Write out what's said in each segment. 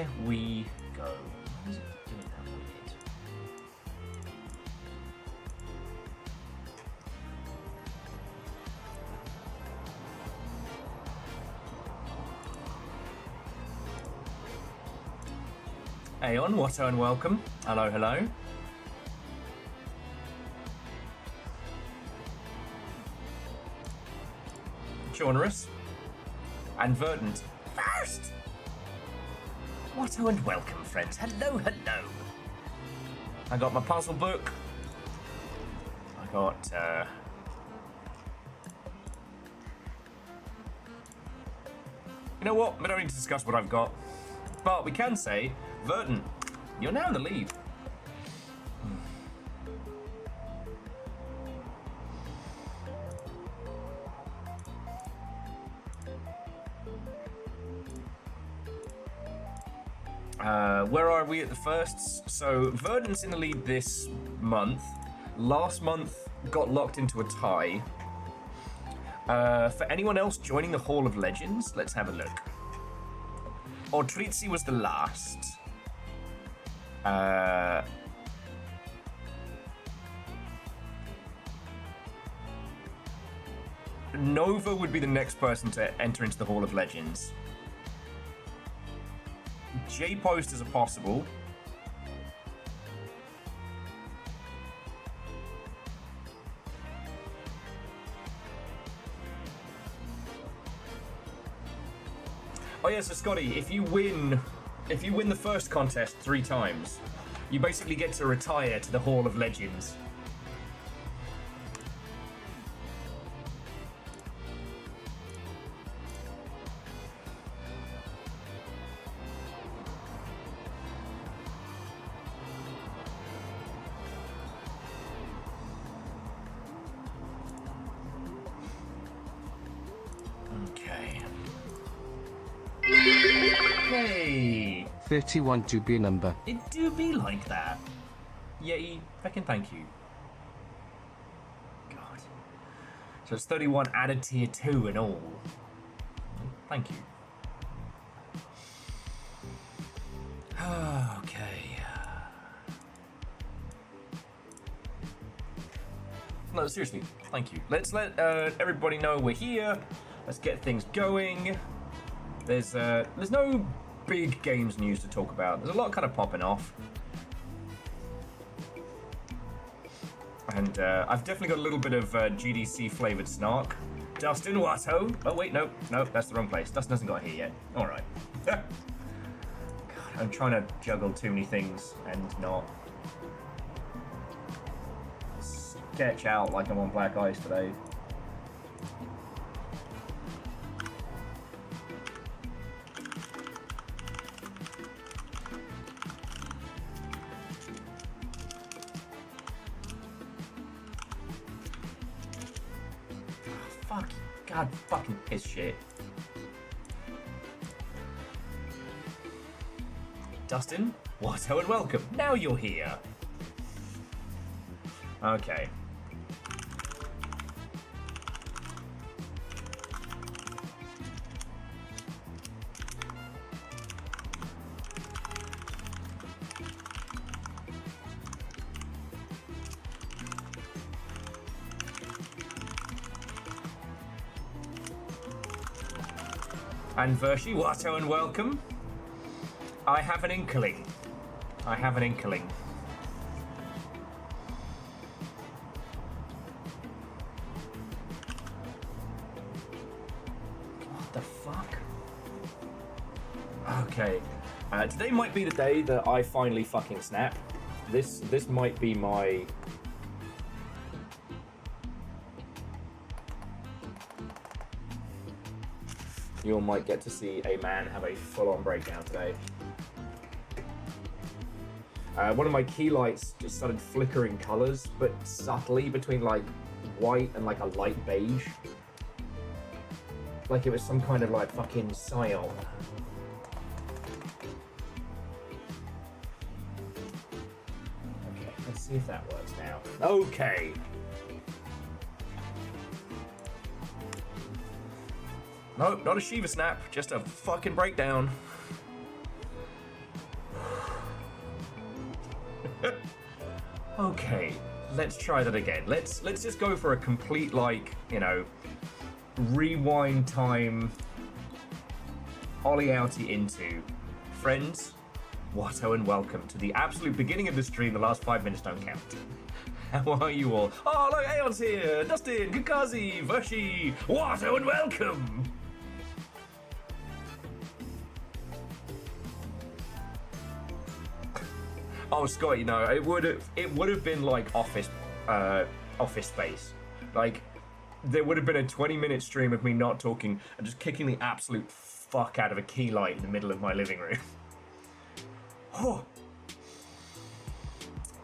here we go. Why is it doing that weird? Aeon, Watto, and welcome. Hello, hello. Jonerous. And Verdant. First! Watto and welcome, friends. Hello, hello. I got my puzzle book. I got, You know what? We don't need to discuss what I've got. But we can say, Verdant, you're now in the lead. Where are we at the firsts? So Verdant's in the lead this month. Last month got locked into a tie. For anyone else joining the Hall of Legends, let's have a look. Ortrizzi was the last. Nova would be the next person to enter into the Hall of Legends. J-Post is a possible. Oh yeah, so Scotty, if you win the first contest 3 times, you basically get to retire to the Hall of Legends. Okay. Hey! 31 to be a number. It do be like that. Yay, fucking thank you. God. So it's 31 added tier 2 and all. Thank you. Okay. No, seriously, thank you. Let's let everybody know we're here. Let's get things going. There's no big games news to talk about. There's a lot kind of popping off. And I've definitely got a little bit of GDC flavored snark. Dustin, Watto. Oh wait, no, that's the wrong place. Dustin hasn't got here yet. All right. God, I'm trying to juggle too many things and not sketch out like I'm on black ice today. Fuck, God fucking piss shit. Dustin, Watto, and welcome. Now you're here. Okay. And Vershi, Watto, and welcome. I have an inkling. What the fuck? Okay. Today might be the day that I finally fucking snap. This might be my... You all might get to see a man have a full-on breakdown today. One of my key lights just started flickering colors, but subtly between like white and like a light beige. Like it was some kind of like fucking scion. Okay, let's see if that works now. Okay. Nope, not a Shiva snap, just a fucking breakdown. Okay, let's try that again. Let's just go for a complete, like, you know, rewind time, ollie outie into. Friends, Watto and welcome to the absolute beginning of the stream. The last 5 minutes don't count. How are you all? Oh, look, Aeon's here! Dustin, Kakazi, Vashi, Watto and welcome! Oh, Scott, you know, it would have been like office space. Like, there would have been a 20-minute stream of me not talking and just kicking the absolute fuck out of a key light in the middle of my living room.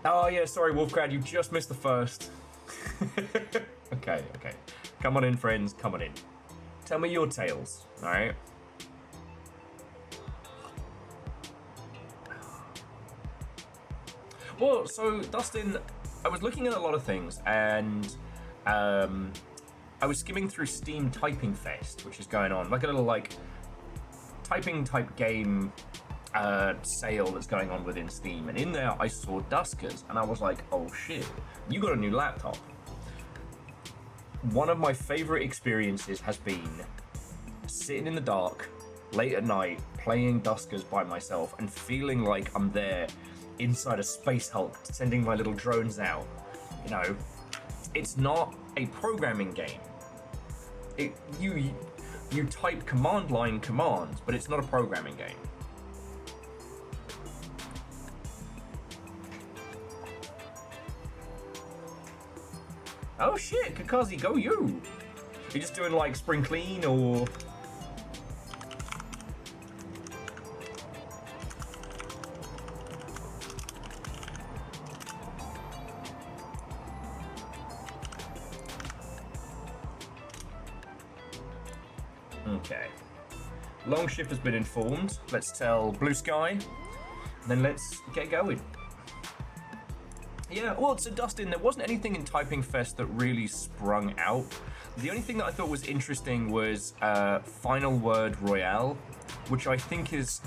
Oh yeah, sorry, Wolfcrad, you just missed the first. Okay. Come on in, friends, come on in. Tell me your tales, alright? Well, so, Dustin, I was looking at a lot of things, and I was skimming through Steam Typing Fest, which is going on, like a little, like, typing type game sale that's going on within Steam, and in there I saw Duskers, and I was like, oh shit, you got a new laptop. One of my favorite experiences has been sitting in the dark, late at night, playing Duskers by myself, and feeling like I'm there inside a space Hulk, sending my little drones out. You know, it's not a programming game. You type command line commands, but it's not a programming game. Oh shit, Kakazi, go you! You're just doing like spring clean or... Okay. Longship has been informed. Let's tell Blue Sky, and then let's get going. Yeah, well, so Dustin, there wasn't anything in Typing Fest that really sprung out. The only thing that I thought was interesting was Final Word Royale, which I think is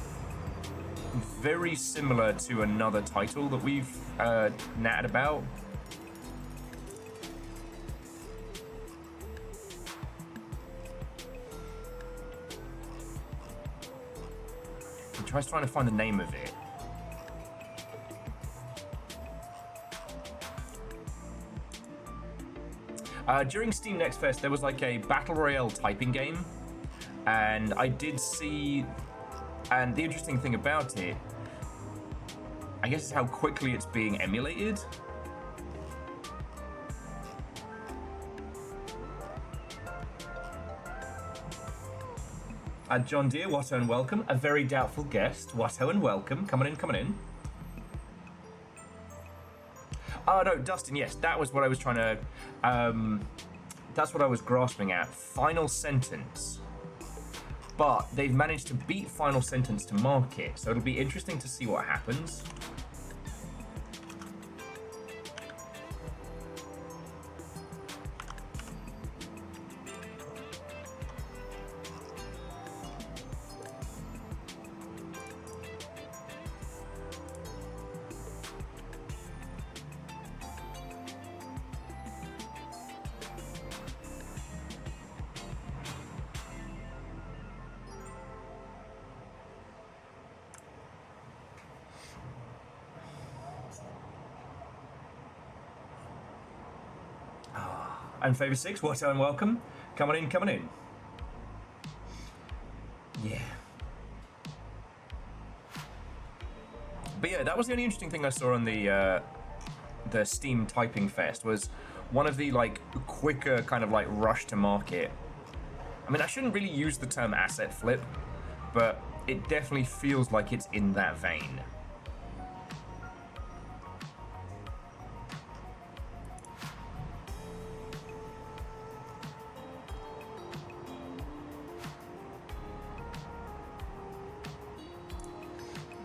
very similar to another title that we've natted about. I was trying to find the name of it. During Steam Next Fest, there was like a Battle Royale typing game, and I did see, and the interesting thing about it, I guess, is how quickly it's being emulated. John Deere, Watto and welcome. A very doubtful guest, Watto and welcome. Come on in, come on in. Oh no, Dustin, yes, that was what I was trying to, that's what I was grasping at. Final Sentence. But they've managed to beat Final Sentence to market, so it'll be interesting to see what happens. And Favor 6, Watto and welcome. Come on in, come on in. Yeah. But yeah, that was the only interesting thing I saw on the Steam Typing Fest, was one of the like quicker kind of like rush to market. I mean, I shouldn't really use the term asset flip, but it definitely feels like it's in that vein.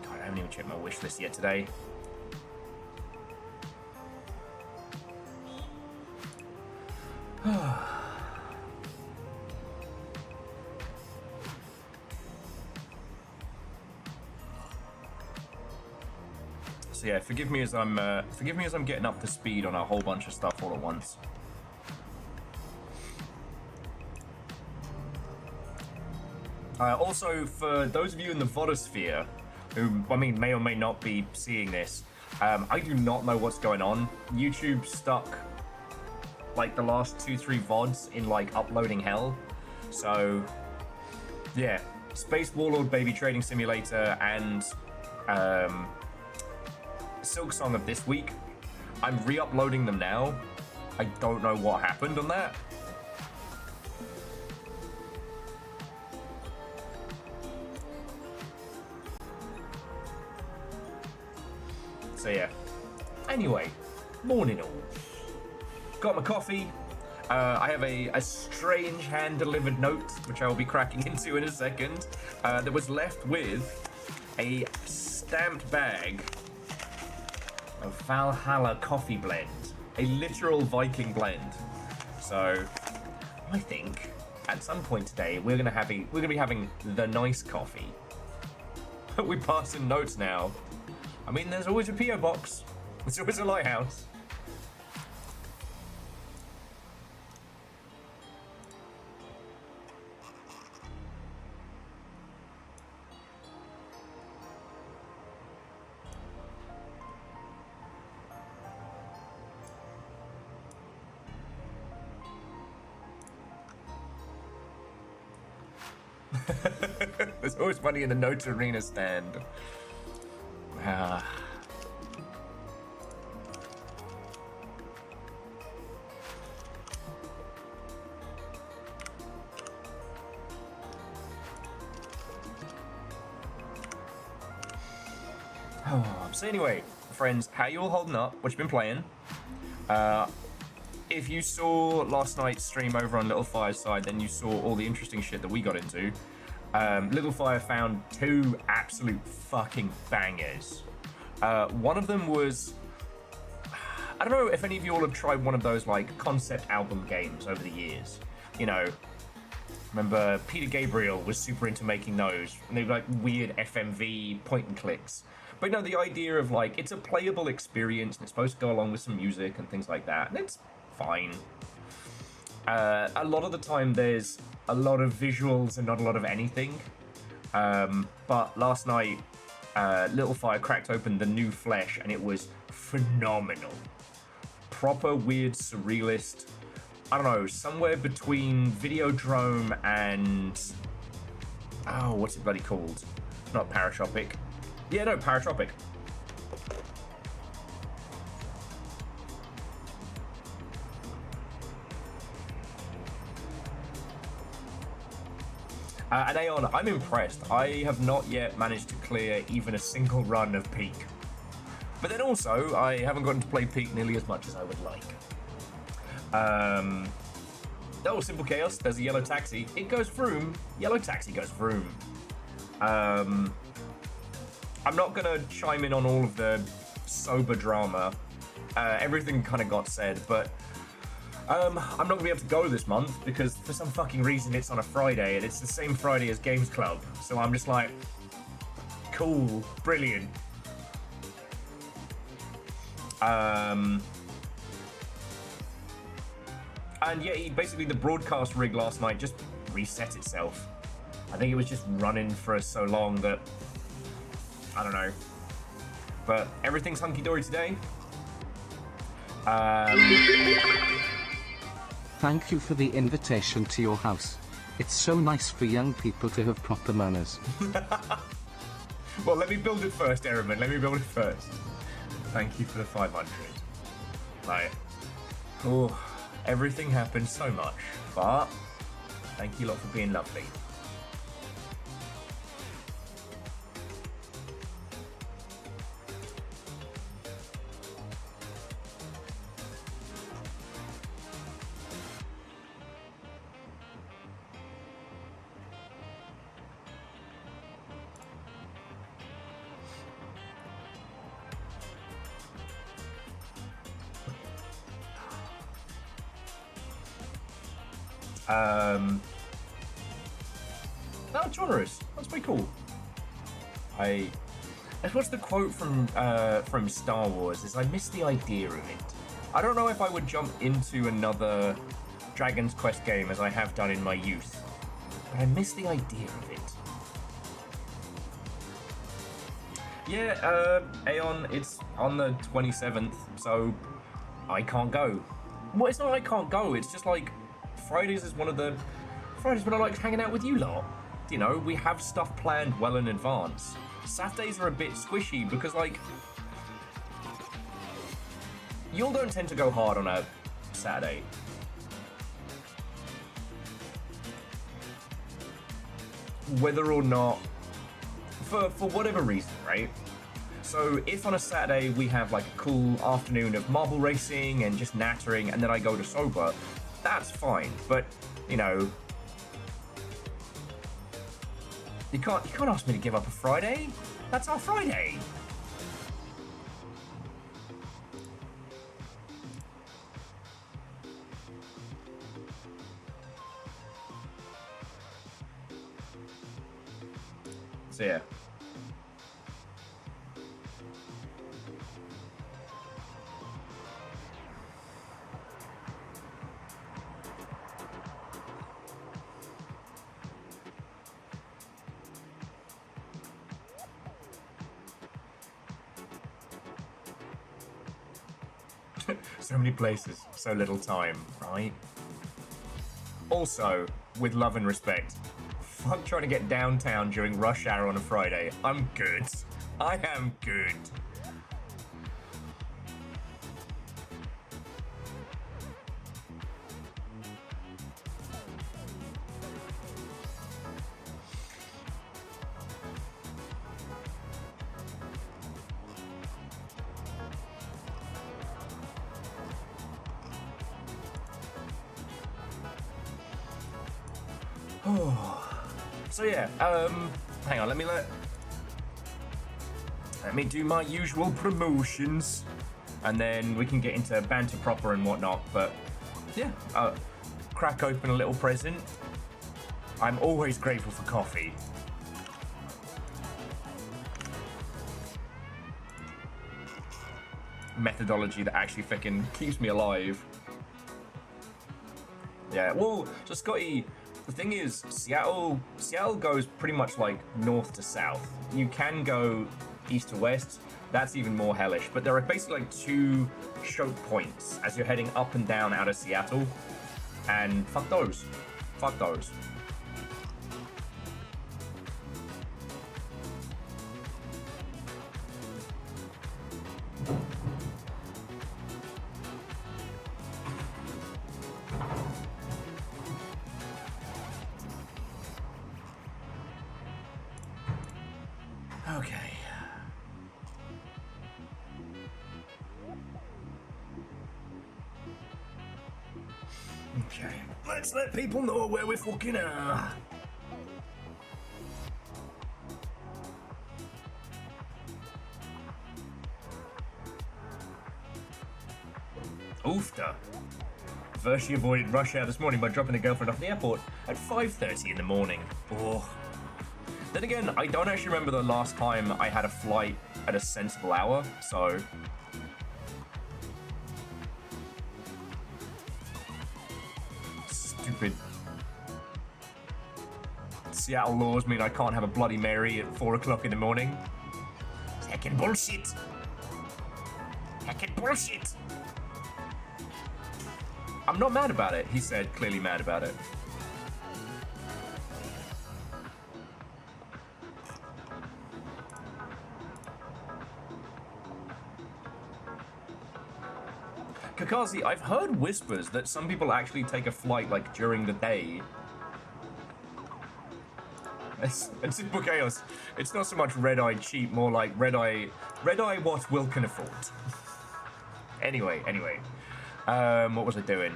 I haven't even checked my wish list yet today. So yeah, forgive me as I'm getting up to speed on a whole bunch of stuff all at once. Also, for those of you in the VOD sphere, who, I mean, may or may not be seeing this, I do not know what's going on. YouTube stuck, like, the last 2-3 VODs in, like, uploading hell. So, yeah. Space Warlord Baby Trading Simulator and, Silk Song of this week. I'm re-uploading them now. I don't know what happened on that. So yeah. Anyway, morning all. Got my coffee. I have a strange hand-delivered note, which I will be cracking into in a second, that was left with a stamped bag of Valhalla coffee blend. A literal Viking blend. So, I think at some point today we're gonna be having the nice coffee. We passing notes now. I mean, there's always a PO box. There's always a lighthouse. There's always money in the Notes Arena stand. So anyway, friends, how you all holding up? What you been playing? If you saw last night's stream over on Little Fire's side, then you saw all the interesting shit that we got into. Little Fire found 2 absolute fucking bangers. One of them was, I don't know if any of you all have tried one of those like concept album games over the years. You know, remember Peter Gabriel was super into making those, and they were like weird FMV point and clicks. But no, the idea of like, it's a playable experience and it's supposed to go along with some music and things like that, and it's fine. A lot of the time there's a lot of visuals and not a lot of anything. But last night, Little Fire cracked open the New Flesh and it was phenomenal. Proper weird surrealist, I don't know, somewhere between Videodrome and, oh, what's it bloody called? Not Paratropic. Yeah, no, Paratropic. And Aeon, I'm impressed. I have not yet managed to clear even a single run of Peak. But then also, I haven't gotten to play Peak nearly as much as I would like. Oh, Simple Chaos, there's a yellow taxi. It goes vroom. Yellow taxi goes vroom. I'm not gonna chime in on all of the sober drama. Everything kind of got said, but I'm not gonna be able to go this month because for some fucking reason it's on a Friday and it's the same Friday as Games Club. So I'm just like, cool, brilliant. And yeah, basically the broadcast rig last night just reset itself. I think it was just running for so long that, I don't know. But everything's hunky-dory today. Thank you for the invitation to your house. It's so nice for young people to have proper manners. Well, let me build it first, Ereman. Let me build it first. Thank you for the 500. Like, oh, everything happened so much, but thank you lot for being lovely. No, genres. That's pretty cool. what's the quote from Star Wars? Is I miss the idea of it. I don't know if I would jump into another Dragon's Quest game as I have done in my youth, but I miss the idea of it. Yeah, Aeon, it's on the 27th, so I can't go. Well, it's not I can't go, it's just like Fridays is one of the Fridays when I like hanging out with you lot. You know, we have stuff planned well in advance. Saturdays are a bit squishy because, like, y'all don't tend to go hard on a Saturday. Whether or not, for whatever reason, right? So if on a Saturday we have like a cool afternoon of marble racing and just nattering, and then I go to sober, that's fine. But you know, you can't ask me to give up a Friday. That's our Friday. So yeah. So many places, so little time, right? Also, with love and respect, fuck trying to get downtown during rush hour on a Friday. I'm good. I am good. So yeah, hang on, let me do my usual promotions, and then we can get into banter proper and whatnot. But yeah, crack open a little present. I'm always grateful for coffee. Methodology that actually fucking keeps me alive. Yeah, well, so Scotty, the thing is, Seattle goes pretty much like north to south. You can go east to west. That's even more hellish. But there are basically like two choke points as you're heading up and down out of Seattle. And fuck those. Fuck those. Okay. Okay. Let's let people know where we fucking are. Oofta. First, she avoided rush hour this morning by dropping the girlfriend off at the airport at 5:30 in the morning. Oh. Then again, I don't actually remember the last time I had a flight at a sensible hour, so... Stupid. Seattle laws mean I can't have a Bloody Mary at 4 o'clock in the morning. It's heckin' bullshit. Heckin' bullshit. I'm not mad about it, he said, clearly mad about it. Kakazi, I've heard whispers that some people actually take a flight like during the day. It's Simple Chaos. It's not so much red-eye cheap, more like red-eye what Will can afford. Anyway. What was I doing?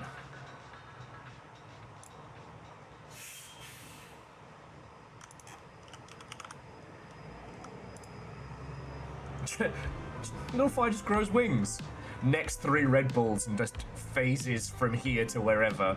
Little fire just grows wings. Next 3 Red Bulls and just phases from here to wherever.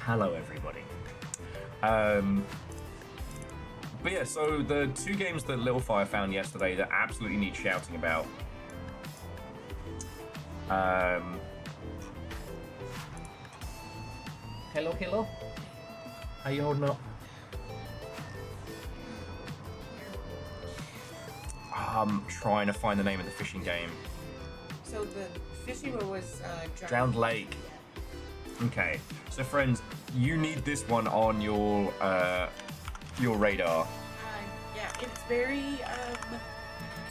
Hello, everybody. But yeah, so the 2 games that Little Fire found yesterday that absolutely need shouting about. Hello. How you holding up? I'm trying to find the name of the fishing game. So the fishing one was Drowned Lake. Okay, so friends, you need this one on your radar. Yeah, it's very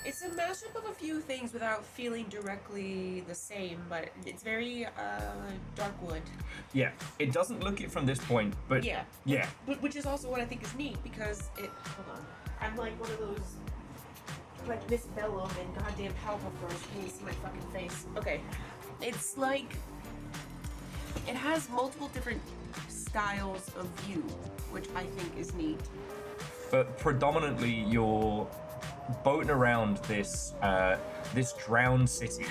it's a mashup of a few things without feeling directly the same, but it's very dark wood. Yeah, it doesn't look it from this point, but Yeah. yeah. But which is also what I think is neat because it. Hold on, I'm like one of those. Like Miss Bellum and goddamn Powerpuff Can you see my fucking face? Okay, it's like it has multiple different styles of view, which I think is neat. But predominantly, you're boating around this this drowned city,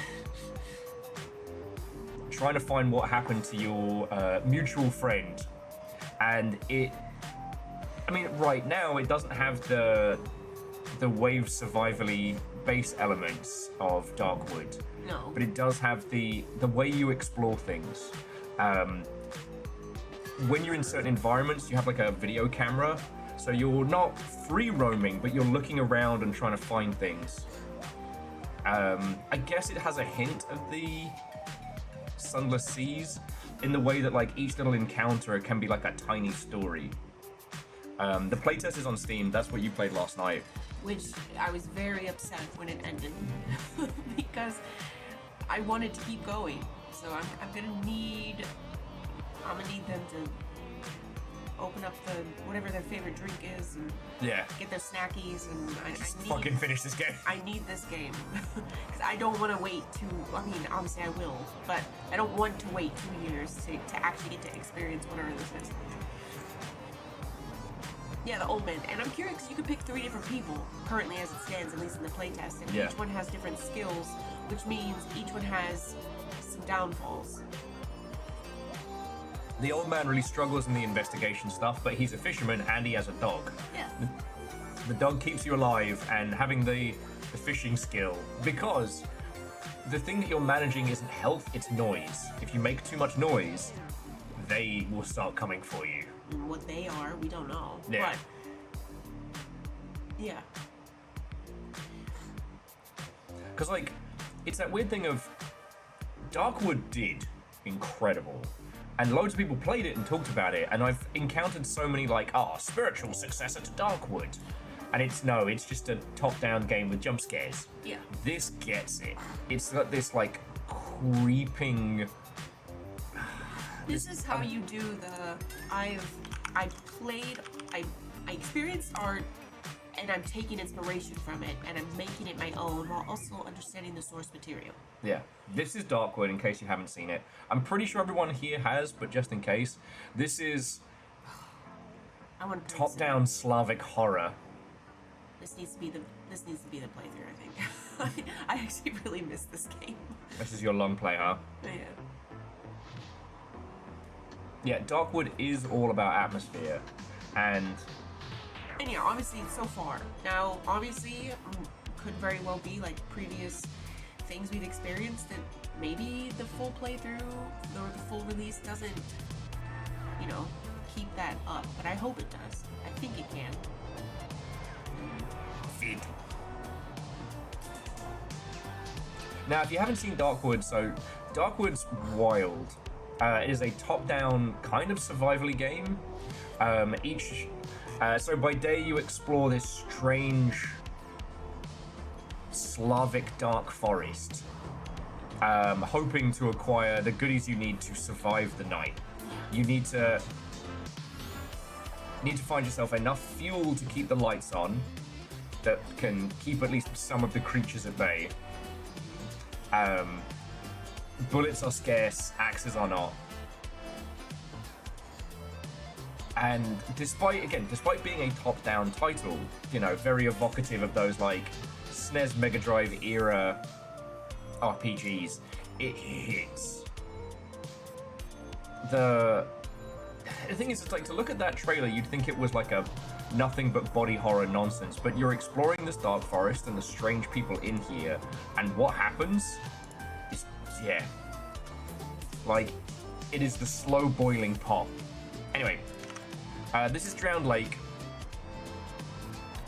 trying to find what happened to your mutual friend, and it. I mean, right now it doesn't have the wave survivally base elements of Darkwood. No. But it does have the way you explore things. When you're in certain environments, you have like a video camera, so you're not free roaming, but you're looking around and trying to find things. I guess it has a hint of the Sunless Seas in the way that like each little encounter can be like a tiny story. The playtest is on Steam. That's what you played last night. Which I was very upset when it ended because I wanted to keep going. So I'm gonna need them to open up the whatever their favorite drink is and get their snackies and I need fucking finish this game. I need this game because I don't want to wait I mean, obviously I will, but I don't want to wait 2 years to actually get to experience whatever this is. Yeah, the old man. And I'm curious because you can pick 3 different people currently as it stands, at least in the playtest. And each one has different skills, which means each one has some downfalls. The old man really struggles in the investigation stuff, but he's a fisherman and he has a dog. Yeah. The dog keeps you alive, and having the fishing skill, because the thing that you're managing isn't health, it's noise. If you make too much noise, they will start coming for you. What they are, we don't know. Yeah. But, yeah. Because, like, it's that weird thing of Darkwood did incredible. And loads of people played it and talked about it. And I've encountered so many, like, spiritual successor to Darkwood. And it's just a top-down game with jump scares. Yeah. This gets it. It's got this, like, creeping... This is how you do the I experienced art and I'm taking inspiration from it and I'm making it my own while also understanding the source material. Yeah, this is Darkwood in case you haven't seen it. I'm pretty sure everyone here has, but just in case, this is top-down Slavic horror. This needs to be the playthrough, I think. I actually really miss this game. This is your long play, huh? Yeah. Yeah, Darkwood is all about atmosphere, and yeah, obviously so far. Now, obviously, could very well be like previous things we've experienced that maybe the full playthrough or the full release doesn't, keep that up. But I hope it does. I think it can. Feed. Now, if you haven't seen Darkwood, so Darkwood's wild. It is a top-down kind of survival-y game. So by day you explore this strange Slavic dark forest, hoping to acquire the goodies you need to survive the night. You need to find yourself enough fuel to keep the lights on that can keep at least some of the creatures at bay. Bullets are scarce, axes are not. And despite being a top-down title, very evocative of those like SNES Mega Drive era RPGs, it hits. the thing is, it's like, to look at that trailer, you'd think it was like a nothing but body horror nonsense, but you're exploring this dark forest and the strange people in here, and what happens is, yeah, like, it is the slow boiling pot. Anyway, this is Drowned Lake,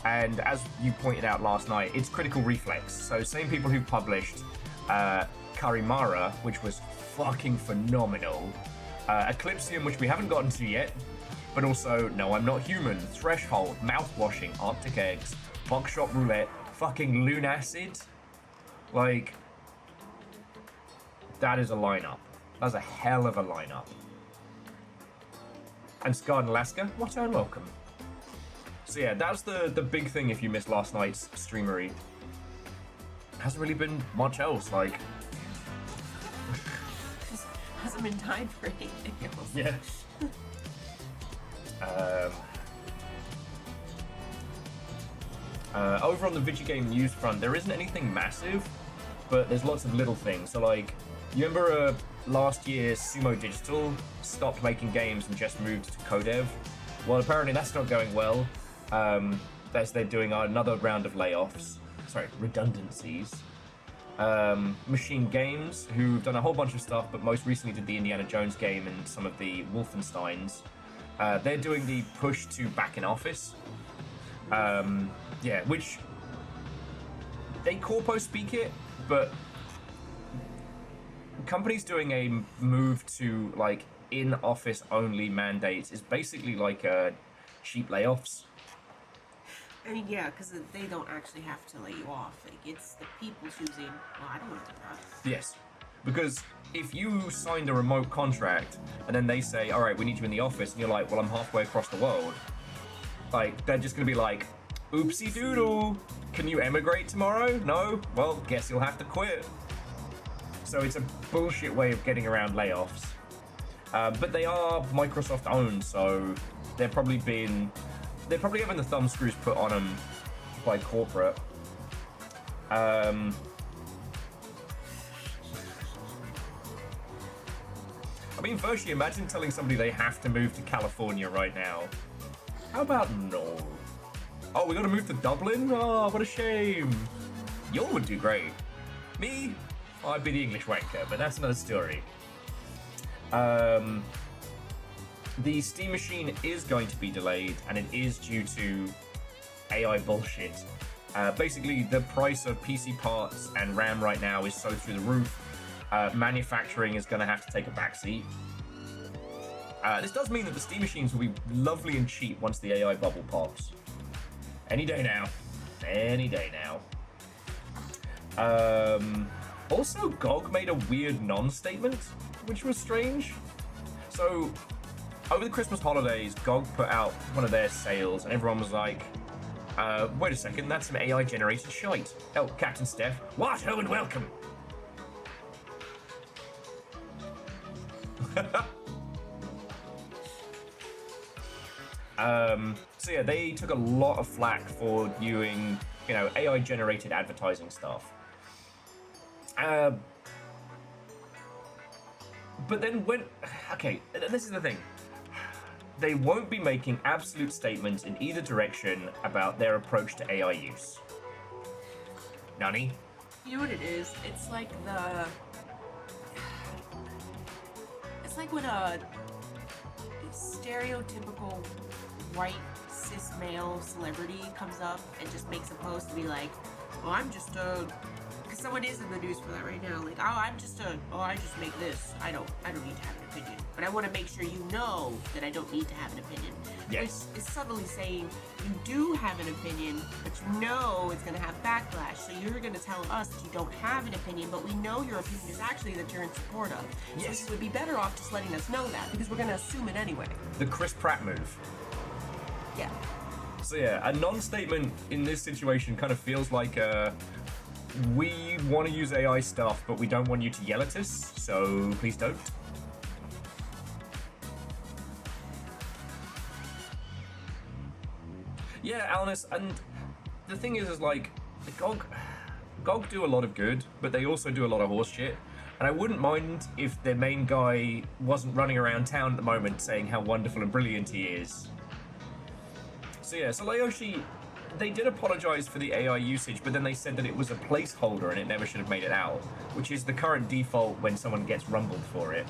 and as you pointed out last night, it's Critical Reflex. So same people who published Karimara, which was fucking phenomenal, Eclipsium, which we haven't gotten to yet, but also No I'm Not Human, Threshold, Mouthwashing, Arctic Eggs, Buckshot Roulette, fucking Lunacid. Like, that is a lineup. That's a hell of a lineup. And Scarred in Alaska, what a welcome. So yeah, that was the big thing if you missed last night's streamery. Hasn't really been much else, like... Hasn't been time for anything else. Yeah. Over on the video game news front, there isn't anything massive, but there's lots of little things. So like, you remember last year Sumo Digital stopped making games and just moved to Codev? Well, apparently that's not going well. They're doing another round of layoffs. Sorry, redundancies. Machine Games, who've done a whole bunch of stuff, but most recently did the Indiana Jones game and some of the Wolfensteins. They're doing the push to back in office. Yeah, which they corpo speak it, but companies doing a move to like in-office only mandates is basically like cheap layoffs. I mean, yeah, because they don't actually have to lay you off. Like, it's the people choosing, well, I don't want to do that. Yes, because if you signed a remote contract and then they say, all right, we need you in the office, and you're like, well, I'm halfway across the world, like, they're just going to be like, oopsie doodle, can you emigrate tomorrow? No? Well, guess you'll have to quit. So it's a bullshit way of getting around layoffs. But they are Microsoft owned, so they're probably having the thumb screws put on them by corporate. I mean, virtually, imagine telling somebody they have to move to California right now. How about no? Oh, we gotta move to Dublin? Oh, what a shame. You would do great. Me? I'd be the English wanker, but that's another story. The Steam Machine is going to be delayed, and it is due to AI bullshit. Basically, the price of PC parts and RAM right now is so through the roof. Manufacturing is going to have to take a backseat. This does mean that the Steam Machines will be lovely and cheap once the AI bubble pops. Any day now. Any day now. Also, GOG made a weird non-statement, which was strange. So, over the Christmas holidays, GOG put out one of their sales, and everyone was like, wait a second, that's some AI-generated shite. Oh, Captain Steph. What? Oh, and welcome. So yeah, they took a lot of flack for doing, AI-generated advertising stuff. But then okay, this is the thing. They won't be making absolute statements in either direction about their approach to AI use. Nani? You know what it is? It's like when a stereotypical white cis male celebrity comes up and just makes a post and be like, well, I'm just because someone is in the news for that right now, like, I just make this. I don't need to have an opinion. But I want to make sure you know that I don't need to have an opinion. Yes. Which is subtly saying you do have an opinion, but you know it's going to have backlash. So you're going to tell us that you don't have an opinion, but we know your opinion is actually that you're in support of. Yes. So you would be better off just letting us know that, because we're going to assume it anyway. The Chris Pratt move. Yeah. So yeah, a non-statement in this situation kind of feels like we want to use AI stuff, but we don't want you to yell at us, so please don't. Yeah, Alanis, and the thing is like, GOG do a lot of good, but they also do a lot of horse shit. And I wouldn't mind if their main guy wasn't running around town at the moment saying how wonderful and brilliant he is. So yeah, so Layoshi, they did apologize for the AI usage, but then they said that it was a placeholder and it never should have made it out, which is the current default when someone gets rumbled for it.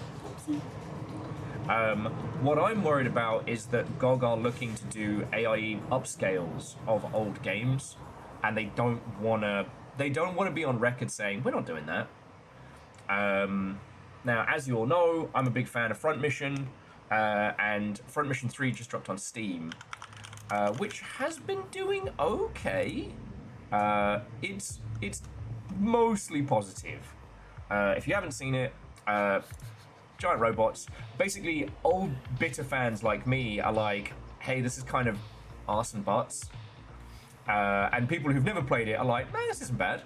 What I'm worried about is that GOG are looking to do AI upscales of old games, and they don't want to be on record saying we're not doing that. Now, as you all know, I'm a big fan of Front Mission, and Front Mission 3 just dropped on Steam, which has been doing okay. It's mostly positive. If you haven't seen it, giant robots. Basically, old bitter fans like me are like, hey, this is kind of arse and butts. And people who've never played it are like, man, this isn't bad.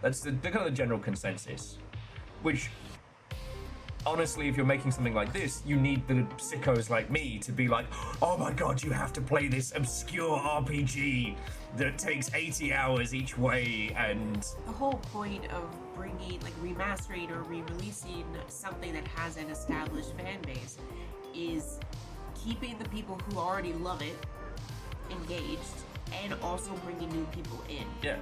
That's the kind of the general consensus. Which, honestly, if you're making something like this, you need the sickos like me to be like, oh my god, you have to play this obscure RPG that takes 80 hours each way, and... The whole point of bringing, like, remastering or re-releasing something that has an established fan base is keeping the people who already love it engaged and also bringing new people in. Yeah.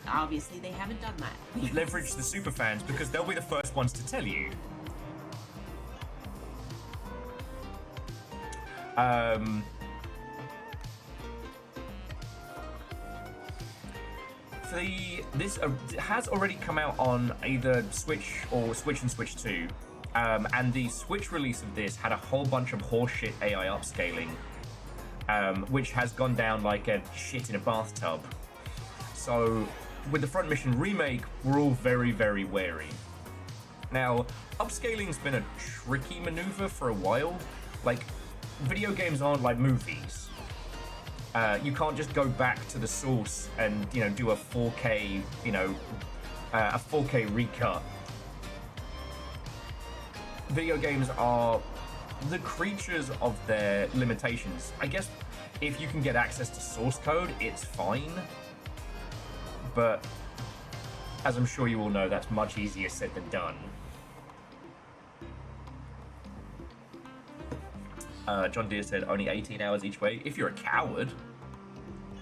Obviously, they haven't done that. Leverage the super fans because they'll be the first ones to tell you. This has already come out on either Switch or Switch and Switch 2, and the Switch release of this had a whole bunch of horseshit AI upscaling, which has gone down like a shit in a bathtub. So with the Front Mission remake, we're all very, very wary. Now, upscaling's been a tricky maneuver for a while. Like, video games aren't like movies. You can't just go back to the source and, you know, do a 4K, a 4K recut. Video games are the creatures of their limitations. I guess if you can get access to source code, it's fine. But, as I'm sure you all know, that's much easier said than done. John Deere said only 18 hours each way. If you're a coward,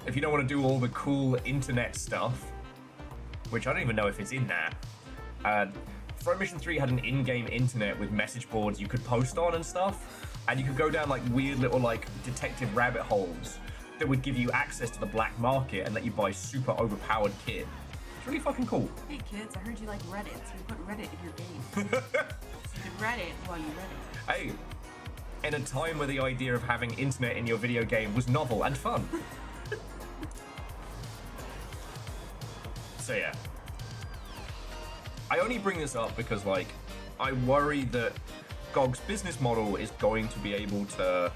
if you don't want to do all the cool internet stuff, which I don't even know if it's in that. Front Mission 3 had an in-game internet with message boards you could post on and stuff, and you could go down like weird little like detective rabbit holes that would give you access to the black market and let you buy super overpowered kit. It's really fucking cool. Hey kids, I heard you like Reddit, so you put Reddit in your game. So you can Reddit while you Reddit. Hey, in a time where the idea of having internet in your video game was novel and fun. So yeah. I only bring this up because, like, I worry that GOG's business model is going to be able to...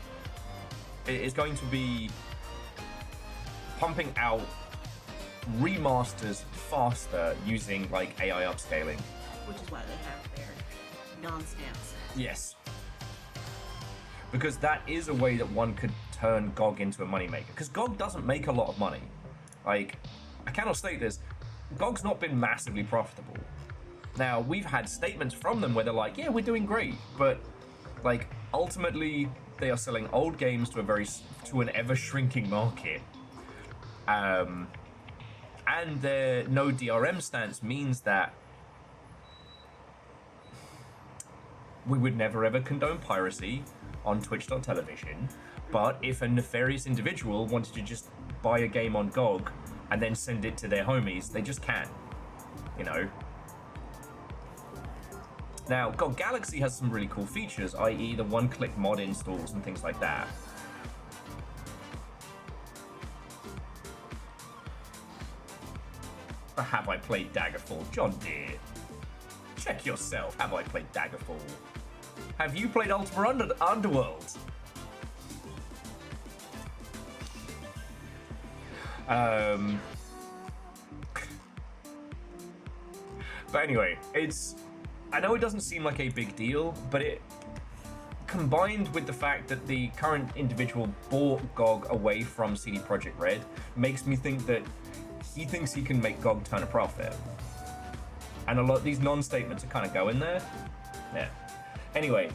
is going to be pumping out remasters faster using, like, AI upscaling. Which is why they have their non-stamps. Yes. Because that is a way that one could turn GOG into a moneymaker. Because GOG doesn't make a lot of money. Like, I cannot state this, GOG's not been massively profitable. Now, we've had statements from them where they're like, yeah, we're doing great, but, like, ultimately, they are selling old games to an ever-shrinking market. And their no DRM stance means that we would never ever condone piracy on Twitch.television, but if a nefarious individual wanted to just buy a game on GOG and then send it to their homies, they just can, you know. Now, GOG Galaxy has some really cool features, i.e. the one-click mod installs and things like that. Or have I played Daggerfall? John Deere. Check yourself. Have I played Daggerfall? Have you played Ultima Underworld? But anyway, I know it doesn't seem like a big deal, but it, combined with the fact that the current individual bought GOG away from CD Projekt Red, makes me think that he thinks he can make GOG turn a profit. And a lot of these non-statements are kind of going there. Yeah. Anyway,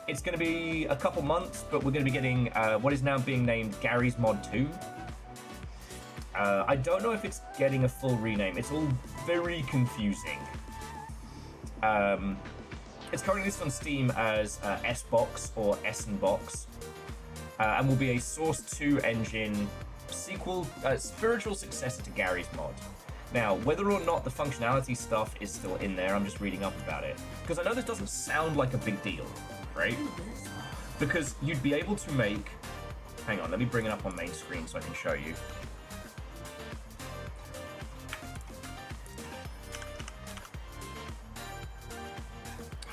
it's going to be a couple months, but we're going to be getting what is now being named Gary's Mod 2. I don't know if it's getting a full rename. It's all very confusing. It's currently listed on Steam as S-Box or Essen-Box, and will be a Source 2 engine sequel, spiritual successor to Gary's Mod. Now, whether or not the functionality stuff is still in there, I'm just reading up about it. Because I know this doesn't sound like a big deal, right? Because you'd be able to make... Hang on, let me bring it up on main screen so I can show you.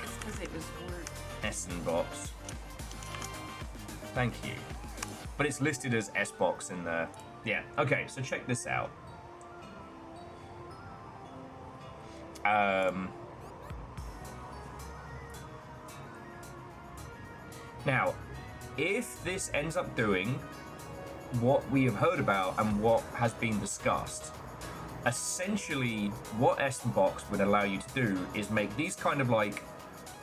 It's because it was word. Essen-Box. Thank you. But it's listed as S-Box in there. Yeah, okay, so check this out. Now, if this ends up doing what we have heard about and what has been discussed, essentially what Box would allow you to do is make these kind of like,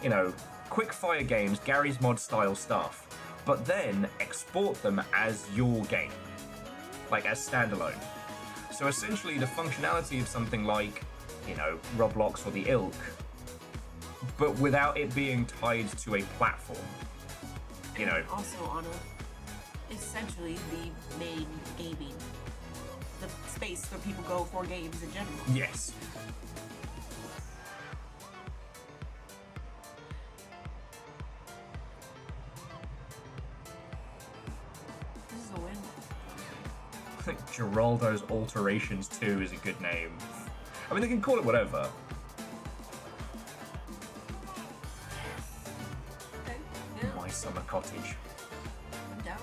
you know, quick fire games, Gary's Mod style stuff, but then export them as your game, like as standalone. So essentially the functionality of something like, you know, Roblox or the ilk, but without it being tied to a platform. You know. Also on essentially the main gaming, the space where people go for games in general. Yes. This is a win. I think Geraldo's Alterations 2 is a good name. I mean, they can call it whatever. Okay. Yeah. My Summer Cottage. I'm down.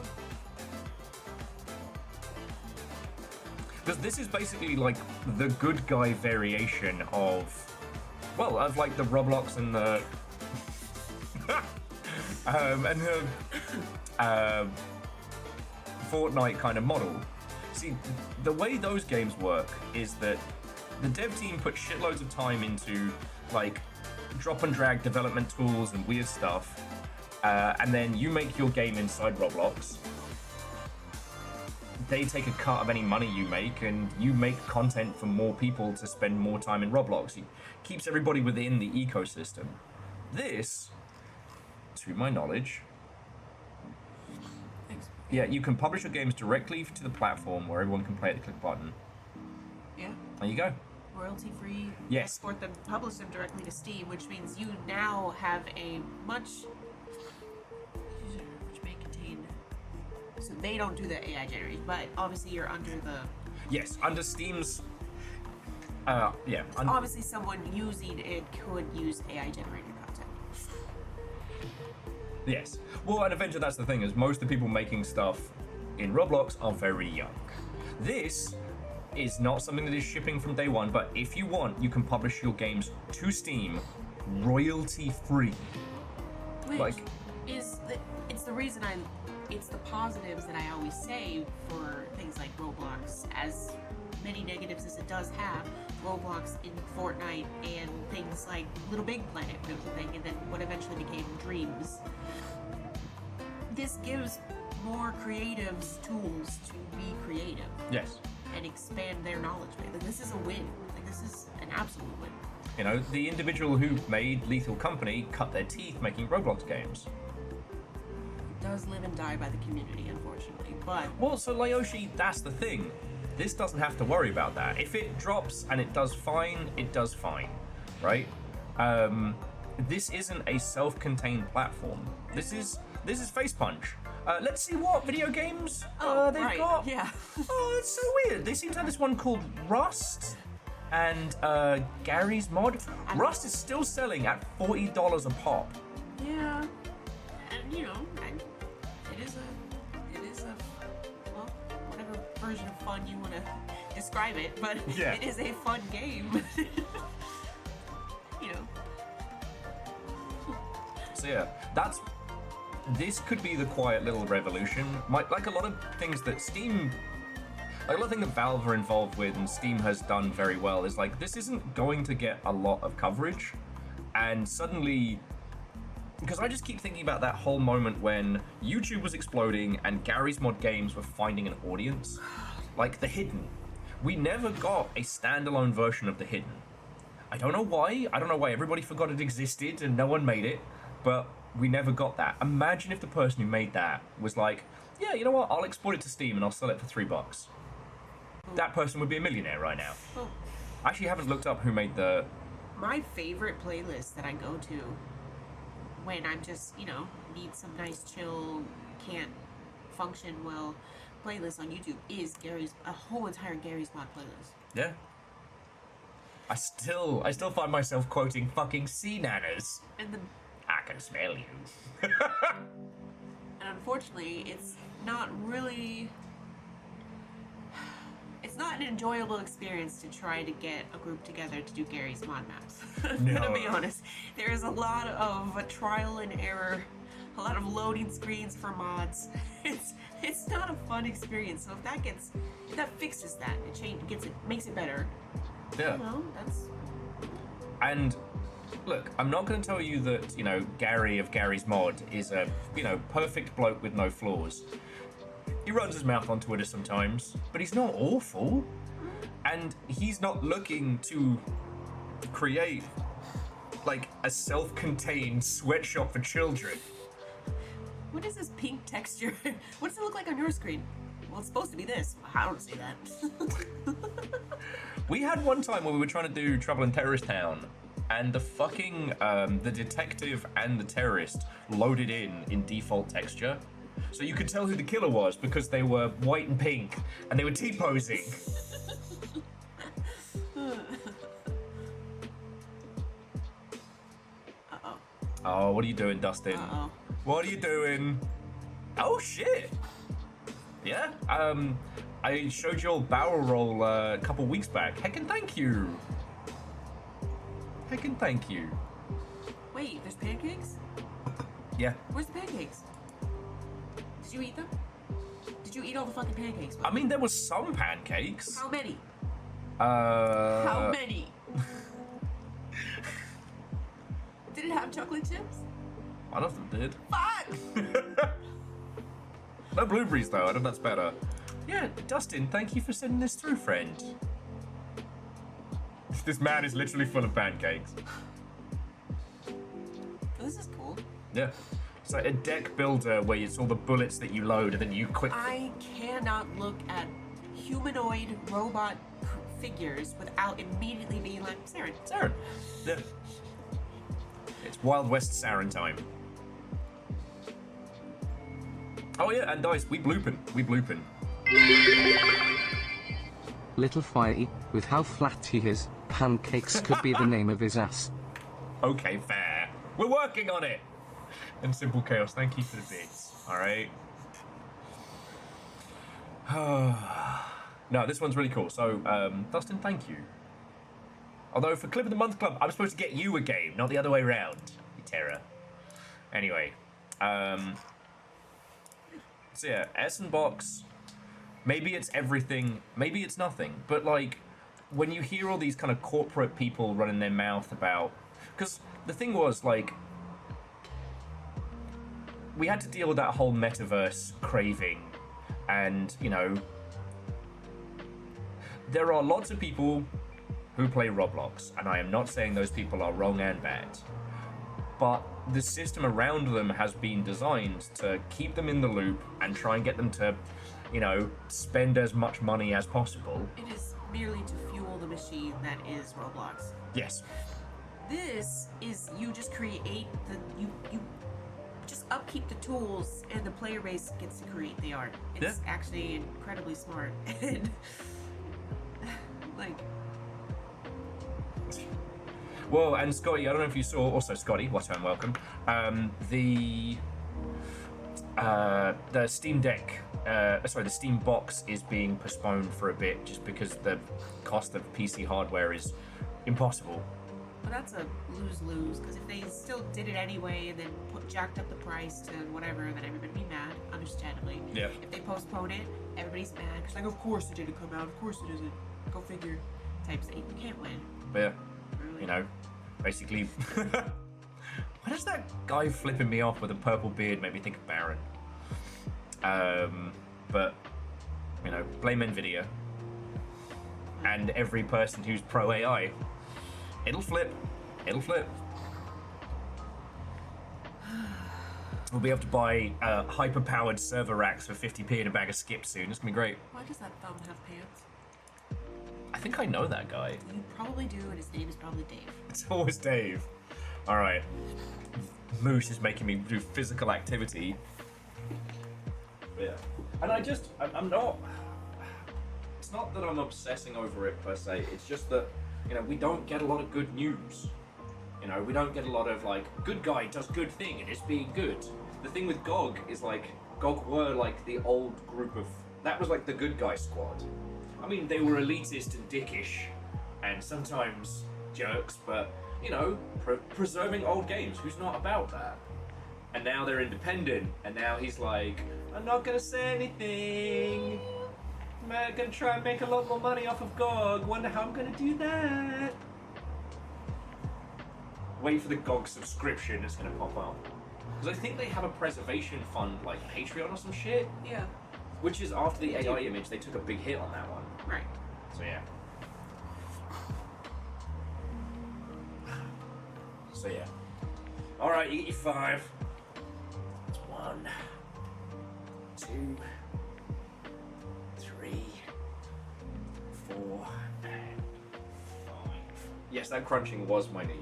Because this is basically like the good guy variation of, well, of like the Roblox and the Fortnite kind of model. See, the way those games work is that the dev team put shitloads of time into like drop and drag development tools and weird stuff, and then you make your game inside Roblox. They take a cut of any money you make, and you make content for more people to spend more time in Roblox. It keeps everybody within the ecosystem. This, to my knowledge, Thanks. yeah, you can publish your games directly to the platform where everyone can play at the click button. Yeah. There you go. Royalty free. Yes. Export them, publish them directly to Steam, which means you now have a much which may contain. So they don't do the AI generation, but obviously you're under the. Yes, under Steam's. Yeah. Obviously, someone using it could use AI generated content. Yes. Well, and eventually that's the thing, is most of the people making stuff in Roblox are very young. This is not something that is shipping from day one, but if you want, you can publish your games to Steam royalty free. Which Like, is it's the reason it's the positives that I always say for things like Roblox, as many negatives as it does have. Roblox in Fortnite and things like Little Big Planet was a thing, and then what eventually became Dreams. This gives more creatives tools to be creative. yes. And expand their knowledge base. Like, this is a win. Like, this is an absolute win. You know, the individual who made Lethal Company cut their teeth making Roblox games. It does live and die by the community, unfortunately. But Well, so Layoshi, that's the thing. This doesn't have to worry about that. If it drops and it does fine, it does fine, right? This isn't a self-contained platform. This is Face Punch. Let's see what video games they've right. got. Yeah. Oh, it's so weird. They seem to have this one called Rust and Gary's Mod. Rust is still selling at $40 a pop. Yeah. And you know, it is a well, whatever version of fun you want to describe it, but Yeah. it is a fun game. You know. So yeah, this could be the quiet little revolution. Like a lot of things that Steam, Like, the thing that Valve are involved with and Steam has done very well is like, this isn't going to get a lot of coverage, and suddenly, because I just keep thinking about that whole moment when YouTube was exploding and Gary's Mod games were finding an audience. Like The Hidden. We never got a standalone version of The Hidden. I don't know why. I don't know why everybody forgot it existed and no one made it, but we never got that. Imagine if the person who made that was like, yeah, you know what, I'll export it to Steam and I'll sell it for $3. That person would be a millionaire right now. Oh. I actually haven't looked up who made the... My favorite playlist that I go to when I'm just, you know, need some nice chill, can't function well playlist on YouTube is a whole entire Gary's Mod playlist. Yeah. I still find myself quoting fucking sea nanas. And I can smell you. and unfortunately, it's not really... It's not an enjoyable experience to try to get a group together to do Gary's Mod maps. I'm No. gonna be honest. There is a lot of trial and error, a lot of loading screens for mods. It's not a fun experience. So if that fixes that, makes it better. Yeah. Well, that's... And look, I'm not going to tell you that, you know, Gary of Gary's Mod is a, you know, perfect bloke with no flaws. He runs his mouth on Twitter sometimes, but he's not awful. And he's not looking to create, like, a self-contained sweatshop for children. What is this pink texture? What does it look like on your screen? Well, it's supposed to be this. I don't see that. We had one time where we were trying to do Trouble in Terrorist Town, and the fucking, the detective and the terrorist loaded in default texture. So you could tell who the killer was because they were white and pink, and they were T-posing. Uh-oh. Oh, what are you doing, Dustin? Uh-oh. What are you doing? Oh, shit. Yeah, I showed you all barrel roll a couple weeks back. Heckin' thank you. Heckin' thank you. Wait, there's pancakes? Yeah. Where's the pancakes? Did you eat them? Did you eat all the fucking pancakes? I mean, there was some pancakes. How many? How many? Did it have chocolate chips? One of them did. Fuck! No blueberries, though. I think that's better. Yeah, Dustin, thank you for sending this through, friend. This man is literally full of pancakes. Oh, this is cool. Yeah. It's like a deck builder where it's all the bullets that you load and then you quick... I cannot look at humanoid robot figures without immediately being like, Saren. Saren. Yeah. It's Wild West Saren time. Oh yeah, and guys, we blooping. Little Fiery, with how flat he is, pancakes could be the name of his ass. Okay, fair. We're working on it. And Simple Chaos, thank you for the bits. Alright. No, this one's really cool. So, Dustin, thank you. Although for Clip of the Month Club, I'm supposed to get you a game, not the other way around. You terror. Anyway, so yeah, Box. Maybe it's everything, maybe it's nothing. But like, when you hear all these kind of corporate people running their mouth about, because the thing was like, we had to deal with that whole metaverse craving, and you know, there are lots of people who play Roblox, and I am not saying those people are wrong and bad, but the system around them has been designed to keep them in the loop and try and get them to, you know, spend as much money as possible. It is merely to fuel the machine that is Roblox. Yes. This is, you just create you just upkeep the tools and the player base gets to create the art. It's actually incredibly smart. And like, well, and Scotty, I don't know if you saw, also Scotty, what time, welcome, the Steam Deck, the Steam Box is being postponed for a bit just because the cost of PC hardware is impossible. well, that's a lose-lose, because if they still did it anyway and then jacked up the price to whatever, then everybody would be mad, understandably. Yeah. If they postpone it, everybody's mad because like, of course it didn't come out. Of course it isn't. Go figure. Type thing. You can't win. But yeah, Really. you know, basically. Why does that guy flipping me off with a purple beard make me think of Baron? But you know, blame Nvidia and every person who's pro AI. It'll flip. It'll flip. We'll be able to buy hyper-powered server racks for 50p and a bag of skips soon. It's gonna be great. Why does that thumb have pants? I think I know that guy. You probably do, and his name is probably Dave. It's always Dave. All right. Moose is making me do physical activity. Yeah. And I'm not. It's not that I'm obsessing over it per se. It's just that, you know, we don't get a lot of good news. You know, we don't get a lot of like, good guy does good thing and it's being good. The thing with GOG is like, GOG were like the old group of, that was like the good guy squad. I mean, they were elitist and dickish and sometimes jerks, but you know, preserving old games. Who's not about that? And now they're independent, and now he's like, I'm not gonna say anything. I'm gonna try and make a lot more money off of GOG. Wonder how I'm gonna do that. Wait for the GOG subscription that's gonna pop up. Because I think they have a preservation fund, like Patreon or some shit. Yeah. Which is after the AI image, they took a big hit on that one. Right. So yeah. So yeah. Alright, you get your 5. That's 1, 2, 3, 4, and 5. Yes, that crunching was my knee.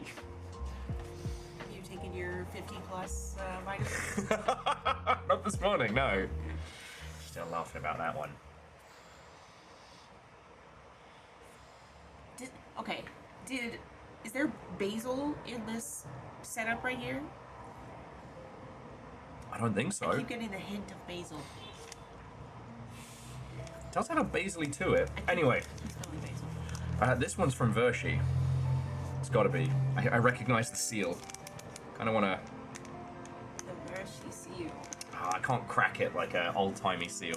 Have you taken your 50 plus vitamins? Not this morning, no. Still laughing about that one. Is there basil in this setup right here? I don't think so. I keep getting the hint of basil. It does have a basil-y to it. Anyway, It's totally basil. this one's from Vershi. It's gotta be. I recognize the seal. Kinda wanna... The Vershi seal. I can't crack it like an old-timey seal.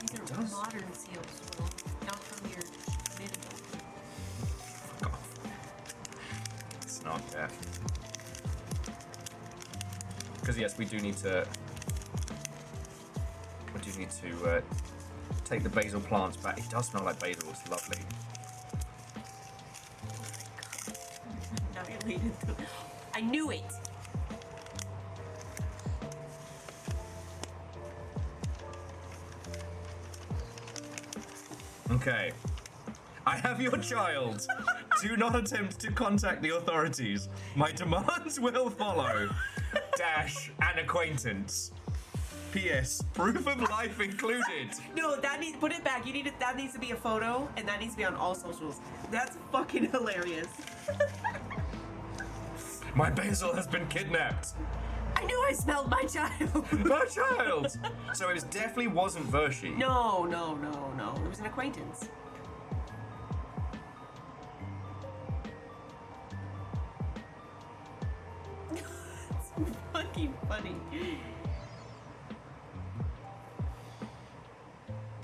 These are does. modern seals, Will. Not from your mid-adult. Fuck off. It's not there. Because yes, we do need to... take the basil plants back. It does smell like basil. It's lovely. Not related to... I knew it! Okay. I have your child. Do not attempt to contact the authorities. My demands will follow. Dash an acquaintance. P.S. Proof of life included. No, put it back. That needs to be a photo, and that needs to be on all socials. That's fucking hilarious. My basil has been kidnapped. I knew I smelled my child. My child. So it definitely wasn't Vershi. No. It was an acquaintance. It's fucking funny.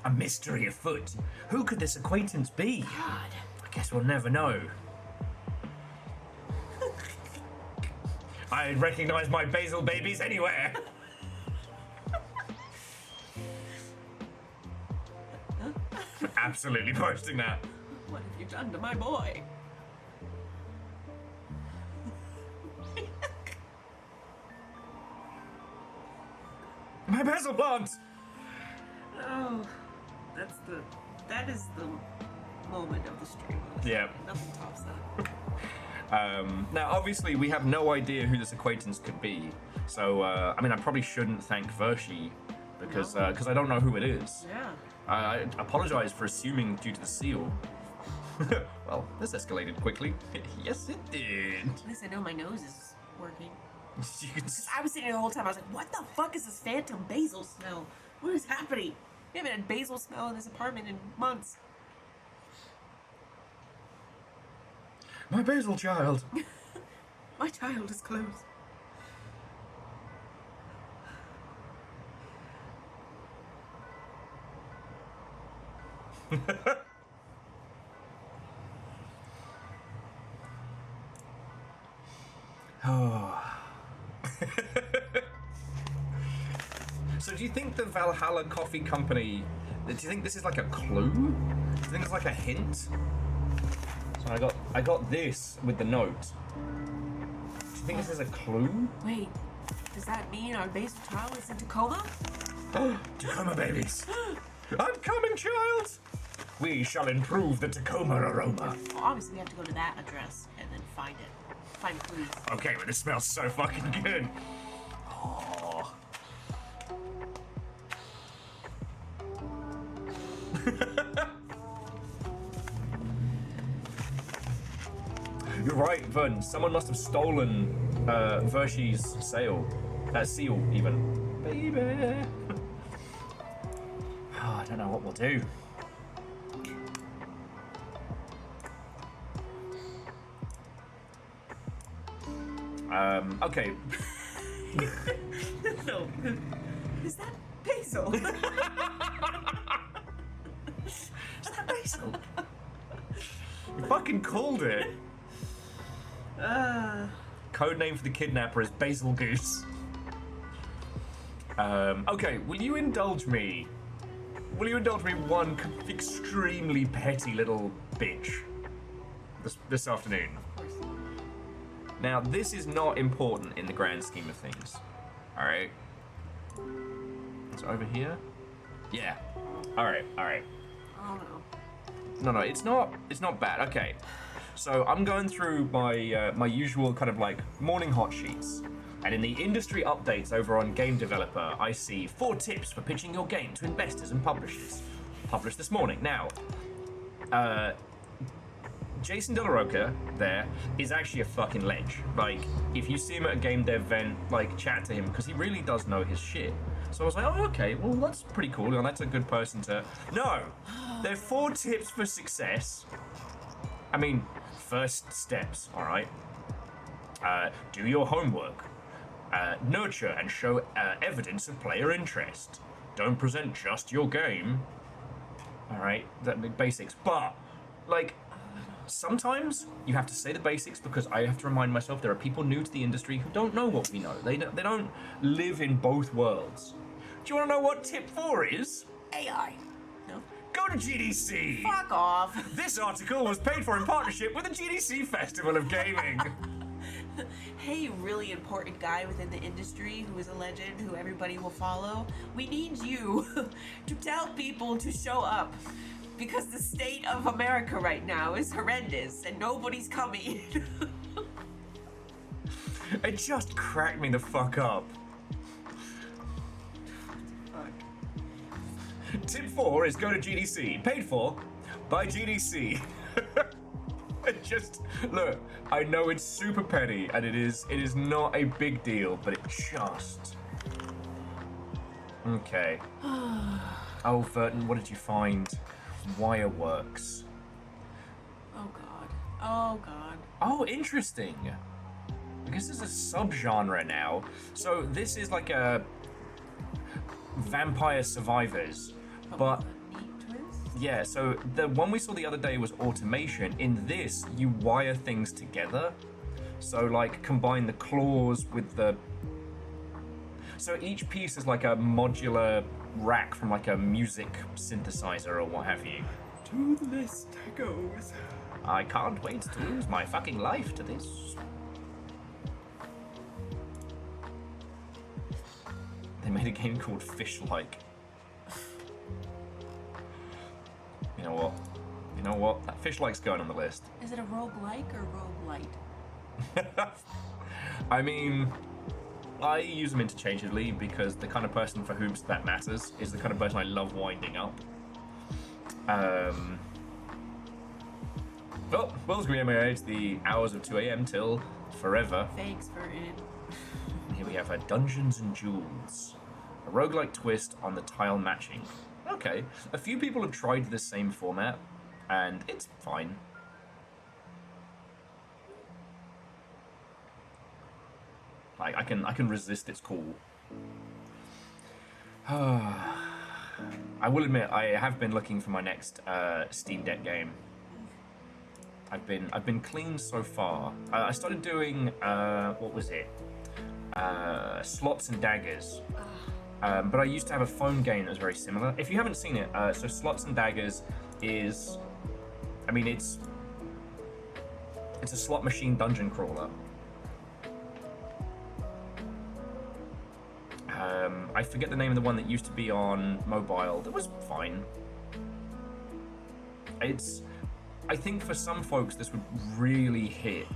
A mystery afoot. Who could this acquaintance be? God. I guess we'll never know. I recognize my basil babies anywhere. Absolutely posting that. What have you done to my boy? My basil plant! Oh, that is the moment of the stream. Yeah. Nothing tops that. Now, obviously, we have no idea who this acquaintance could be. So, I mean, I probably shouldn't thank Vershi because No. I don't know who it is. Yeah. I apologize for assuming due to the seal. Well, this escalated quickly. Yes, it did. At least I know my nose is working. You can I was sitting here the whole time. I was like, what the fuck is this phantom basil smell? What is happening? We haven't had basil smell in this apartment in months. My basil child. My child is close. Oh. So do you think the Valhalla Coffee Company, do you think this is like a clue? Do you think it's like a hint? So I got this with the note. Do you think this is a clue? Wait, does that mean our base child is in Tacoma? Tacoma babies. I'm coming, child. We shall improve the Tacoma aroma. Well, obviously we have to go to that address and then find it. Find clues. Okay, but this smells so fucking good. Oh. You're right, Vern. Someone must have stolen Vershi's seal, even. Baby. Oh, I don't know what we'll do. Okay. No. Is that basil? Is that basil? You fucking called it. Code name for the kidnapper is Basil Goose. Okay, will you indulge me? Will you indulge me one extremely petty little bitch this afternoon? Now, this is not important in the grand scheme of things. Alright. It's over here? Yeah. Alright. Oh no. No, it's not bad. Okay. So I'm going through my my usual kind of like morning hot sheets. And in the industry updates over on Game Developer, I see 4 tips for pitching your game to investors and publishers. Published this morning. Now, Jason De La Roca there is actually a fucking ledge. Like, if you see him at a game dev event, like, chat to him, because he really does know his shit. So I was like, oh, okay, well, that's pretty cool, and that's a good person to... No! There are 4 tips for success. I mean, first steps, alright? Do your homework. Nurture and show evidence of player interest. Don't present just your game. Alright, that'd be basics. But, like... Sometimes you have to say the basics because I have to remind myself there are people new to the industry who don't know what we know. They don't live in both worlds. Do you want to know what tip 4 is? AI. No. Go to GDC. Fuck off. This article was paid for in partnership with the GDC Festival of Gaming. Hey, really important guy within the industry who is a legend who everybody will follow. We need you to tell people to show up. Because the state of America right now is horrendous and nobody's coming. It just cracked me the fuck up. Tip 4 is go to GDC. Paid for by GDC. It just, look, I know it's super petty and it is not a big deal, but it just... Okay. Oh, Verton, what did you find? Wireworks. Oh god. Oh god. Oh, interesting. I guess there's a subgenre now. So this is like a vampire survivors, but Neat twist? yeah. So the one we saw the other day was automation. In this, you wire things together. So like combine the claws with the. So each piece is like a modular rack from like a music synthesizer or what have you. To the list goes. I can't wait to lose my fucking life to this. They made a game called Fish-like. You know what? That Fish-like's going on the list. Is it a roguelike or roguelite? I mean, I use them interchangeably because the kind of person for whom that matters is the kind of person I love winding up. Well, Will's Green MAA, it's the hours of 2 a.m. till forever. Thanks for it. Here we have Dungeons and Jewels. A roguelike twist on the tile matching. Okay, a few people have tried this same format, and it's fine. Like, I can resist its call. I will admit, I have been looking for my next Steam Deck game. I've been clean so far. I started doing what was it? Slots and Daggers. But I used to have a phone game that was very similar. If you haven't seen it, so Slots and Daggers is, I mean, it's a slot machine dungeon crawler. I forget the name of the one that used to be on mobile. That was fine. I think for some folks this would really hit.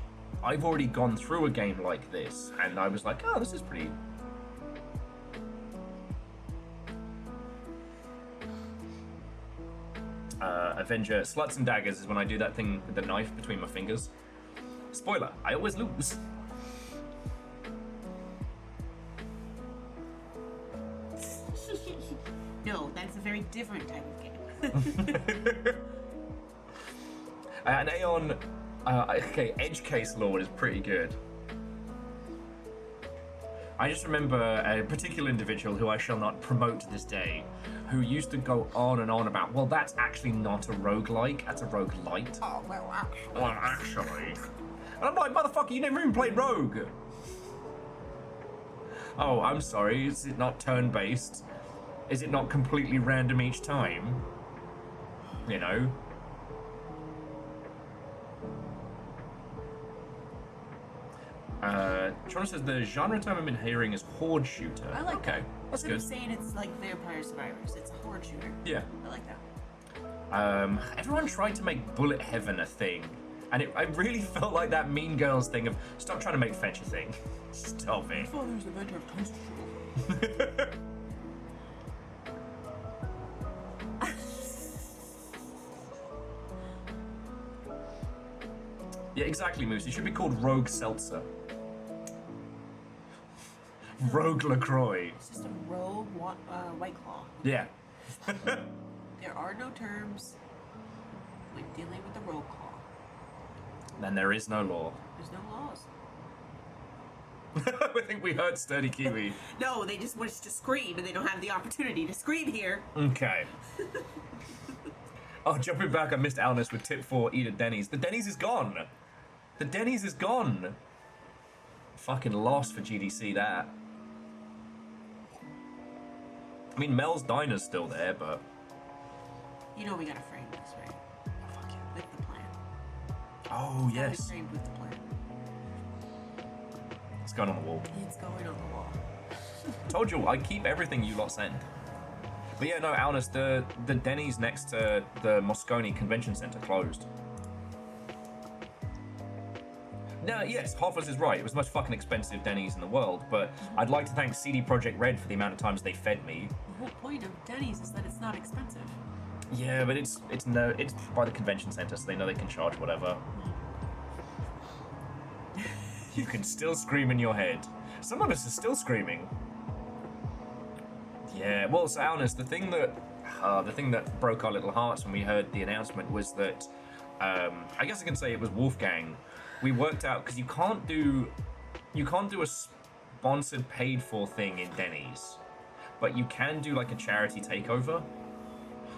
I've already gone through a game like this, and I was like, oh, this is pretty. Avenger Sluts and Daggers is when I do that thing with the knife between my fingers. Spoiler, I always lose. No, that's a very different type of game. And Aeon, okay, Edge Case Lord is pretty good. I just remember a particular individual who I shall not promote to this day, who used to go on and on about, well, that's actually not a roguelike, that's a roguelite. Oh, well, actually. Well, actually. And I'm like, motherfucker, you never even played Rogue. Oh, I'm sorry, is it not turn-based? Is it not completely random each time? You know? Tron says the genre term I've been hearing is horde shooter. I like okay, that. that's Instead good. of saying it's like Vampire Survivors, it's a horde shooter. Yeah. I like that. Everyone tried to make Bullet Heaven a thing, and I really felt like that Mean Girls thing of stop trying to make fetch a thing. Stop it. Father's the inventor of toast. Yeah, exactly, Moose. It should be called Rogue Seltzer. Rogue LaCroix. It's just a rogue White Claw. Yeah. There are no terms when dealing with the rogue claw. Then there is no law. There's no laws. I think we heard Sturdy Kiwi. No, they just wish to scream and they don't have the opportunity to scream here. Okay. Oh, jumping back, I missed Alnus with tip 4, eat at Denny's. The Denny's is gone. The Denny's is gone. Fucking lost for GDC, that. I mean, Mel's Diner's still there, but... You know we gotta frame this, right? Oh, fuck yeah. With the plan. Oh, It's gotta be yes. framed with the plan. It's going on the wall. It's going on the wall. Told you, I keep everything you lot send. But yeah, no, Alnus, the Denny's next to the Moscone Convention Center closed. Now, yes, Hoffers is right. It was the most fucking expensive Denny's in the world, but I'd like to thank CD Projekt Red for the amount of times they fed me. The whole point of Denny's is that it's not expensive. Yeah, but it's by the convention center, so they know they can charge whatever. You can still scream in your head. Some of us are still screaming. Yeah, well, so Alnus, the thing that broke our little hearts when we heard the announcement was that, I guess I can say it was Wolfgang. We worked out, because you can't do a sponsored paid for thing in Denny's, but you can do like a charity takeover.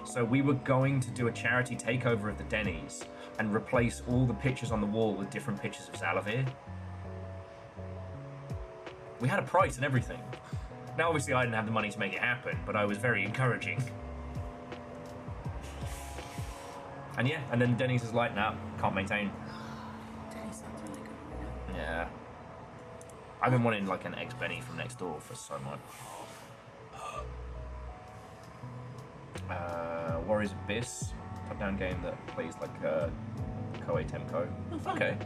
So we were going to do a charity takeover of the Denny's and replace all the pictures on the wall with different pictures of Zalavir. We had a price and everything. Now, obviously, I didn't have the money to make it happen, but I was very encouraging. And yeah, and then Denny's is like, nah, can't maintain. Denny's sounds really good right now. Yeah. I've been wanting like an eggs Benny from next door for so much. Warriors Abyss, top-down game that plays like Koei Temco. Oh, fun. Okay.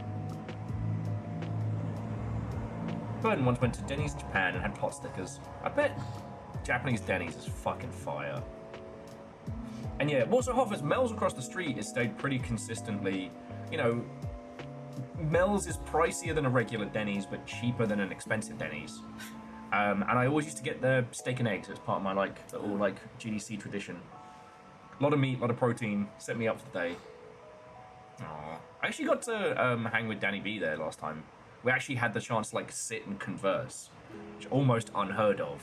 Burden once went to Denny's in Japan and had pot stickers. I bet Japanese Denny's is fucking fire. And yeah, also Hoffers, Mel's across the street has stayed pretty consistently, you know, Mel's is pricier than a regular Denny's, but cheaper than an expensive Denny's. And I always used to get the steak and eggs as part of my little GDC tradition. A lot of meat, a lot of protein, set me up for the day. Aww. I actually got to hang with Danny B there last time. We actually had the chance to like sit and converse, which is almost unheard of.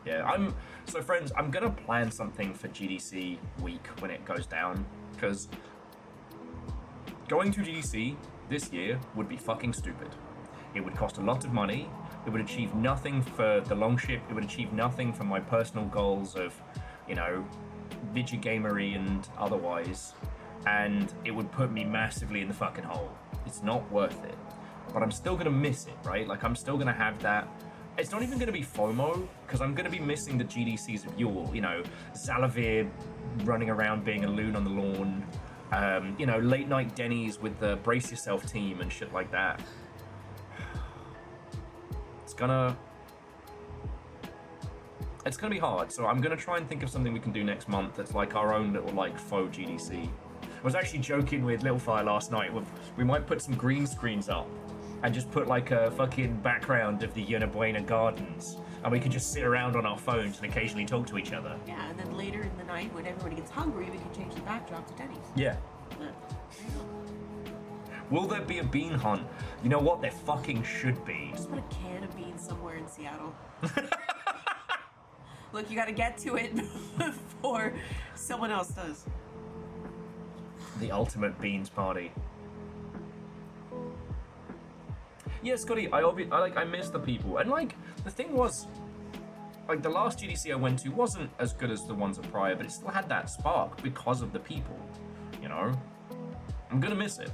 Yeah, so friends, I'm gonna plan something for GDC week when it goes down, because going to GDC this year would be fucking stupid. It would cost a lot of money, it would achieve nothing for the longship, it would achieve nothing for my personal goals of, you know, Vigigamery and otherwise, and it would put me massively in the fucking hole. It's not worth it. But I'm still gonna miss it, right? Like, I'm still gonna have that. It's not even gonna be FOMO, because I'm gonna be missing the GDCs of yore, you know, Zalavir running around being a loon on the lawn, you know, late night Denny's with the Brace Yourself team and shit like that. It's gonna be hard, so I'm gonna try and think of something we can do next month that's like our own little like faux GDC. I was actually joking with Littlefire last night. We might put some green screens up and just put like a fucking background of the Buena Gardens, and we could just sit around on our phones and occasionally talk to each other. Yeah, and then later in the night when everybody gets hungry, we can change the backdrop to Denny's. Yeah. Yeah. Will there be a bean hunt? You know what? There fucking should be. Just put a can of beans somewhere in Seattle. Look, you gotta get to it before someone else does. The ultimate beans party. Yeah, Scotty, I miss the people, and like the thing was, like the last GDC I went to wasn't as good as the ones prior, but it still had that spark because of the people. You know, I'm gonna miss it,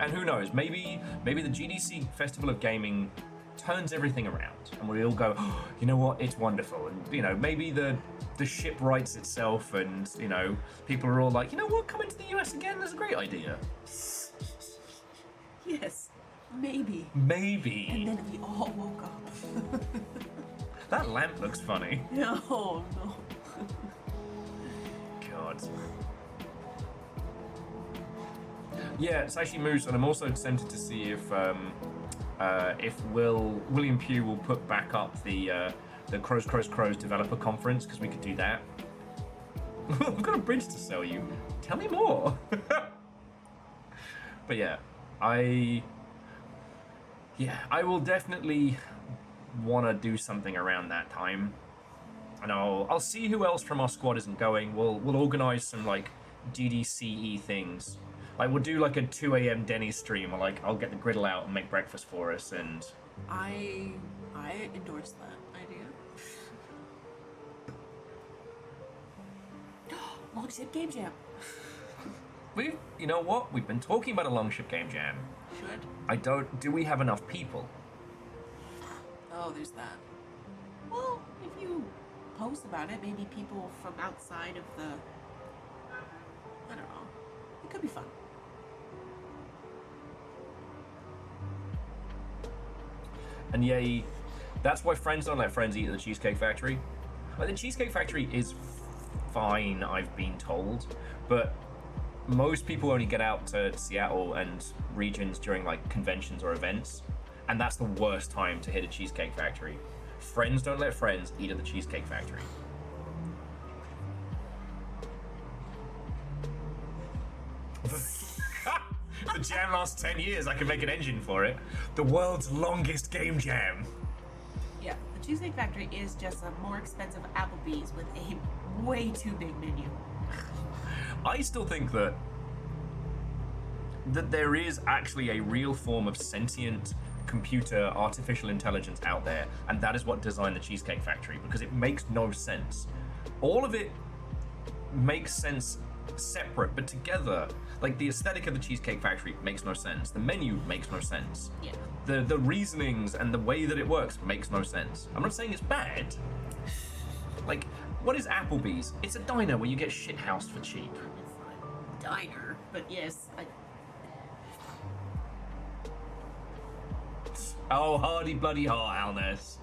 and who knows? Maybe the GDC Festival of Gaming turns everything around, and we all go, oh, you know what? It's wonderful, and you know, maybe the ship rights itself, and you know, people are all like, you know what? Coming to the US again is a great idea. Yes. Maybe. Maybe. And then we all woke up. That lamp looks funny. No. God. Yeah, it's actually Moose, and I'm also tempted to see if William Pugh will put back up the Crows developer conference, because we could do that. I've got a bridge to sell you. Tell me more. But yeah, I will definitely want to do something around that time, and I'll see who else from our squad isn't going. We'll organize some like GDCE things. Like we'll do like a 2 a.m. Denny's stream, or like I'll get the griddle out and make breakfast for us. And I endorse that idea. Longship Game Jam. You know what? We've been talking about a Longship Game Jam. Should. Do we have enough people? Oh, there's that. Well, if you post about it, maybe people from outside of the... I don't know. It could be fun. And yay, that's why friends don't let friends eat at the Cheesecake Factory. Like, the Cheesecake Factory is fine, I've been told, but most people only get out to Seattle and regions during like conventions or events, and that's the worst time to hit a Cheesecake Factory. Friends don't let friends eat at the Cheesecake Factory. The jam lasts 10 years, I can make an engine for it. The world's longest game jam. Yeah, the Cheesecake Factory is just a more expensive Applebee's with a way too big menu. I still think that there is actually a real form of sentient computer artificial intelligence out there, and that is what designed the Cheesecake Factory, because it makes no sense. All of it makes sense separate, but together, like the aesthetic of the Cheesecake Factory makes no sense. The menu makes no sense. Yeah. The reasonings and the way that it works makes no sense. I'm not saying it's bad. Like, what is Applebee's? It's a diner where you get shithoused for cheap. It's not a diner, but yes. Oh, hardy bloody Alness.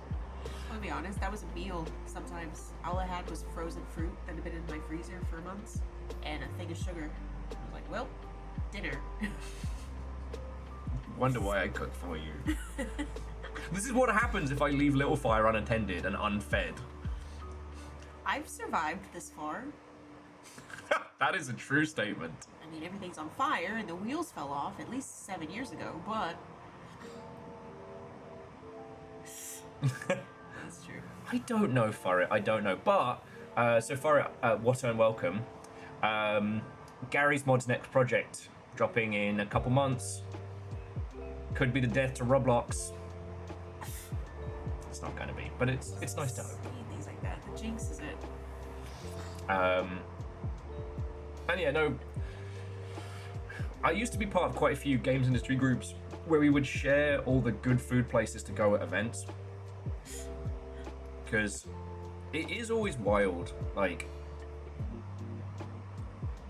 I'll be honest, that was a meal sometimes. All I had was frozen fruit that had been in my freezer for months, and a thing of sugar. I was like, well, dinner. Wonder why I cook for you. This is what happens if I leave Littlefire unattended and unfed. I've survived this far. That is a true statement. I mean, everything's on fire and the wheels fell off at least 7 years ago, but... That's true. I don't know, Furret. I don't know. But, so Furret, what and welcome. Gary's Mods next project dropping in a couple months. Could be the death to Roblox. It's not going to be, but it's nice to hope. Things like that. The jinx is it. And yeah, no. I used to be part of quite a few games industry groups where we would share all the good food places to go at events. Because it is always wild. Like,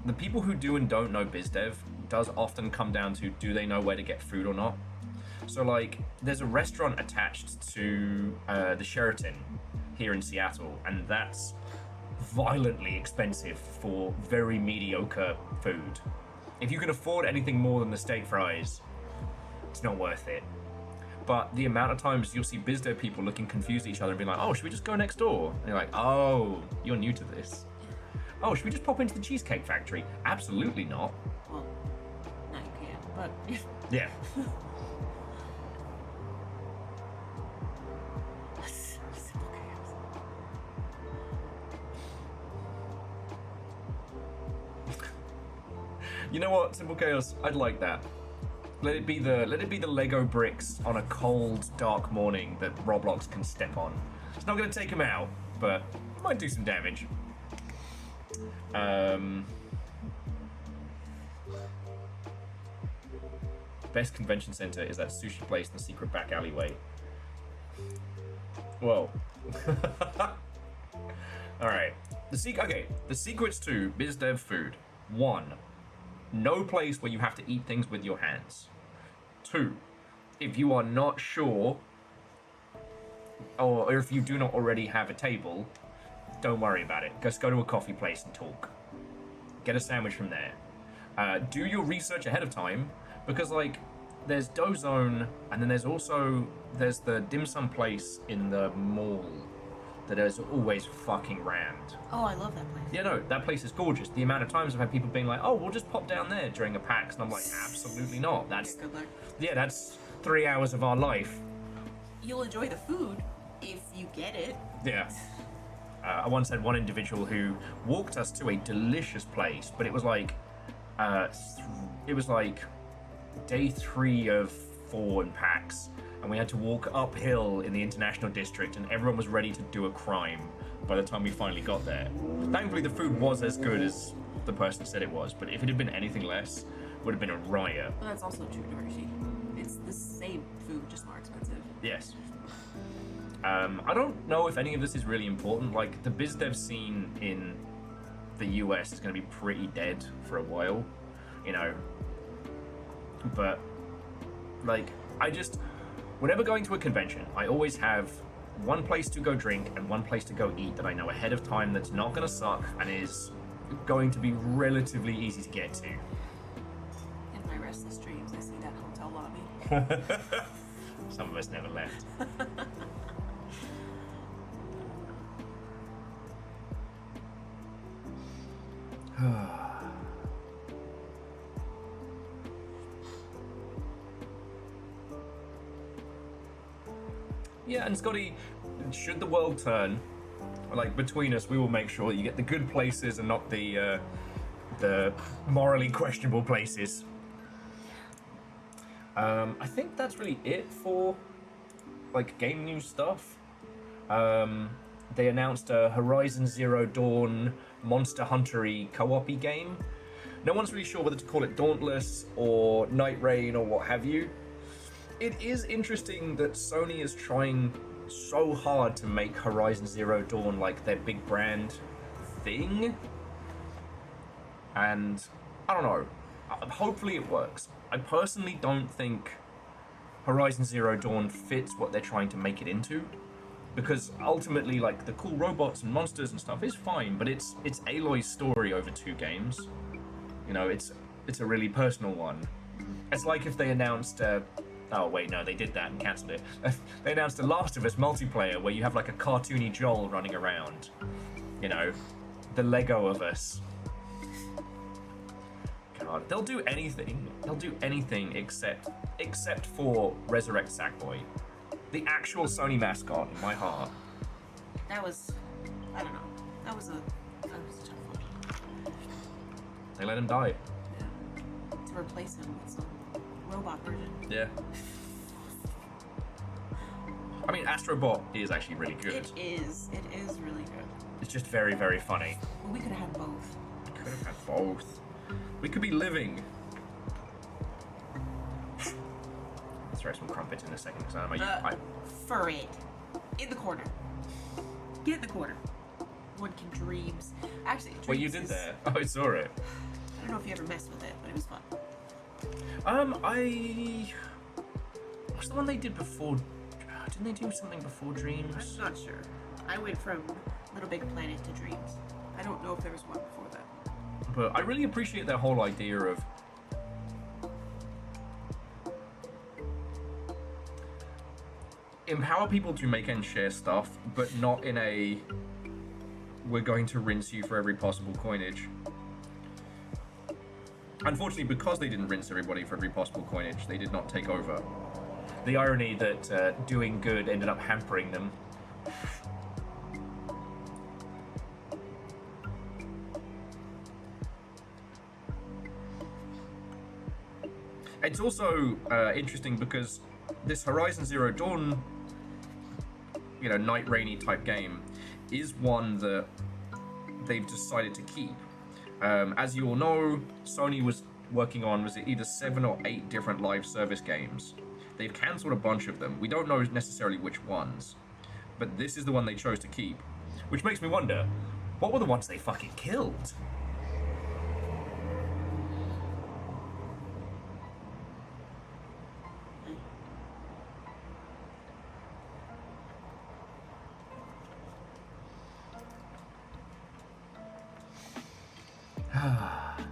the people who do and don't know BizDev does often come down to, do they know where to get food or not? So like, there's a restaurant attached to the Sheraton here in Seattle, and that's violently expensive for very mediocre food. If you can afford anything more than the steak fries, it's not worth it. But the amount of times you'll see BizDev people looking confused at each other and being like, oh, should we just go next door? And you're like, oh, you're new to this. Oh, should we just pop into the Cheesecake Factory? Absolutely not. Well, no, you can't, but... Yeah. You know what, Simple Chaos? I'd like that. Let it be the Lego bricks on a cold, dark morning that Roblox can step on. It's not going to take him out, but it might do some damage. Best convention center is that sushi place in the secret back alleyway. Whoa. All right. The secrets to BizDev food. 1. No place where you have to eat things with your hands. 2. If you are not sure, or if you do not already have a table, don't worry about it. Just go to a coffee place and talk. Get a sandwich from there. Do your research ahead of time, because like, there's Dozone, and then there's the dim sum place in the mall that is always fucking rammed. Oh, I love that place. Yeah, no, that place is gorgeous. The amount of times I've had people being like, oh, we'll just pop down there during a PAX, and I'm like, absolutely not. That's Good luck. Yeah, that's 3 hours of our life. You'll enjoy the food if you get it. Yeah. I once had one individual who walked us to a delicious place, but it was like day 3 of 4 in PAX, and we had to walk uphill in the International District, and everyone was ready to do a crime by the time we finally got there. Thankfully, the food was as good as the person said it was, but if it had been anything less, it would have been a riot. Well, that's also true, Darcy. It's the same food, just more expensive. Yes. I don't know if any of this is really important. Like, the BizDev scene in the US is going to be pretty dead for a while, you know. But, like, whenever going to a convention, I always have one place to go drink and one place to go eat that I know ahead of time that's not going to suck and is going to be relatively easy to get to. In my restless dreams, I see that hotel lobby. Some of us never left. Yeah, and Scotty, should the world turn, like between us, we will make sure that you get the good places and not the morally questionable places. I think that's really it for like game news stuff. They announced a Horizon Zero Dawn Monster Hunter-y co-op-y game. No one's really sure whether to call it Dauntless or Night Rain or what have you. It is interesting that Sony is trying so hard to make Horizon Zero Dawn like their big brand thing. And I don't know. Hopefully it works. I personally don't think Horizon Zero Dawn fits what they're trying to make it into. Because ultimately, like, the cool robots and monsters and stuff is fine, but it's Aloy's story over 2 games. You know, it's a really personal one. It's like if they announced oh wait, no, they did that and cancelled it. They announced The Last of Us multiplayer where you have like a cartoony Joel running around. You know, the Lego of us. God, they'll do anything. They'll do anything except for resurrect Sackboy. The actual Sony mascot in my heart. That was, I don't know. That was a tough one. They let him die. Yeah. To replace him with some robot version. Yeah. I mean, Astrobot is actually really good. It is. It is really good. It's just very, very funny. Well, we could have had both. We could have had both. We could be living. Let's throw some crumpets in a second because I For it. In the corner. Get in the corner. One can dreams. Actually, dreams What you did there? Oh, I saw it. I don't know if you ever messed with it, but it was fun. What's the one they did before? Didn't they do something before Dreams? I'm not sure. I went from Little Big Planet to Dreams. I don't know if there was one before that. But I really appreciate their whole idea of empower people to make and share stuff, but not in a we're going to rinse you for every possible coinage. Unfortunately, because they didn't rinse everybody for every possible coinage, they did not take over. The irony that doing good ended up hampering them. It's also interesting because this Horizon Zero Dawn, Night Rainy type game, is one that they've decided to keep. As you all know, Sony was working on, was it either 7 or 8 different live service games. They've cancelled a bunch of them. We don't know necessarily which ones, but this is the one they chose to keep. Which makes me wonder, what were the ones they fucking killed?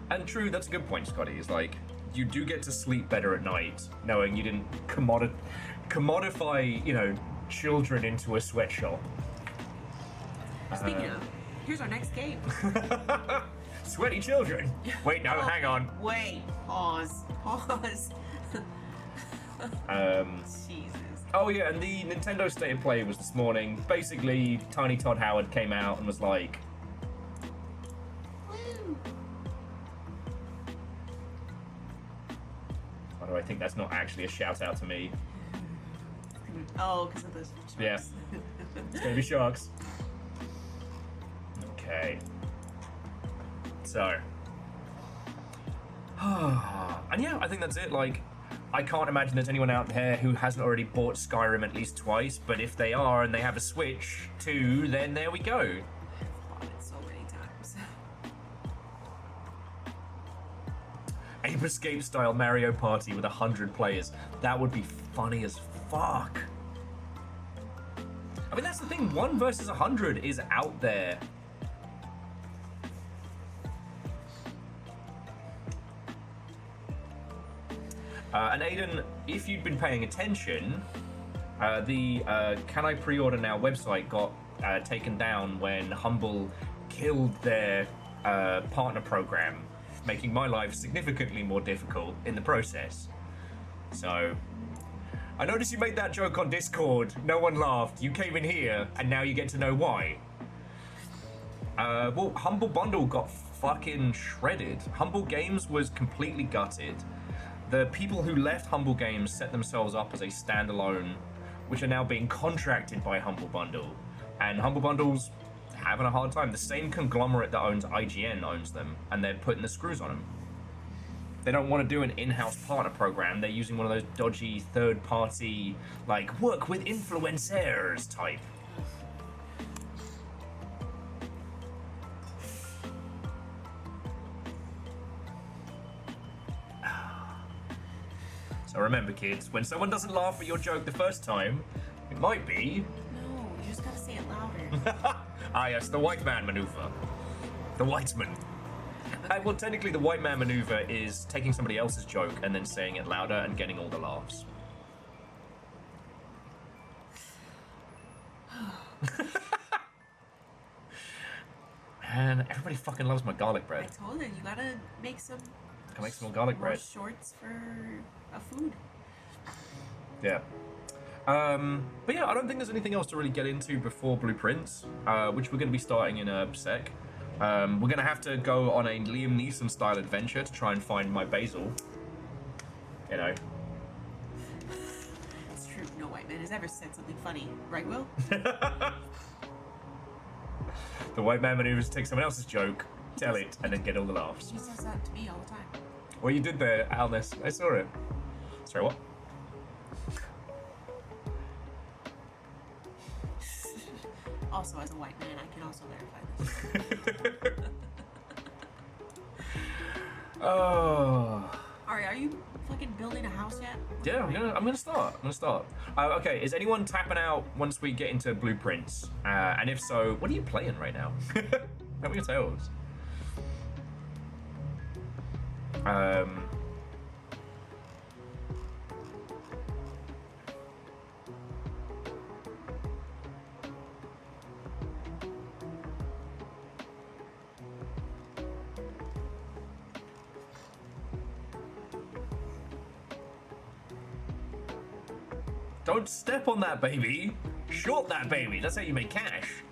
And true, that's a good point, Scotty. Is like, you do get to sleep better at night knowing you didn't commodify, children into a sweatshop. Speaking of, here's our next game. Sweaty children. Wait, no, hang on. Wait, pause. Jesus. Oh yeah, and the Nintendo State of Play was this morning. Basically, Tiny Todd Howard came out and was like, "Oh, I think that's not actually a shout out to me." Oh, because of those sharks. Yeah. It's gonna be sharks. Okay. So. And yeah, I think that's it. Like, I can't imagine there's anyone out there who hasn't already bought Skyrim at least twice, but if they are and they have a Switch too, then there we go. I've bought it so many times. Ape Escape style Mario Party with 100 players. That would be funny as fuck. I mean, that's the thing. 1 versus 100 is out there. And Aiden, if you'd been paying attention, the Can I Pre-Order Now website got taken down when Humble killed their partner program, making my life significantly more difficult in the process. So, I noticed you made that joke on Discord. No one laughed. You came in here, and now you get to know why. Well, Humble Bundle got fucking shredded. Humble Games was completely gutted. The people who left Humble Games set themselves up as a standalone, which are now being contracted by Humble Bundle. And Humble Bundle's having a hard time. The same conglomerate that owns IGN owns them, and they're putting the screws on them. They don't want to do an in-house partner program. They're using one of those dodgy third-party, like, work with influencers type. So remember, kids, when someone doesn't laugh at your joke the first time, it might be... No, you just gotta say it louder. Ah, yes, the white man maneuver. The whiteman. Well, technically, the white man maneuver is taking somebody else's joke and then saying it louder and getting all the laughs. Man, everybody fucking loves my garlic I bread. told you gotta make some. Can make some more garlic bread. Shorts for a food. Yeah. But yeah, I don't think there's anything else to really get into before Blueprints, which we're going to be starting in a sec. We're going to have to go on a Liam Neeson style adventure to try and find my basil. You know. It's true. No white man has ever said something funny, right, Will? The white man maneuvers to take someone else's joke, tell it, and then get all the laughs. He says that to me all the time. Well, you did there, Alness. I saw it. Sorry, what? Also, as a white man, I can also verify this. Oh. Ari, are you fucking building a house yet? Yeah, I'm gonna start. Okay, is anyone tapping out once we get into Blueprints? And if so, what are you playing right now? Tell me your tales. Don't step on that baby. Short that baby. That's how you make cash.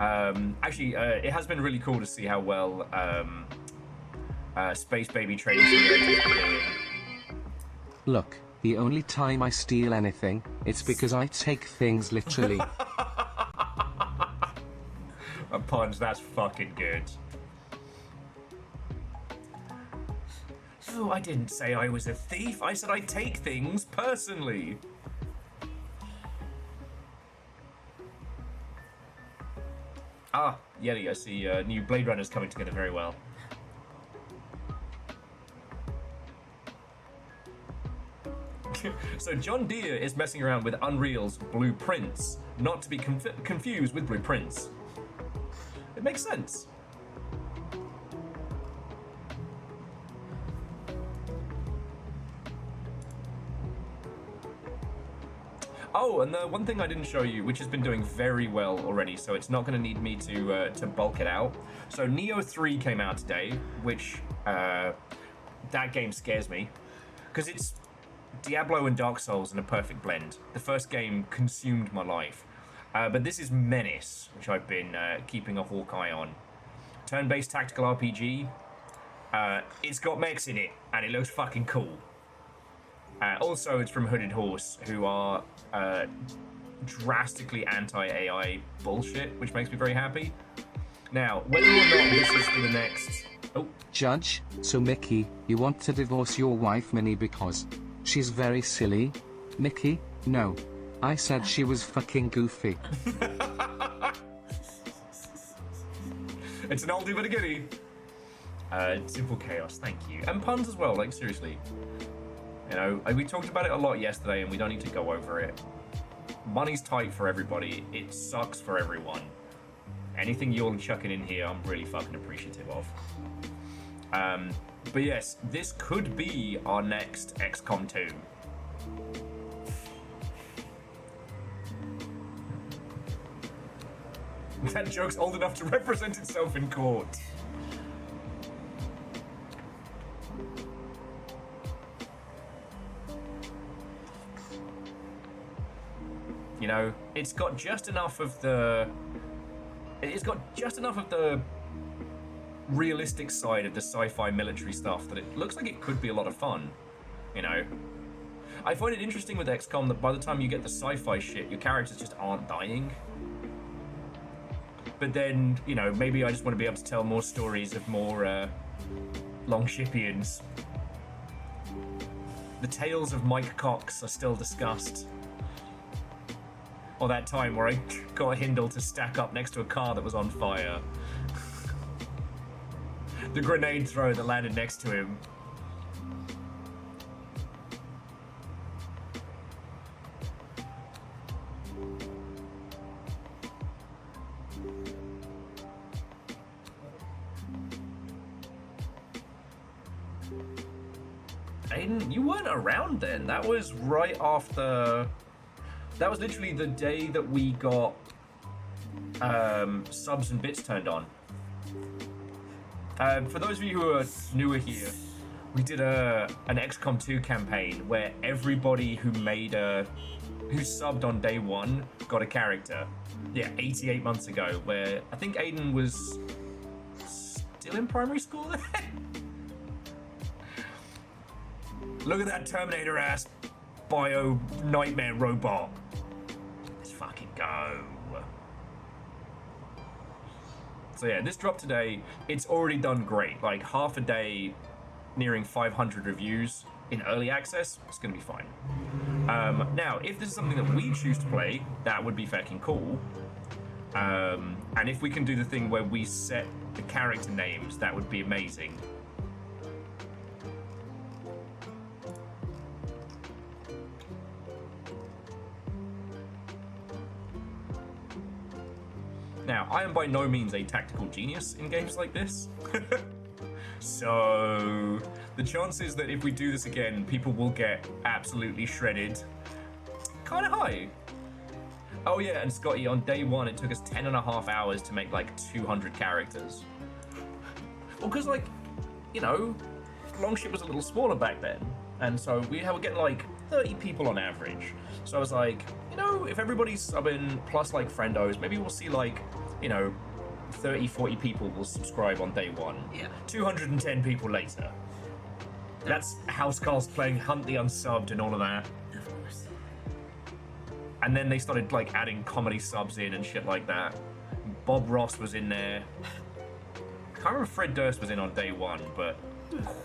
Actually, it has been really cool to see how well Space Baby Trading Simulator is doing. Look, the only time I steal anything, it's because I take things literally. A punch, that's fucking good. Oh, I didn't say I was a thief. I said I take things personally. Ah, Yeti, I see new Blade Runners coming together very well. So John Deere is messing around with Unreal's Blueprints, not to be confused with Blueprints. It makes sense. Oh, and the one thing I didn't show you, which has been doing very well already, so it's not going to need me to bulk it out. So Neo 3 came out today, which that game scares me because it's Diablo and Dark Souls in a perfect blend. The first game consumed my life, but this is Menace, which I've been keeping a hawk eye on. Turn-based tactical RPG. It's got mechs in it, and it looks fucking cool. Also, it's from Hooded Horse, who are drastically anti-AI bullshit, which makes me very happy. Now, whether or not this is for the next... Oh. Judge, so Mickey, you want to divorce your wife Minnie because she's very silly? Mickey, no. I said she was fucking goofy. It's an oldie but a goodie. Simple chaos, thank you. And puns as well, like seriously. You know, we talked about it a lot yesterday and we don't need to go over it. Money's tight for everybody. It sucks for everyone. Anything you're chucking in here, I'm really fucking appreciative of. But yes, this could be our next XCOM 2. That joke's old enough to represent itself in court. You know, it's got just enough of the... It's got just enough of the realistic side of the sci-fi military stuff that it looks like it could be a lot of fun, you know. I find it interesting with XCOM that by the time you get the sci-fi shit, your characters just aren't dying. But then, you know, maybe I just want to be able to tell more stories of more Longshipians. The tales of Mike Cox are still discussed. Or that time where I got Hindle to stack up next to a car that was on fire. The grenade thrower that landed next to him. Aiden, you weren't around then. That was right after... That was literally the day that we got subs and bits turned on. For those of you who are newer here, we did an XCOM 2 campaign where everybody who made a who subbed on day one got a character. Yeah, 88 months ago, where I think Aiden was still in primary school then? Look at that Terminator ass bio nightmare robot. Let's fucking go. So yeah, this dropped today. It's already done great. Like half a day, nearing 500 reviews in early access. It's gonna be fine. Now, if this is something that we choose to play, that would be fucking cool. And if we can do the thing where we set the character names, that would be amazing. Now, I am by no means a tactical genius in games like this. So, the chances that if we do this again, people will get absolutely shredded, kind of high. Oh yeah, and Scotty, on day one, it took us 10.5 hours to make like 200 characters. Well, because like, you know, Longship was a little smaller back then. And so we were getting like 30 people on average. So I was like, you know, if everybody's subbing plus like friendos, maybe we'll see like, you know, 30, 40 people will subscribe on day one. Yeah. 210 people later. That's Housecast playing Hunt the Unsubbed and all of that. Of course. And then they started like adding comedy subs in and shit like that. Bob Ross was in there. I can't remember if Fred Durst was in on day one, but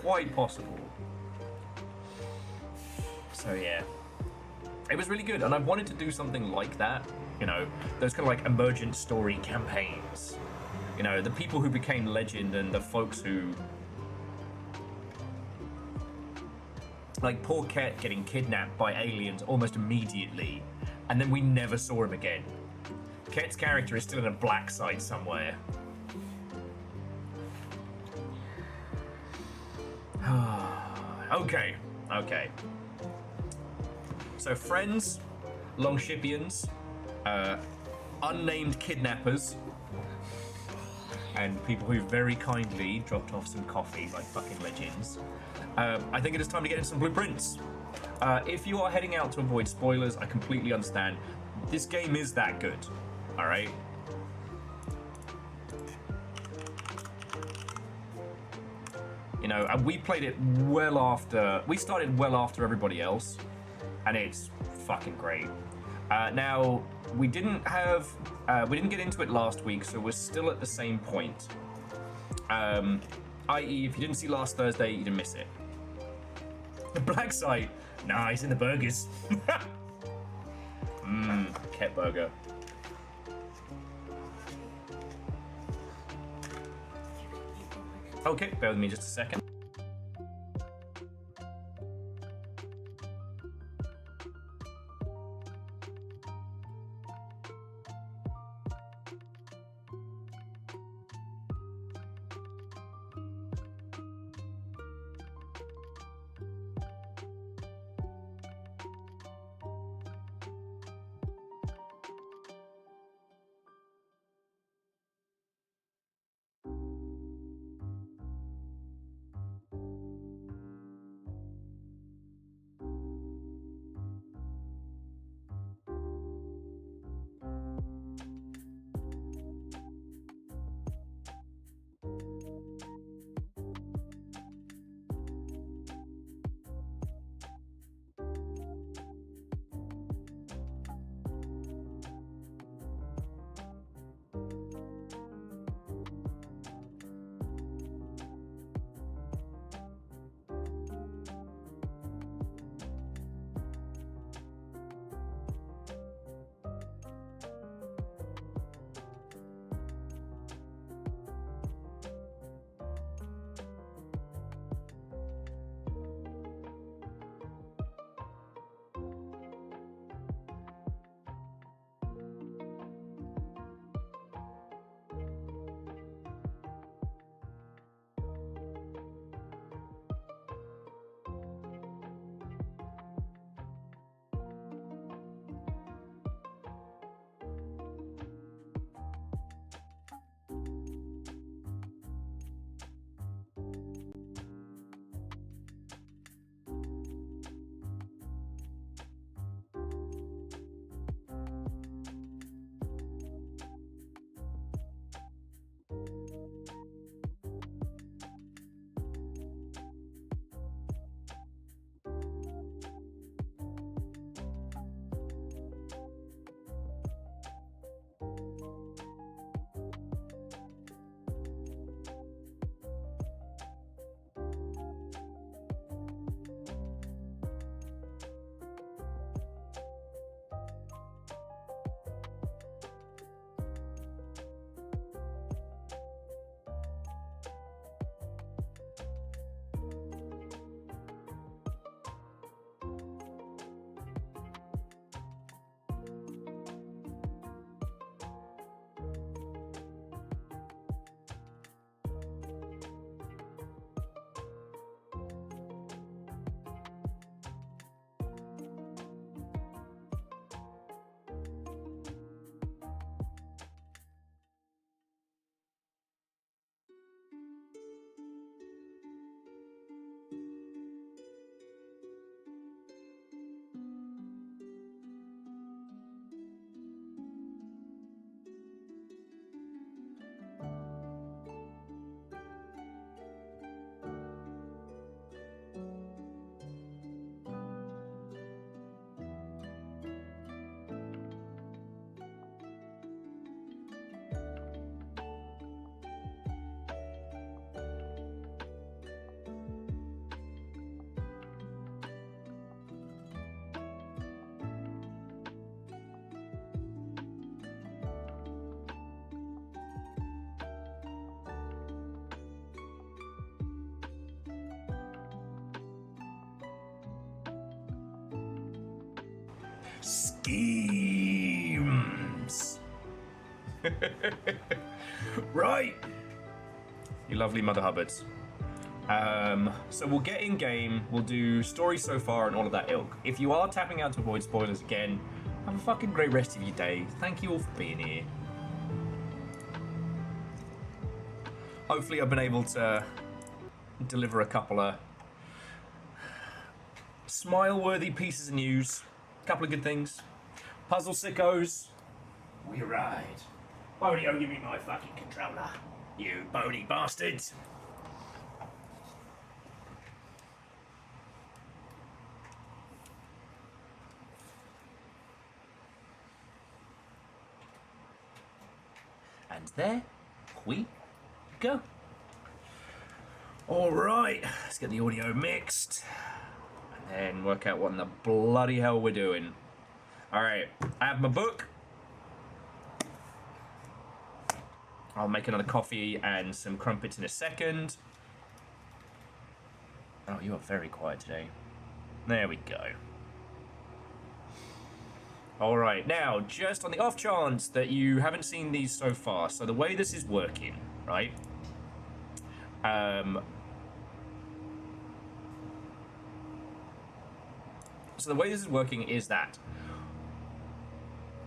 quite possible. So yeah, it was really good, and I wanted to do something like that. You know, those kind of like emergent story campaigns. You know, the people who became legend and the folks who, like poor Ket getting kidnapped by aliens almost immediately, and then we never saw him again. Ket's character is still in a black site somewhere. Okay. So friends, Longshipians, unnamed kidnappers, and people who very kindly dropped off some coffee like fucking legends. I think it is time to get into some blueprints. If you are heading out to avoid spoilers, I completely understand. This game is that good, alright? You know, and we played it well after, we started well after everybody else, and it's fucking great. Now, we didn't get into it last week, so we're still at the same point. I.e., if you didn't see last Thursday, you didn't miss it. The black site, nah, he's in the burgers. Ket burger. Okay, bear with me just a second. Schemes. Right. You lovely Mother Hubbards. So we'll get in game, we'll do story so far and all of that ilk. If you are tapping out to avoid spoilers again, have a fucking great rest of your day. Thank you all for being here. Hopefully I've been able to deliver a couple of smile-worthy pieces of news. A couple of good things. Puzzle sickos. We ride. Bodio, give me my fucking controller. You bony bastards. And there we go. All right, let's get the audio mixed and then work out what in the bloody hell we're doing. All right, I have my book. I'll make another coffee and some crumpets in a second. Oh, you are very quiet today. There we go. All right, now, just on the off chance that you haven't seen these so far, so the way this is working, right? So the way this is working is that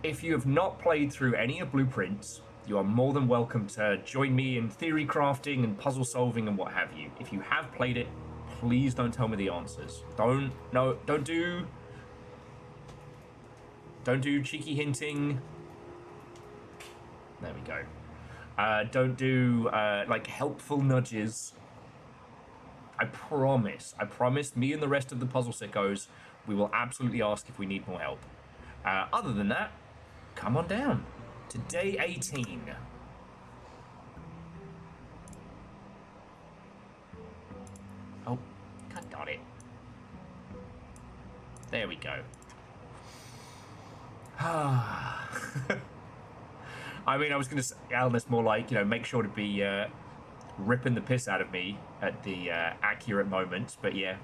if you have not played through any of Blueprints, you are more than welcome to join me in theory crafting and puzzle solving and what have you. If you have played it, please don't tell me the answers. Don't do cheeky hinting. There we go. Don't do like helpful nudges. I promise me and the rest of the puzzle sickos, we will absolutely ask if we need more help. Other than that, come on down to day 18. Oh, God darn it. There we go. I mean, I was going to say, Alan, it's more like, make sure to be ripping the piss out of me at the accurate moments, but yeah.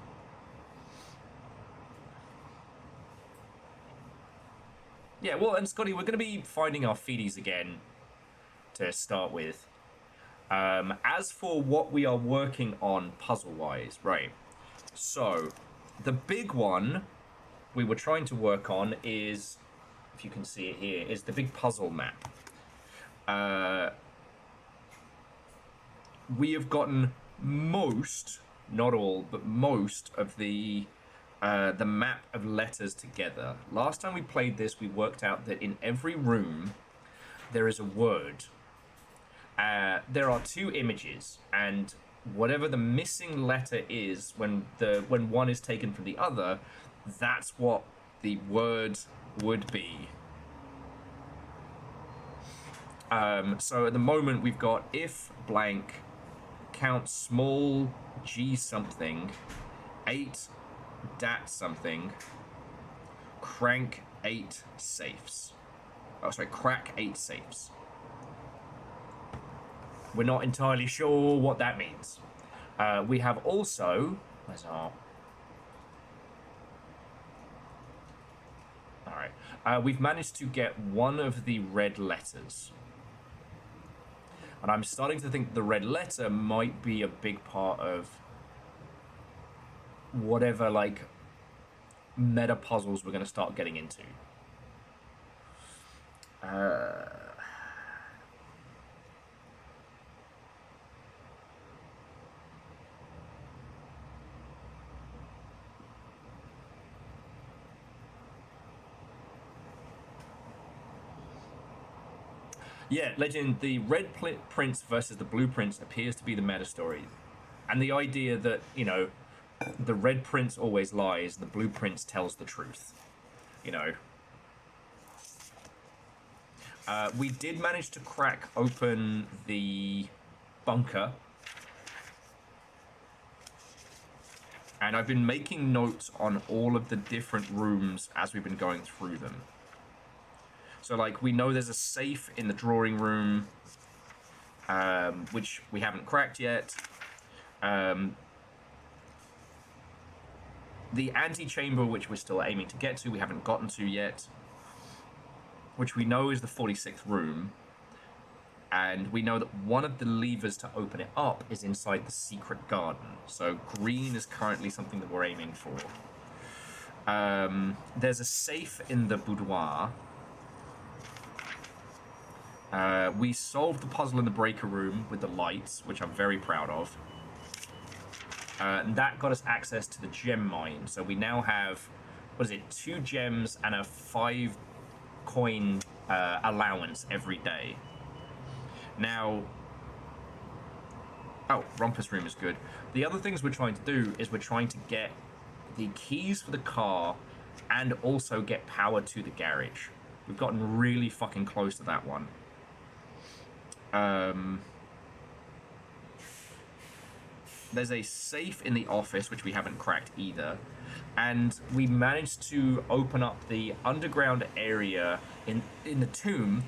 Yeah, well, and Scotty, we're going to be finding our feedies again to start with. As for what we are working on puzzle-wise, right, so the big one we were trying to work on is, if you can see it here, is the big puzzle map. We have gotten most, not all, but most of the map of letters together. Last time we played this, we worked out that in every room there is a word. There are two images, and whatever the missing letter is when one is taken from the other, that's what the word would be. So at the moment we've got if blank count small g something 8 dat something crank 8 safes. Oh, sorry, crack 8 safes. We're not entirely sure what that means. We have also, where's our... Alright, we've managed to get one of the red letters. And I'm starting to think the red letter might be a big part of whatever, like, meta puzzles we're going to start getting into. Yeah, Legend, the red prints versus the blueprints appears to be the meta story. And the idea that, the red prince always lies, the blueprints tells the truth. We did manage to crack open the bunker. And I've been making notes on all of the different rooms as we've been going through them. So, like, we know there's a safe in the drawing room, which we haven't cracked yet. the antechamber, which we're still aiming to get to, we haven't gotten to yet, which we know is the 46th room. And we know that one of the levers to open it up is inside the secret garden. So green is currently something that we're aiming for. There's a safe in the boudoir. We solved the puzzle in the breaker room with the lights, which I'm very proud of. And that got us access to the gem mine. So we now have, 2 gems and a 5 coin allowance every day. Now, Rumpus Room is good. The other things we're trying to do is we're trying to get the keys for the car and also get power to the garage. We've gotten really fucking close to that one. There's a safe in the office, which we haven't cracked either. And we managed to open up the underground area in the tomb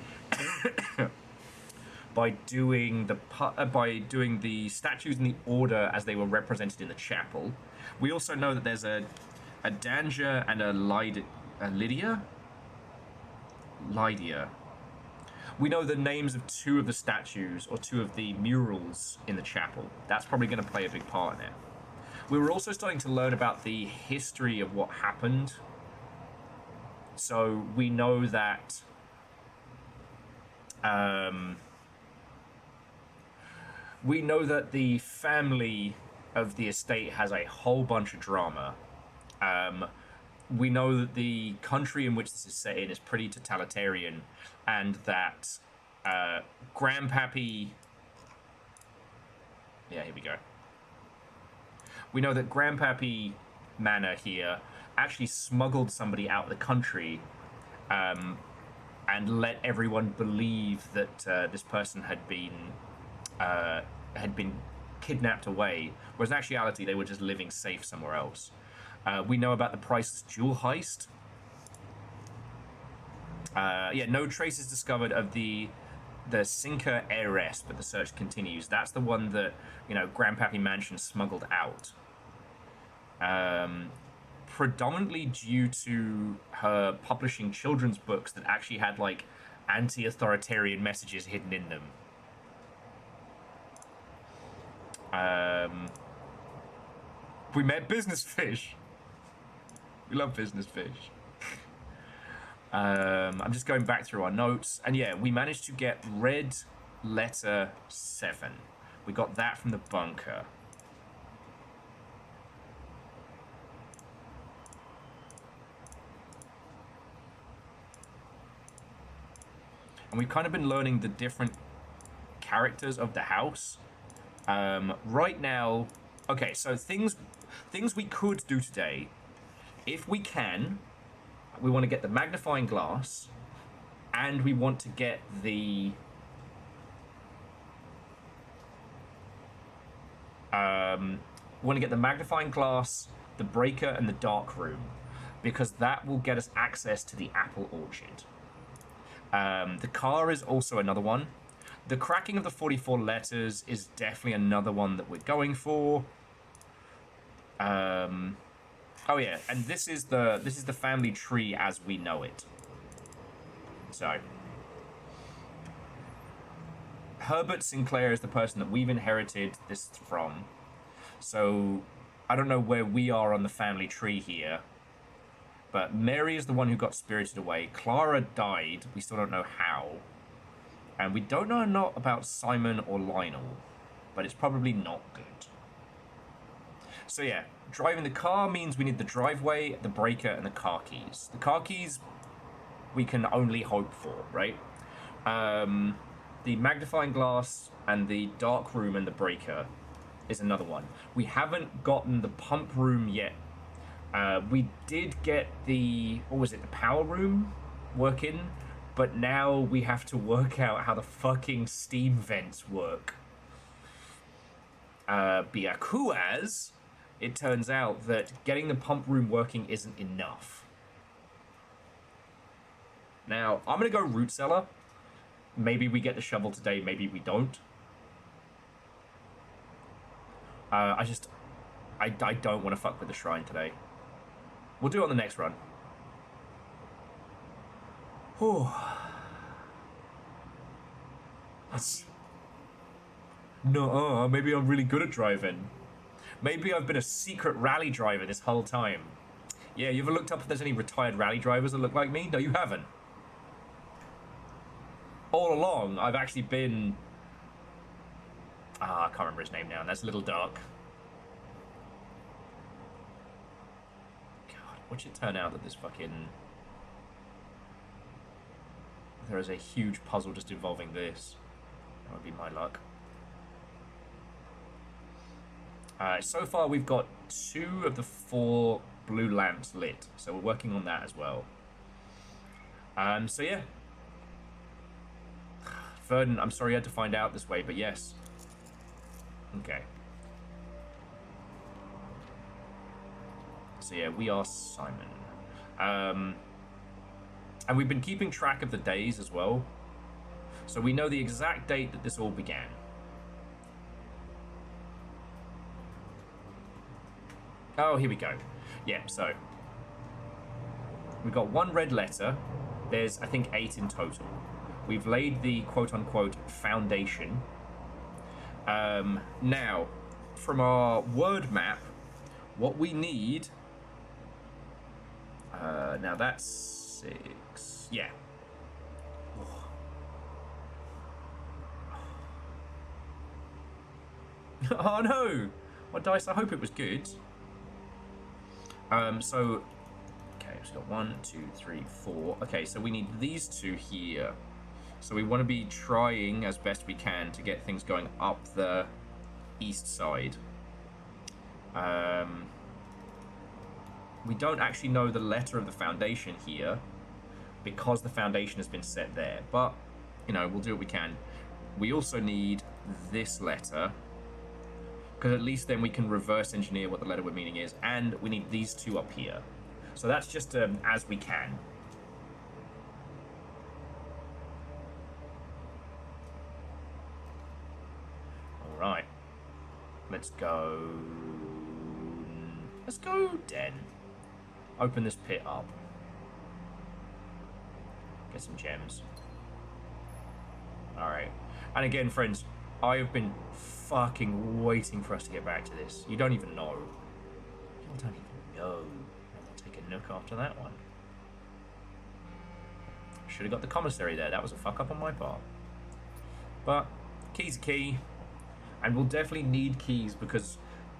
by doing the statues in the order as they were represented in the chapel. We also know that there's a Danja and a Lydia. We know the names of 2 of the statues or 2 of the murals in the chapel. That's probably going to play a big part in it. We were also starting to learn about the history of what happened. So we know that the family of the estate has a whole bunch of drama. We know that the country in which this is set in is pretty totalitarian, and that Grandpappy... Yeah, here we go. We know that Grandpappy Manor here actually smuggled somebody out of the country and let everyone believe that this person had been kidnapped away, whereas in actuality they were just living safe somewhere else. We know about the priceless jewel heist. No traces discovered of the Sinker heiress, but the search continues. That's the one that, Grandpappy Mansion smuggled out. Predominantly due to her publishing children's books that actually had, anti-authoritarian messages hidden in them. We met Business Fish. We love Business Fish. I'm just going back through our notes. And yeah, we managed to get red letter 7. We got that from the bunker. And we've kind of been learning the different characters of the house. Right now... Okay, so things we could do today. If we can, we want to get the magnifying glass, and we want to get the... magnifying glass, the breaker, and the dark room, because that will get us access to the apple orchard. The car is also another one. The cracking of the 44 letters is definitely another one that we're going for. Oh yeah, and this is the family tree as we know it. So Herbert Sinclair is the person that we've inherited this from. So I don't know where we are on the family tree here. But Mary is the one who got spirited away. Clara died. We still don't know how. And we don't know a lot about Simon or Lionel. But it's probably not good. So yeah, driving the car means we need the driveway, the breaker, and the car keys. The car keys we can only hope for, right? The magnifying glass and the dark room and the breaker is another one. We haven't gotten the pump room yet. We did get the power room working, but now we have to work out how the fucking steam vents work. Because it turns out that getting the pump room working isn't enough. Now, I'm going to go root cellar. Maybe we get the shovel today, maybe we don't. I don't want to fuck with the shrine today. We'll do it on the next run. Whew. That's... No, maybe I'm really good at driving. Maybe I've been a secret rally driver this whole time. Yeah, you ever looked up if there's any retired rally drivers that look like me? No, you haven't. All along, I've actually been... I can't remember his name now, and that's a little dark. God, watch it turn out that this fucking... There is a huge puzzle just involving this. That would be my luck. So far, we've got 2 of the 4 blue lamps lit, so we're working on that as well. So yeah. Verdun, I'm sorry you had to find out this way, but yes. Okay. So yeah, we are Simon. And we've been keeping track of the days as well. So we know the exact date that this all began. Oh, here we go. Yeah, so we've got 1 red letter. There's, I think, 8 in total. We've laid the quote-unquote foundation. Now, from our word map, what we need... now that's 6. Yeah. Oh no! What dice? I hope it was good. So, okay, we've got 1, 2, 3, 4. Okay, so we need these 2 here. So we want to be trying as best we can to get things going up the east side. We don't actually know the letter of the foundation here because the foundation has been set there. But, you know, we'll do what we can. We also need this letter, because at least then we can reverse engineer what the letter we're meaning is, and we need these 2 up here. So that's just as we can. All right, let's go. Let's go, Den. Open this pit up. Get some gems. All right, and again, friends, I have been fucking waiting for us to get back to this. You don't even know. You don't even know. I'll take a nook after that one. Should have got the commissary there. That was a fuck up on my part. But key's a key, and we'll definitely need keys because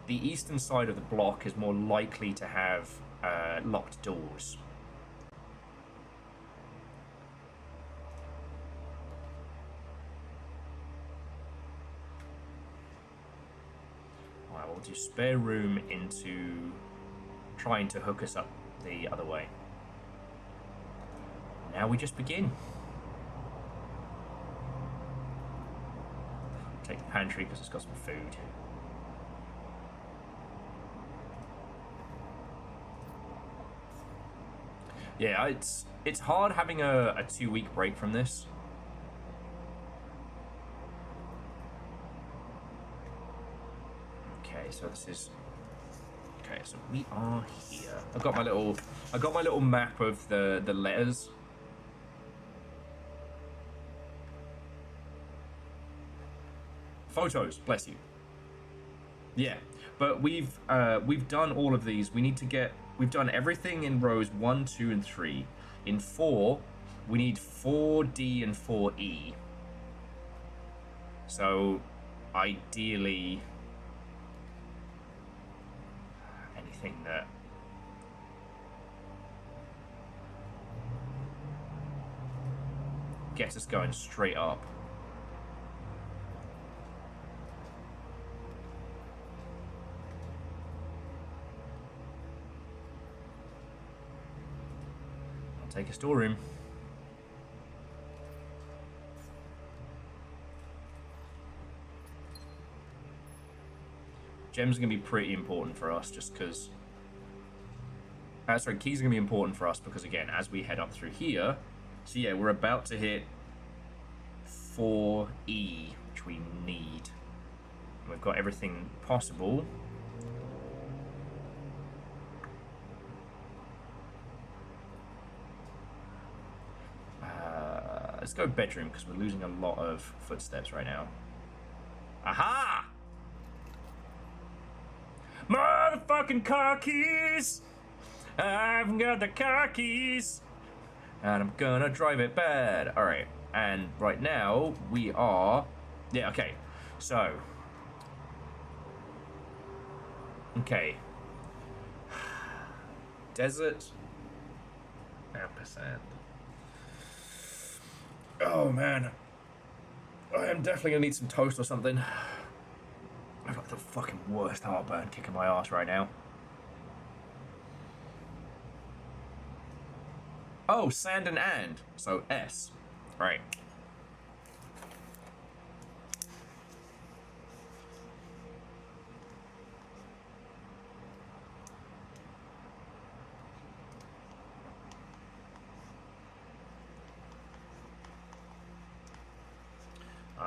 the eastern side of the block is more likely to have locked doors. We'll do spare room into trying to hook us up the other way. Now we just begin. Take the pantry because it's got some food. Yeah, it's hard having a 2-week break from this. So this is okay. So we are here. I got my little map of the letters. Photos, bless you. Yeah, but we've done all of these. We've done everything in rows 1, 2, and 3. In 4, we need 4D and 4E. So ideally, anything that gets us going straight up. I'll take a storeroom. Gems are going to be pretty important for us just because... sorry, keys are going to be important for us because, again, as we head up through here... So, yeah, we're about to hit 4E, which we need. We've got everything possible. Let's go bedroom, because we're losing a lot of footsteps right now. Aha! Motherfucking car keys! I've got the car keys! And I'm gonna drive it bad. Alright, and right now, we are... Yeah, okay. So... Okay. Desert. Ampersand. Oh, man. I am definitely gonna need some toast or something. I've got the fucking worst heartburn kicking my ass right now. Oh, sand and. So S. Right.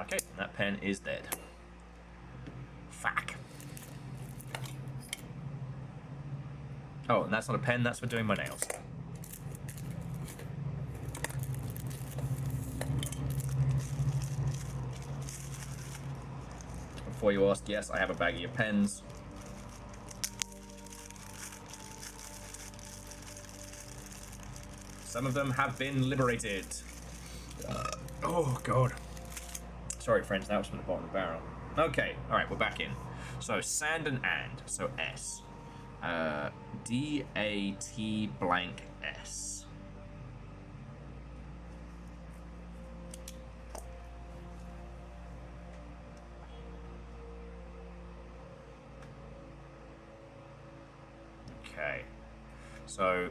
Okay, that pen is dead. Fuck. Oh, and that's not a pen, that's for doing my nails. Before you ask, yes, I have a baggie of pens. Some of them have been liberated. Oh, God. Sorry, friends, that was from the bottom of the barrel. Okay, alright, we're back in. So, sand and, so S. D-A-T blank S. Okay. So,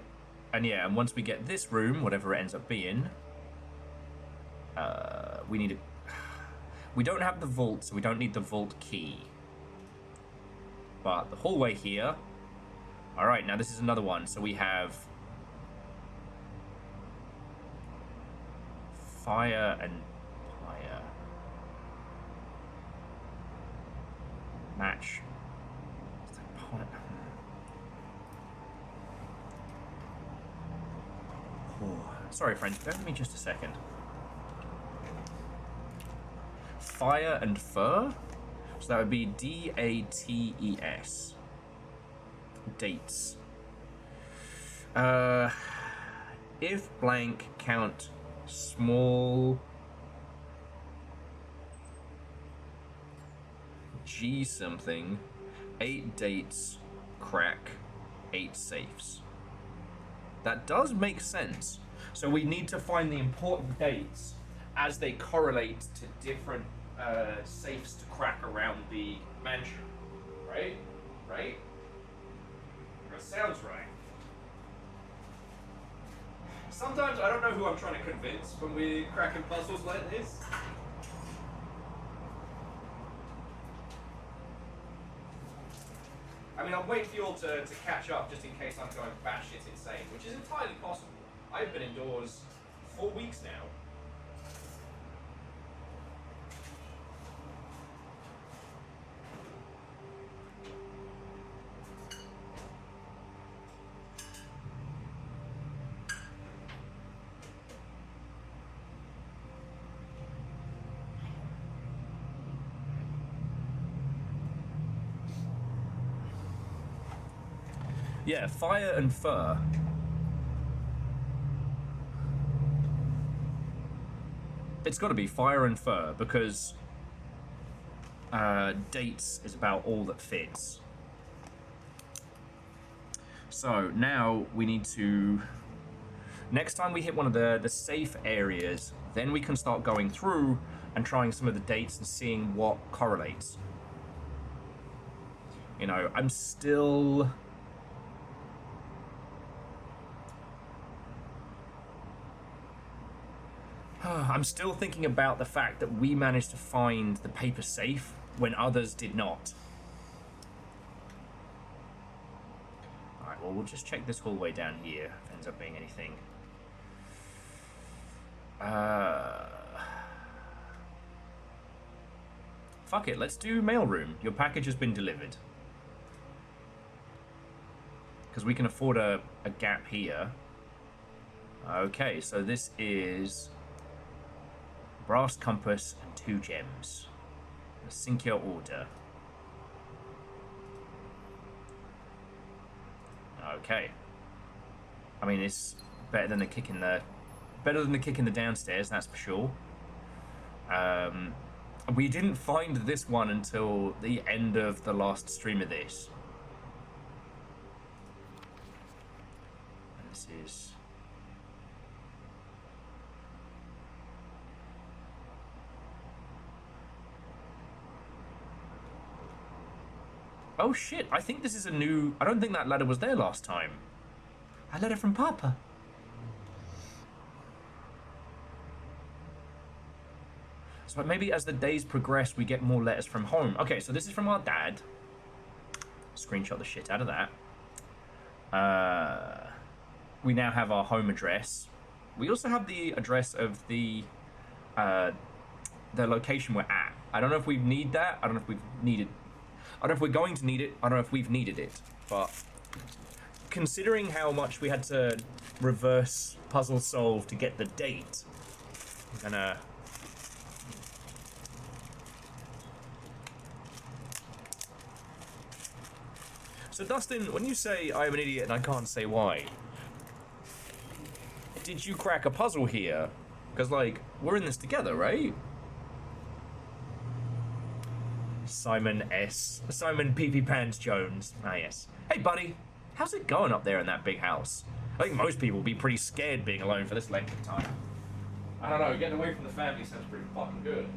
and yeah, and once we get this room, whatever it ends up being, we need a... We don't have the vault, so we don't need the vault key. But the hallway here... Alright, now this is another one. So we have... Fire and... Fire. Match. Sorry, friends, bear with me just a second. Fire and fur? So that would be D-A-T-E-S. Dates. If blank count small G something, 8 dates, crack, 8 safes. That does make sense. So we need to find the important dates as they correlate to different safes to crack around the mansion. Right? Right? That sounds right. Sometimes I don't know who I'm trying to convince when we're cracking puzzles like this. I mean, I'm waiting for you all to catch up just in case I'm going batshit insane, which is entirely possible. I've been indoors 4 weeks now. Yeah, fire and fur. It's got to be fire and fur because dates is about all that fits. So now we need to... Next time we hit one of the safe areas, then we can start going through and trying some of the dates and seeing what correlates. You know, I'm still... I'm still thinking about the fact that we managed to find the paper safe when others did not. Alright, well, we'll just check this hallway down here if it ends up being anything. Fuck it, let's do mailroom. Your package has been delivered. Because we can afford a gap here. Okay, so this is... brass compass, and 2 gems. Sync your order. Okay. I mean, it's better than the kick in the downstairs, that's for sure. We didn't find this one until the end of the last stream of this. And this is... Oh shit, I think this is a new... I don't think that ladder was there last time. A letter from Papa. So maybe as the days progress, we get more letters from home. Okay, so this is from our dad. Screenshot the shit out of that. We now have our home address. We also have the address of the location we're at. I don't know if we need that. I don't know if we've needed... I don't know if we're going to need it. I don't know if we've needed it. But considering how much we had to reverse puzzle solve to get the date, I'm gonna... So Dustin, when you say I'm an idiot and I can't say why, did you crack a puzzle here? Because, like, we're in this together, right? Simon P.P. Pants Jones. Ah, yes. Hey, buddy. How's it going up there in that big house? I think most people would be pretty scared being alone for this length of time. I don't know, getting away from the family sounds pretty fucking good.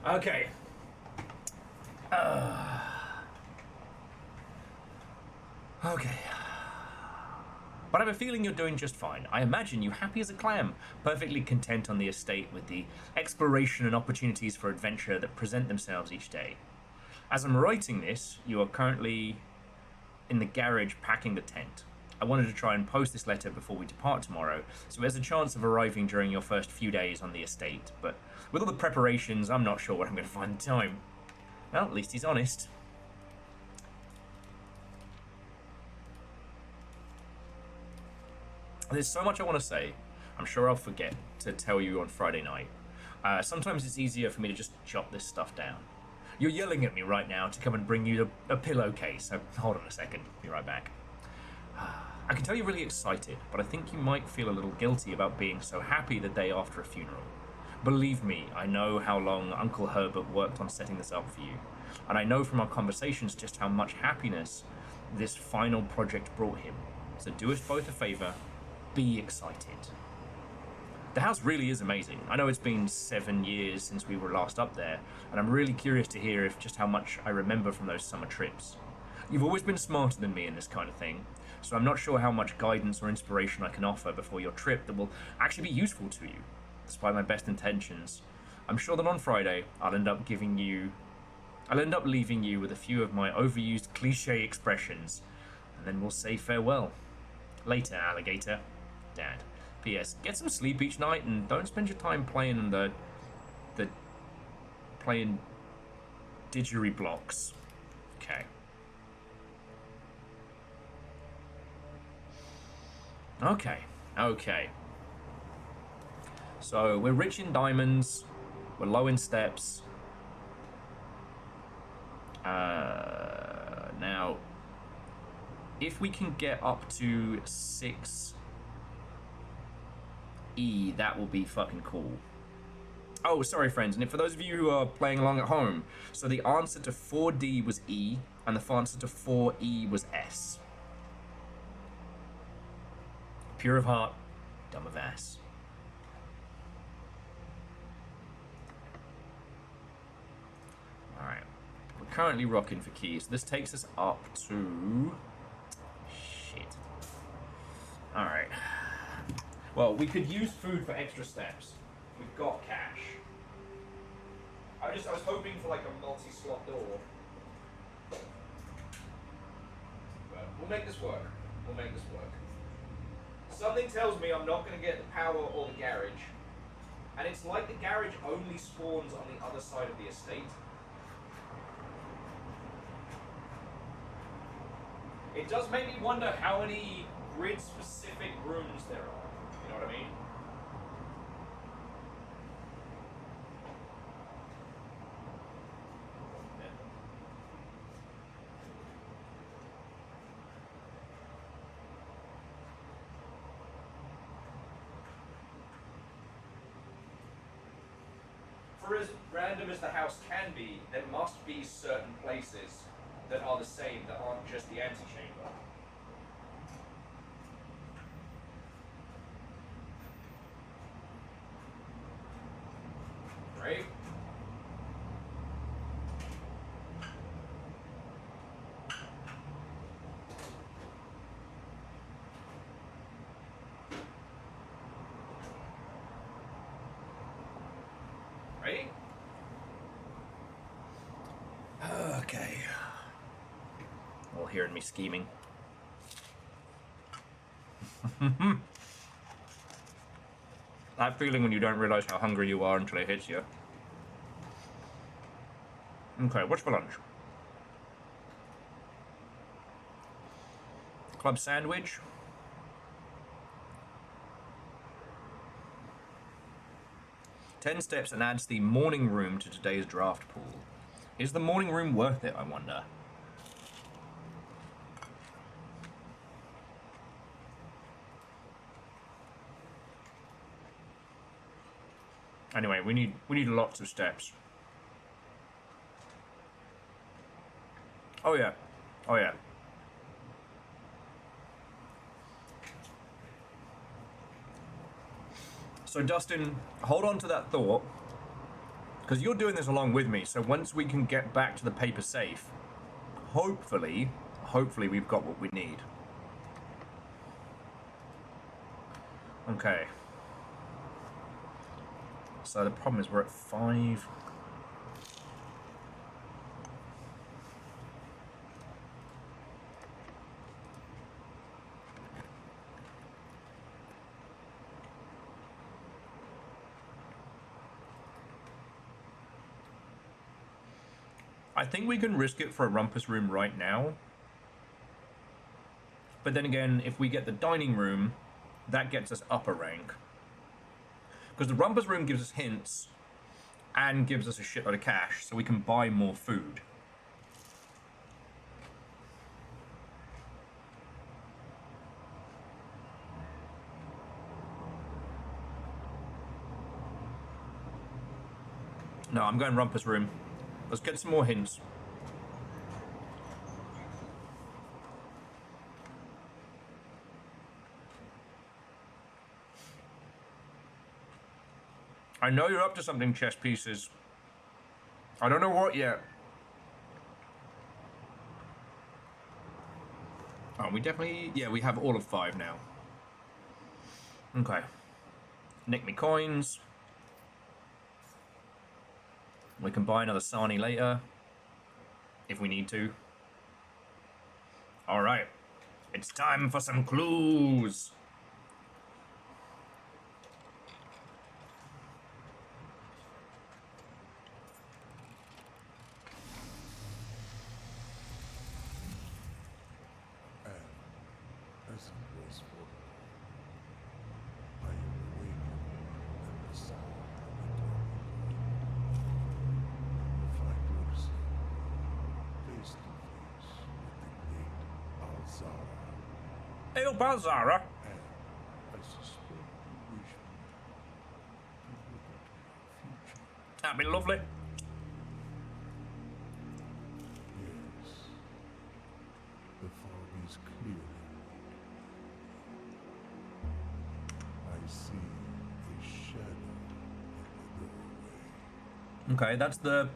Okay. Okay. But I have a feeling you're doing just fine. I imagine you happy as a clam, perfectly content on the estate with the exploration and opportunities for adventure that present themselves each day. As I'm writing this, you are currently in the garage packing the tent. I wanted to try and post this letter before we depart tomorrow, so there's a chance of arriving during your first few days on the estate, but with all the preparations, I'm not sure when I'm going to find the time. Well, at least he's honest. There's so much I want to say. I'm sure I'll forget to tell you on Friday night. Sometimes it's easier for me to just jot this stuff down. You're yelling at me right now to come and bring you a pillowcase, so hold on a second. Be right back. I can tell you're really excited, but I think you might feel a little guilty about being so happy the day after a funeral. Believe me, I know how long Uncle Herbert worked on setting this up for you, and I know from our conversations just how much happiness this final project brought him. So do us both a favor, be excited. The house really is amazing. I know it's been 7 years since we were last up there, and I'm really curious to hear just how much I remember from those summer trips. You've always been smarter than me in this kind of thing, so I'm not sure how much guidance or inspiration I can offer before your trip that will actually be useful to you. Despite my best intentions, I'm sure that on Friday I'll end up leaving you with a few of my overused cliche expressions, and then we'll say farewell. Later, alligator. Dad. P.S. Get some sleep each night and don't spend your time playing playing didgeridoo blocks. Okay. Okay. So, we're rich in diamonds, we're low in steps. Now, if we can get up to 6E, that will be fucking cool. Oh, sorry friends, and for those of you who are playing along at home, so the answer to 4D was E, and the answer to 4E was S. Pure of heart, dumb of ass. Alright. We're currently rocking for keys. This takes us up to... Shit. Alright. Well, we could use food for extra steps. We've got cash. I was hoping for like a multi-slot door. But we'll make this work. We'll make this work. Something tells me I'm not going to get the power or the garage. And it's like the garage only spawns on the other side of the estate. It does make me wonder how many grid-specific rooms there are. You know what I mean? For as random as the house can be, there must be certain places that are the same, that aren't just the antechamber. Right? Right? Okay. All hearing me scheming. That feeling when you don't realize how hungry you are until it hits you. Okay, what's for lunch? Club sandwich. "10 steps and adds the morning room to today's draft pool. Is the morning room worth it, I wonder? Anyway, we need lots of steps. Oh yeah. Oh yeah. So Dustin, hold on to that thought, because you're doing this along with me, so once we can get back to the paper safe, hopefully we've got what we need. Okay. So the problem is we're at 5. I think we can risk it for a rumpus room right now. But then again, if we get the dining room, that gets us up a rank. Because the rumpus room gives us hints and gives us a shitload of cash, so we can buy more food. No, I'm going rumpus room. Let's get some more hints. I know you're up to something, chess pieces. I don't know what yet. Oh, we definitely... Yeah, we have all of 5 now. Okay. Nick me coins. We can buy another Sani later. If we need to. Alright. It's time for some clues. Hey, Balzara. That'd be lovely. Yes. The fog is clear. I see a shadow in the doorway. Okay, that's the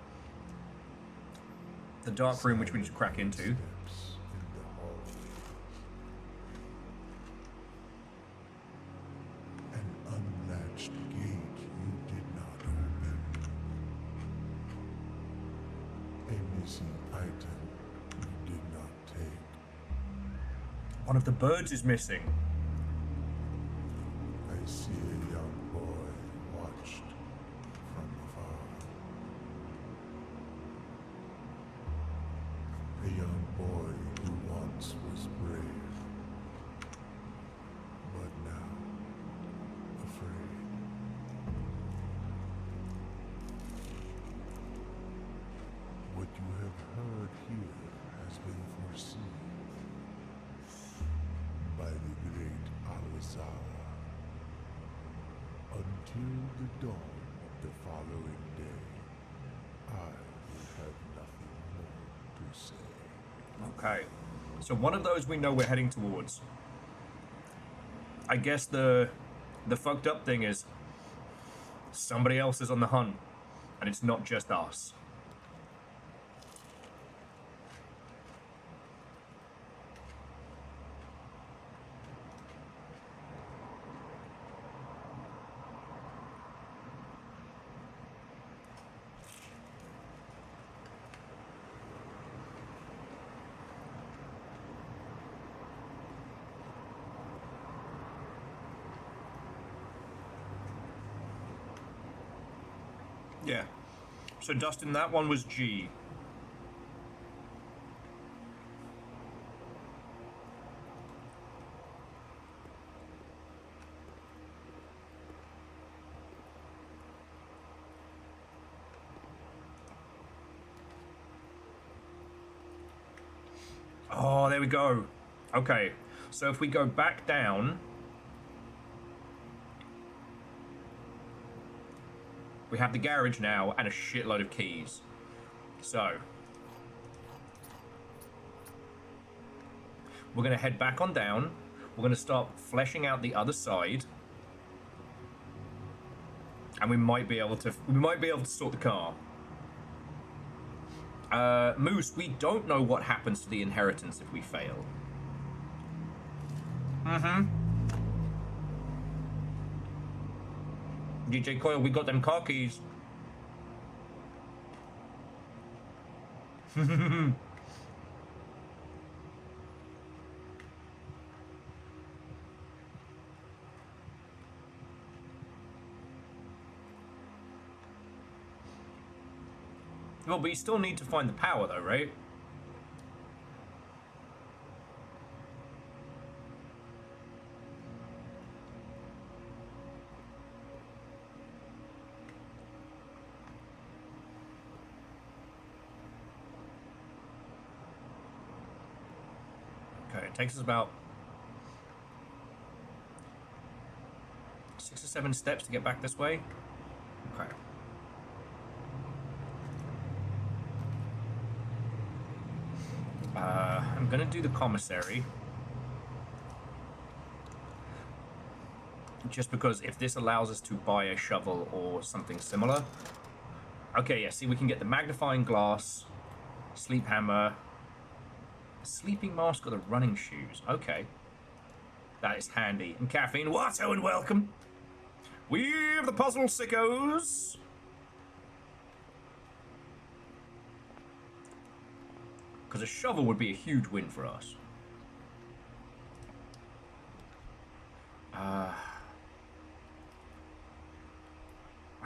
dark room which we just crack into. Steps in the hallway. An unlatched gate you did not open. missing item you did not take. One of the birds is missing. I see a young boy watched from afar. A young boy who once was brave, but now afraid. What you have heard here has been foreseen by the great Alisara. Until the dawn of the following day, I will have nothing more to say. Okay. So one of those we know we're heading towards. I guess the fucked up thing is somebody else is on the hunt, and it's not just us. Yeah. So Dustin, that one was G. Oh, there we go. Okay. So if we go back down, we have the garage now and a shitload of keys. So we're going to head back on down. We're going to start fleshing out the other side. And we might be able to sort the car. Moose, we don't know what happens to the inheritance if we fail. DJ Coyle, we got them car keys. Well, but you still need to find the power though, right? Okay, it takes us about 6 or 7 steps to get back this way. Okay. I'm gonna do the commissary. Just because if this allows us to buy a shovel or something similar. Okay, yeah, see, we can get the magnifying glass, sleep hammer, sleeping mask, or the running shoes. Okay. That is handy. And caffeine, Watto, and welcome. We have the puzzle sickos. Because a shovel would be a huge win for us. We're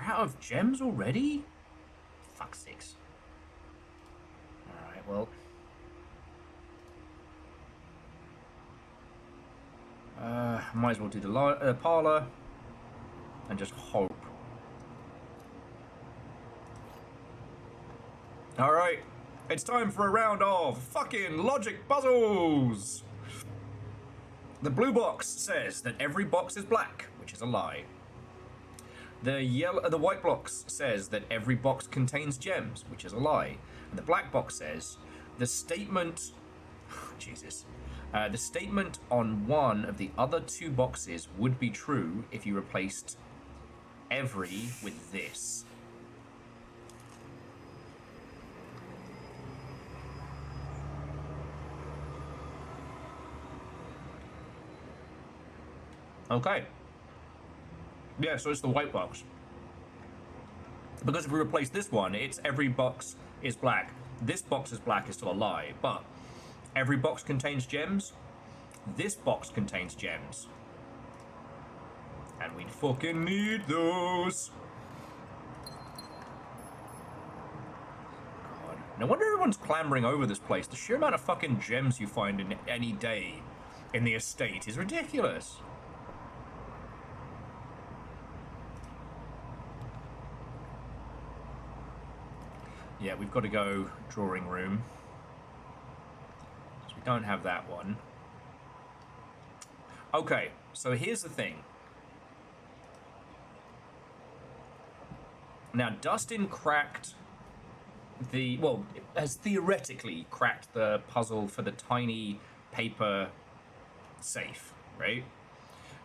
out of gems already? Fuck sakes. Alright, well. Might as well do the parlor. And just hope. Alright. It's time for a round of fucking logic puzzles! The blue box says that every box is black, which is a lie. The white box says that every box contains gems, which is a lie. And the black box says the statement... Jesus. The statement on one of the other 2 boxes would be true if you replaced every with this. Okay. Yeah, so it's the white box. Because if we replace this one, it's every box is black. this box is black is still a lie, but every box contains gems. This box contains gems. And we fucking need those. God. No wonder everyone's clambering over this place. The sheer amount of fucking gems you find in any day in the estate is ridiculous. Yeah, we've got to go drawing room. So we don't have that one. Okay, so here's the thing. Now, Dustin cracked the... Well, has theoretically cracked the puzzle for the tiny paper safe, right?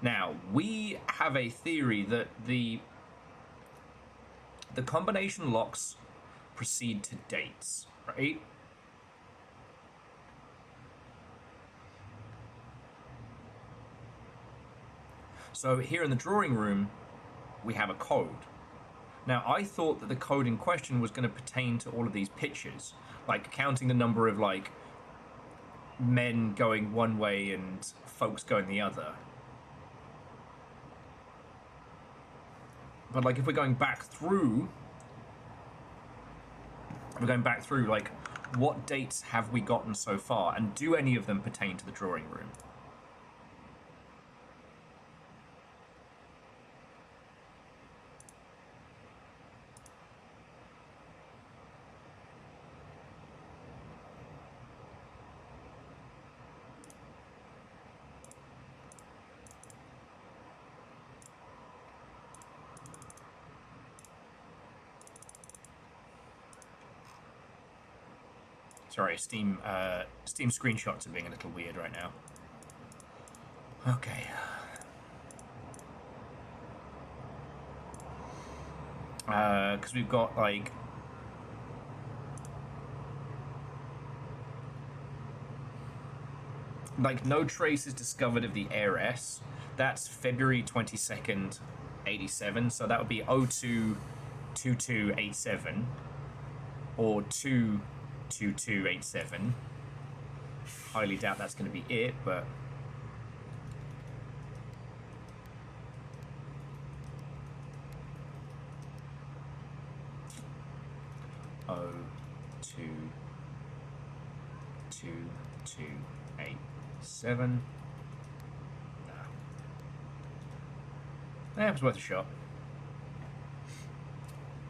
Now, we have a theory that the combination locks proceed to dates, right? So here in the drawing room, we have a code. Now, I thought that the code in question was going to pertain to all of these pictures, like counting the number of, like, men going one way and folks going the other. But, like, if we're going back through, like, what dates have we gotten so far, and do any of them pertain to the drawing room? Sorry, Steam screenshots are being a little weird right now. Okay. Because we've got, like... no traces discovered of the heiress. That's February 22nd, 87. So that would be 022287. Or 22287. Highly doubt that's going to be it, but... Oh, 22287. Nah. It was worth a shot.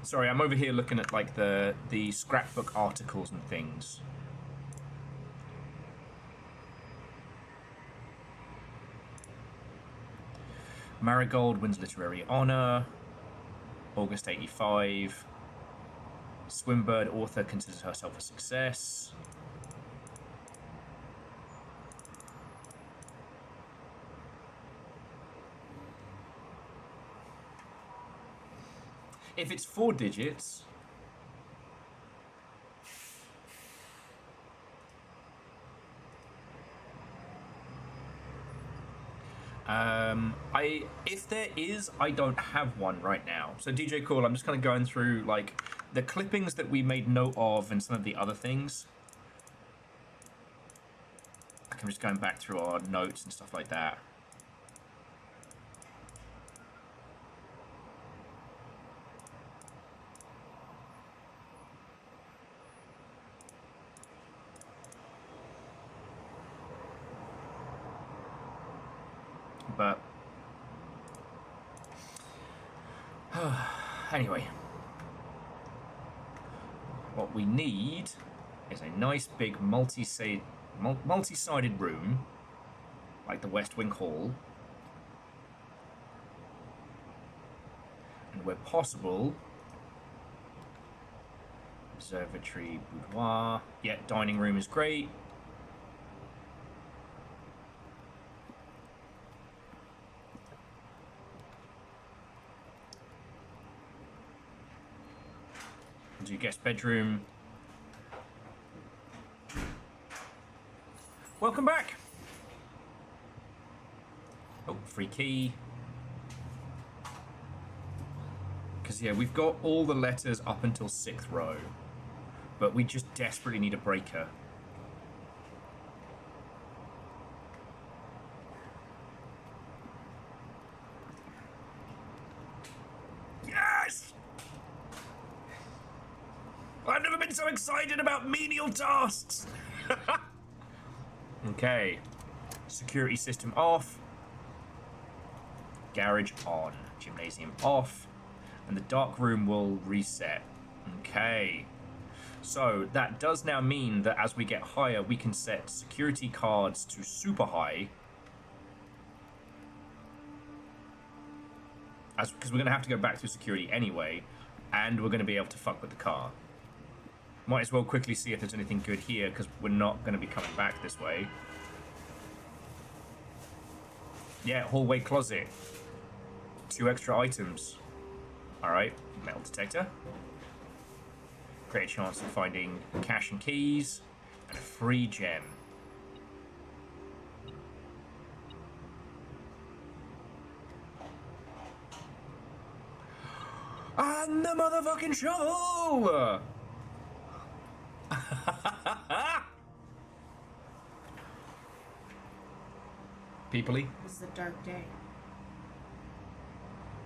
Sorry, I'm over here looking at, like, the scrapbook articles and things. Marigold wins literary honor. August 85. Swinburne author considers herself a success. If it's 4 digits... if there is, I don't have one right now. So DJ Cool, I'm just kind of going through, like, the clippings that we made note of and some of the other things. I'm just going back through our notes and stuff like that. But anyway, what we need is a nice big multi-sided room, like the West Wing Hall, and where possible, observatory, boudoir. Yeah, dining room is great. Do guest bedroom. Welcome back. Oh, free key. Because yeah, we've got all the letters up until 6th row. But we just desperately need a breaker. Yes! I've never been so excited about menial tasks! Okay. Security system off. Garage on. Gymnasium off. And the dark room will reset. Okay. So that does now mean that as we get higher, we can set security cards to super high. Because we're going to have to go back through security anyway. And we're going to be able to fuck with the car. Might as well quickly see if there's anything good here, because we're not going to be coming back this way. Yeah, hallway closet. 2 extra items. Alright, metal detector. Great chance of finding cash and keys. And a free gem. And the motherfucking show! Peoply? This is a dark day.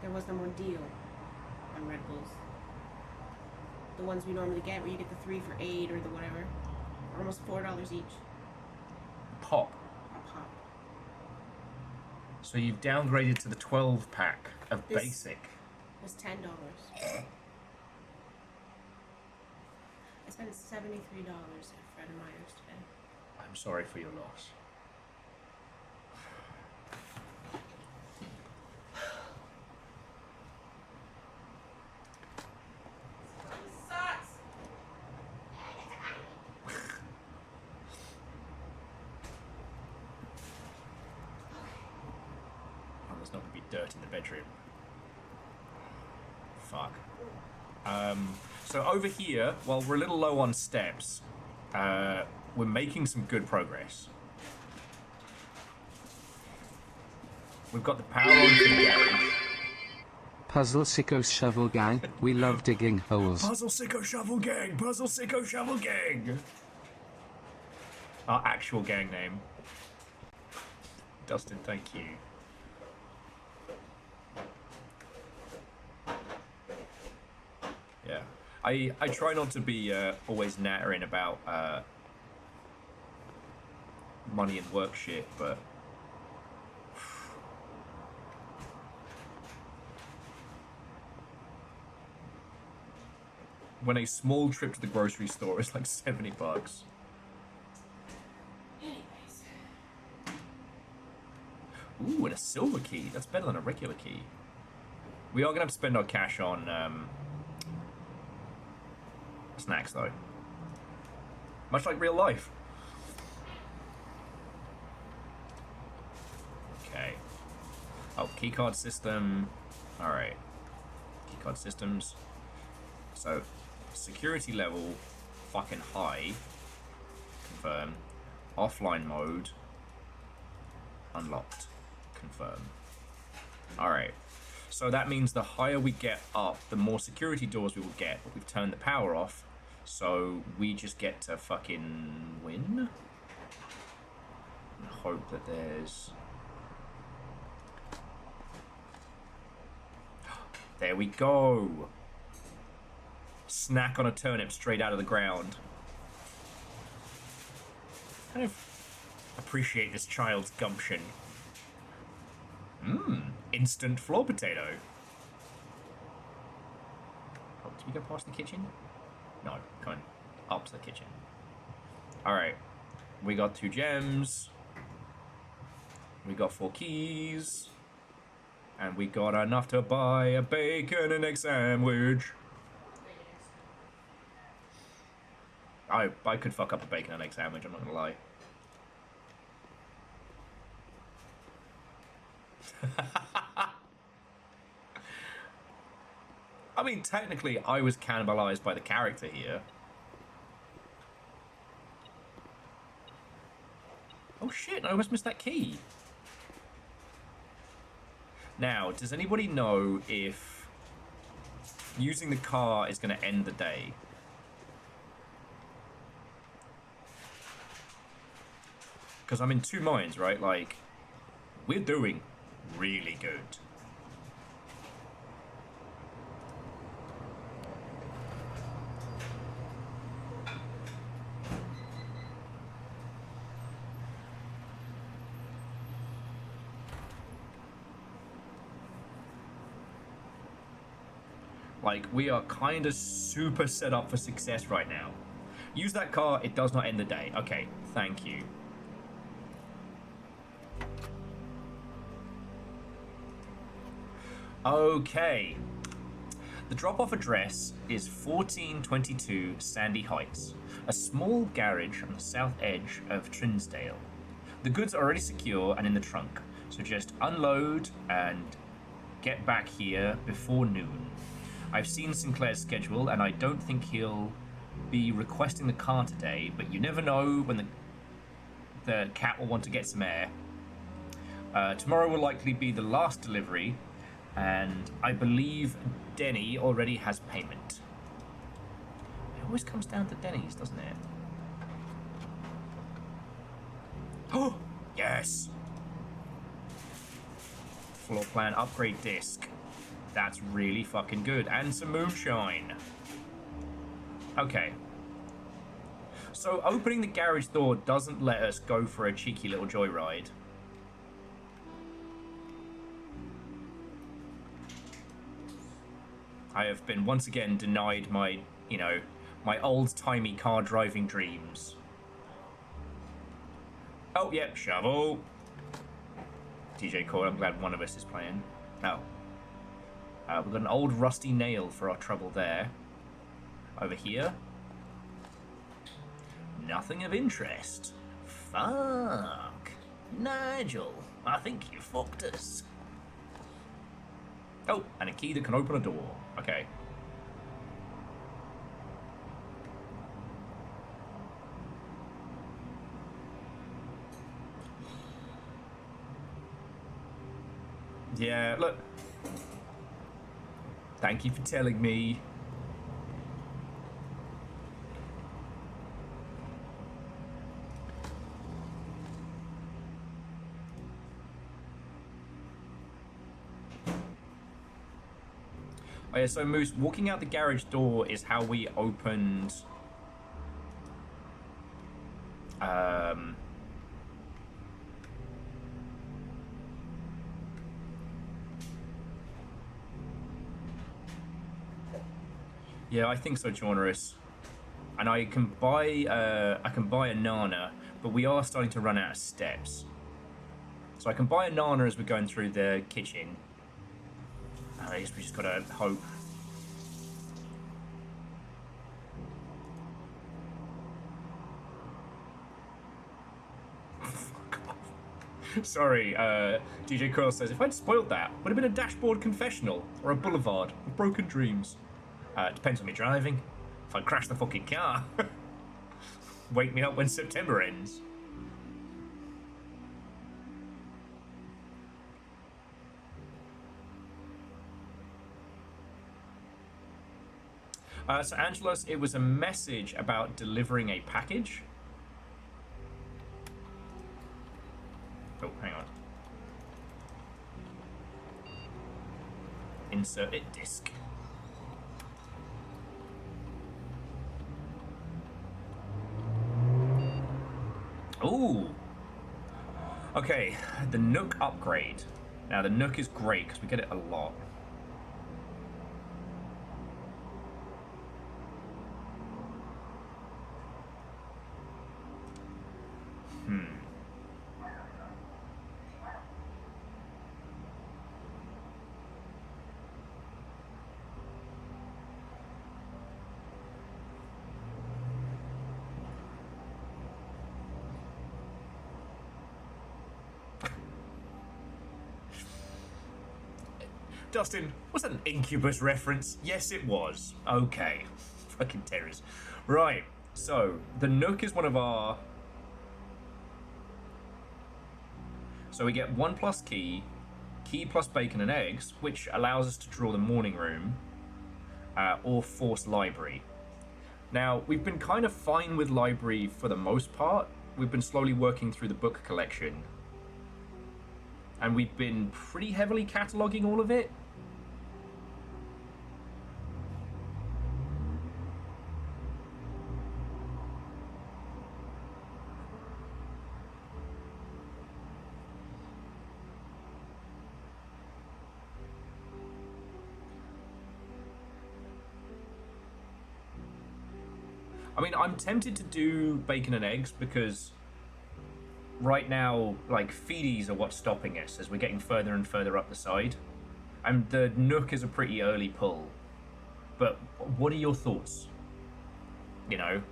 There was no more deal on Red Bulls. The ones we normally get, where you get the 3 for $8 or the whatever, are almost $4 each. Pop. A pop. So you've downgraded to the 12 pack of This- basic. It was $10. I spent $73 at Fred and Meyer's today. I'm sorry for your loss. Sucks! Oh, there's not going to be dirt in the bedroom. Fuck. So over here, while we're a little low on steps, we're making some good progress. We've got the power on for the garage. Puzzle Sicko Shovel Gang, we love digging holes. Puzzle Sicko Shovel Gang! Puzzle Sicko Shovel Gang! Our actual gang name. Dustin, thank you. Yeah. I try not to be always nattering about money and work shit, but when a small trip to the grocery store is like $70. Anyways. Ooh, and a silver key. That's better than a regular key. We are going to have to spend our cash on snacks, though. Much like real life. Okay. Oh, keycard system. Alright. Keycard systems. So, security level fucking high. Confirm. Offline mode. Unlocked. Confirm. Alright. So that means the higher we get up, the more security doors we will get, but we've turned the power off, so we just get to fucking win. And hope that there's... There we go! Snack on a turnip straight out of the ground. Kind of appreciate this child's gumption. Instant floor potato. Oh, did we go past the kitchen? No, come on. Up to the kitchen. Alright. We got 2 gems. We got 4 keys. And we got enough to buy a bacon and egg sandwich. I could fuck up a bacon and egg sandwich, I'm not gonna lie. I mean, technically, I was cannibalized by the character here. Oh shit, I almost missed that key. Now, does anybody know if using the car is going to end the day? Because I'm in two minds, right? Like, we're doing really good. Like, we are kind of super set up for success right now. Use that car, it does not end the day. Okay, thank you. Okay. The drop-off address is 1422 Sandy Heights, a small garage on the south edge of Trinsdale. The goods are already secure and in the trunk, so just unload and get back here before noon. I've seen Sinclair's schedule, and I don't think he'll be requesting the car today, but you never know when the cat will want to get some air. Tomorrow will likely be the last delivery, and I believe Denny already has payment. It always comes down to Denny's, doesn't it? Oh, yes! Floor plan upgrade disc. That's really fucking good. And some moonshine. Okay. So opening the garage door doesn't let us go for a cheeky little joyride. I have been once again denied my, my old-timey car driving dreams. Oh, yep, shovel. DJ Coyle, I'm glad one of us is playing. Oh. We've got an old rusty nail for our trouble there. Over here. Nothing of interest. Fuck. Nigel, I think you fucked us. Oh, and a key that can open a door. Okay. Yeah, look. Thank you for telling me. Oh yeah, so Moose, walking out the garage door is how we opened... Yeah, I think so, Jonorus. And I can buy a Nana, but we are starting to run out of steps. So I can buy a Nana as we're going through the kitchen. I guess we just gotta hope. Fuck off. Sorry, DJ Coyle says, if I'd spoiled that, would have been a dashboard confessional or a boulevard of broken dreams. Depends on me driving. If I crash the fucking car. Wake me up when September ends. So Angelos, it was a message about delivering a package. Oh, hang on. Insert it disc. Ooh. Okay, the Nook upgrade. Now the Nook is great because we get it a lot. Dustin, was that an Incubus reference? Yes, it was. Okay. Fucking terrors. Right, so, the Nook is one of our... So we get 1+ key, key plus bacon and eggs, which allows us to draw the morning room, or force library. Now, we've been kind of fine with library for the most part, we've been slowly working through the book collection, and we've been pretty heavily cataloging all of it. I mean, I'm tempted to do bacon and eggs because right now, like, feedies are what's stopping us as we're getting further and further up the side. And the Nook is a pretty early pull. But what are your thoughts? You know,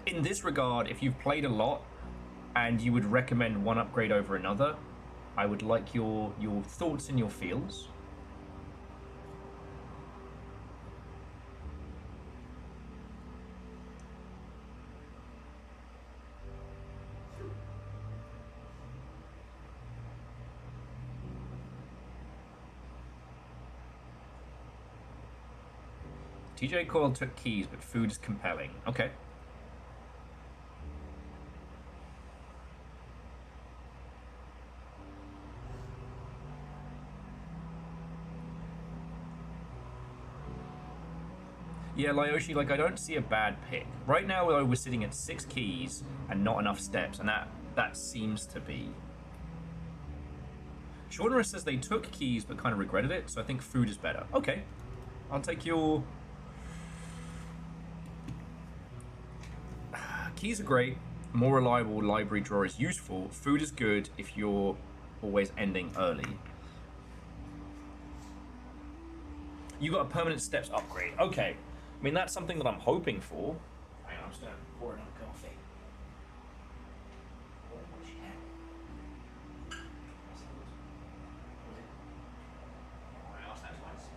in this regard, if you've played a lot and you would recommend one upgrade over another, I would like your thoughts and your feels. TJ Coyle took keys, but food is compelling. Okay. Yeah, Lyoshi, like, I don't see a bad pick. Right now, though, we're sitting at 6 keys and not enough steps, and that seems to be... Shortener says they took keys but kind of regretted it, so I think food is better. Okay. I'll take your... Keys are great. More reliable library drawer is useful. Food is good if you're always ending early. You got a permanent steps upgrade. Okay. I mean, that's something that I'm hoping for. Hang on, I'm just going to pour another coffee. I asked that twice.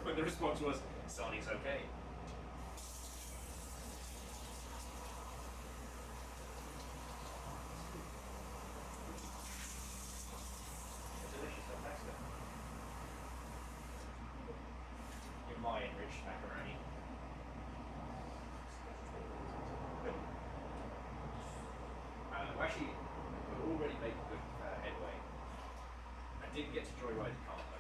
When the response was, Sony's okay. My enriched macaroni. We're actually already making good headway. I did get to joyride the car though.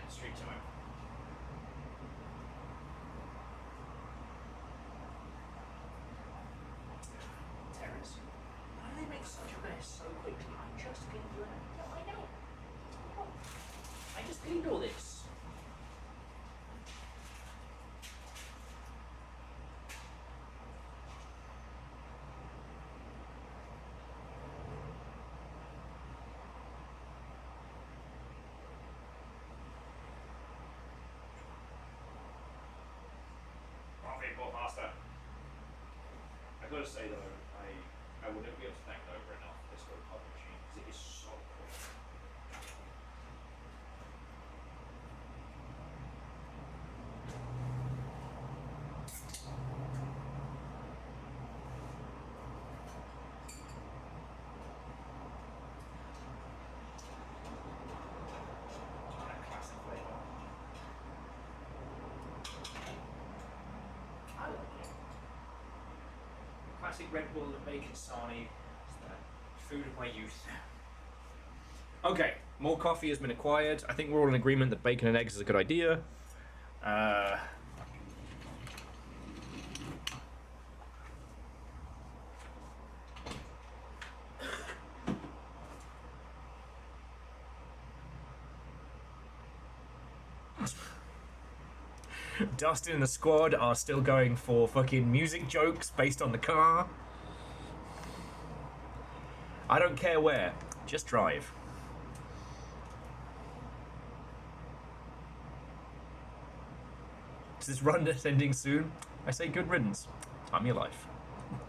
Street time. Terrace. Why do they make such a mess so quickly? I just cleaned it. No, I know. I just cleaned all this. Master. I've got to say though, I wouldn't be able to thank Nova enough for this little coffee machine because it is so quick. That classic flavor. I like it. Classic Red Bull and bacon sarnie. It's the food of my youth. Okay, more coffee has been acquired. I think we're all in agreement that bacon and eggs is a good idea. Dustin and the squad are still going for fucking music jokes based on the car. I don't care where. Just drive. Is this run just ending soon? I say good riddance. Time of your life.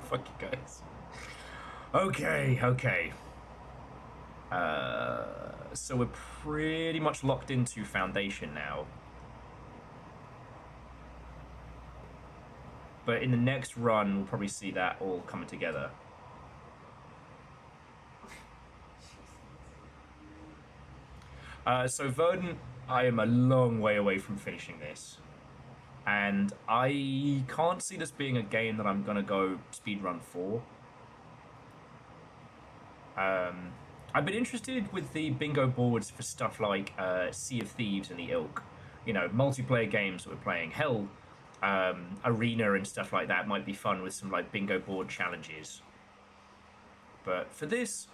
Fuck you guys. Okay, okay. So we're pretty much locked into Foundation now. But in the next run, we'll probably see that all coming together. So Verdant, I am a long way away from finishing this. And I can't see this being a game that I'm going to go speedrun for. I've been interested with the bingo boards for stuff like Sea of Thieves and the ilk. You know, multiplayer games that we're playing. Hell, Arena and stuff like that might be fun with some like bingo board challenges. But for this,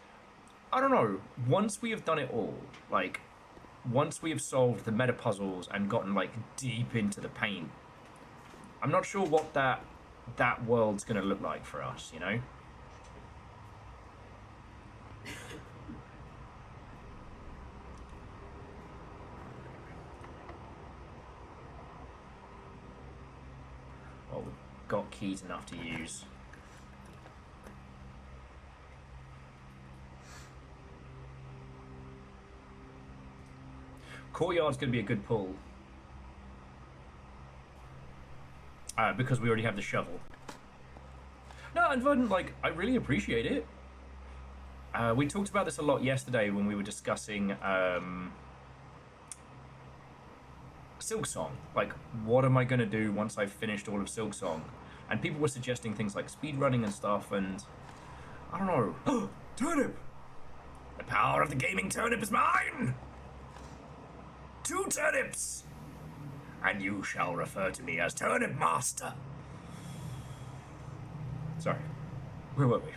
I don't know. Once we have done it all, like, once we have solved the meta puzzles and gotten like deep into the paint, I'm not sure what that world's gonna look like for us, you know? Well, we've got keys enough to use. Courtyard's going to be a good pull. Because we already have the shovel. No, and Verdant, like, I really appreciate it. We talked about this a lot yesterday when we were discussing Silksong. Like, what am I going to do once I've finished all of Silksong? And people were suggesting things like speedrunning and stuff, and I don't know. Turnip! The power of the gaming turnip is mine! 2 turnips! And you shall refer to me as Turnip Master. Sorry. Where were we?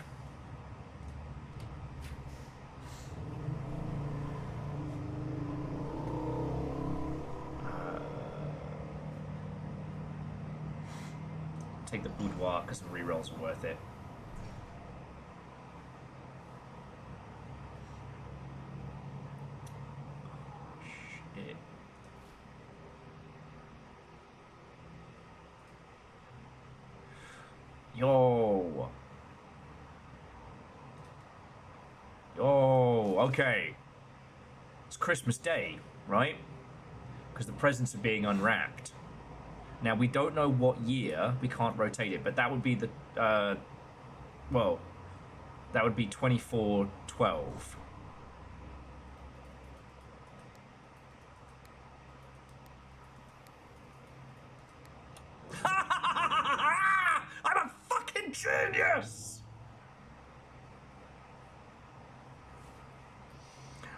Take the boudoir because the rerolls are worth it. Shit. Yo. Yo, okay. It's Christmas Day, right? Because the presents are being unwrapped. Now, we don't know what year, we can't rotate it, but that would be the, well, that would be 2412. I'm a fucking genius!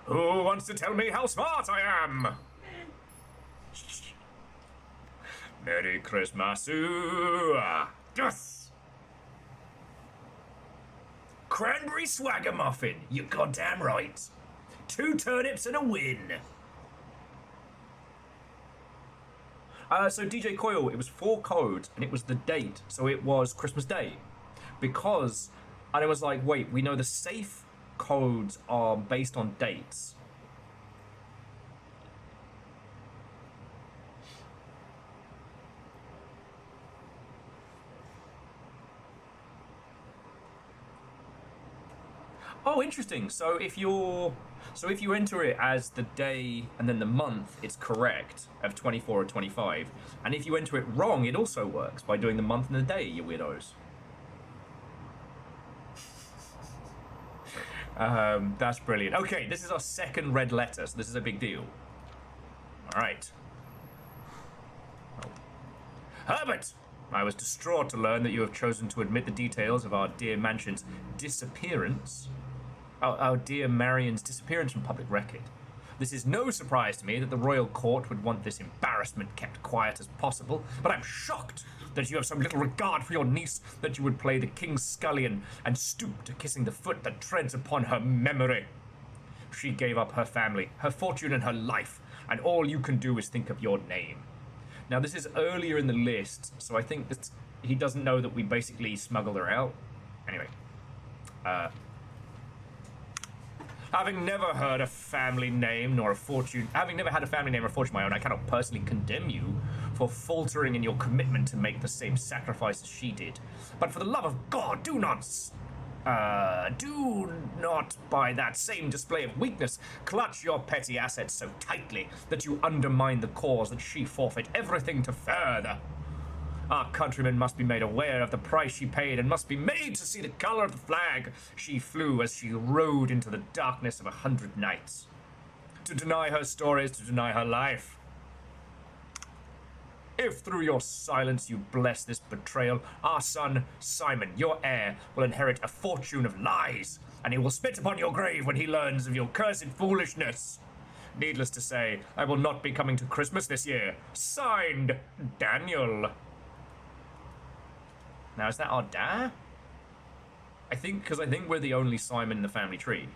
Who wants to tell me how smart I am? Merry Christmas, yes! Cranberry swagger muffin, you're goddamn right. 2 turnips and a win. So DJ Coil, it was 4 codes and it was the date, so it was Christmas Day. Because, and I was like, wait, we know the safe codes are based on dates. Oh, interesting. So if you enter it as the day and then the month, it's correct of 24 or 25. And if you enter it wrong, it also works by doing the month and the day, you weirdos. That's brilliant. Okay, this is our second red letter, so this is a big deal. All right. Oh. Herbert! I was distraught to learn that you have chosen to admit the details of our dear mansion's disappearance. Our dear Marion's disappearance from public record. This is no surprise to me that the royal court would want this embarrassment kept quiet as possible, but I'm shocked that you have so little regard for your niece that you would play the king's scullion and stoop to kissing the foot that treads upon her memory. She gave up her family, her fortune, and her life, and all you can do is think of your name. Now, this is earlier in the list, so I think that he doesn't know that we basically smuggled her out. Anyway. Having never heard a family name nor a fortune, having never had a family name or a fortune of my own, I cannot personally condemn you for faltering in your commitment to make the same sacrifice as she did. But for the love of God, do not, by that same display of weakness, clutch your petty assets so tightly that you undermine the cause that she forfeit everything to further. Our countrymen must be made aware of the price she paid and must be made to see the color of the flag she flew as she rode into the darkness of 100 nights. To deny her story is to deny her life. If through your silence you bless this betrayal, our son, Simon, your heir, will inherit a fortune of lies, and he will spit upon your grave when he learns of your cursed foolishness. Needless to say, I will not be coming to Christmas this year. Signed, Daniel. Now, is that our dad? I think we're the only Simon in the family tree.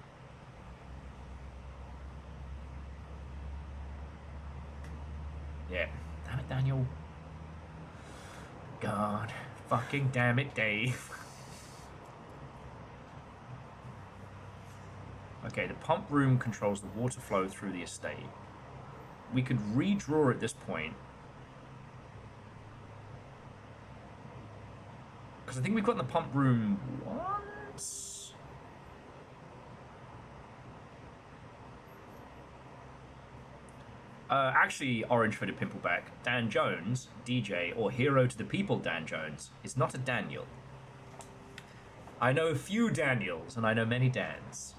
Yeah. Damn it, Daniel. God. Fucking damn it, Dave. Okay, the pump room controls the water flow through the estate. We could redraw at this point. Because I think we've got in the pump room once. Actually, orange-footed pimpleback, Dan Jones, DJ, or hero to the people Dan Jones, is not a Daniel. I know a few Daniels, and I know many Dans.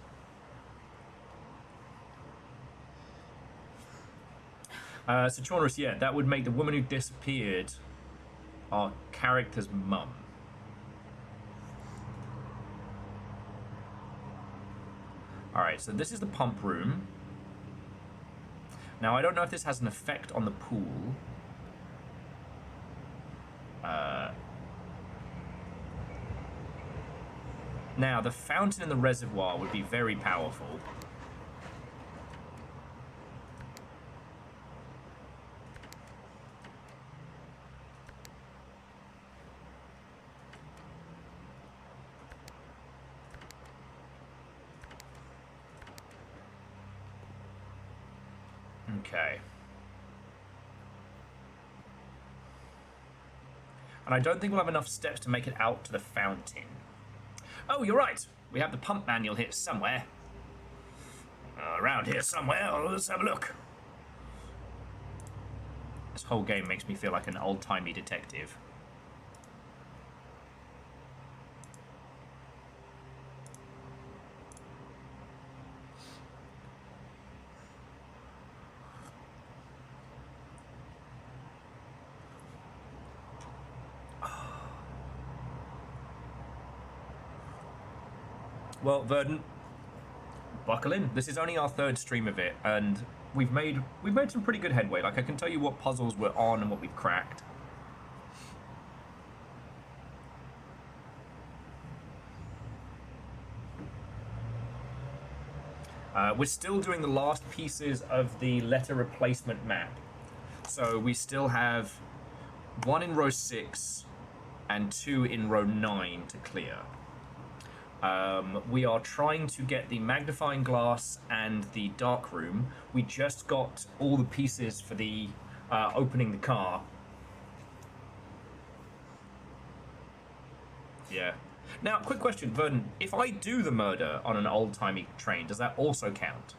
So Chaunus, yeah, that would make the woman who disappeared our character's mum. Alright, so this is the pump room. Now, I don't know if this has an effect on the pool. Now, the fountain in the reservoir would be very powerful. Okay. And I don't think we'll have enough steps to make it out to the fountain. Oh, you're right. We have the pump manual here somewhere. Around here somewhere. Let's have a look. This whole game makes me feel like an old-timey detective. Well, Verdant, buckle in. This is only our third stream of it, and we've made some pretty good headway. Like, I can tell you what puzzles we're on and what we've cracked. We're still doing the last pieces of the letter replacement map. So we still have 1 in row 6 and 2 in row 9 to clear. We are trying to get the magnifying glass and the dark room. We just got all the pieces for the opening the car. Yeah. Now, quick question, Verdant. If I do the murder on an old-timey train, does that also count?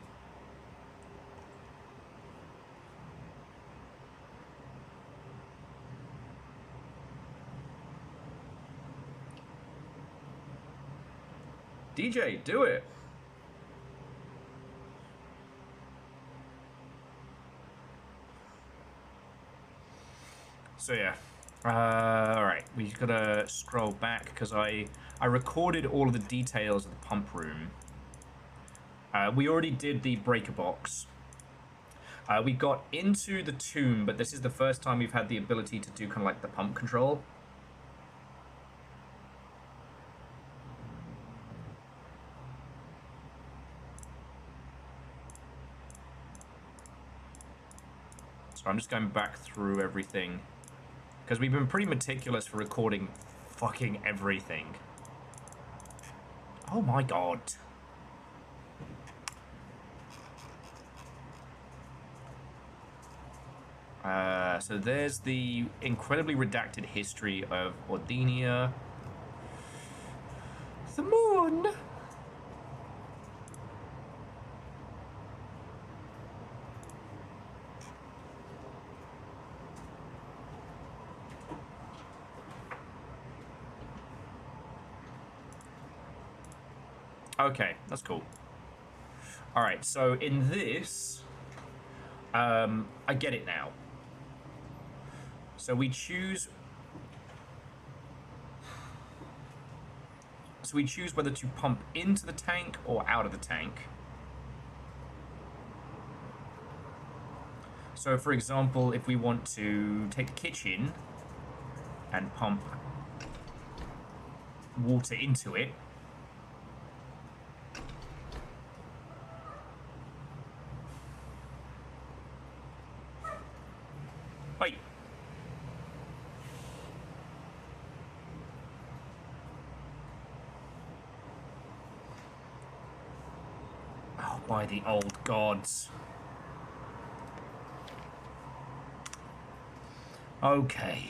DJ, do it. So yeah, all right, we gotta scroll back because I recorded all of the details of the pump room. We already did the breaker box. We got into the tomb, but this is the first time we've had the ability to do kind of like the pump control. So I'm just going back through everything. Because we've been pretty meticulous for recording fucking everything. Oh my god. So there's the incredibly redacted history of Ordinia. The moon! Okay, that's cool. Alright, so in this, I get it now. So we choose... So we choose whether to pump into the tank or out of the tank. So for example, if we want to take the kitchen and pump water into it, wait. Oh, by the old gods. Okay.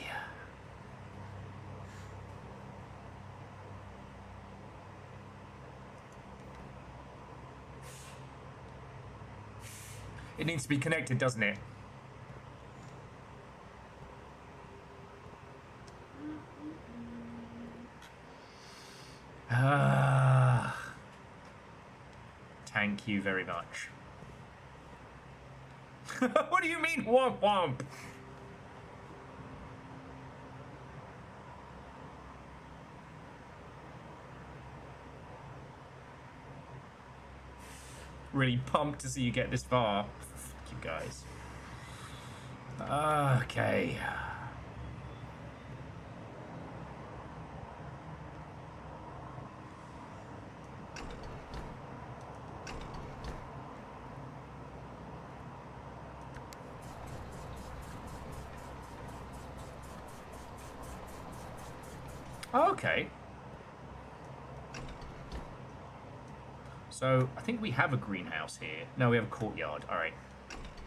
It needs to be connected, doesn't it? Thank you very much. What do you mean, womp womp? Really pumped to see you get this far. Fuck you guys. Okay. Okay. So, I think we have a greenhouse here. No, we have a courtyard. Alright.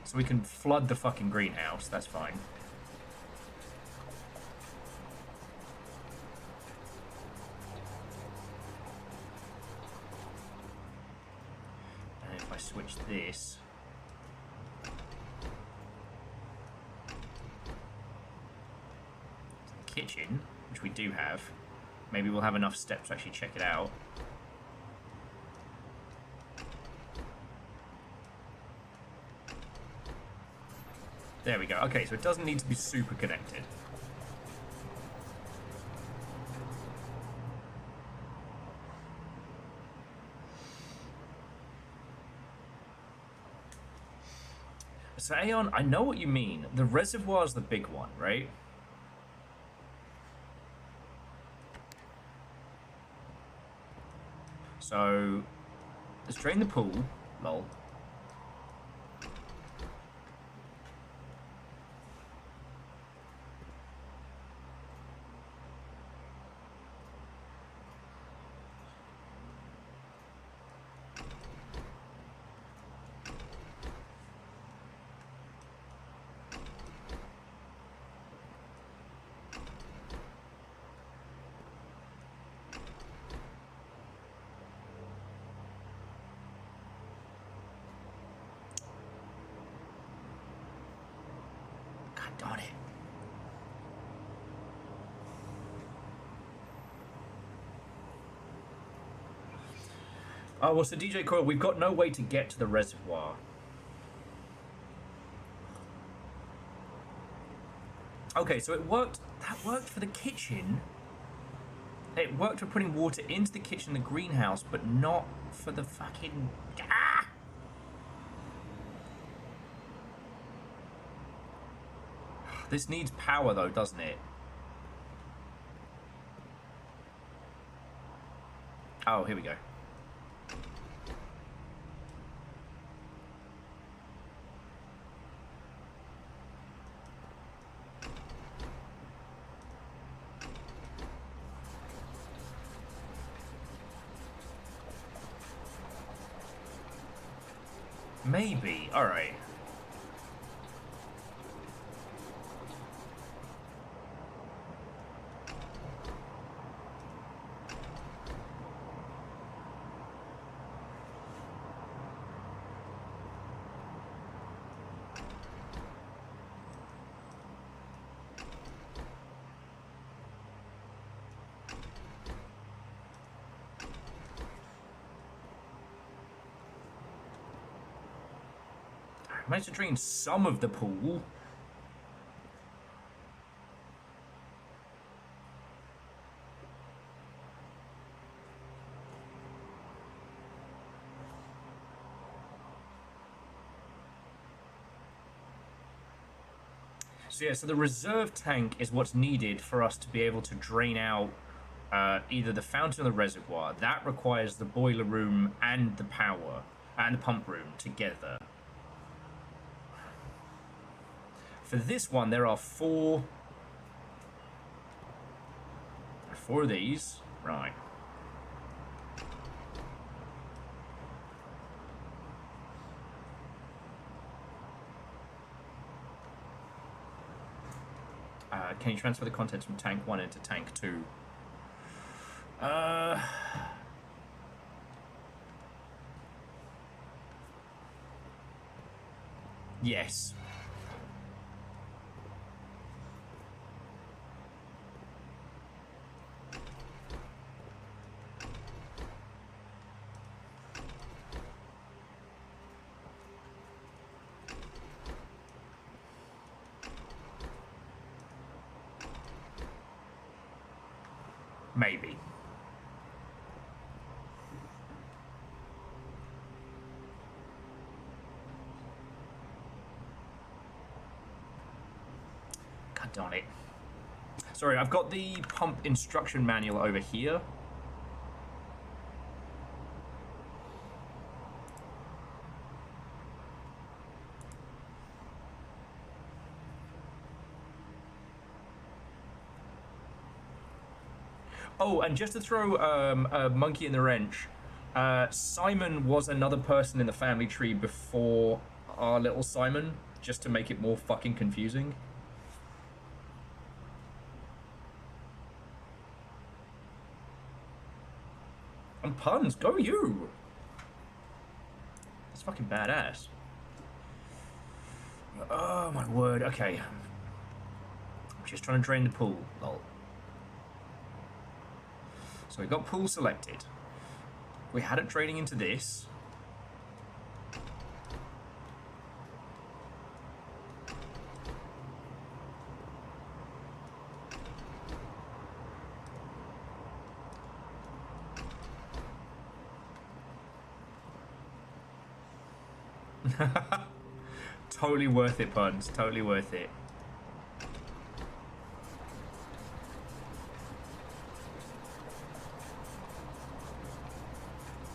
So we can flood the fucking greenhouse. That's fine. And if I switch this... to the kitchen, which we do have, maybe we'll have enough steps to actually check it out. There we go. Okay, so it doesn't need to be super connected. So Aeon, I know what you mean. The reservoir's the big one, right? So let's drain the pool. Lol. Darn it. Oh, well, so DJ Coil, we've got no way to get to the reservoir. Okay, so it worked. That worked for the kitchen. It worked for putting water into the kitchen, the greenhouse, but not for the fucking... Ah! This needs power, though, doesn't it? Oh, here we go. Maybe. All right. I managed to drain some of the pool. So yeah, so the reserve tank is what's needed for us to be able to drain out either the fountain or the reservoir. That requires the boiler room and the power and the pump room together. For this one, there are four of these. Right. Can you transfer the contents from tank 1 into tank 2? Yes. Maybe. God darn it. Sorry, I've got the pump instruction manual over here. Oh, and just to throw a monkey in the wrench, Simon was another person in the family tree before our little Simon, just to make it more fucking confusing. And puns, go you! That's fucking badass. Oh my word, okay. I'm just trying to drain the pool, lol. So we got pool selected. We had it draining into this. Totally worth it, Buns. Totally worth it.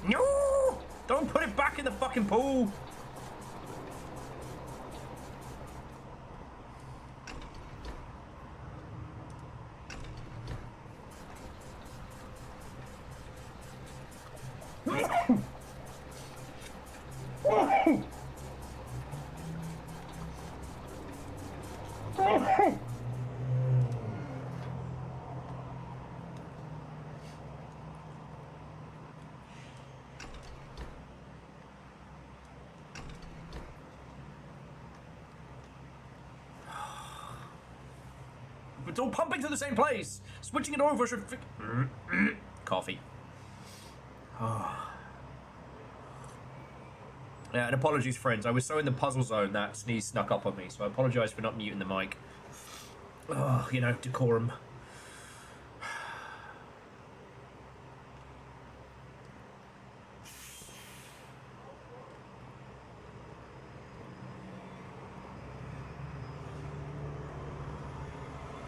No! Don't put it back in the fucking pool! It's all pumping to the same place. Switching it over should coffee. Oh. Yeah, and apologies, friends. I was so in the puzzle zone that sneeze snuck up on me, so I apologise for not muting the mic. Oh, you know, decorum.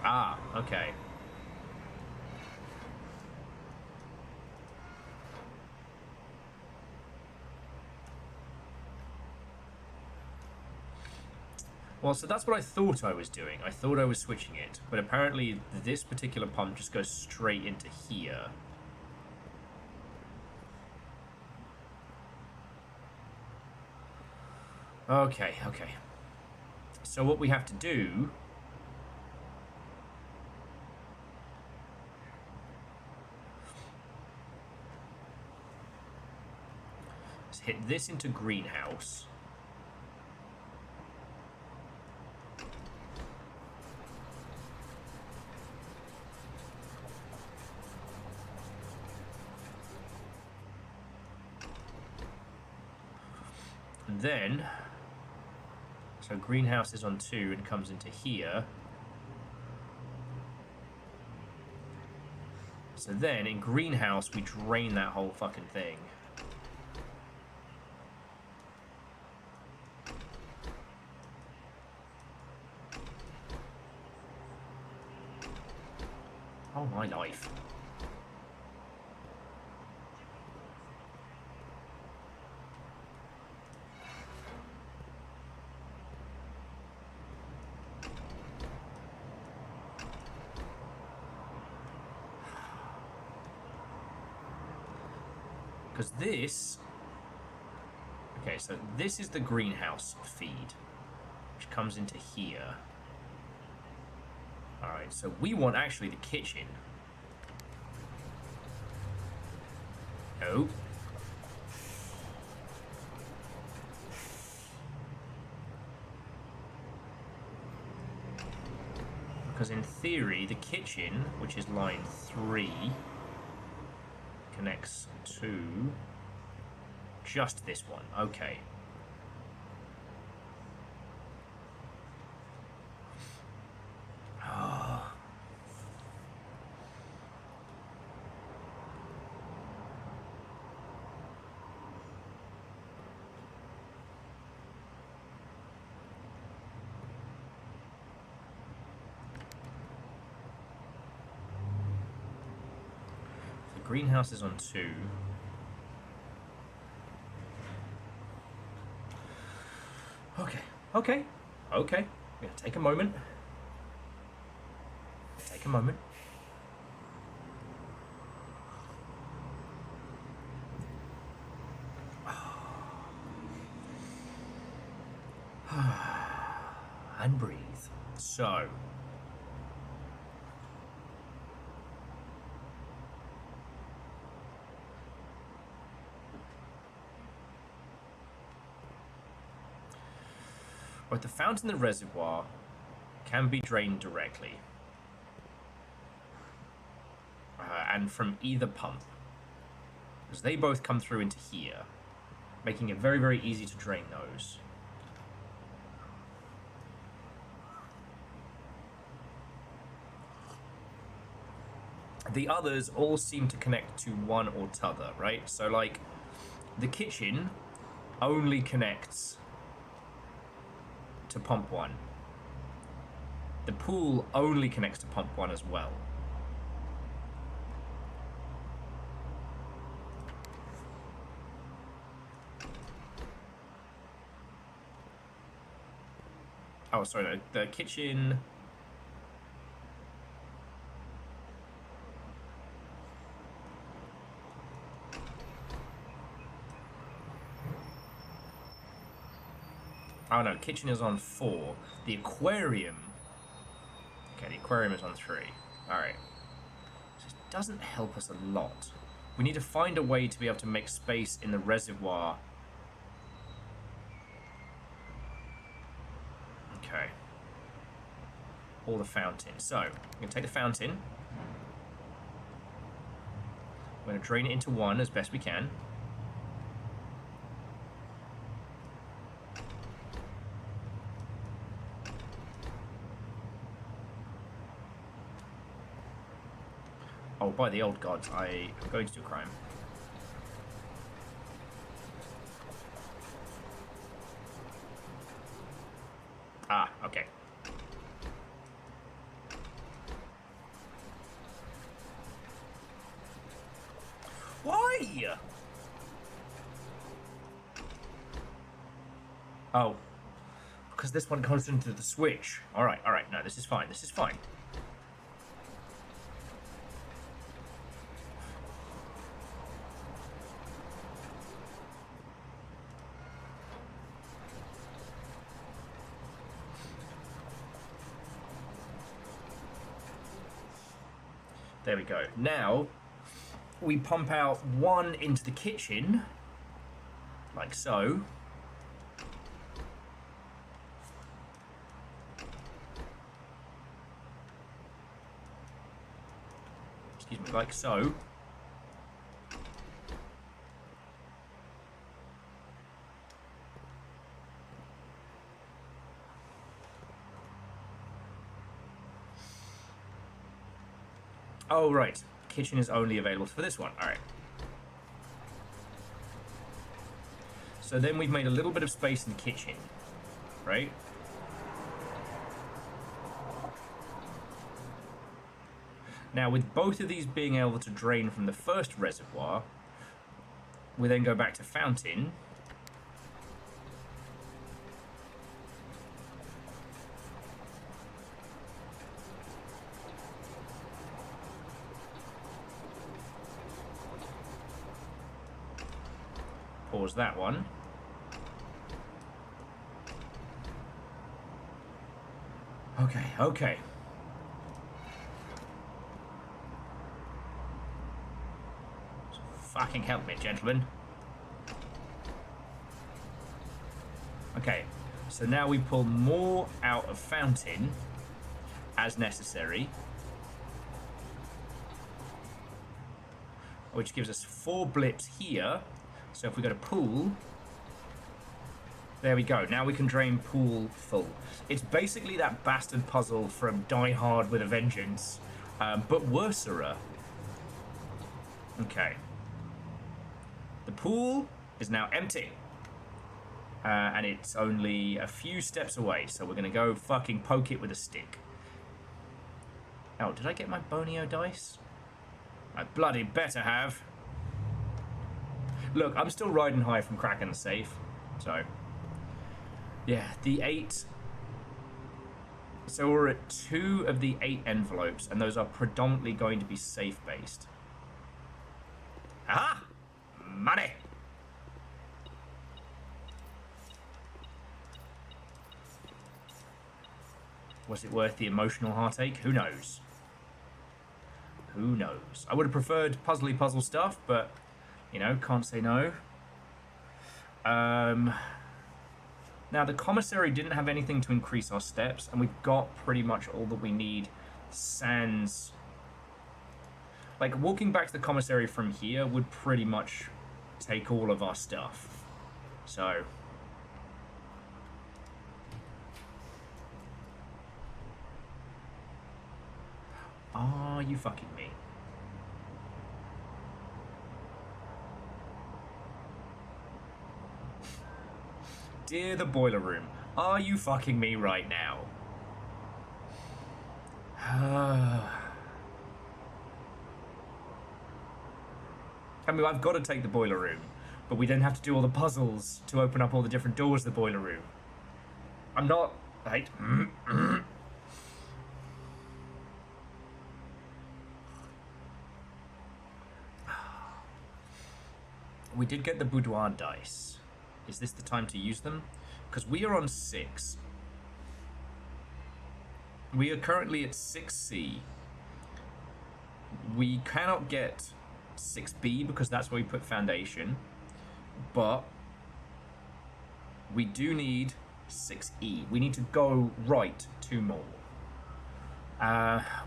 Ah, okay. Well, so that's what I thought I was doing. I thought I was switching it, but apparently this particular pump just goes straight into here. Okay, okay. So what we have to do is hit this into greenhouse. And then So greenhouse is on 2 and comes into here. So then in greenhouse we drain that whole fucking thing. Oh my life. Because this... Okay, so this is the greenhouse feed, which comes into here. Alright, so we want actually the kitchen. No. Because in theory, the kitchen, which is line 3, connects to just this one. Okay. Greenhouse is on 2. Okay. Yeah, take a moment. Take a moment. And breathe. So. Both the fountain and the reservoir can be drained directly. And from either pump. Because they both come through into here, making it very, very easy to drain those. The others all seem to connect to one or t'other, right? So, like, the kitchen only connects to pump 1. The pool only connects to pump 1 as well. Oh, sorry, no, the kitchen... Oh no, kitchen is on 4. The aquarium... Okay, the aquarium is on 3. Alright. This doesn't help us a lot. We need to find a way to be able to make space in the reservoir. Okay. Or the fountain. So, I'm going to take the fountain. We're going to drain it into 1 as best we can. Oh, by the old gods, I am going to do a crime. Ah, okay. Why? Oh. Because this one comes into the switch. Alright, no, this is fine, this is fine. There we go. Now, we pump out 1 into the kitchen, like so. Excuse me, like so. Oh, right. Kitchen is only available for this one. All right. So then we've made a little bit of space in the kitchen, right? Now, with both of these being able to drain from the first reservoir, we then go back to fountain. Pause that one. Okay, okay. So fucking help me, gentlemen. Okay, so now we pull more out of fountain as necessary, which gives us 4 blips here. So if we go to pool, there we go. Now we can drain pool full. It's basically that bastard puzzle from Die Hard with a Vengeance, but worser. Okay. The pool is now empty. And it's only a few steps away, so we're going to go fucking poke it with a stick. Oh, did I get my Bonio dice? I bloody better have. Look, I'm still riding high from cracking the safe, so... Yeah, the 8... So we're at 2 of the 8 envelopes, and those are predominantly going to be safe-based. Aha! Money! Was it worth the emotional heartache? Who knows? Who knows? I would have preferred puzzly puzzle stuff, but, you know, can't say no. Now, the commissary didn't have anything to increase our steps, and we've got pretty much all that we need. Sans... Like, walking back to the commissary from here would pretty much take all of our stuff. So... Are you fucking me? Dear the boiler room, are you fucking me right now? I mean, I've got to take the boiler room, but we then have to do all the puzzles to open up all the different doors of the boiler room. I'm not... Right? We did get the boudoir dice. Is this the time to use them? Because we are on 6. We are currently at 6C. We cannot get 6B because that's where we put foundation. But we do need 6E. We need to go right 2 more.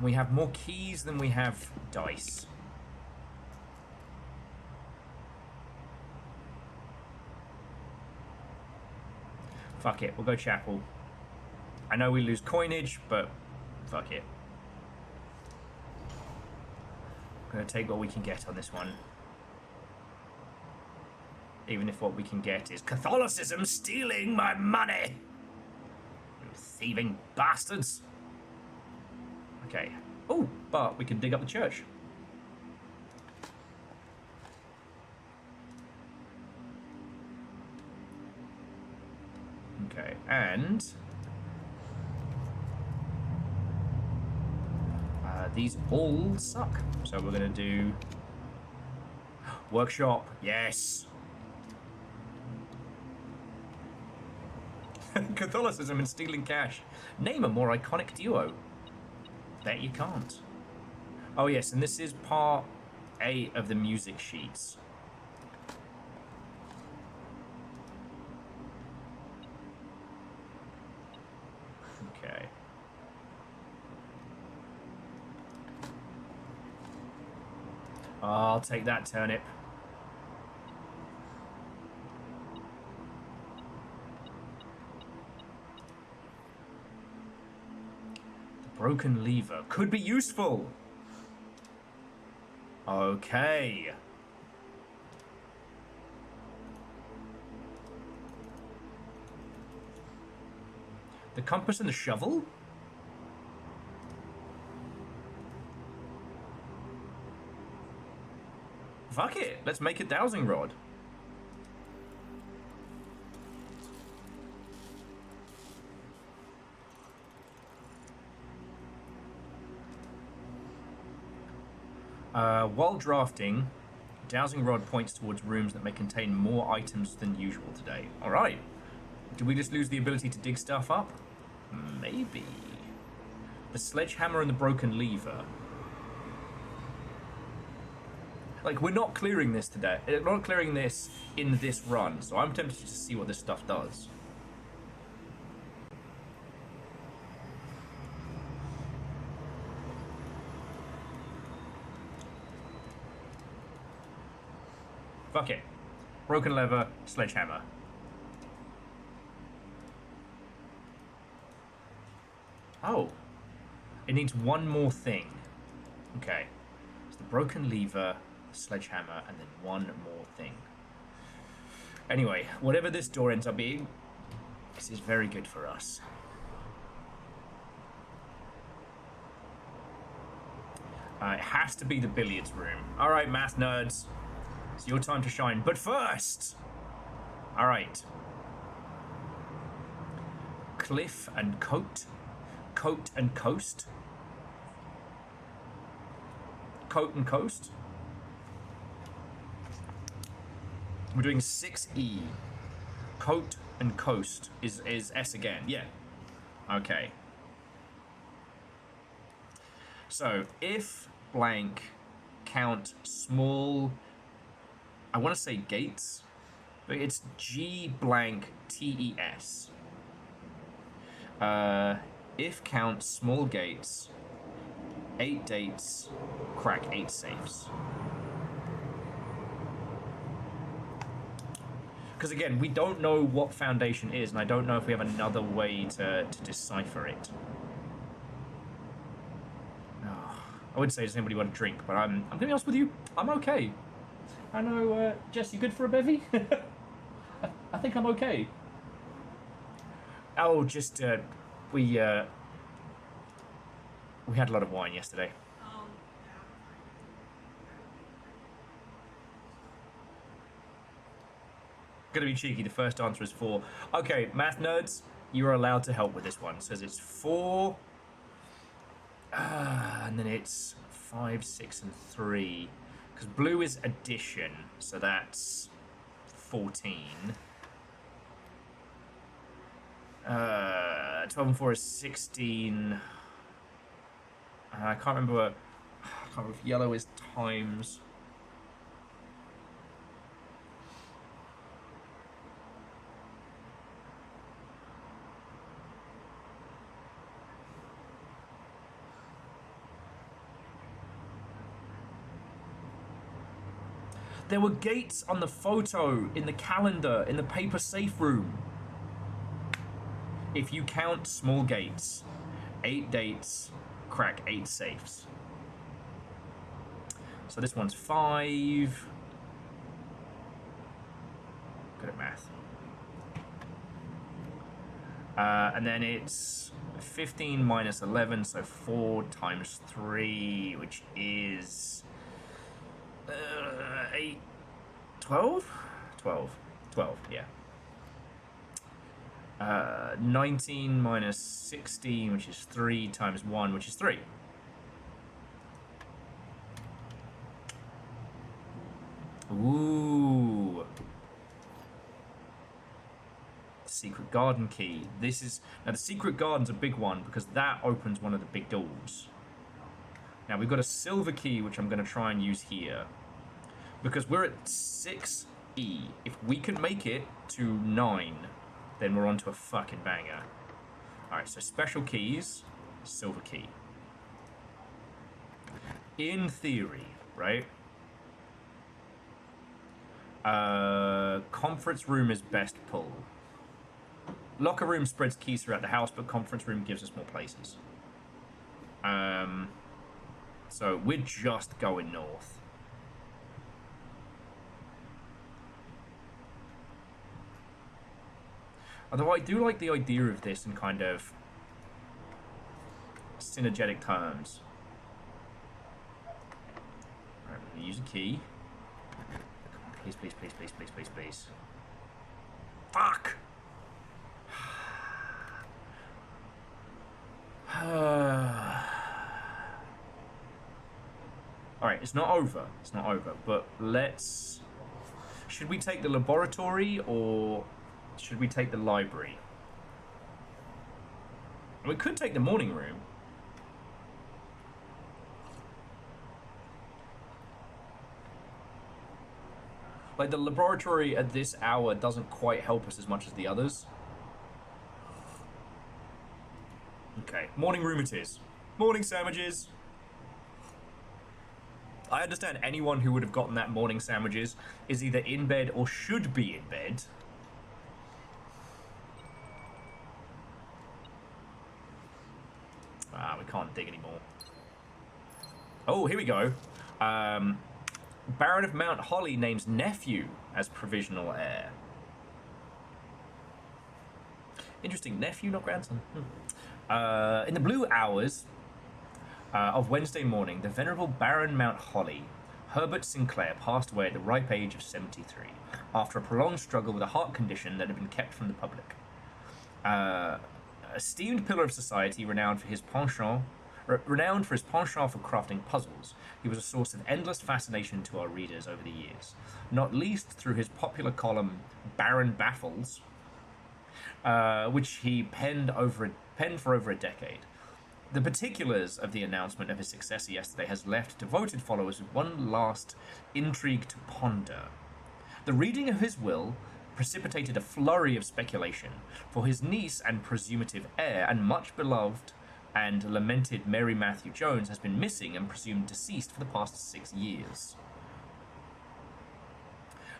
We have more keys than we have dice. Fuck it, we'll go chapel. I know we lose coinage, but fuck it. I'm gonna take what we can get on this one. Even if what we can get is Catholicism stealing my money! You thieving bastards! Okay. Oh, but we can dig up the church. Okay, and these all suck. So we're gonna do workshop. Yes. Catholicism and stealing cash. Name a more iconic duo. Bet you can't. Oh yes, and this is part A of the music sheets. Okay. I'll take that turnip. The broken lever could be useful. Okay. The compass and the shovel? Fuck it. Let's make a dowsing rod. While drafting, dowsing rod points towards rooms that may contain more items than usual today. Alright. Did we just lose the ability to dig stuff up? Maybe. The sledgehammer and the broken lever. Like, we're not clearing this today. We're not clearing this in this run, so I'm tempted to see what this stuff does. Fuck it. Broken lever, sledgehammer. Oh. It needs one more thing. Okay. It's the broken lever, the sledgehammer, and then one more thing. Anyway, whatever this door ends up being, this is very good for us. It has to be the billiards room. Alright, math nerds. It's your time to shine. But first! Alright. Cliff and coat. Coat and coast. Coat and coast. We're doing 6E. Coat and coast is S again. Yeah. Okay. So, if blank count small... I want to say gates, but it's G blank TES. If count small gates, 8 dates, crack 8 safes. Because again, we don't know what foundation is, and I don't know if we have another way to decipher it. Oh, I would say, does anybody want a drink? But I'm gonna be honest with you, I'm okay. I know, Jess, you good for a bevy? I think I'm okay. Oh, just, we had a lot of wine yesterday. Gonna be cheeky, the first answer is 4. Okay, math nerds, you're allowed to help with this one. It says it's 4, and then it's 5, 6, and 3. Because blue is addition, so that's 14. 12 and 4 is 16. I can't remember if yellow is times. There were gates on the photo, in the calendar, in the paper safe room. If you count small gates, 8 dates, crack 8 safes. So this one's 5. Good at math. And then it's 15 minus 11, so 4 times 3, which is 8, 12? 12, yeah. 19 minus 16, which is 3, times 1, which is 3. Ooh. Secret garden key. This is... Now, the secret garden's a big one, because that opens one of the big doors. Now, we've got a silver key, which I'm going to try and use here. Because we're at 6E. If we can make it to 9... then we're on to a fucking banger. Alright, so special keys, silver key. In theory, right? Conference room is best pull. Locker room spreads keys throughout the house, but conference room gives us more places. So we're just going north. Although I do like the idea of this in kind of synergetic terms. Alright, we're gonna use a key. Please, please, please, please, please, please, please. Fuck! Alright, it's not over. It's not over. But let's... Should we take the laboratory or should we take the library? We could take the morning room. Like, the laboratory at this hour doesn't quite help us as much as the others. Okay, morning room it is. Morning sandwiches. I understand anyone who would have gotten that morning sandwiches is either in bed or should be in bed. Ah, we can't dig anymore. Oh, here we go. Baron of Mount Holly names nephew as provisional heir. Interesting, nephew, not grandson. In the blue hours of Wednesday morning, the venerable Baron Mount Holly, Herbert Sinclair, passed away at the ripe age of 73 after a prolonged struggle with a heart condition that had been kept from the public. Esteemed pillar of society, renowned for his penchant for crafting puzzles, he was a source of endless fascination to our readers over the years, not least through his popular column Baron Baffles, which he penned for over a decade. The particulars of the announcement of his successor yesterday has left devoted followers with one last intrigue to ponder. The reading of his will precipitated a flurry of speculation, for his niece and presumptive heir and much beloved and lamented Mary Matthew Jones has been missing and presumed deceased for the past 6 years.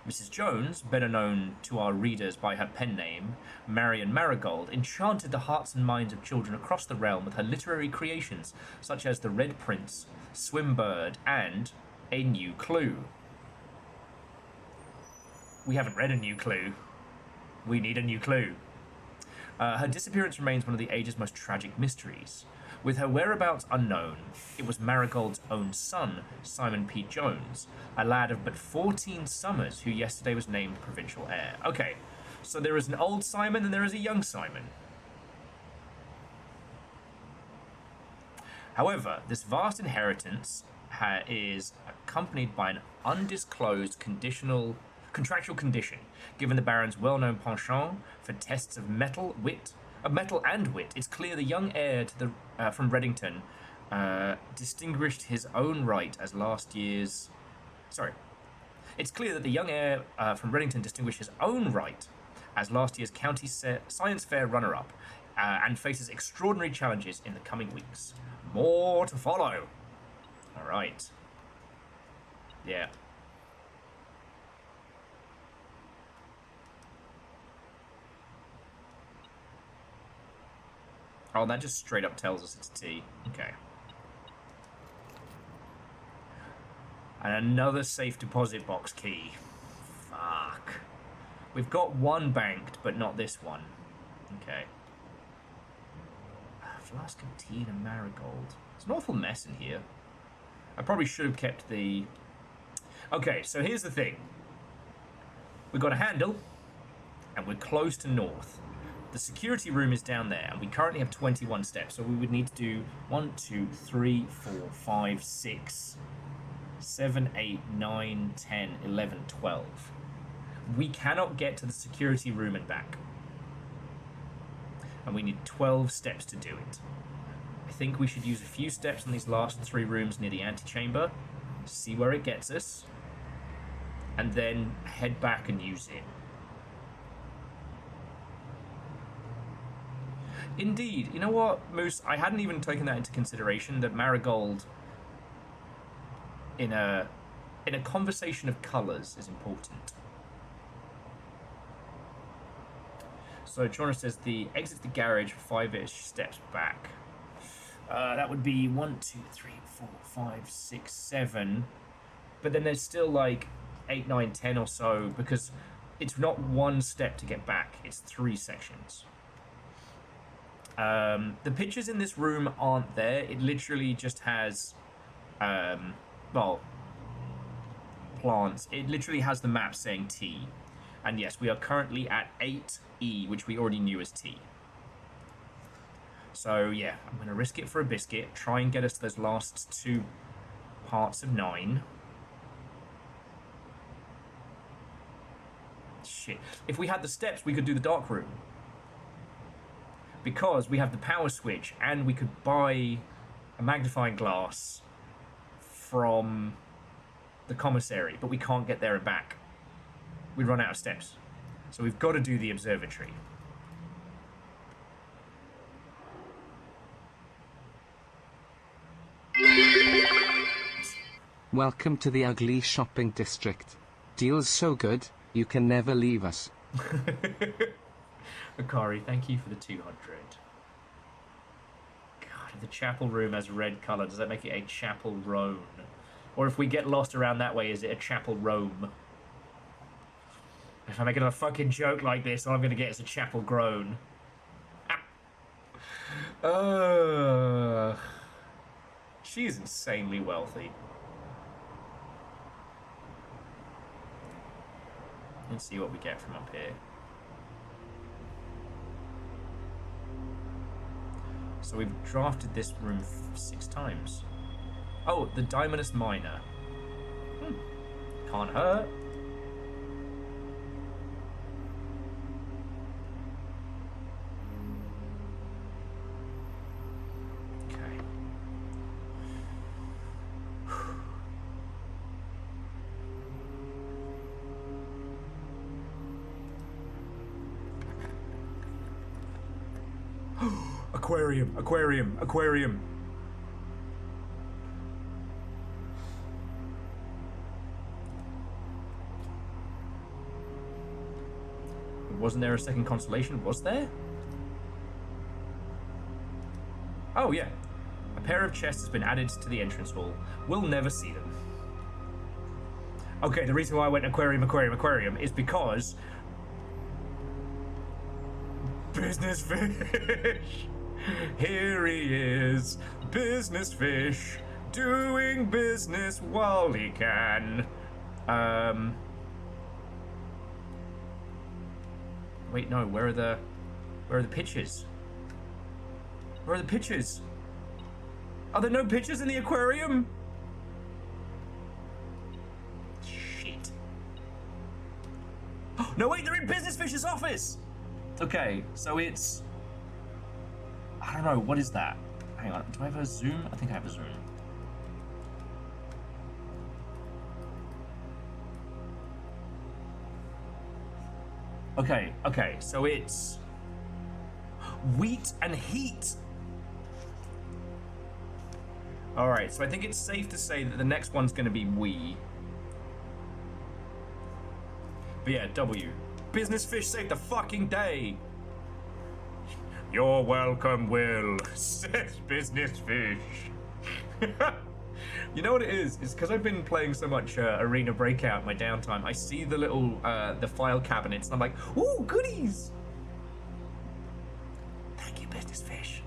Mrs. Jones, better known to our readers by her pen name, Marion Marigold, enchanted the hearts and minds of children across the realm with her literary creations, such as The Red Prince, Swimbird, and A New Clue. We haven't read A New Clue. We need a new clue. Her disappearance remains one of the age's most tragic mysteries. With her whereabouts unknown, it was Marigold's own son, Simon P. Jones, a lad of but 14 summers who yesterday was named provincial heir. Okay, so there is an old Simon and there is a young Simon. However, this vast inheritance is accompanied by an undisclosed contractual condition, given the Baron's well-known penchant for tests of metal and wit. It's clear the young heir to from Reddington distinguished his own right as last year's. It's clear that the young heir from Reddington distinguished his own right as last year's County Science Fair runner-up, and faces extraordinary challenges in the coming weeks. More to follow. All right. Yeah. Oh, that just straight up tells us it's T. Okay. And another safe deposit box key. Fuck. We've got one banked, but not this one. Okay. Flask of tea and a marigold. It's an awful mess in here. I probably should have kept the... Okay, so here's the thing. We've got a handle, and we're close to north. The security room is down there, and we currently have 21 steps, so we would need to do 1, 2, 3, 4, 5, 6, 7, 8, 9, 10, 11, 12. We cannot get to the security room and back. And we need 12 steps to do it. I think we should use a few steps in these last 3 rooms near the antechamber, see where it gets us, and then head back and use it. Indeed. You know what, Moose? I hadn't even taken that into consideration, that Marigold in a conversation of colours is important. So Chorna says the exit the garage 5-ish steps back. That would be 1, 2, 3, 4, 5, 6, 7. But then there's still like 8, 9, 10 or so, because it's not one step to get back. It's 3 sections. The pictures in this room aren't there. It literally just has, well, plants. It literally has the map saying T. And yes, we are currently at 8E, which we already knew as T. So yeah, I'm going to risk it for a biscuit. Try and get us to those last 2 parts of 9. Shit. If we had the steps, we could do the dark room. Because we have the power switch, and we could buy a magnifying glass from the commissary, but we can't get there and back. We'd run out of steps. So we've got to do the observatory. Welcome to the ugly shopping district. Deals so good, you can never leave us. Akari, thank you for the 200. God, if the chapel room has red colour, does that make it a chapel roan? Or if we get lost around that way, is it a chapel Rome? If I'm making a fucking joke like this, all I'm going to get is a chapel groan. She is insanely wealthy. Let's see what we get from up here. So we've drafted this room 6 times. Oh, the Diamondus Miner. Can't hurt. Okay. Aquarium, aquarium, aquarium. Wasn't there a second constellation? Was there? Oh, yeah. A pair of chests has been added to the entrance hall. We'll never see them. Okay, the reason why I went aquarium, aquarium, aquarium is because... Business fish! Here he is, business fish, doing business while he can. Wait, no, where are the pitches? Where are the pitches? Are there no pitches in the aquarium? Shit. No, wait, they're in Business Fish's office! Okay, so it's... I don't know, what is that? Hang on, do I have a zoom? I think I have a zoom. Okay, so it's... wheat and heat! Alright, so I think it's safe to say that the next one's gonna be we. But yeah, W. Business fish saved the fucking day! You're welcome, Will, says Business Fish. You know what it is? It's because I've been playing so much Arena Breakout in my downtime. I see the little, the file cabinets, and I'm like, ooh, goodies! Thank you, Business Fish.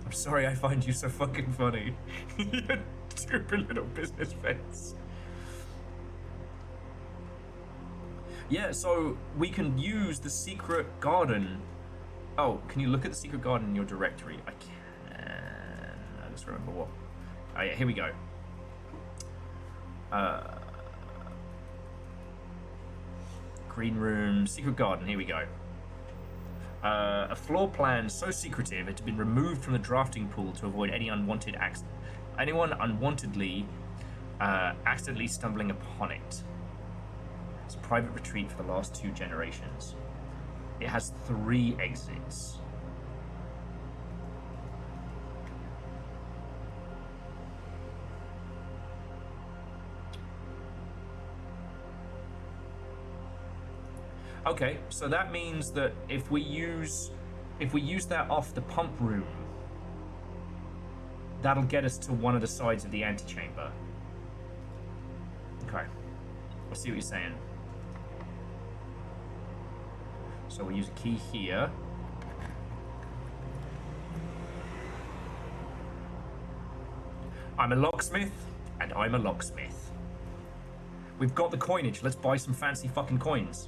I'm sorry I find you so fucking funny. You stupid little business face. Yeah, so we can use the secret garden. Oh, can you look at the secret garden in your directory? I can. I just remember what. Oh yeah, here we go. Green room, secret garden, here we go. A floor plan so secretive it had been removed from the drafting pool to avoid anyone unwantedly accidentally stumbling upon it. It's a private retreat for the last 2 generations. It has 3 exits. Okay, so that means that if we use that off the pump room, that'll get us to one of the sides of the antechamber. Okay, I see what you're saying. So we'll use a key here. I'm a locksmith, and I'm a locksmith. We've got the coinage. Let's buy some fancy fucking coins.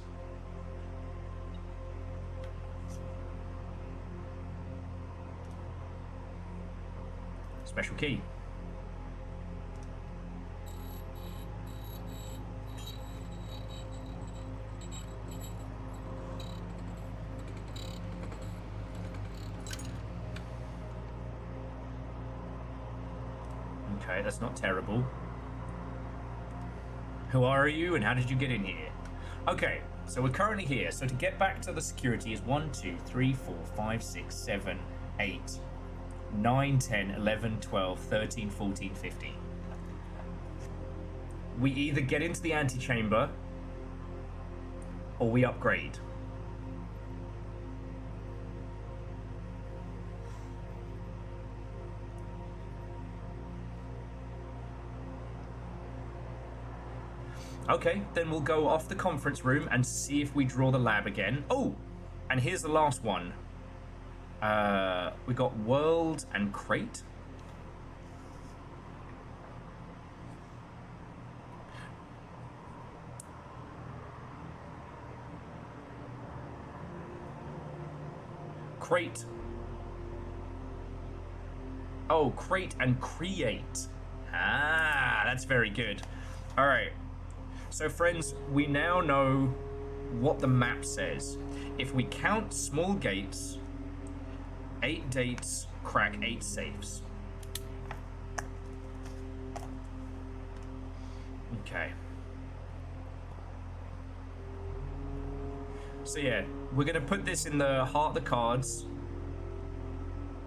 Special key. Okay, that's not terrible. Who are you and how did you get in here? Okay, so we're currently here. So to get back to the security is 1, 2, 3, 4, 5, 6, 7, 8, 9, 10, 11, 12, 13, 14, 15. We either get into the antechamber or we upgrade. Okay, then we'll go off the conference room and see if we draw the lab again. Oh, and here's the last one. We got world and crate. Crate. Oh, crate and create. Ah, that's very good. All right. So friends, we now know what the map says. If we count small gates, 8 dates, crack 8 safes. Okay. So yeah, we're gonna put this in the heart of the cards.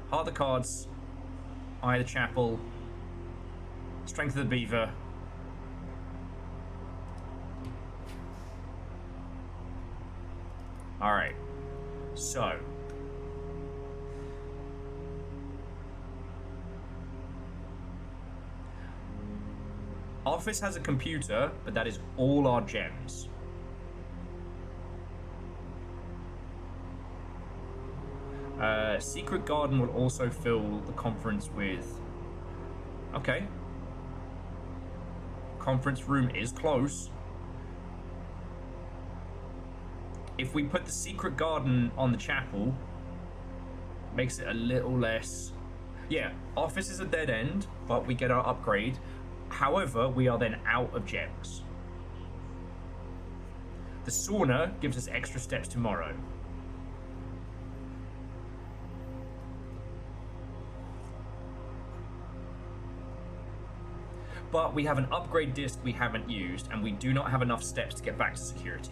Heart of the cards, eye of the chapel, strength of the beaver. All right, so office has a computer, but that is all our gems. Secret garden will also fill the conference with. Okay. Conference room is close. If we put the secret garden on the chapel, makes it a little less. Yeah, office is a dead end, but we get our upgrade. However, we are then out of gems. The sauna gives us extra steps tomorrow. But we have an upgrade disc we haven't used, and we do not have enough steps to get back to security.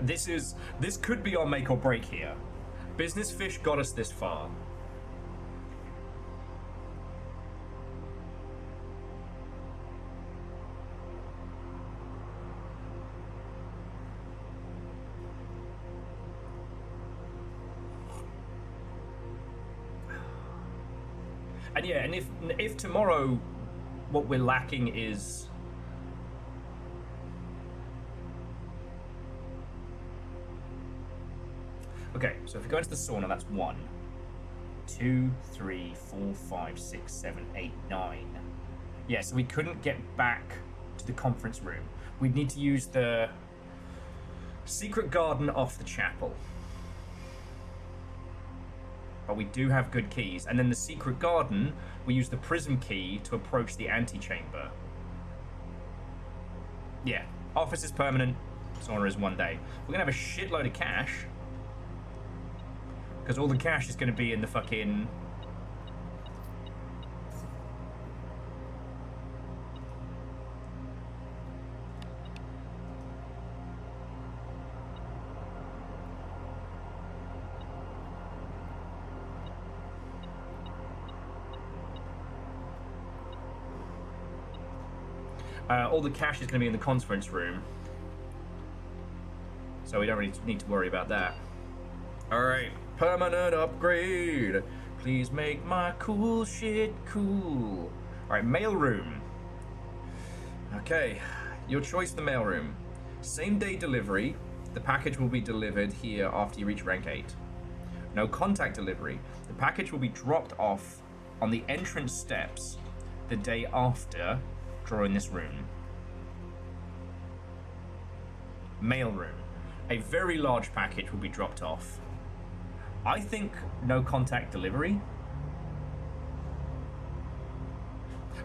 This could be our make or break here. Business Fish got us this far. And yeah, and if tomorrow what we're lacking is okay, so if we go into the sauna, that's 1, 2, 3, 4, 5, 6, 7, 8, 9. Yeah, so we couldn't get back to the conference room. We'd need to use the secret garden off the chapel. But we do have good keys. And then the secret garden, we use the prism key to approach the antechamber. Yeah, office is permanent, sauna is 1 day. We're gonna have a shitload of cash. Because all the cash is going to be in the fucking... all the cash is going to be in the conference room. So we don't really need to worry about that. Alright. Permanent upgrade. Please make my cool shit cool. Alright, mailroom. Okay, your choice for the mailroom. Same day delivery. The package will be delivered here after you reach rank 8. No contact delivery. The package will be dropped off on the entrance steps the day after drawing this room. Mailroom. A very large package will be dropped off. I think no contact delivery.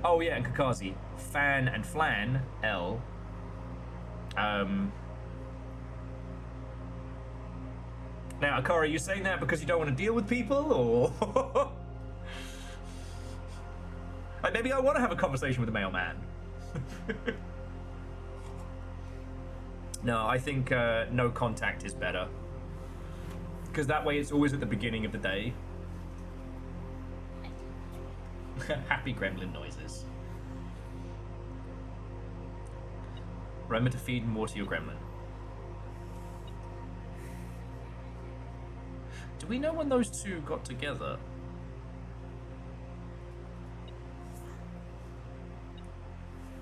Oh yeah, and Kakazi. Fan and Flan, L. Now, Akari, are you saying that because you don't want to deal with people, or... Like, maybe I want to have a conversation with the mailman. No, I think no contact is better. Because that way it's always at the beginning of the day. Happy gremlin noises. Remember to feed more to your gremlin. Do we know when those two got together?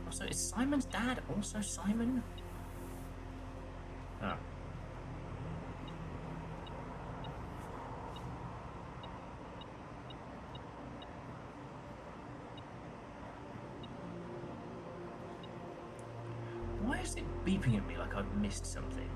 Also, is Simon's dad also Simon? Oh. Why is it beeping at me like I've missed something?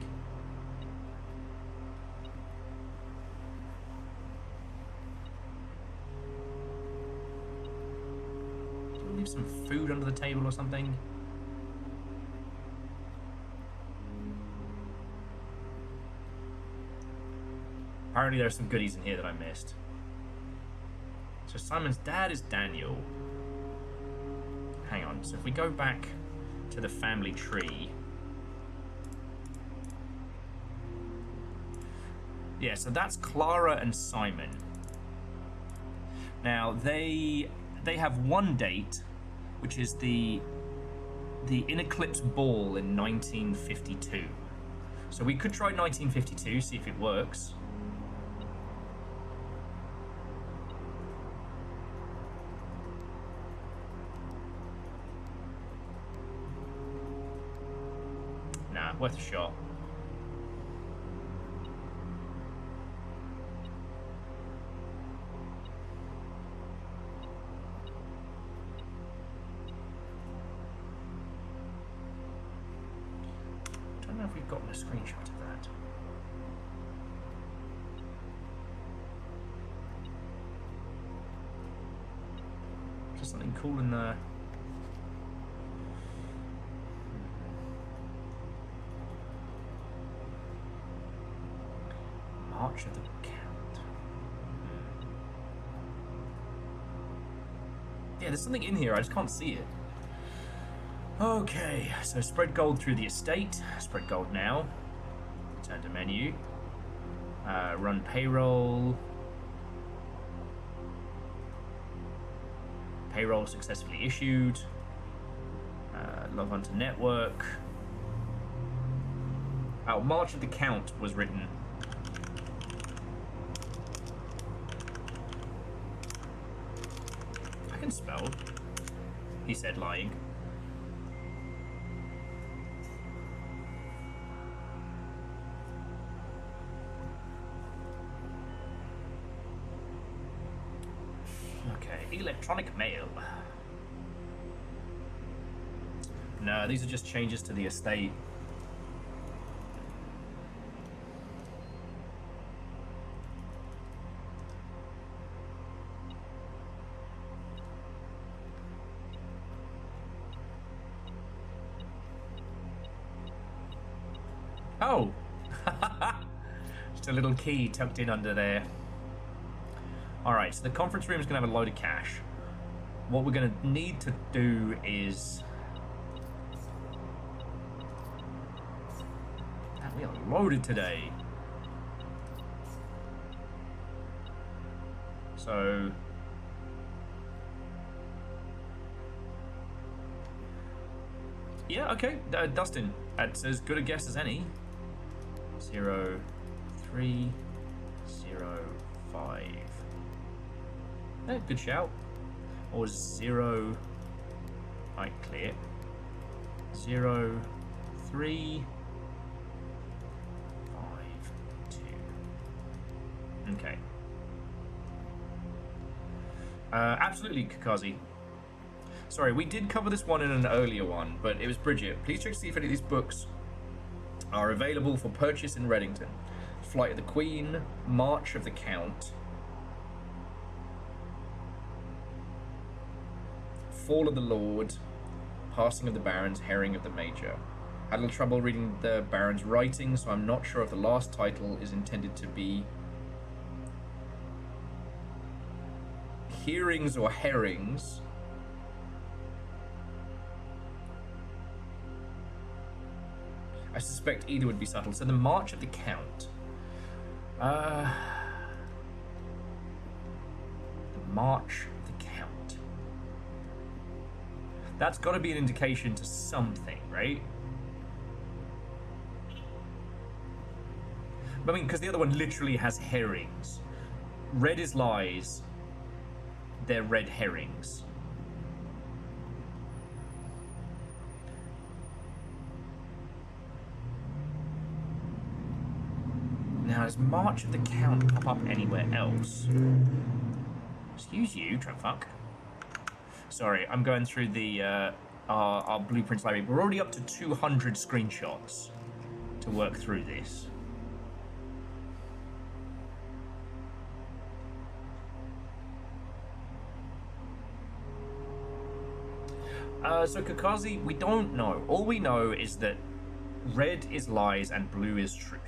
Did I leave some food under the table or something? Apparently there's some goodies in here that I missed. So Simon's dad is Daniel. Hang on, so if we go back to the family tree. Yeah, so that's Clara and Simon. Now they have one date, which is the In Eclipse Ball in 1952. So we could try 1952, see if it works. Nah, worth a shot. I don't know if we've gotten a screenshot of that. Is there something cool in there? March of the Count. Yeah, there's something in here, I just can't see it. Okay, so spread gold through the estate. Spread gold now. Turn to menu. Run payroll. Payroll successfully issued. Log on to network. Oh, March of the Count was written. I can spell, he said, lying. Okay, electronic mail. No, these are just changes to the estate. Oh! Just a little key tucked in under there. Alright, so the conference room is going to have a load of cash. What we're going to need to do is... Man, we are loaded today. So... Yeah, okay. Dustin, that's as good a guess as any. 0, 3, 0, 5. Good shout. Or 0. Right, clear. 0, 3, 5, 2. Okay. Absolutely, Kakazi. Sorry, we did cover this one in an earlier one, but it was Bridget. Please check to see if any of these books are available for purchase in Reddington. Flight of the Queen, March of the Count, Fall of the Lord, Passing of the Barons, Herring of the Major. Had a little trouble reading the Baron's writing, so I'm not sure if the last title is intended to be Hearings or Herrings. I suspect either would be subtle. So the March of the Count. The March of the Count. That's got to be an indication to something, right? I mean, because the other one literally has herrings. Red is lies. They're red herrings. Now, does March of the Count pop up anywhere else? Excuse you, Trumfuck. Sorry, I'm going through the our blueprints library. We're already up to 200 screenshots to work through this. So Kakazi, we don't know. All we know is that red is lies and blue is truth.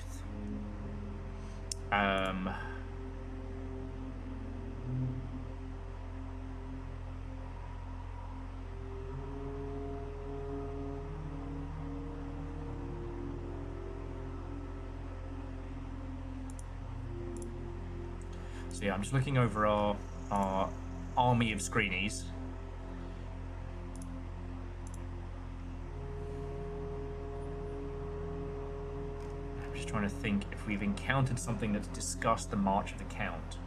So yeah, I'm just looking over our army of screenies. Trying to think if we've encountered something that's discussed the March of the Count.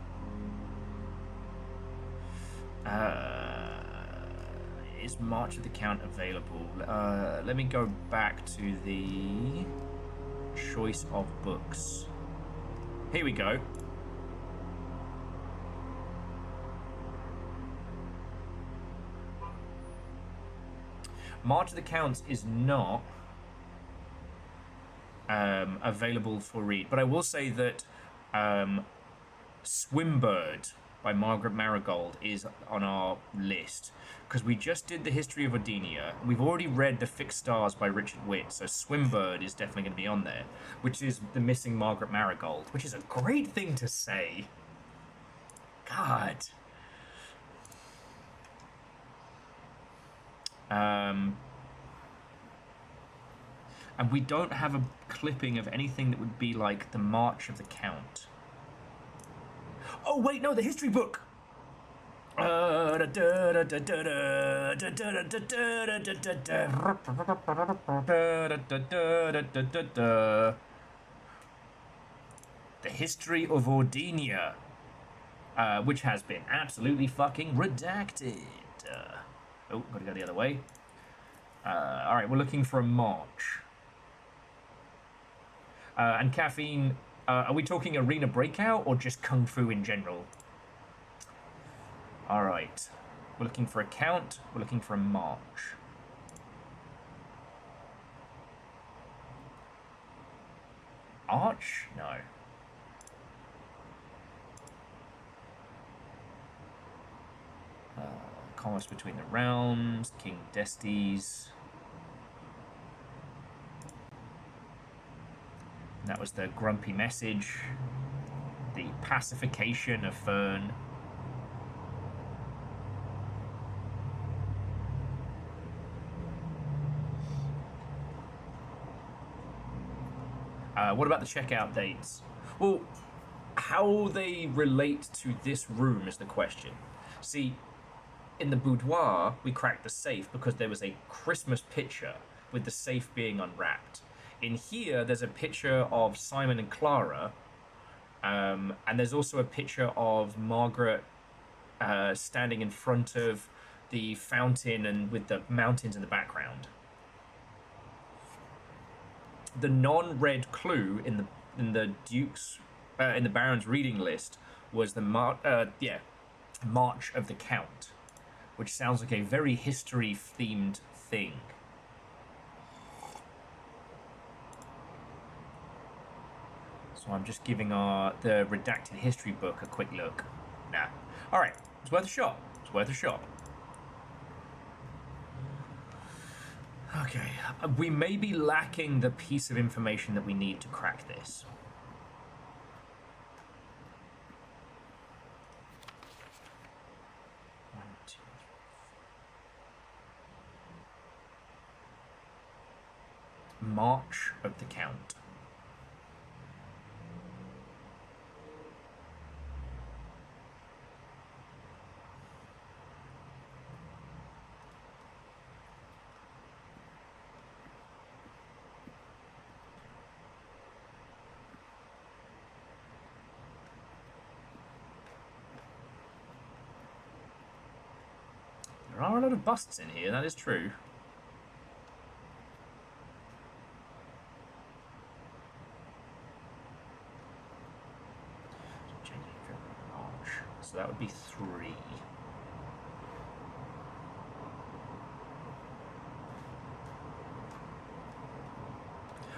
Is March of the Count available? Let me go back to the choice of books. Here we go. March of the Count is not available for read, but I will say that Swimbird by Margaret Marigold is on our list because we just did the history of Odinia. We've already read The Fixed Stars by Richard Witt, so Swimbird is definitely going to be on there, which is the missing Margaret Marigold, which is a great thing to say. God. And we don't have a clipping of anything that would be like the March of the Count. Oh wait, no, the history book. The history of Ordinia, which has been absolutely fucking redacted. Oh, gotta go the other way. All right, we're looking for a march. And Caffeine, are we talking arena breakout or just kung fu in general? All right, we're looking for a count. We're looking for a march. Arch? No. Commerce between the realms, King Destes. That was the grumpy message. The pacification of Fern. What about the checkout dates? Well, how they relate to this room is the question. See, in the boudoir, we cracked the safe because there was a Christmas picture with the safe being unwrapped. In here, there's a picture of Simon and Clara, and there's also a picture of Margaret standing in front of the fountain and with the mountains in the background. The non-red clue in the Duke's in the Baron's reading list was the March of the Count, which sounds like a very history-themed thing. So I'm just giving the redacted history book a quick look. Nah. All right, it's worth a shot. It's worth a shot. Okay, we may be lacking the piece of information that we need to crack this. One, two, three. March of the Count. There are a lot of busts in here, that is true. So that would be 3.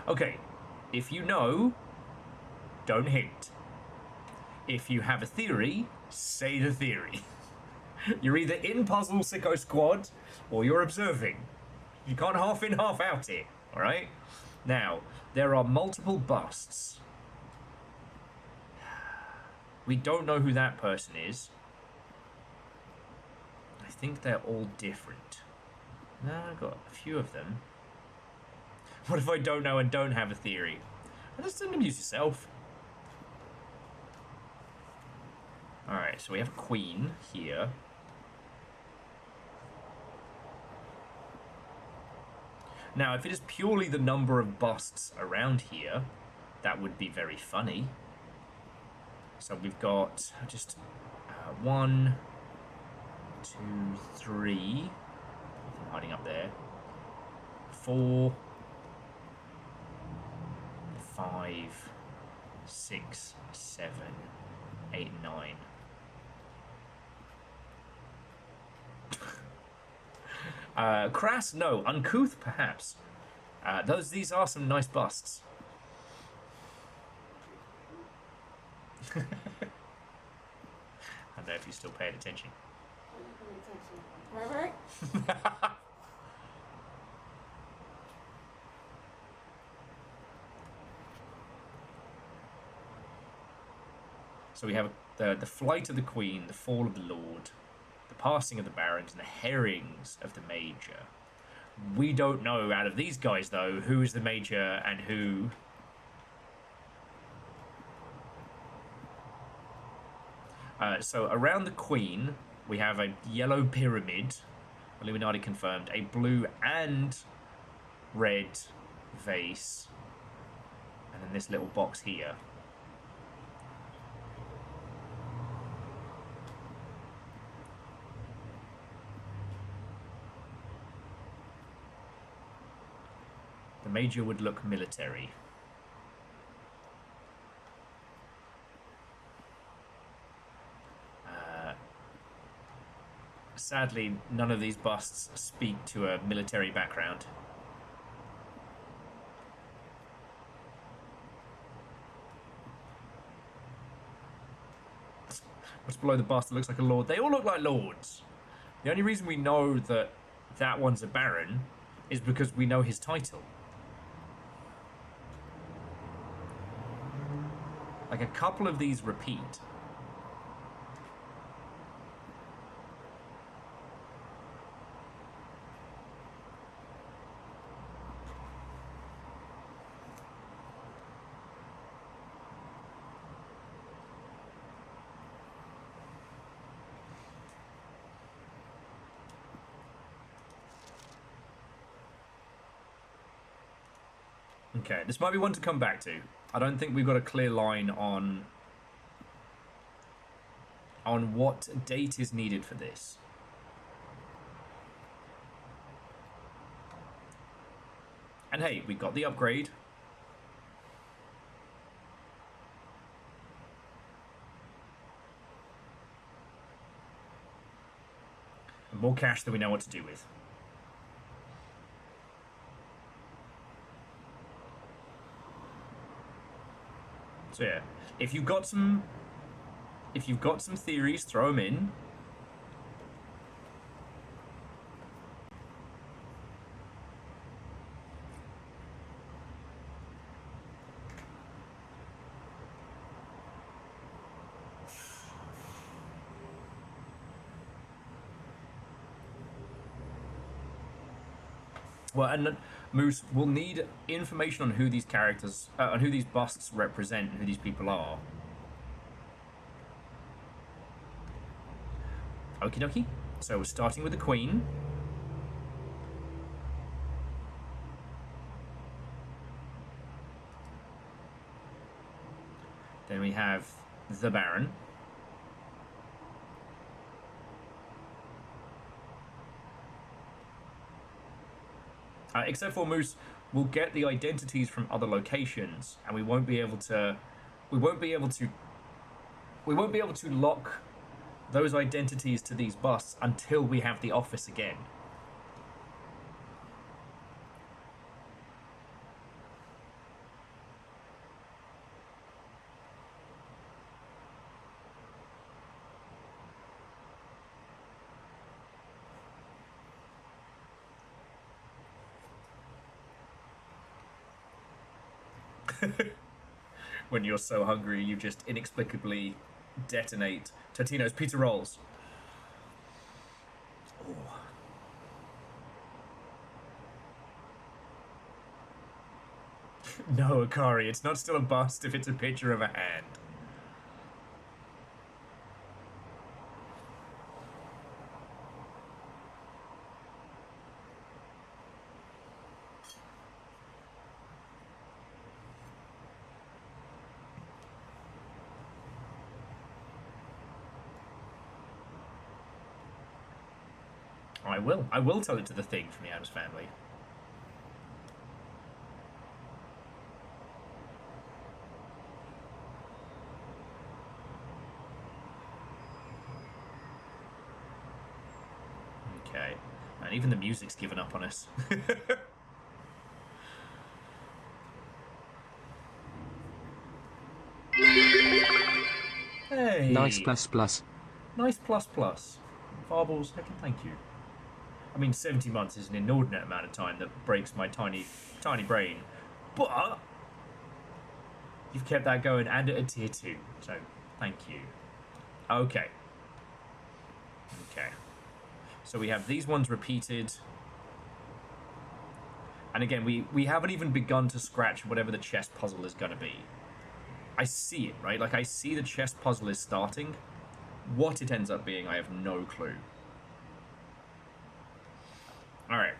Okay, if you know, don't hint. If you have a theory, say the theory. You're either in Puzzle Sicko Squad or you're observing. You can't half in, half out it, alright? Now, there are multiple busts. We don't know who that person is. I think they're all different. No, I've got a few of them. What if I don't know and don't have a theory? Just don't amuse yourself. Alright, so we have a queen here. Now, if it is purely the number of busts around here, that would be very funny. So we've got just 1, 2, 3. Nothing hiding up there. 4, 5, 6, 7, 8, 9. Crass, no. Uncouth, perhaps. These are some nice busts. I don't know if you still paid attention. Right. So we have the flight of the Queen, the fall of the Lord, the passing of the Barons, and the herrings of the Major. We don't know out of these guys, though, who is the Major and who... So around the Queen, we have a yellow pyramid, Illuminati confirmed, a blue and red vase, and then this little box here. The Major would look military. Sadly, none of these busts speak to a military background. What's below the bust that looks like a lord? They all look like lords. The only reason we know that that one's a baron is because we know his title. Like, a couple of these repeat. Okay, this might be one to come back to. I don't think we've got a clear line on on what date is needed for this. And hey, we got the upgrade. And more cash than we know what to do with. So yeah, if you've got some theories, throw them in. Well, and Moose, we'll need information on who these characters, on who these busts represent, and who these people are. Okie dokie. So we're starting with the Queen. Then we have the Baron. Except for Moose, we'll get the identities from other locations, and we won't be able to lock those identities to these busts until we have the office again. When you're so hungry, you just inexplicably detonate Totino's pizza rolls. Oh. No, Akari, it's not still a bust if it's a picture of a hand. I will tell it to the thing from the Addams Family. Okay. And even the music's given up on us. Hey! Nice plus plus. Nice plus plus. Farbles, heckin' thank you. I mean, 70 months is an inordinate amount of time that breaks my tiny brain. But you've kept that going and at a tier 2, so thank you. Okay. Okay. So we have these ones repeated. And again, we haven't even begun to scratch whatever the chess puzzle is going to be. I see it, right? Like, I see the chess puzzle is starting. What it ends up being, I have no clue. Alright.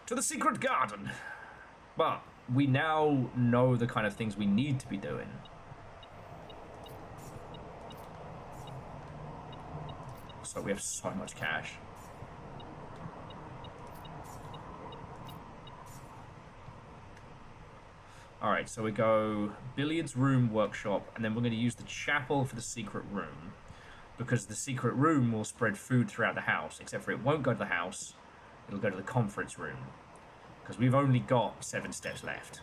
To the secret garden. But we now know the kind of things we need to be doing. So we have so much cash. Alright, so we go billiards room, workshop, and then we're going to use the chapel for the secret room. Because the secret room will spread food throughout the house, except for it won't go to the house, it'll go to the conference room. Because we've only got 7 steps left.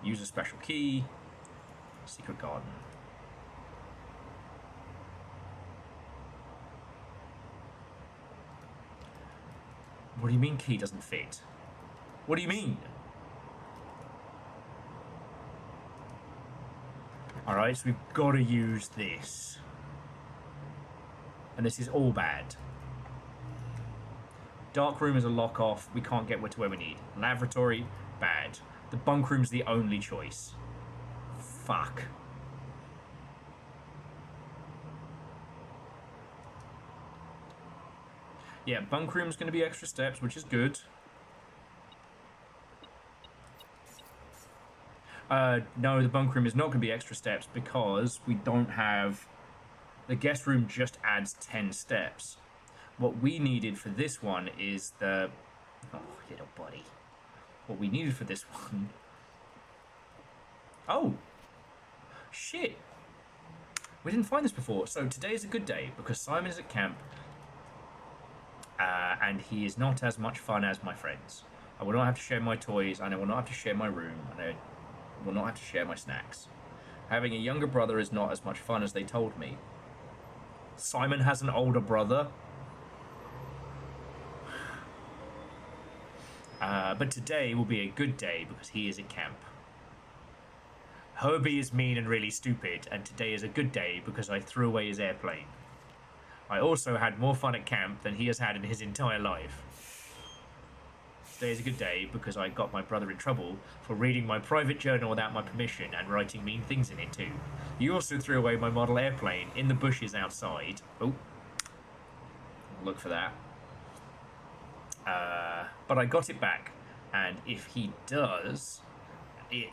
Use a special key. Secret garden. What do you mean key doesn't fit? What do you mean? Alright, so we've got to use this. And this is all bad. Dark room is a lock off. We can't get to where we need. Lavatory, bad. The bunk room's the only choice. Fuck. Yeah, bunk room's going to be extra steps, which is good. No, the bunk room is not going to be extra steps because we don't have... The guest room just adds 10 steps. What we needed for this one is the... Oh, little buddy. What we needed for this one... Oh! Shit! We didn't find this before. So today is a good day because Simon is at camp and he is not as much fun as my friends. I will not have to share my toys and I will not have to share my room and I will not have to share my snacks. Having a younger brother is not as much fun as they told me. Simon has an older brother. But today will be a good day because he is at camp. Herbie is mean and really stupid, and today is a good day because I threw away his airplane. I also had more fun at camp than he has had in his entire life. Today is a good day because I got my brother in trouble for reading my private journal without my permission and writing mean things in it too. He also threw away my model airplane in the bushes outside. Oh, look for that. But I got it back, and if he does,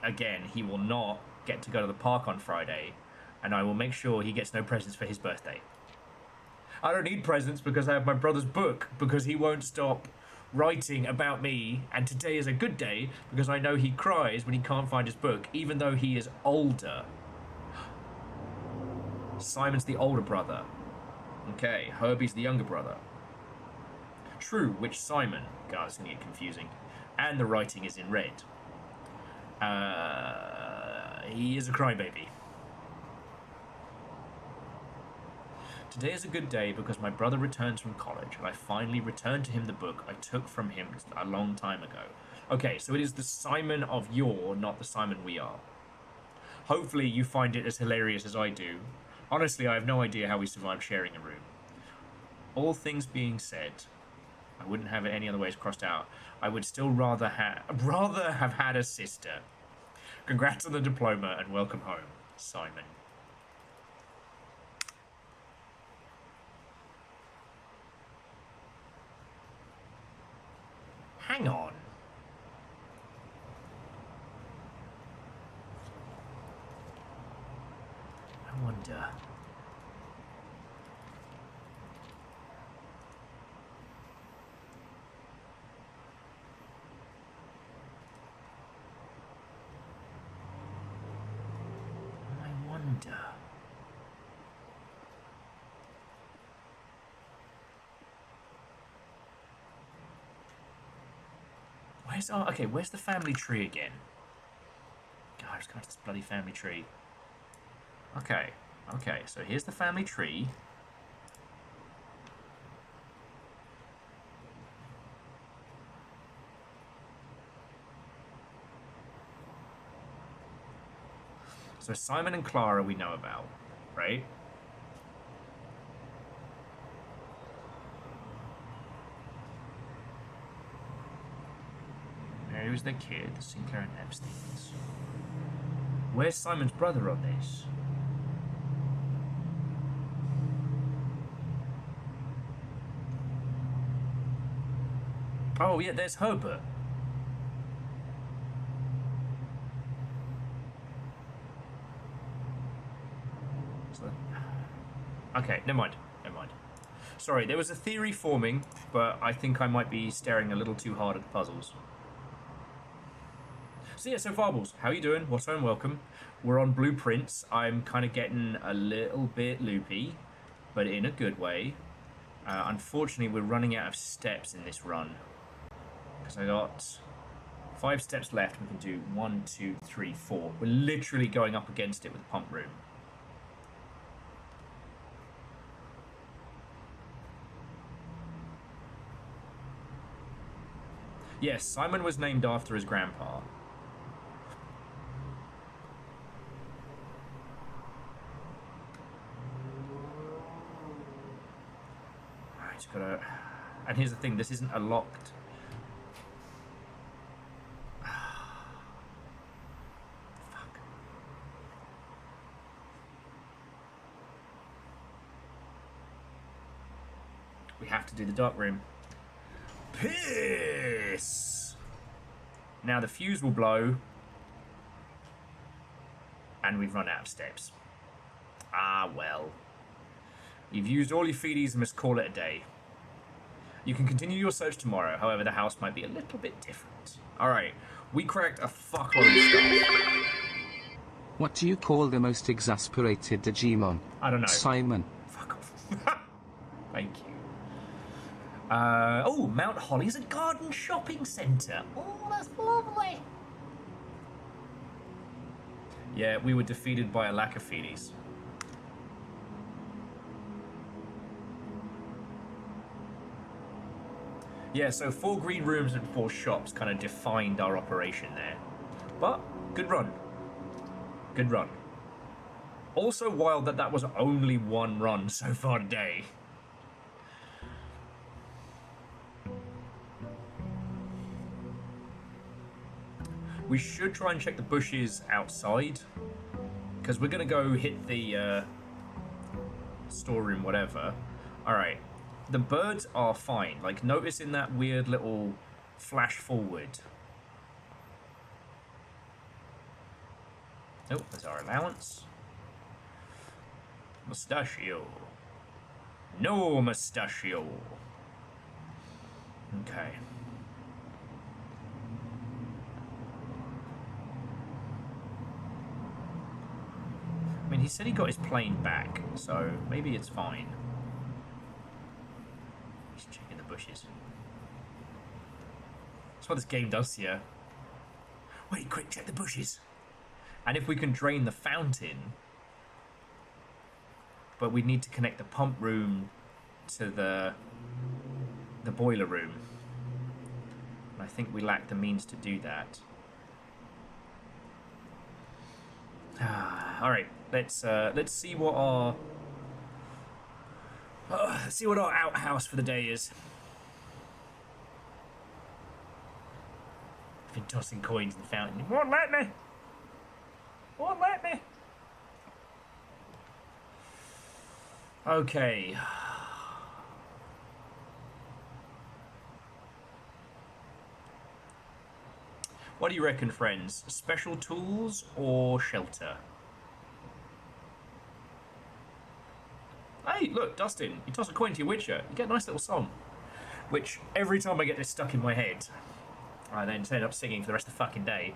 again, he will not get to go to the park on Friday, and I will make sure he gets no presents for his birthday. I don't need presents because I have my brother's book, because he won't stop writing about me, and today is a good day because I know he cries when he can't find his book, even though he is older. Simon's the older brother. Okay, Herbie's the younger brother. True, which Simon? God, it's going to get confusing. And the writing is in red. He is a crybaby. Today is a good day because my brother returns from college and I finally returned to him the book I took from him a long time ago. Okay, so it is the Simon of yore, not the Simon we are. Hopefully you find it as hilarious as I do. Honestly, I have no idea how we survived sharing a room. All things being said, I wouldn't have it any other ways crossed out. I would still rather have had a sister. Congrats on the diploma and welcome home, Simon. Hang on. I wonder... where's the family tree again? God, I was going to this bloody family tree. Okay, so here's the family tree. So Simon and Clara we know about, right? Mary was their kid, the Sinclair and Epstein's. Where's Simon's brother on this? Oh yeah, there's Herbert. Okay, never mind. Sorry, there was a theory forming, but I think I might be staring a little too hard at the puzzles. So yeah, so Varbles, how you doing? What's on? Welcome. We're on Blueprints. I'm kind of getting a little bit loopy, but in a good way. Unfortunately, we're running out of steps in this run. Because I got 5 steps left. We can do 1, 2, 3, 4. We're literally going up against it with the pump room. Yes, Simon was named after his grandpa. I just gotta... And here's the thing, this isn't a locked... Fuck. We have to do the dark room. Piss! Now the fuse will blow. And we've run out of steps. Ah, well. You've used all your feedies and must call it a day. You can continue your search tomorrow, however the house might be a little bit different. Alright, we cracked a fuckload of stuff. What do you call the most exasperated Digimon? I don't know. Simon. Fuck off. Thank you. Oh, Mount Holly's a garden shopping centre. Oh, that's lovely. Yeah, we were defeated by a lack of feedies. Yeah, so 4 green rooms and 4 shops kind of defined our operation there. But, good run. Good run. Also wild that that was only 1 run so far today. We should try and check the bushes outside, because we're going to go hit the storeroom, whatever. Alright. The birds are fine. Like, notice in that weird little flash forward. Oh, there's our allowance. Mustachio. No mustachio. Okay. I mean, he said he got his plane back, so maybe it's fine. He's checking the bushes. That's what this game does here. Wait, quick, check the bushes. And if we can drain the fountain, but we need to connect the pump room to the boiler room. And I think we lack the means to do that. All right, let's see what our outhouse for the day is. I've been tossing coins in the fountain. It won't let me. Won't let me. Okay. What do you reckon, friends? Special tools or shelter? Hey, look, Dustin, you toss a coin to your Witcher, you get a nice little song. Which, every time I get this stuck in my head, I then end up singing for the rest of the fucking day.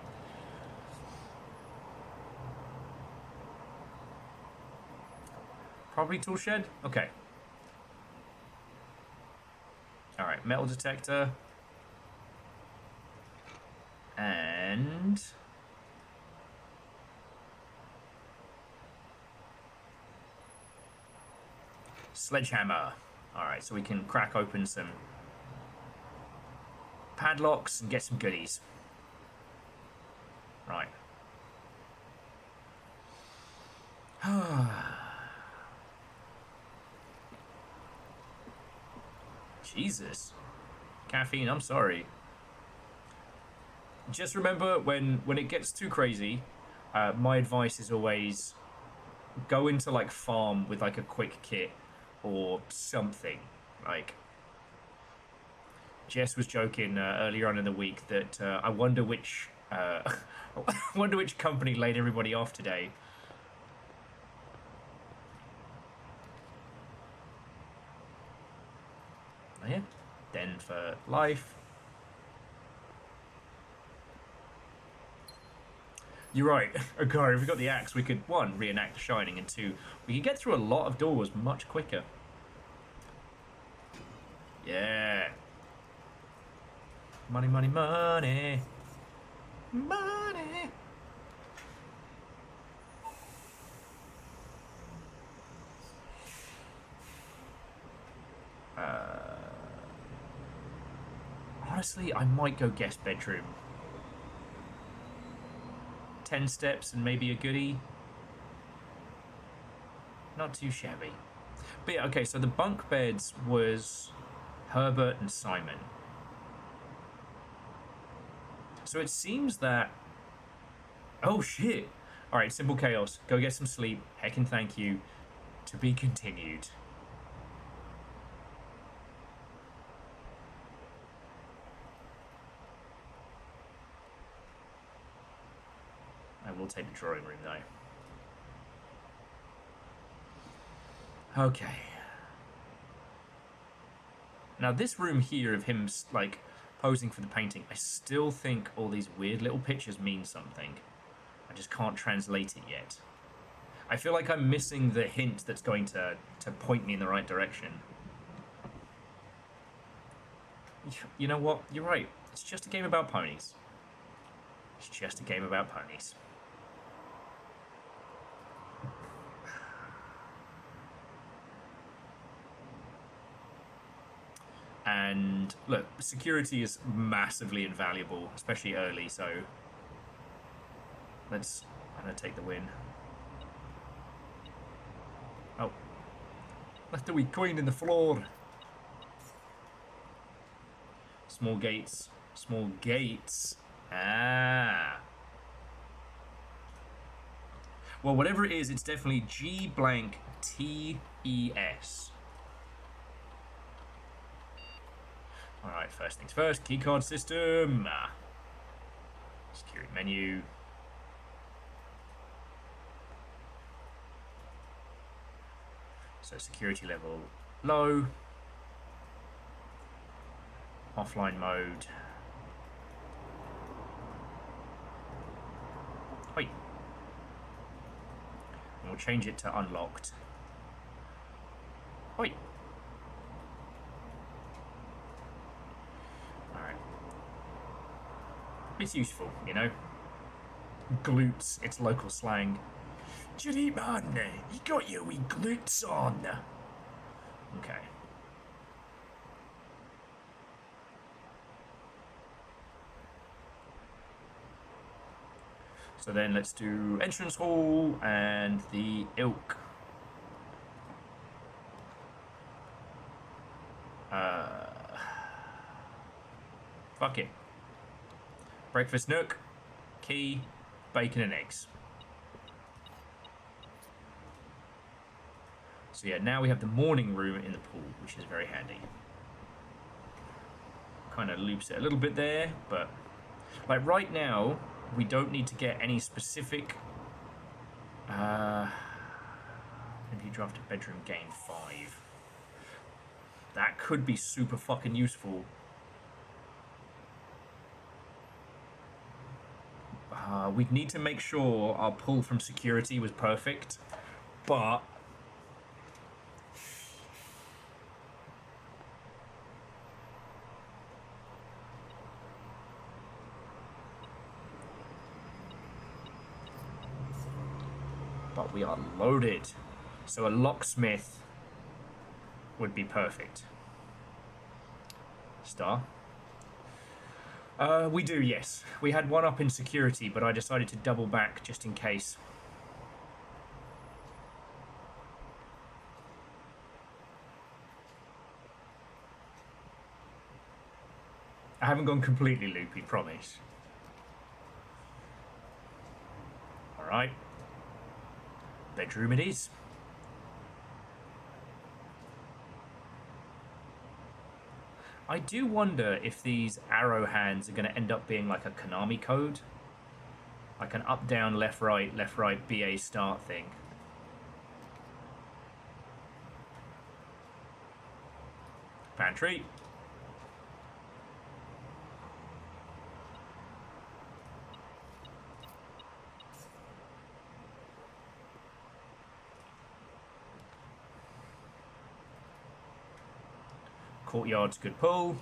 Probably tool shed? Okay. Alright, metal detector. And... sledgehammer. Alright, so we can crack open some padlocks and get some goodies. Right. Jesus. Caffeine, I'm sorry. Just remember, when it gets too crazy, my advice is always go into, like, farm with, like, a quick kit or something. Like, Jess was joking earlier on in the week that I wonder which I wonder which company laid everybody off today. Oh, yeah. Den for life. You're right, Agari, if we got the axe, we could, 1, reenact The Shining, and 2, we could get through a lot of doors much quicker. Yeah. Money, money, money. Money. Honestly, I might go guest bedroom. 10 steps and maybe a goodie. Not too shabby. But yeah, okay, so the bunk beds was Herbert and Simon. So it seems that... oh, shit. Alright, Simple Chaos. Go get some sleep. Heckin' thank you. To be continued. I will take the drawing room, though. Okay. Now this room here of him, like, posing for the painting, I still think all these weird little pictures mean something. I just can't translate it yet. I feel like I'm missing the hint that's going to point me in the right direction. You know what? You're right. It's just a game about ponies. It's just a game about ponies. And look, security is massively invaluable, especially early, so I'm gonna take the win. Oh. Left a wee coin in the floor. Small gates. Small gates. Ah. Well, whatever it is, it's definitely G blank T-E-S. Alright, first things first, keycard system. Security menu. So security level low. Offline mode. Oi. And we'll change it to unlocked. Oi. Alright. It's useful, you know. Glutes, it's local slang. Giddy man, you got your wee glutes on. Okay. So then let's do entrance hall and the ilk. Fuck it. Breakfast nook, key, bacon and eggs. So yeah, now we have the morning room in the pool, which is very handy. Kind of loops it a little bit there, but like right now, we don't need to get any specific. Maybe you draft a bedroom gain 5. That could be super fucking useful. We'd need to make sure our pull from security was perfect, but we are loaded. So a locksmith would be perfect. Star. We do, yes. We had one up in security, but I decided to double back just in case. I haven't gone completely loopy, promise. Alright. Bedroom it is. I do wonder if these arrow hands are going to end up being like a Konami code. Like an up, down, left, right, BA start thing. Pantry. Courtyard's good pull.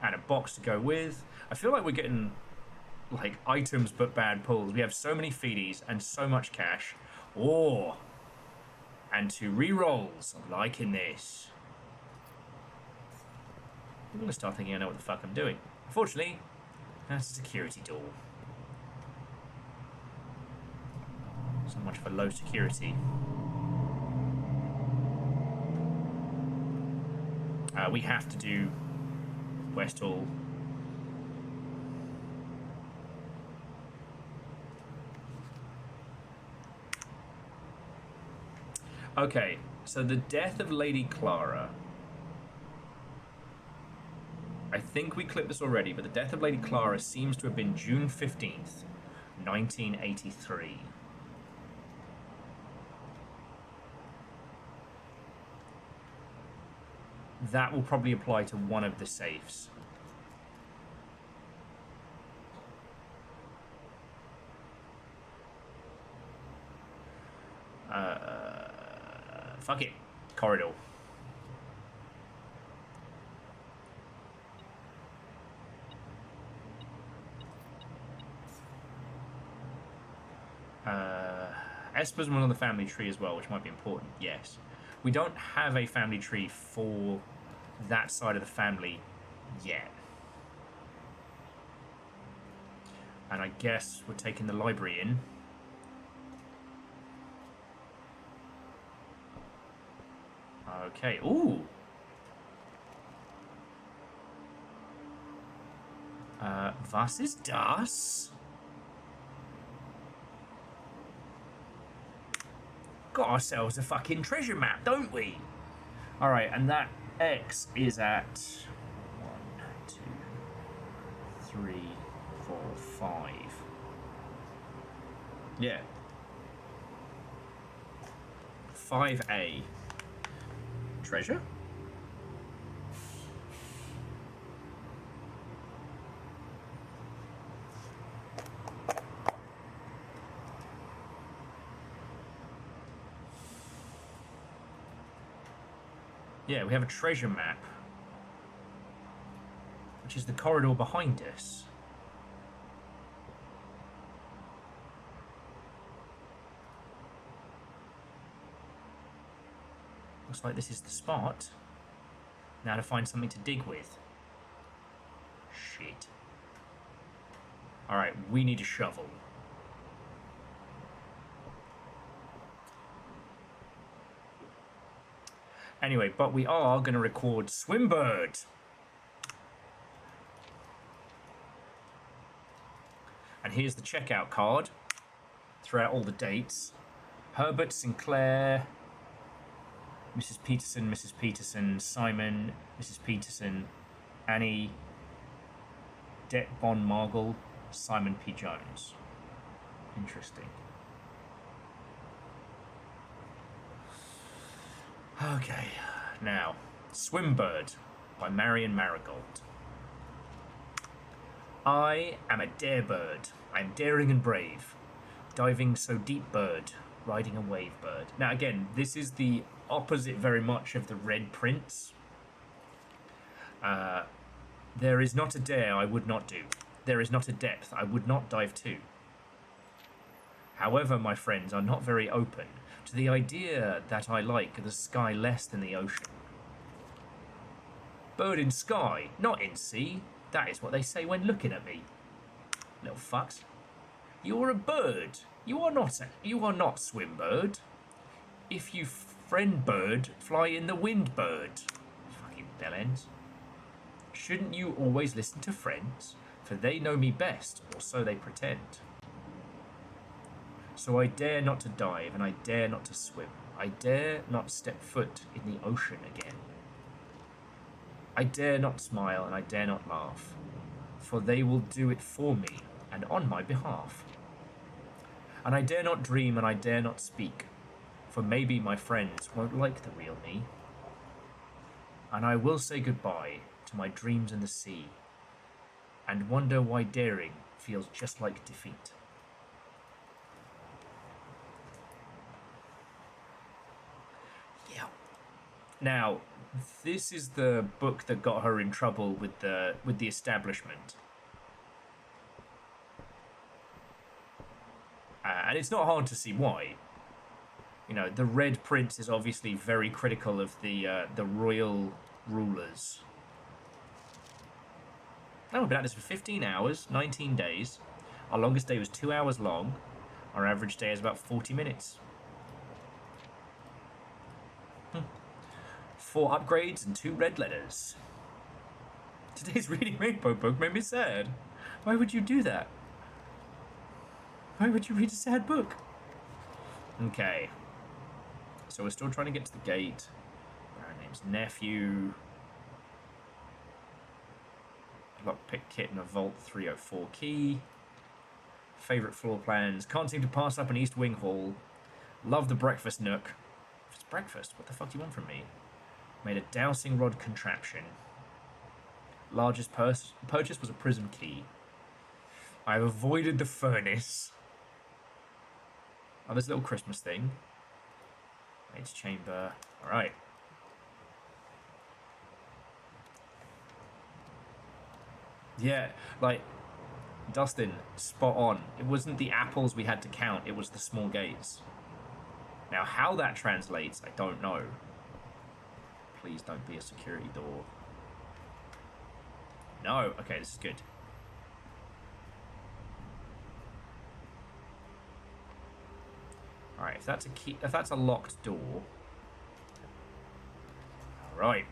And a box to go with. I feel like we're getting like items but bad pulls. We have so many feedies and so much cash. Oh, and 2 re-rolls. I'm liking this. I'm gonna start thinking I know what the fuck I'm doing. Unfortunately, that's a security door. So much for low security. We have to do West Hall. Okay, so the death of Lady Clara. I think we clipped this already, but the death of Lady Clara seems to have been June 15th, 1983. that will probably apply to one of the safes. Fuck it. Corridor. Esper's one on the family tree as well, which might be important. Yes. We don't have a family tree for that side of the family yet. And I guess we're taking the library in. Okay. Ooh. Was ist das? Got ourselves a fucking treasure map, don't we? Alright, and that X is at 1, 2, 3, 4, 5. Yeah. 5A. Treasure? Yeah, we have a treasure map, which is the corridor behind us. Looks like this is the spot. Now to find something to dig with. Shit. Alright, we need a shovel. Anyway, but we are going to record Swimbird. And here's the checkout card. Throughout all the dates. Herbert, Sinclair, Mrs. Peterson, Simon, Mrs. Peterson, Annie, Det Bon Margle, Simon P. Jones. Interesting. Okay, now, Swimbird by Marion Marigold. I am a dare bird. I am daring and brave. Diving so deep bird, riding a wave bird. Now again, this is the opposite very much of the Red Prince. There is not a dare I would not do. There is not a depth I would not dive to. However, my friends are not very open to the idea that I like the sky less than the ocean. Bird in sky, not in sea. That is what they say when looking at me. Little fucks. You are a bird. You are not Swimbird. If you friend bird, fly in the wind bird. Fucking bellends. Shouldn't you always listen to friends? For they know me best, or so they pretend. So I dare not to dive, and I dare not to swim. I dare not step foot in the ocean again. I dare not smile, and I dare not laugh, for they will do it for me, and on my behalf. And I dare not dream, and I dare not speak, for maybe my friends won't like the real me. And I will say goodbye to my dreams in the sea, and wonder why daring feels just like defeat. Yeah. Now, this is the book that got her in trouble with the establishment. And it's not hard to see why. You know, the Red Prince is obviously very critical of the royal rulers. Oh, we've been at this for 15 hours, 19 days. Our longest day was 2 hours long. Our average day is about 40 minutes. 4 upgrades and 2 red letters. Today's Reading Rainbow book made me sad. Why would you do that? Why would you read a sad book? Okay. So we're still trying to get to the gate. Our name's Nephew. Lockpick kit and a Vault 304 key. Favourite floor plans. Can't seem to pass up an East Wing hall. Love the breakfast nook. If it's breakfast, what the fuck do you want from me? Made a dowsing rod contraption. Largest purchase was a prism key. I've avoided the furnace. Oh, there's a little Christmas thing. Maid's chamber. Alright. Yeah, like, Dustin, spot on. It wasn't the apples we had to count, it was the small gates. Now, how that translates, I don't know. Please don't be a security door. No, okay, this is good. Alright, if that's a key, if that's a locked door. Alright.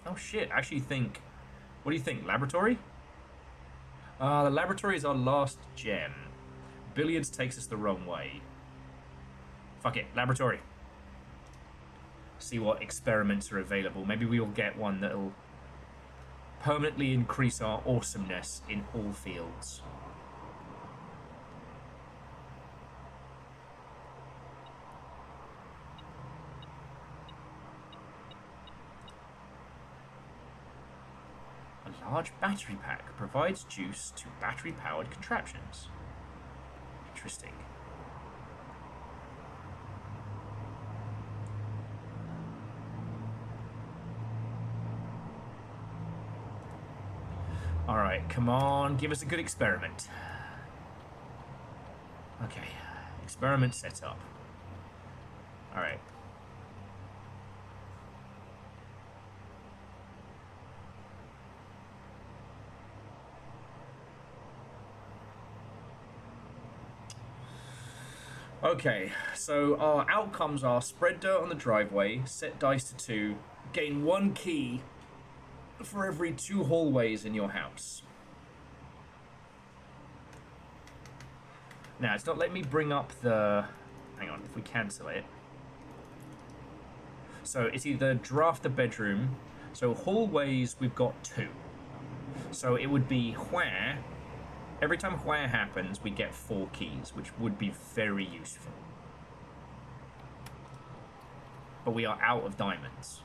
Oh shit, I actually think, what do you think, laboratory? The laboratory is our last gem. Billiards takes us the wrong way. Fuck it, laboratory. See what experiments are available. Maybe we'll get one that'll permanently increase our awesomeness in all fields. A large battery pack provides juice to battery-powered contraptions. Interesting. Alright, come on, give us a good experiment. Okay, experiment set up. Alright. Okay, so our outcomes are spread dirt on the driveway, set dice to 2, gain 1 key for every 2 hallways in your house. Now, it's not letting me bring up the... Hang on, if we cancel it. So it's either draft the bedroom. So hallways, we've got 2. So it would be where... Every time where happens, we get 4 keys, which would be very useful. But we are out of diamonds.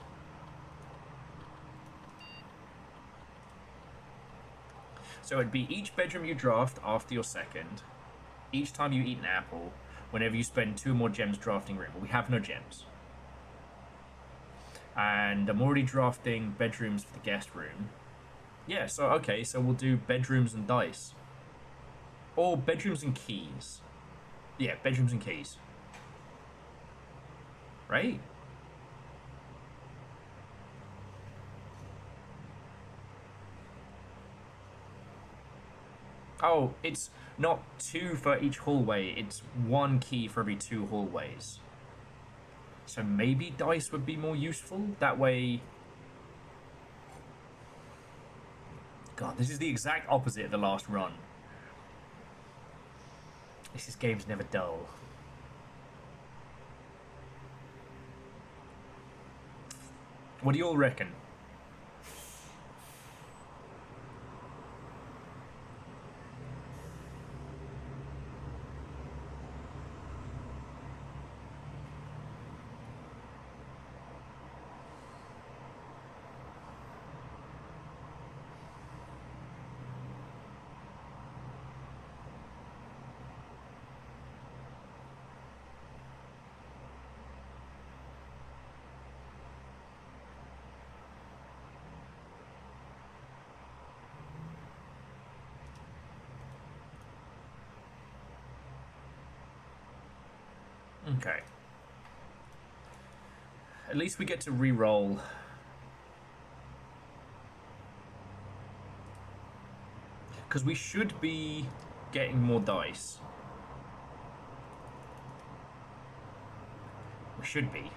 So it'd be each bedroom you draft after your second, each time you eat an apple, whenever you spend 2 more gems drafting room. But we have no gems. And I'm already drafting bedrooms for the guest room. Yeah, so okay, so we'll do bedrooms and dice. Or bedrooms and keys. Yeah, bedrooms and keys. Right? Oh, it's not 2 for each hallway, it's 1 key for every 2 hallways. So maybe dice would be more useful? That way... God, this is the exact opposite of the last run. This game's never dull. What do you all reckon? Okay. At least we get to re-roll. Because we should be getting more dice. We should be.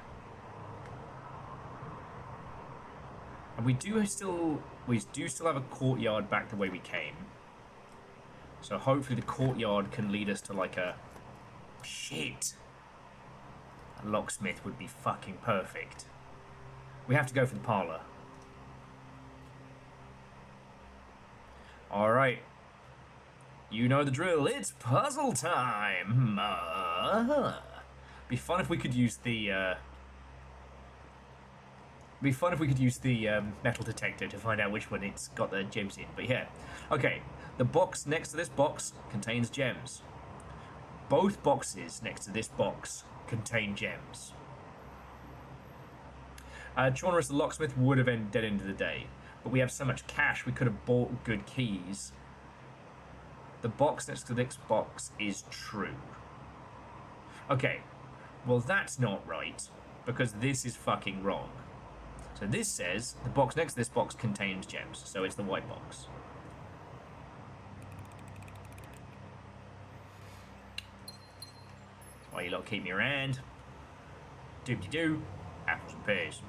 And we do still have a courtyard back the way we came. So hopefully the courtyard can lead us to like a... Shit! A locksmith would be fucking perfect. We have to go for the parlor. Alright. You know the drill. It's puzzle time! Be fun if we could use the be fun if we could use the metal detector to find out which one it's got the gems in. But yeah. Okay, the box next to this box contains gems. Both boxes next to this box contain gems. Chaunerus the locksmith would have ended dead end of the day, but we have so much cash we could have bought good keys. The box next to this box is true. Okay, well that's not right, because this is fucking wrong. So this says the box next to this box contains gems, so it's the white box. That's why you lot keep me around. Doop-de-doo. Apples and pears.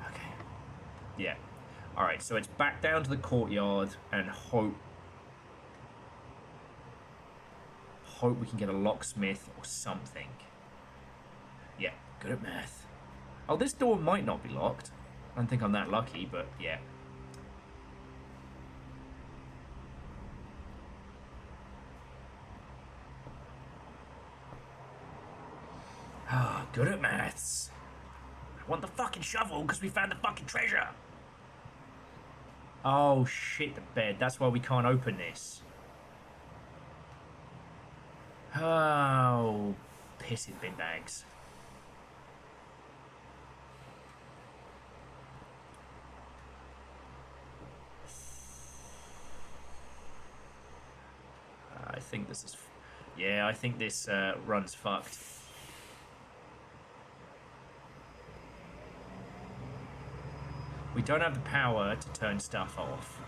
Okay. Yeah. Alright, so it's back down to the courtyard and hope we can get a locksmith or something. Yeah, good at math. Oh, this door might not be locked. I don't think I'm that lucky, but yeah. Ah, good at maths. I want the fucking shovel because we found the fucking treasure. Oh shit, the bed. That's why we can't open this. Oh, piss it, bin bags. I think this is... Yeah, I think this run's fucked. We don't have the power to turn stuff off.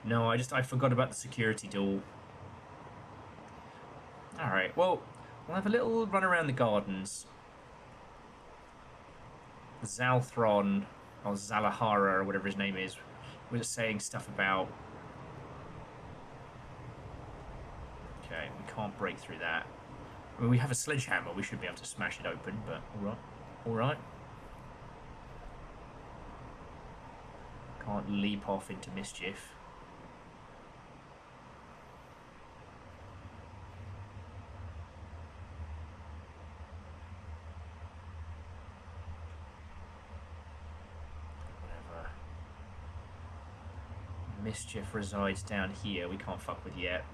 No, I forgot about the security door. Alright, well, we'll have a little run around the gardens. Zalthron, or Zalahara, or whatever his name is, was saying stuff about... Okay, we can't break through that. I mean, we have a sledgehammer, we should be able to smash it open, but alright. Alright. Can't leap off into mischief. Mischief resides down here, we can't fuck with yet.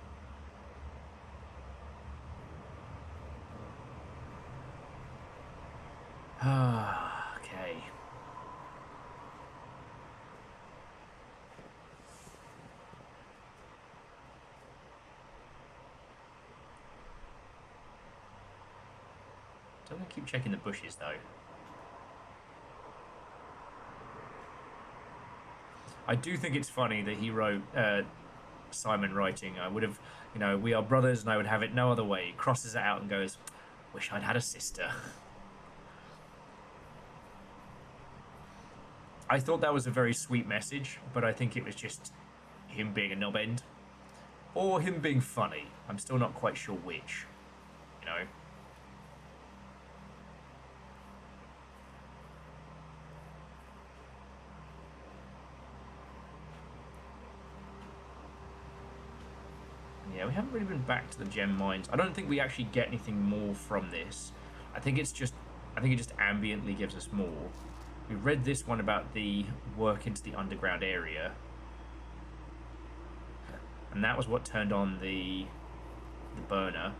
Okay. Don't want to keep checking the bushes though. I do think it's funny that he wrote, Simon writing, I would have, you know, we are brothers and I would have it no other way. He crosses it out and goes, wish I'd had a sister. I thought that was a very sweet message, but I think it was just him being a knobend. Or him being funny. I'm still not quite sure which, you know. Yeah, we haven't really been back to the gem mines. I don't think we actually get anything more from this. I think it just ambiently gives us more. We read this one about the work into the underground area. And that was what turned on the burner.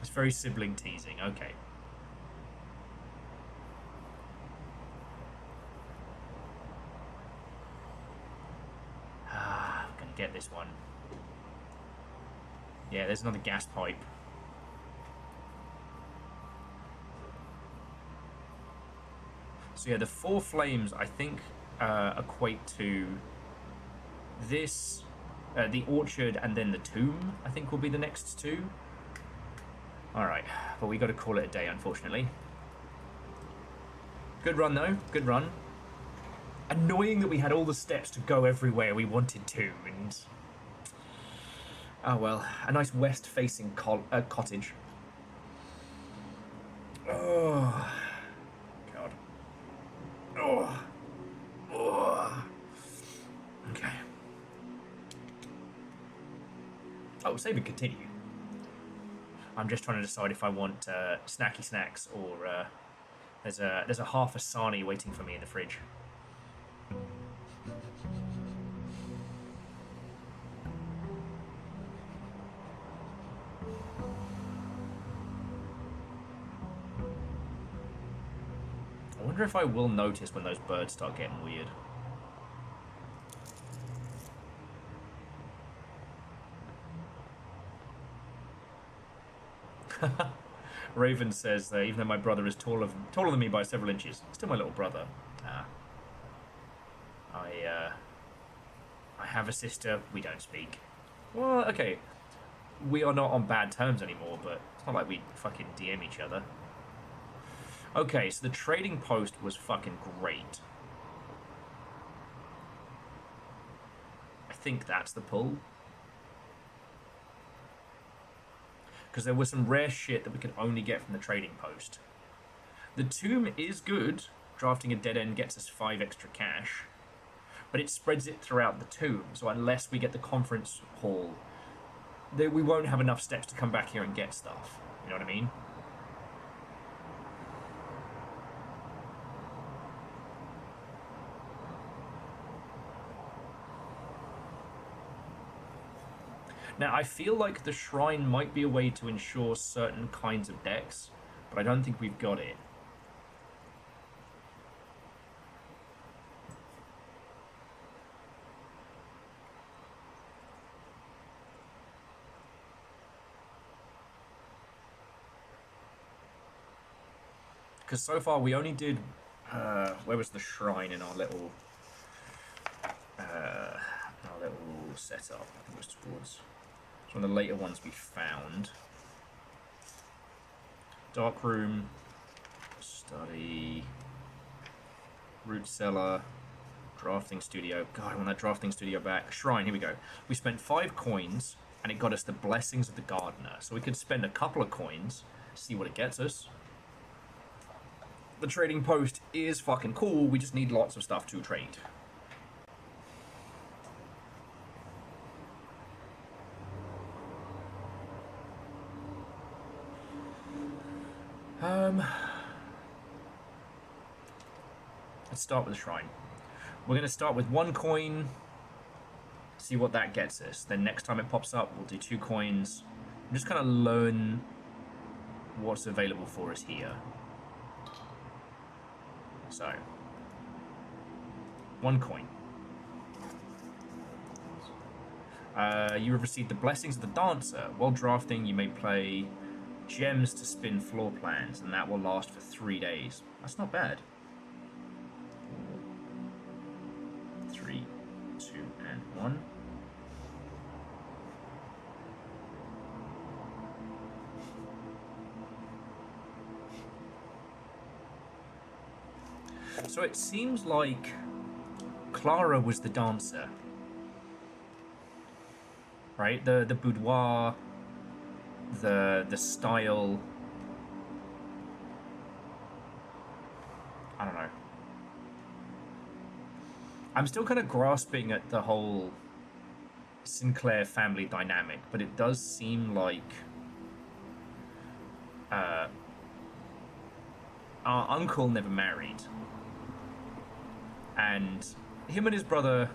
It's very sibling teasing, okay. I'm gonna get this one. Yeah, there's another gas pipe. So yeah, the 4 flames, I think, equate to this, the orchard, and then the tomb, I think will be the next 2. Alright, but we got to call it a day, unfortunately. Good run, though. Good run. Annoying that we had all the steps to go everywhere we wanted to, and... Oh well, a nice west-facing cottage. Oh, God. Oh. Oh. Okay. Oh, save and continue. I'm just trying to decide if I want snacky snacks or there's a half a sarnie waiting for me in the fridge. I wonder if I will notice when those birds start getting weird. Raven says that even though my brother is taller than me by several inches, still my little brother. I have a sister. We don't speak. Well, okay, we are not on bad terms anymore, but it's not like we fucking DM each other. Okay, so the trading post was fucking great. I think that's the pull. Because there was some rare shit that we could only get from the trading post. The tomb is good. Drafting a dead end gets us 5 extra cash. But it spreads it throughout the tomb, so unless we get the conference hall, we won't have enough steps to come back here and get stuff. You know what I mean? Now, I feel like the shrine might be a way to ensure certain kinds of decks, but I don't think we've got it. Because so far we only did... where was the shrine in our little... setup? I think it was towards... It's one of the later ones we found. Dark room. Study. Root cellar. Drafting studio. God, I want that drafting studio back. Shrine, here we go. We spent 5 coins, and it got us the blessings of the gardener. So we could spend a couple of coins, see what it gets us. The trading post is fucking cool, we just need lots of stuff to trade. Let's start with the shrine. We're going to start with 1 coin, see what that gets us. Then next time it pops up, we'll do 2 coins. I'm just kind of learn what's available for us here. So, 1 coin. You have received the blessings of the dancer. While drafting, you may play gems to spin floor plans, and that will last for 3 days. That's not bad. 3, 2, and 1. So it seems like Clara was the dancer, right? The boudoir, the style. I don't know. I'm still kind of grasping at the whole Sinclair family dynamic, but it does seem like our uncle never married. And him and his brother,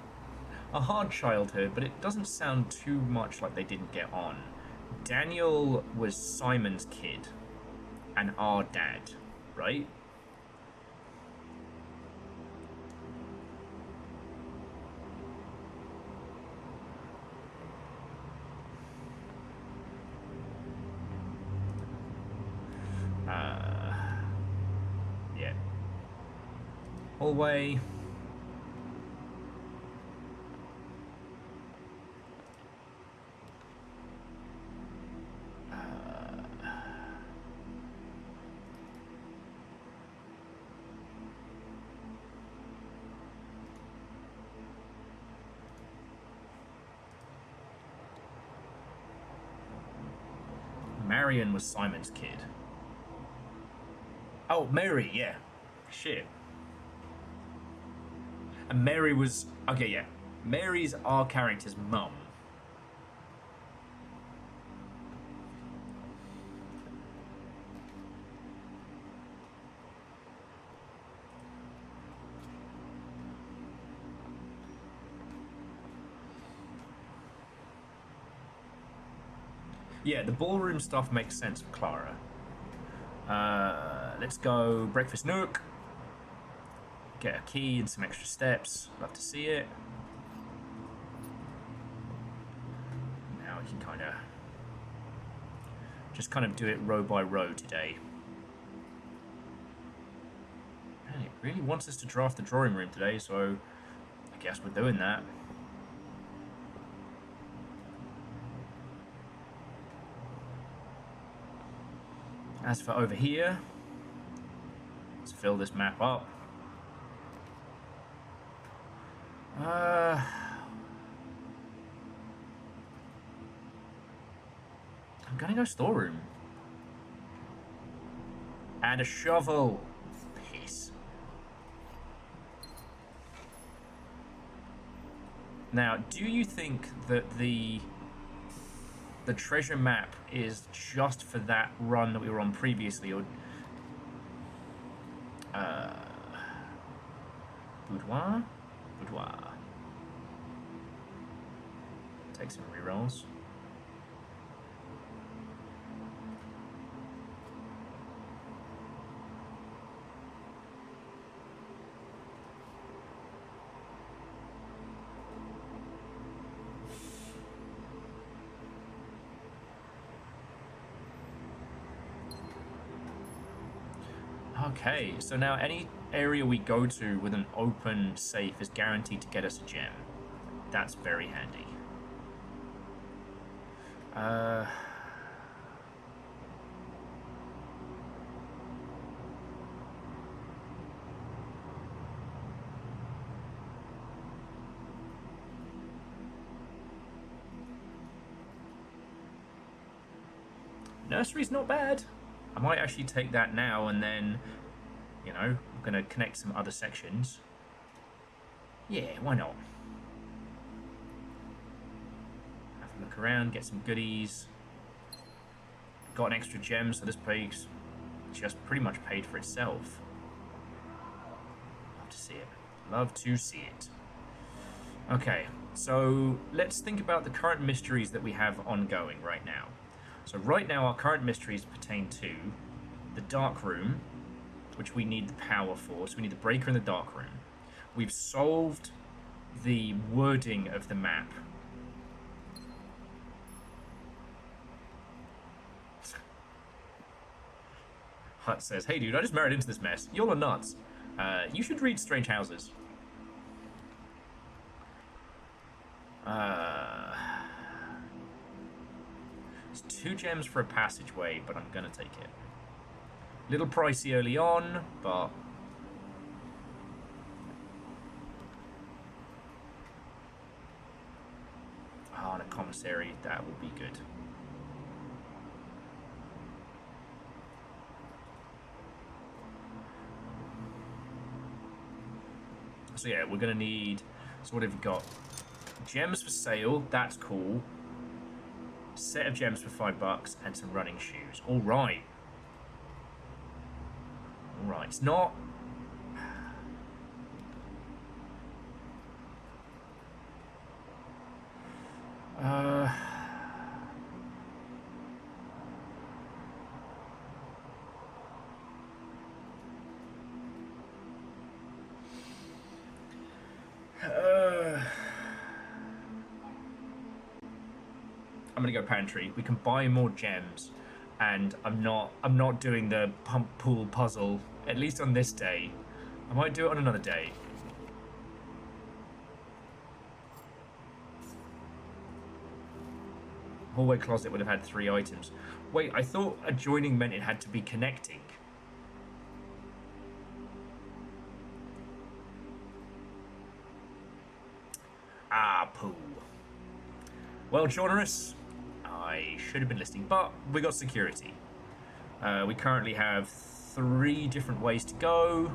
a hard childhood, but it doesn't sound too much like they didn't get on. Daniel was Simon's kid and our dad, right? Yeah. Hallway. Marion was Simon's kid. Oh, Mary, yeah. Shit. And Mary was... Okay, yeah. Mary's our character's mum. Yeah, the ballroom stuff makes sense for Clara. Let's go breakfast nook. Get a key and some extra steps. Love to see it. Now we can just kind of do it row by row today. Man, it really wants us to draft the drawing room today, so I guess we're doing that. As for over here, let's fill this map up. I'm gonna go storeroom. And a shovel. Piss. Now, do you think that the treasure map is just for that run that we were on previously, or boudoir? Boudoir. Take some rerolls. Okay, so now any area we go to with an open safe is guaranteed to get us a gem. That's very handy. Nursery's not bad. I might actually take that now and then, you know, I'm going to connect some other sections. Yeah, why not? Have a look around, get some goodies. Got an extra gem, so this place just pretty much paid for itself. Love to see it. Love to see it. Okay, so let's think about the current mysteries that we have ongoing right now. So right now our current mysteries pertain to the dark room, which we need the power for. So we need the breaker in the dark room. We've solved the wording of the map. Hut says, "Hey dude, I just married into this mess. Y'all are nuts. You should read Strange Houses." It's 2 gems for a passageway, but I'm gonna take it. Little pricey early on, but and a commissary, that would be good. So yeah, we're gonna need. So what have we got? Gems for sale. That's cool. Set of gems for $5 and some running shoes. All right. All right. It's not. I'm gonna go pantry. We can buy more gems, and I'm not doing the pump pool puzzle, at least on this day. I might do it on another day. Hallway closet would have had 3 items. Wait, I thought adjoining meant it had to be connecting. Ah, pool. Well, Jonorus, I should have been listening, but we got security. We currently have 3 different ways to go.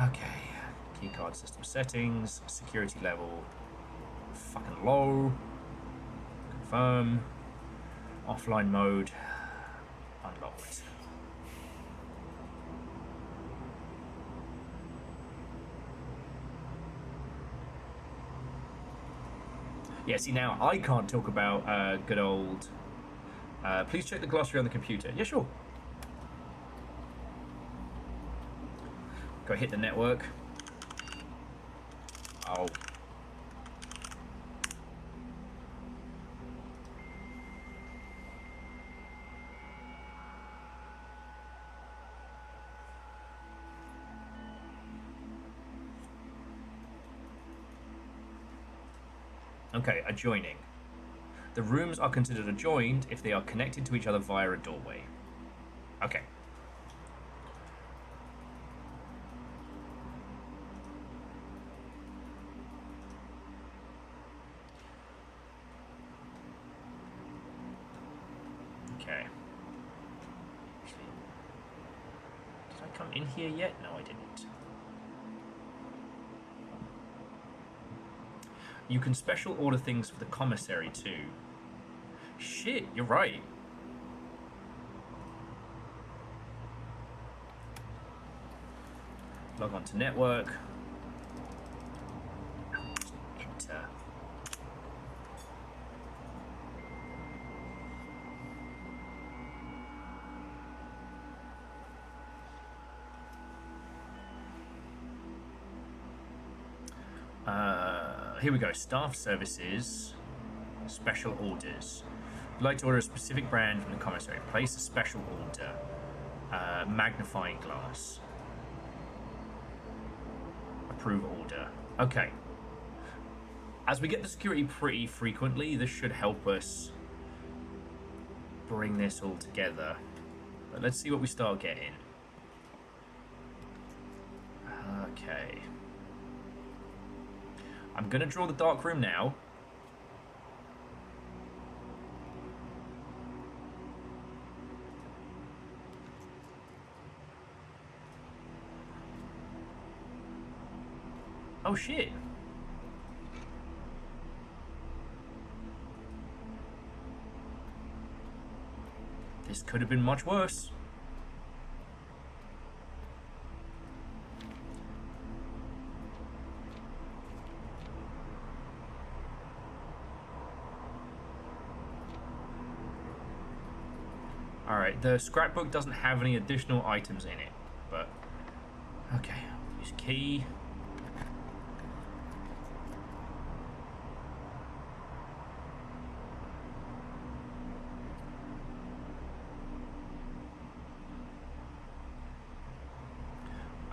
Okay, keycard system settings, security level, fucking low, confirm, offline mode, unlocked. Yeah, see now I can't talk about good old, please check the glossary on the computer. Yeah, sure. Go hit the network. Oh. Okay, adjoining. The rooms are considered adjoined if they are connected to each other via a doorway. Okay. Okay. Did I come in here yet? No, I didn't. You can special order things for the commissary too. Shit, you're right. Log on to network. Enter. Here we go. Staff services, special orders. If you'd like to order a specific brand from the commissary, place a special order. Magnifying glass. Approve order. Okay. As we get the security pretty frequently, this should help us bring this all together. But let's see what we start getting. Okay. I'm going to draw the dark room now. Oh shit. This could have been much worse. Alright, the scrapbook doesn't have any additional items in it, but okay, use key.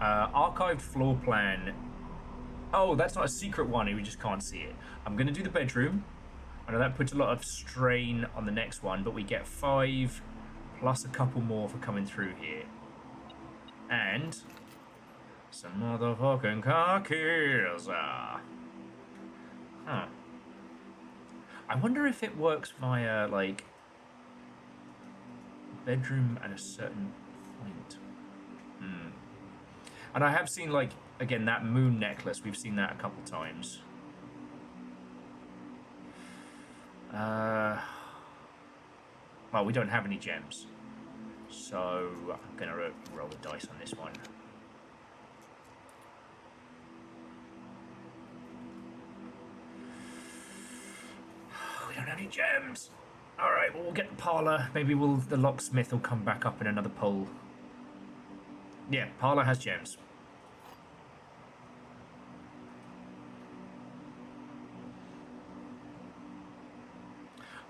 Archived floor plan. Oh, that's not a secret one, we just can't see it. I'm gonna do the bedroom. I know that puts a lot of strain on the next one, but we get 5 plus a couple more for coming through here. And some motherfucking car keys. Huh. I wonder if it works via, like, bedroom at a certain point. And I have seen, like, again, that moon necklace. We've seen that a couple times. Well, we don't have any gems. So I'm going to roll the dice on this one. We don't have any gems. All right, well, we'll get the parlor. Maybe the locksmith will come back up in another poll. Yeah, parlor has gems.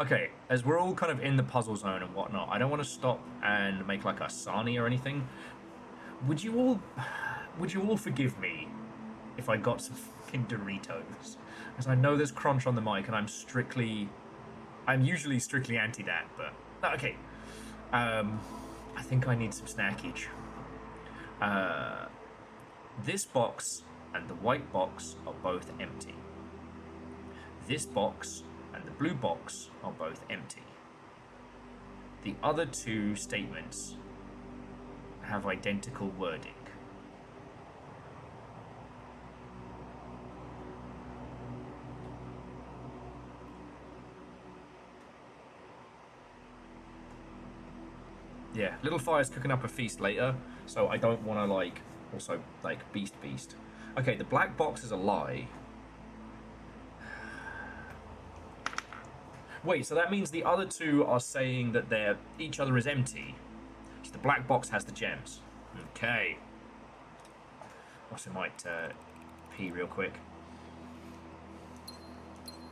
Okay, as we're all kind of in the puzzle zone and whatnot, I don't want to stop and make like a Sani or anything. Would you all forgive me if I got some fucking Doritos? Because I know there's crunch on the mic and I'm usually strictly anti that, but okay. I think I need some snackage. This box and the white box are both empty. this box and the blue box are both empty. The other two statements have identical wording. Yeah, little fire's cooking up a feast later, so I don't want to, like, also, like, beast. Okay, the black box is a lie. Wait, so that means the other two are saying that each other is empty. So the black box has the gems. Okay. Also might pee real quick.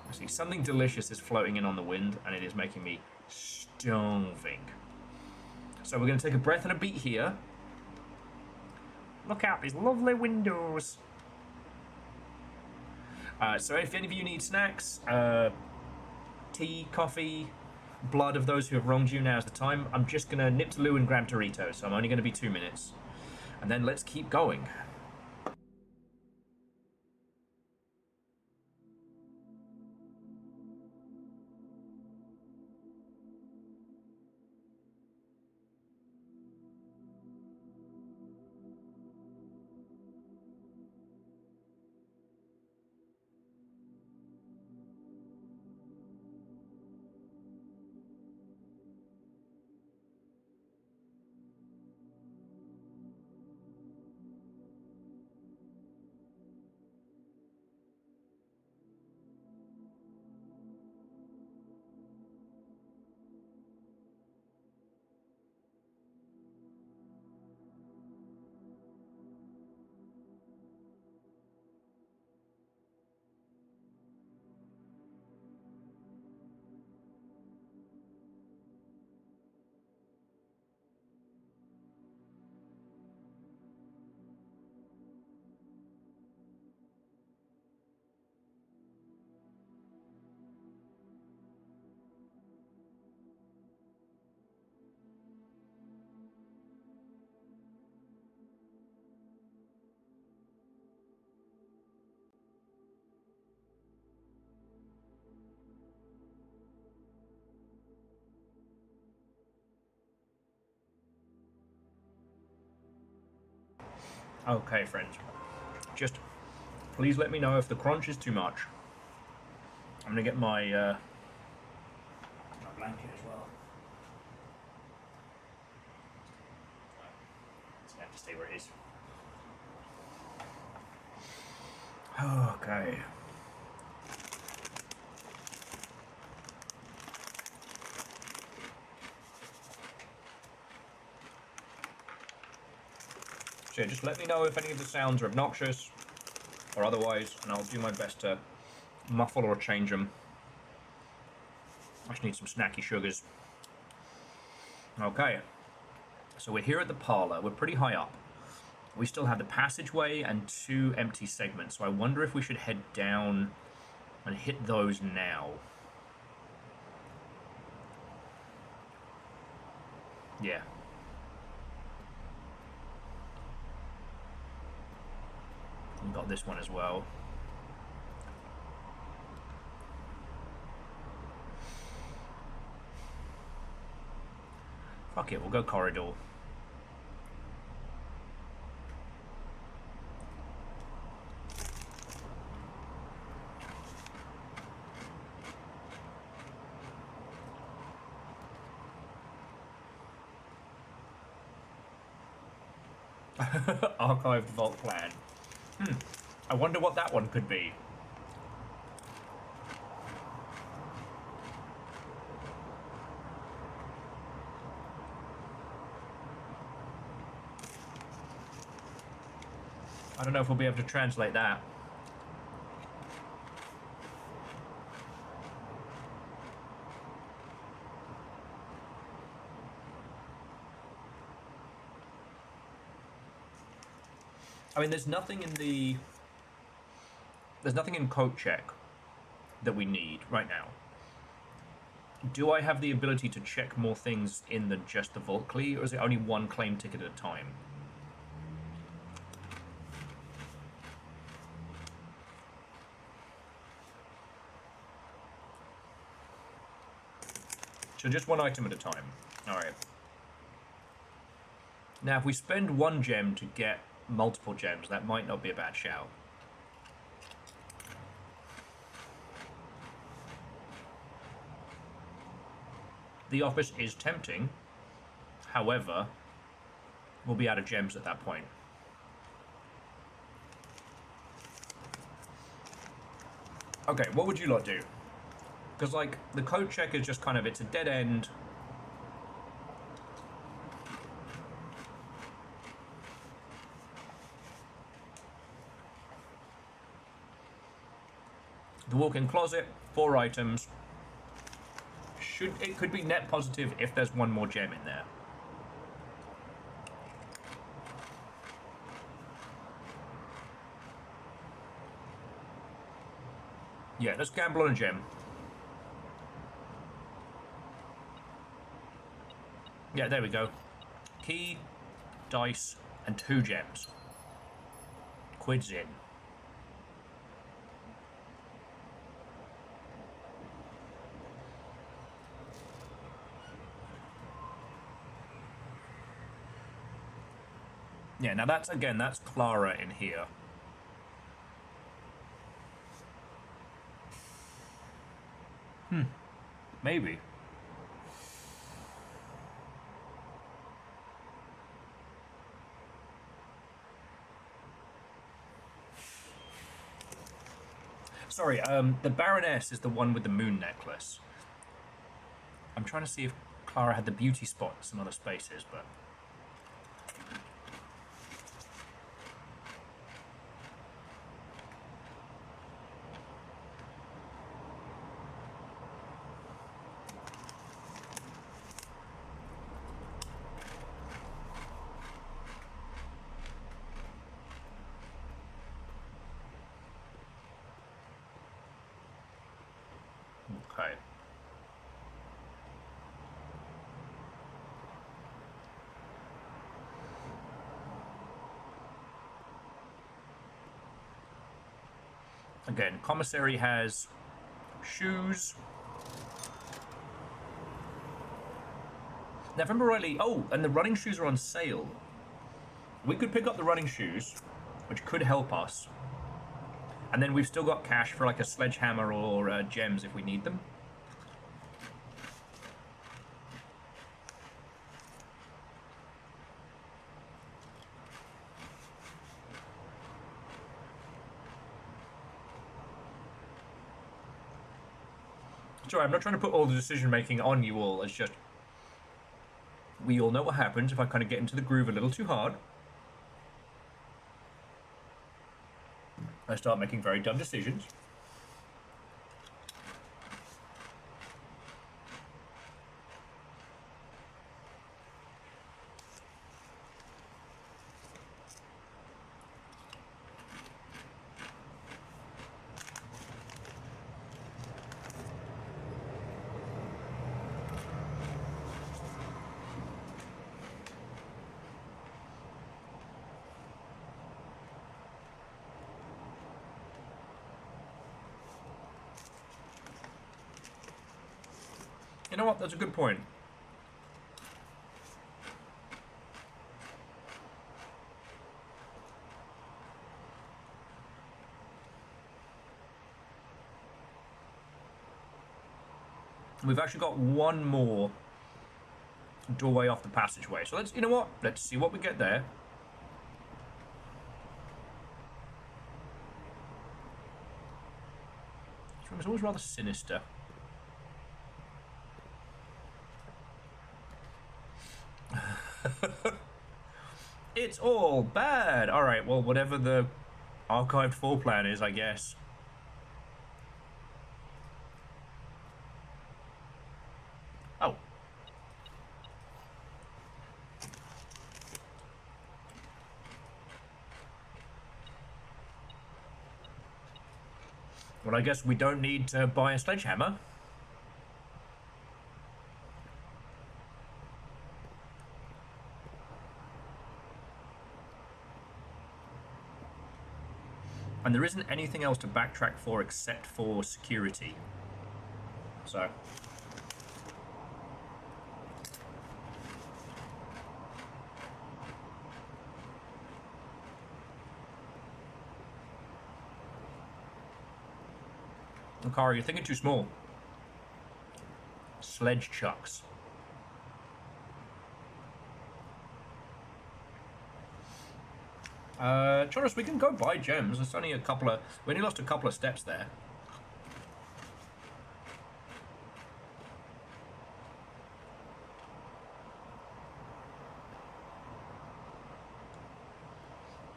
I see something delicious is floating in on the wind, and it is making me starving. So we're going to take a breath and a beat here. Look out these lovely windows. So if any of you need snacks, tea, coffee, blood of those who have wronged you, now's the time. I'm just going to nip to Lou and grab Doritos, so I'm only going to be 2 minutes. And then let's keep going. Okay, friends. Just please let me know if the crunch is too much. I'm gonna get my blanket as well. It's gonna have to stay where it is. Okay. So yeah, just let me know if any of the sounds are obnoxious or otherwise, and I'll do my best to muffle or change them. I just need some snacky sugars. Okay, so we're here at the parlor. We're pretty high up. We still have the passageway and 2 empty segments, so I wonder if we should head down and hit those now. Yeah. We've got this one as well. Fuck it, we'll go corridor. Archived vault plan. I wonder what that one could be. I don't know if we'll be able to translate that. I mean, there's nothing in code check that we need right now. Do I have the ability to check more things in than just the vault key, or is it only one claim ticket at a time? So just one item at a time. Alright. Now, if we spend one gem to get multiple gems, that might not be a bad shout. The office is tempting. However, we'll be out of gems at that point. Okay, what would you lot do? Because, like, the code check is just kind of, it's a dead end. The walk-in closet, 4 items. It could be net positive if there's one more gem in there. Yeah, let's gamble on a gem. Yeah, there we go. Key, dice, and 2 gems. Quid's in. Yeah, now that's, again, that's Clara in here. Maybe. Sorry, the Baroness is the one with the moon necklace. I'm trying to see if Clara had the beauty spot in some other spaces, but... Okay. Again, commissary has shoes. Now, if I remember rightly, oh, and the running shoes are on sale. We could pick up the running shoes, which could help us. And then we've still got cash for like a sledgehammer or gems if we need them. Sorry, I'm not trying to put all the decision making on you all. It's just we all know what happens if I kind of get into the groove a little too hard. I start making very dumb decisions. You know what? That's a good point. We've actually got one more doorway off the passageway. So let's, you know what? Let's see what we get there. This room is always rather sinister. It's all bad. All right, well, whatever the archived floor plan is, I guess. Oh. Well, I guess we don't need to buy a sledgehammer. And there isn't anything else to backtrack for except for security. So. Kara, you're thinking too small. Sledge chucks. Jonas, we can go buy gems. It's only a couple of... We only lost a couple of steps there.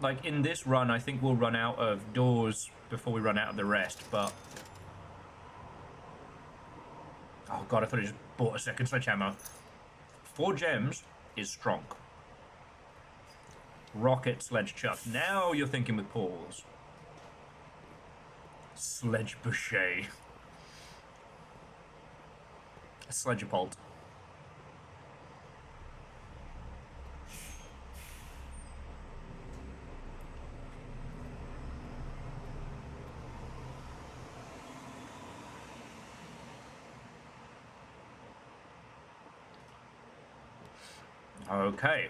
Like, in this run, I think we'll run out of doors before we run out of the rest, but... Oh god, I thought I just bought a second sledgehammer. 4 gems is strong. Rocket, sledge chuck. Now you're thinking with Paul's. Sledge boucher. Sledgepult. Okay.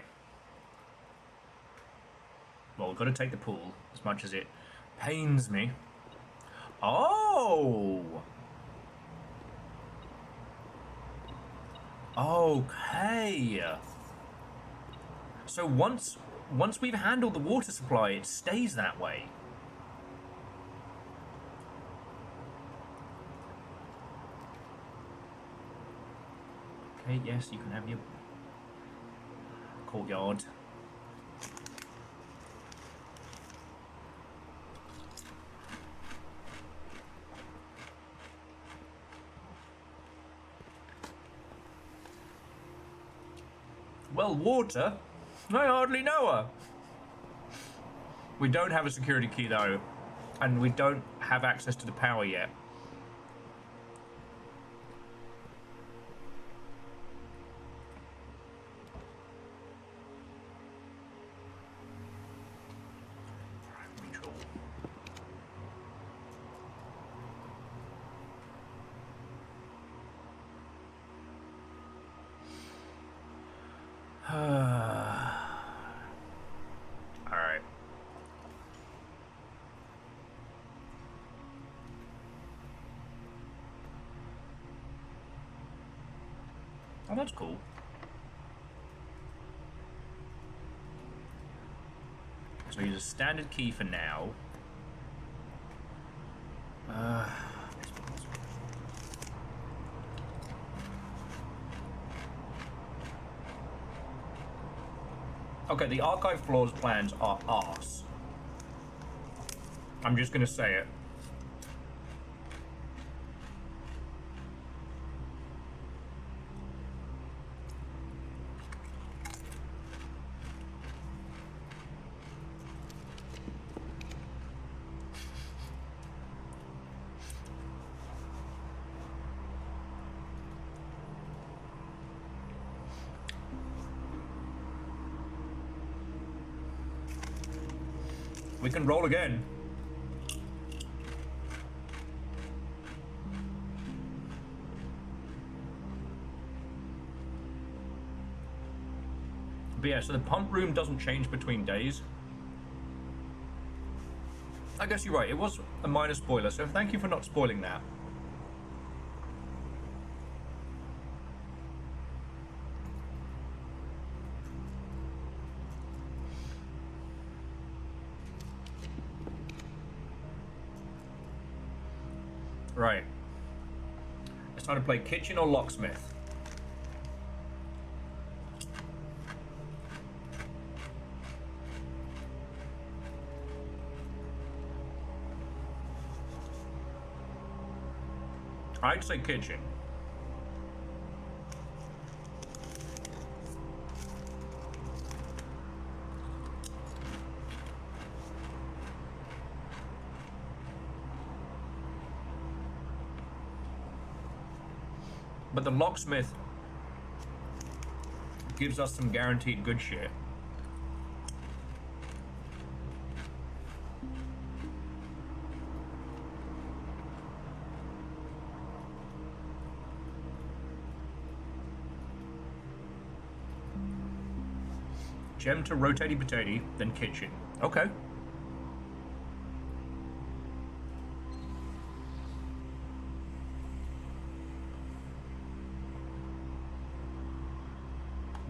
Well, we've got to take the pool, as much as it pains me. Oh! Okay. So once we've handled the water supply, it stays that way. Okay, yes, you can have your courtyard. Well, water? I hardly know her. We don't have a security key though, and we don't have access to the power yet. Alright. Oh, that's cool. So use a standard key for now. Okay, the archive floors plans are arse. I'm just gonna say it. We can roll again. But yeah, so the pump room doesn't change between days. I guess you're right, it was a minor spoiler, so thank you for not spoiling that. Right. It's time to play kitchen or locksmith. I'd say kitchen. But the locksmith gives us some guaranteed good shit. Gem to rotating potato, then kitchen. Okay.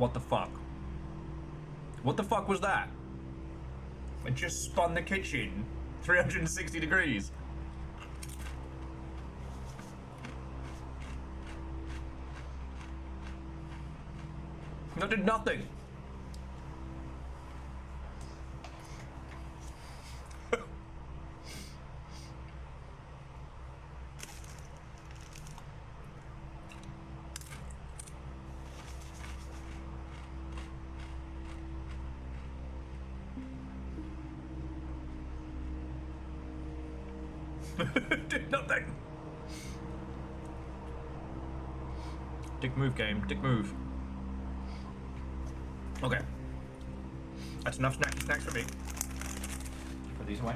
What the fuck? What the fuck was that? It just spun the kitchen 360 degrees. That did nothing. Did nothing. Dick move game, dick move. Okay. That's enough snacky snacks for me. Put these away.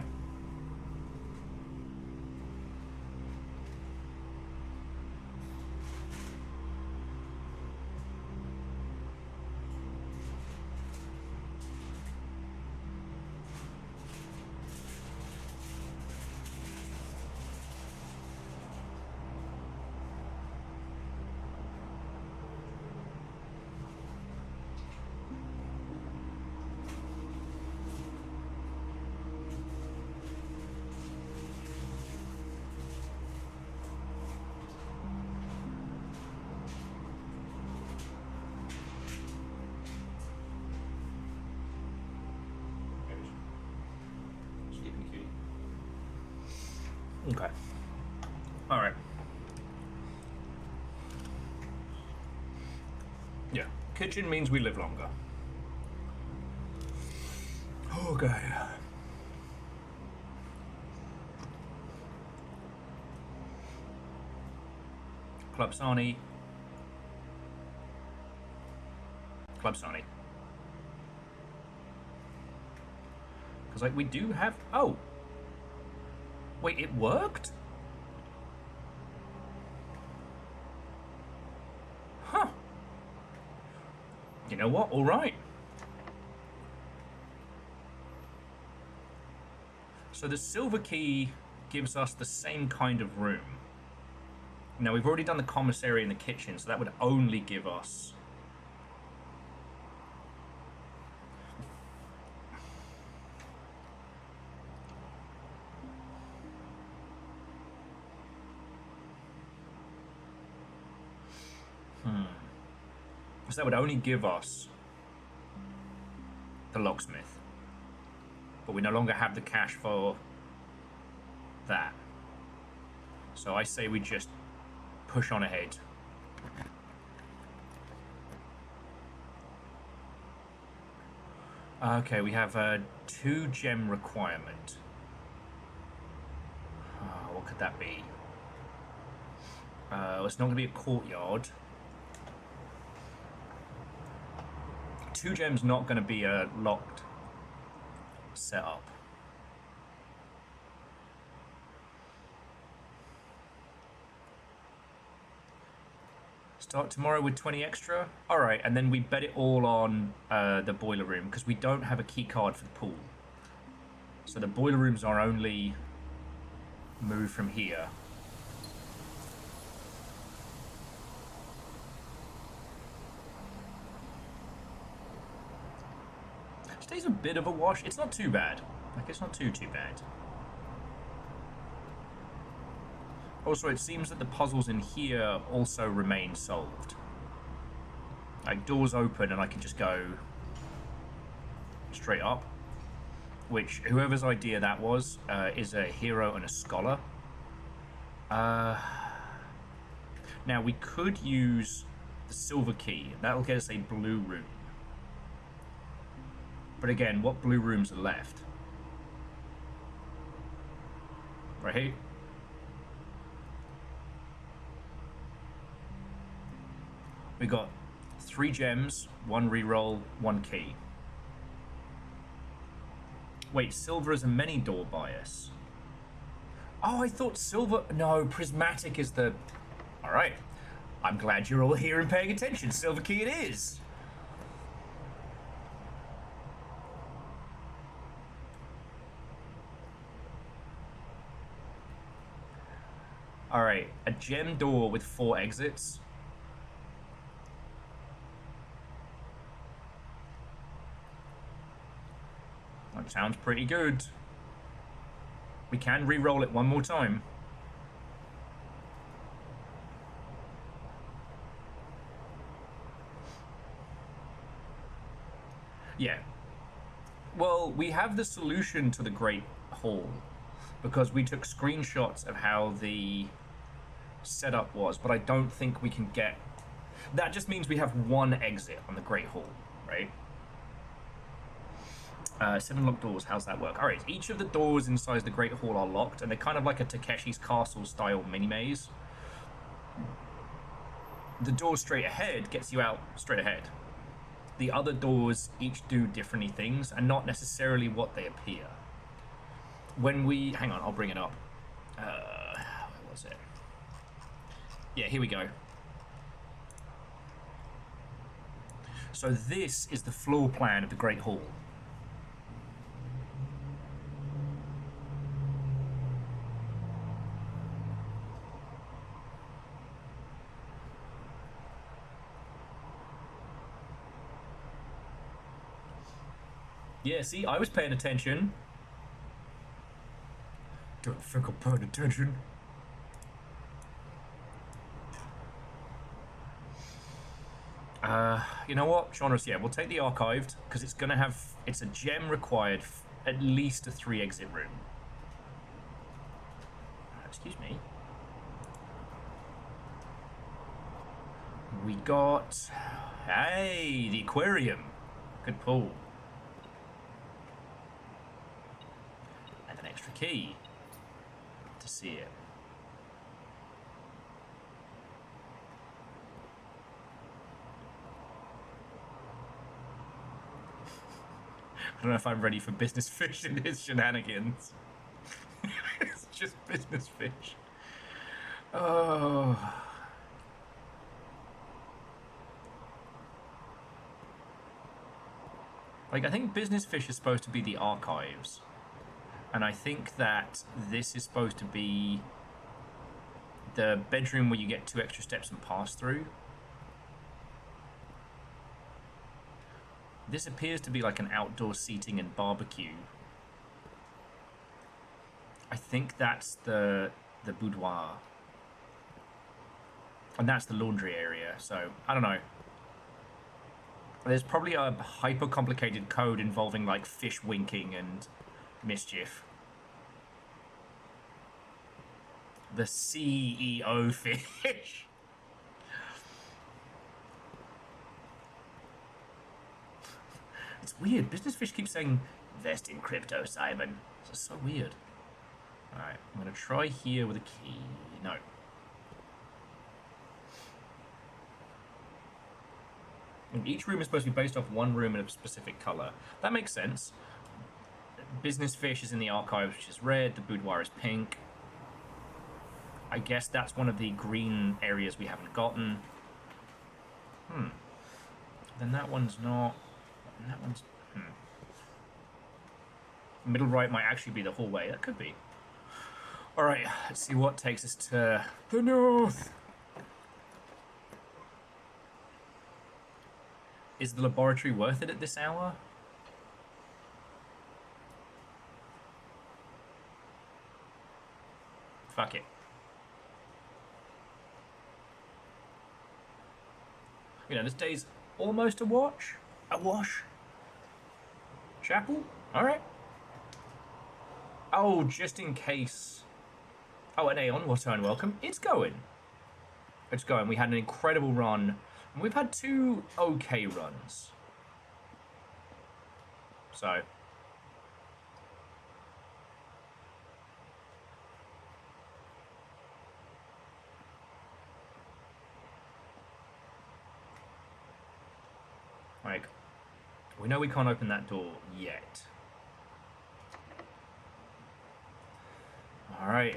Okay. All right. Yeah. Kitchen means we live longer. Okay. Club Sani. Club Sani. Because, like, we do have... Oh! Wait, it worked? Huh. You know what? All right. So the silver key gives us the same kind of room. Now, we've already done the commissary and the kitchen, so that would only give us... So that would only give us the locksmith. But we no longer have the cash for that. So I say we just push on ahead. Okay, we have a 2 gem requirement. What could that be? It's not going to be a courtyard. 2 gems not going to be a locked setup. Start tomorrow with 20 extra. All right, and then we bet it all on the boiler room because we don't have a key card for the pool. So the boiler room's our only move from here. Today's a bit of a wash. It's not too bad. Like, it's not too bad. Also, it seems that the puzzles in here also remain solved. Like, doors open and I can just go straight up. Which, whoever's idea that was, is a hero and a scholar. Now, we could use the silver key. That'll get us a blue room. But again, what blue rooms are left? Right here. We got 3 gems, 1 reroll, 1 key. Wait, silver is a many door bias. Oh, I thought silver... No, prismatic is the... Alright. I'm glad you're all here and paying attention. Silver key it is. Alright, a gem door with 4 exits. That sounds pretty good. We can re-roll it one more time. Yeah. Well, we have the solution to the Great Hall because we took screenshots of how the setup was, but I don't think we can get... That just means we have one exit on the Great Hall, right? 7 locked doors, how's that work? Alright, each of the doors inside the Great Hall are locked, and they're kind of like a Takeshi's Castle style mini-maze. The door straight ahead gets you out straight ahead. The other doors each do differently things, and not necessarily what they appear. When we... Hang on, I'll bring it up. Where was it? Yeah, here we go. So this is the floor plan of the Great Hall. Yeah, see, I was paying attention. Don't think I'm paying attention. You know what? Genres, yeah, we'll take the archived, because it's going to have... It's a gem required, at least a 3 exit room. Excuse me. We got... Hey, the aquarium. Good pull. And an extra key to see it. I don't know if I'm ready for business fish and his shenanigans. It's just business fish. Oh. Like, I think business fish is supposed to be the archives. And I think that this is supposed to be the bedroom where you get 2 extra steps and pass through. This appears to be like an outdoor seating and barbecue. I think that's the boudoir. And that's the laundry area, so I don't know. There's probably a hyper complicated code involving like fish winking and mischief. The CEO fish. It's weird. Business fish keeps saying, invest in crypto, Simon. It's just so weird. Alright, I'm going to try here with a key. No. And each room is supposed to be based off one room in a specific colour. That makes sense. Business fish is in the archives, which is red. The boudoir is pink. I guess that's one of the green areas we haven't gotten. Then that one's not... And that one's... Middle right might actually be the hallway. That could be. Alright, let's see what takes us to the north. Is the laboratory worth it at this hour? Fuck it. You know, this day's almost a wash. A wash. Chapel? Alright. Oh, just in case. Oh, and Aeon, what turn welcome. It's going. It's going. We had an incredible run. And we've had 2 okay runs. So. Like, we know we can't open that door yet. Alright.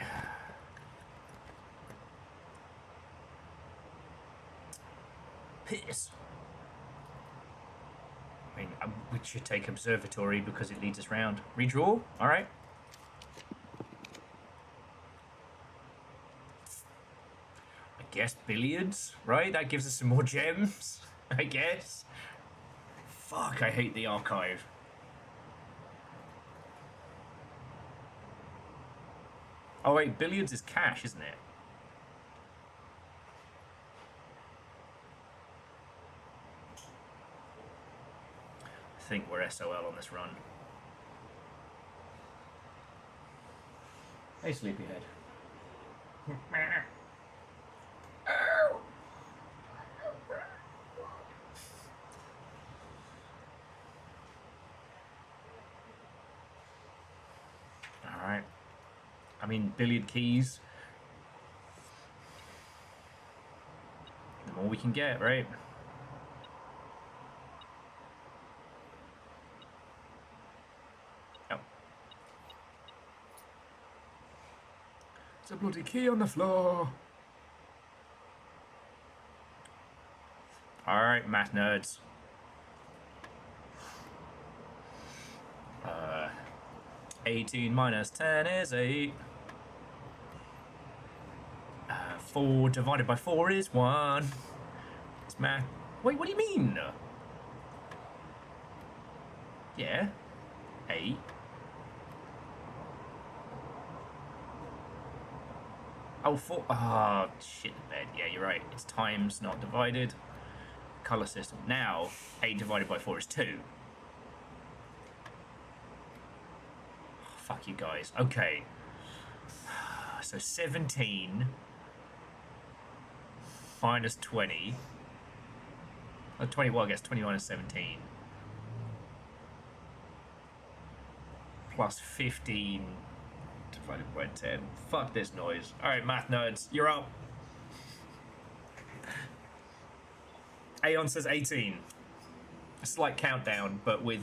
Piss. I mean, we should take observatory because it leads us round. Redraw? Alright. I guess billiards, right? That gives us some more gems, I guess. Fuck, I hate the archive. Oh wait, billiards is cash, isn't it? I think we're SOL on this run. Hey, sleepyhead. Alright. I mean, billiard keys. The more we can get, right? Oh. It's a bloody key on the floor. Alright, math nerds. 18 minus 10 is 8. 4 divided by 4 is 1. It's math. Wait, what do you mean? Yeah. 8. Oh, 4. Ah, shit the bed. Yeah, you're right. It's times, not divided. Color system. Now, 8 divided by 4 is 2. Fuck you guys. Okay. So 17 minus 20. 20, well, I guess 20 minus 17. Plus 15 divided by 10. Fuck this noise. Alright, math nerds, you're up. Aeon says 18. A slight countdown, but with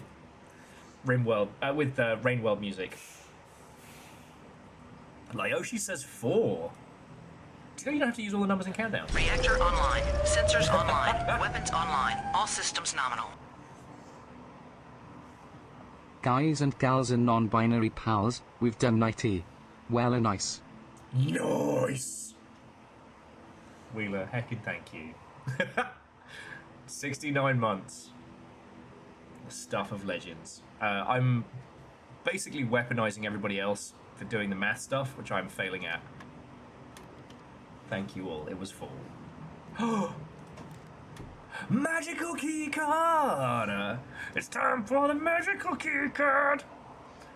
Rainworld music. Lyoshi says 4. Do you know you don't have to use all the numbers in countdown? Reactor online. Sensors online. Weapons online. All systems nominal. Guys and gals and non-binary pals, we've done 90. Well and nice. Nice! Wheeler, heckin' thank you. 69 months. The stuff of legends. I'm basically weaponizing everybody else for doing the math stuff, which I'm failing at. Thank you all, it was full. Magical key card! It's time for the magical key card!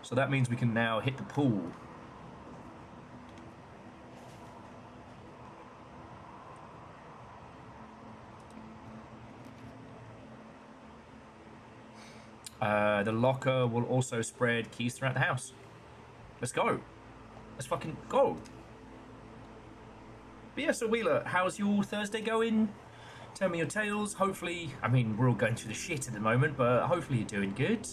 So that means we can now hit the pool. The locker will also spread keys throughout the house. Let's go. Let's fucking go. But yeah, so Wheeler, how's your Thursday going? Tell me your tales. Hopefully, I mean, we're all going through the shit at the moment, but hopefully you're doing good.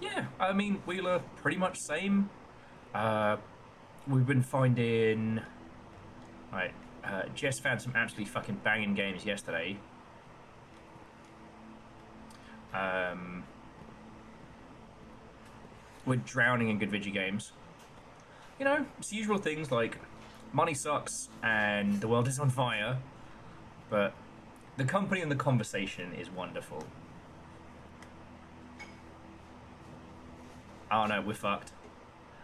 Yeah, I mean, Wheeler, pretty much same. We've been finding... Right, Jess found some absolutely fucking banging games yesterday. We're drowning in good video games. You know, it's usual things like money sucks and the world is on fire, but the company and the conversation is wonderful. Oh no, we're fucked.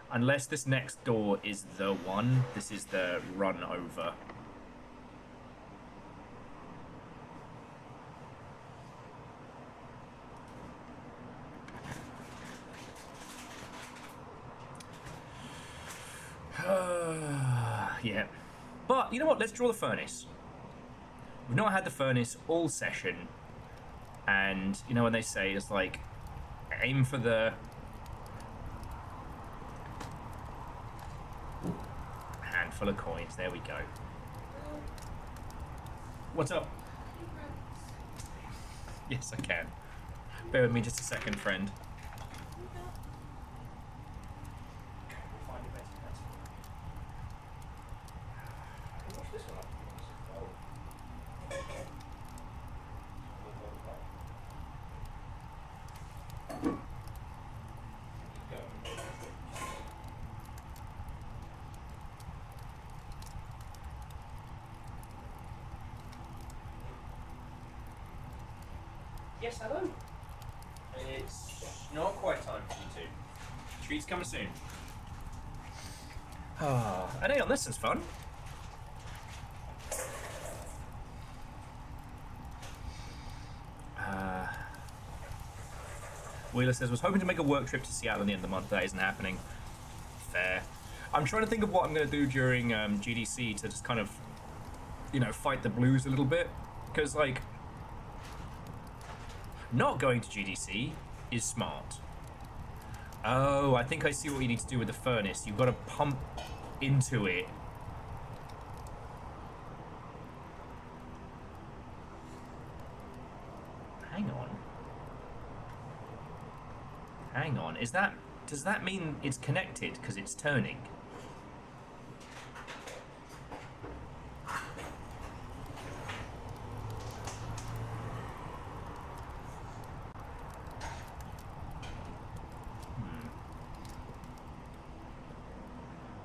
Unless this next door is the one, this is the run over. Yeah. But, you know what? Let's draw the furnace. We've not had the furnace all session. And, you know when they say, it's like, aim for the... handful of coins. There we go. What's up? Yes, I can. Bear with me just a second, friend. Yes, hello. It's not quite time for you two. Treats coming soon. Ah, and Aeon, this is fun. Wheeler says, was hoping to make a work trip to Seattle at the end of the month. That isn't happening. Fair. I'm trying to think of what I'm going to do during GDC to just kind of, you know, fight the blues a little bit. Because, like, not going to GDC is smart. Oh, I think I see what you need to do with the furnace. You've got to pump into it. Hang on. Hang on. Does that mean it's connected because it's turning?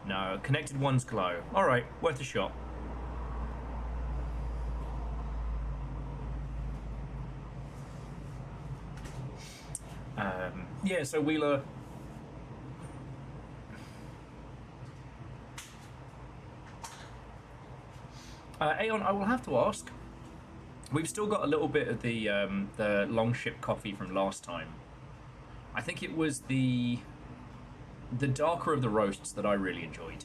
No, connected ones glow. Alright, worth a shot. Yeah, so Wheeler... Aeon, I will have to ask. We've still got a little bit of the Longship coffee from last time. I think it was the darker of the roasts that I really enjoyed.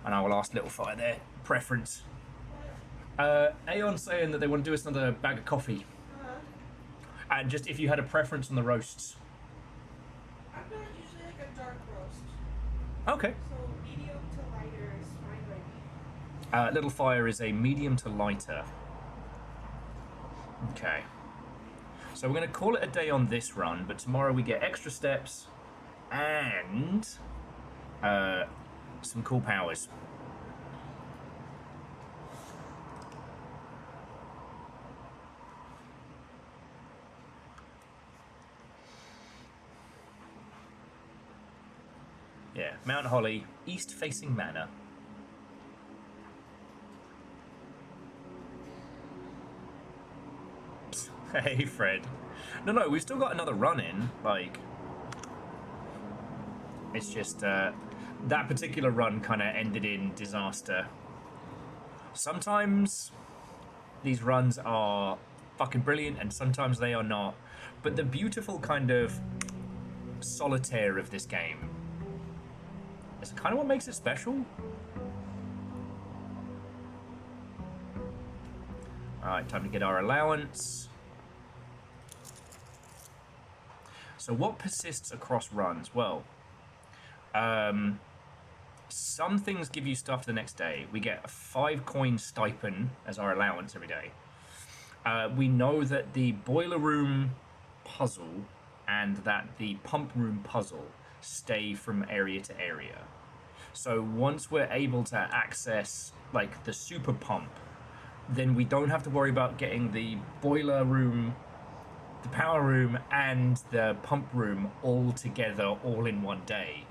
And I will ask Little Fire their preference. Aeon saying that they want to do us another bag of coffee. And just if you had a preference on the roasts. I'm not usually like a dark roast. Okay. So medium to lighter is fine by me. Little Fire is a medium to lighter. Okay. So we're going to call it a day on this run, but tomorrow we get extra steps and some cool powers. Yeah, Mount Holly, east-facing manor. Hey, Fred. No, we've still got another run in. Like, it's just that particular run kind of ended in disaster. Sometimes these runs are fucking brilliant, and sometimes they are not. But the beautiful kind of solitaire of this game is kind of what makes it special. Alright, time to get our allowance. So what persists across runs? Well, some things give you stuff the next day. We get a 5-coin stipend as our allowance every day. We know that the boiler room puzzle and that the pump room puzzle stay from area to area. So once we're able to access like the super pump, then we don't have to worry about getting the boiler room, the power room, and the pump room all together all in one day.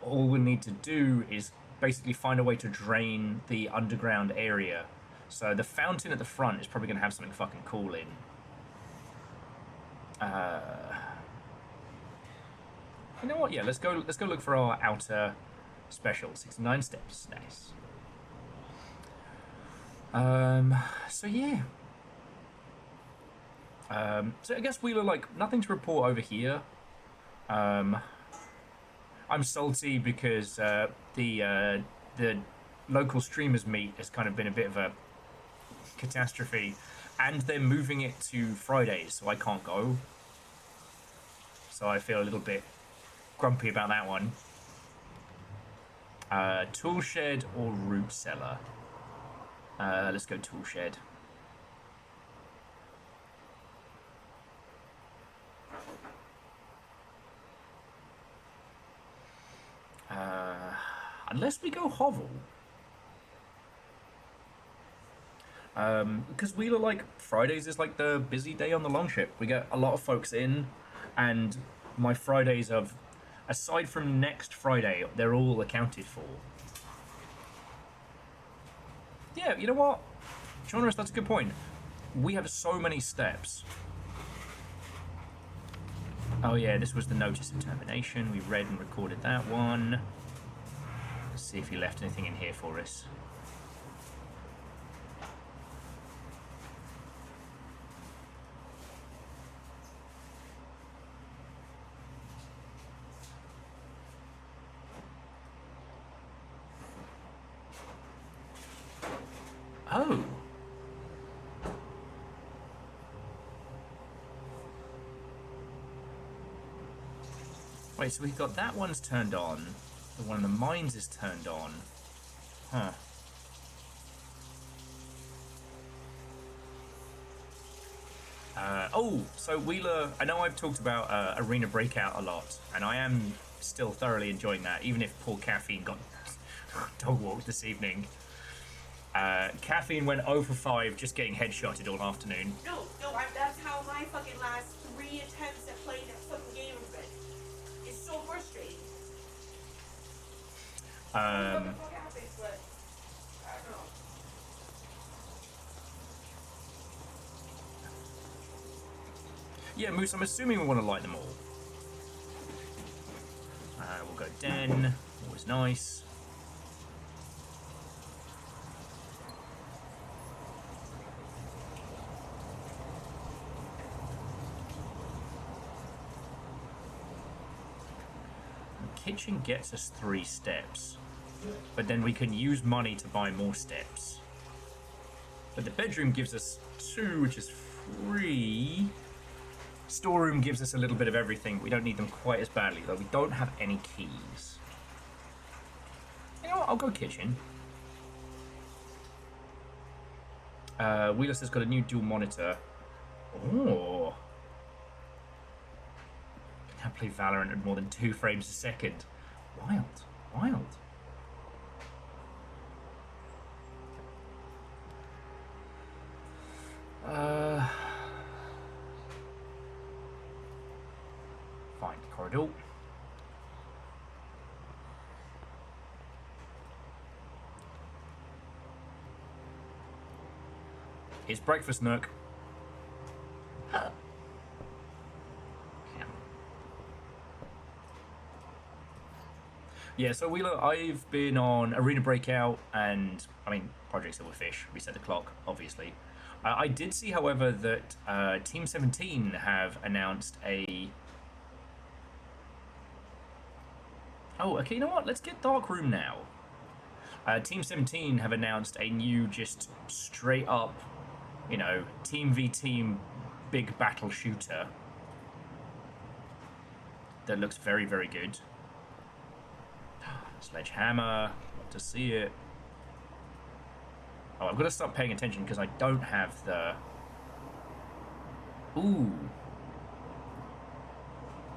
All we need to do is basically find a way to drain the underground area. So the fountain at the front is probably going to have something fucking cool in. You know what? Yeah, let's go look for our outer special. 69 steps. Nice. So yeah. So I guess Wheeler, like, nothing to report over here. I'm salty because the local streamers meet has kind of been a bit of a catastrophe, and they're moving it to Fridays, so I can't go. So I feel a little bit grumpy about that one. Tool shed or root cellar? Let's go tool shed. Unless we go hovel. Because Wheeler, like, Fridays is like the busy day on the Longship. We get a lot of folks in, and my Fridays of, aside from next Friday, they're all accounted for. Yeah, you know what? Jonas, that's a good point. We have so many steps. Oh yeah, this was the notice of termination. We read and recorded that one. Let's see if he left anything in here for us. Oh. Wait, so we've got that one's turned on. The one in the mines is turned on. Huh. Oh, so Wheeler, I know I've talked about Arena Breakout a lot, and I am still thoroughly enjoying that, even if poor Caffeine got dog walked this evening. Caffeine went 0 for 5 just getting headshotted all afternoon. No, that's how my fucking last 3 attempts at playing that fucking game have been. It's so frustrating. What the fuck happened, but I don't know. Yeah, Moose, I'm assuming we want to light them all. We'll go Den, always nice. The kitchen gets us 3 steps, but then we can use money to buy more steps. But the bedroom gives us 2, which is free. Storeroom gives us a little bit of everything. We don't need them quite as badly, though. We don't have any keys. You know what? I'll go kitchen. Wheeler has got a new dual monitor. Oh. Can now play Valorant at more than 2 frames a second. Wild. Wild. Find corridor. It's breakfast, Nook. Yeah, so Wheeler, I've been on Arena Breakout and, I mean, Project Silverfish, reset the clock, obviously. I did see, however, that Team 17 have announced a... Oh, okay, you know what? Let's get Dark Room now. Team 17 have announced a new, just straight up, you know, team v team big battle shooter that looks very, very good. Sledgehammer, love to see it. Oh, I've got to start paying attention because I don't have the... Ooh.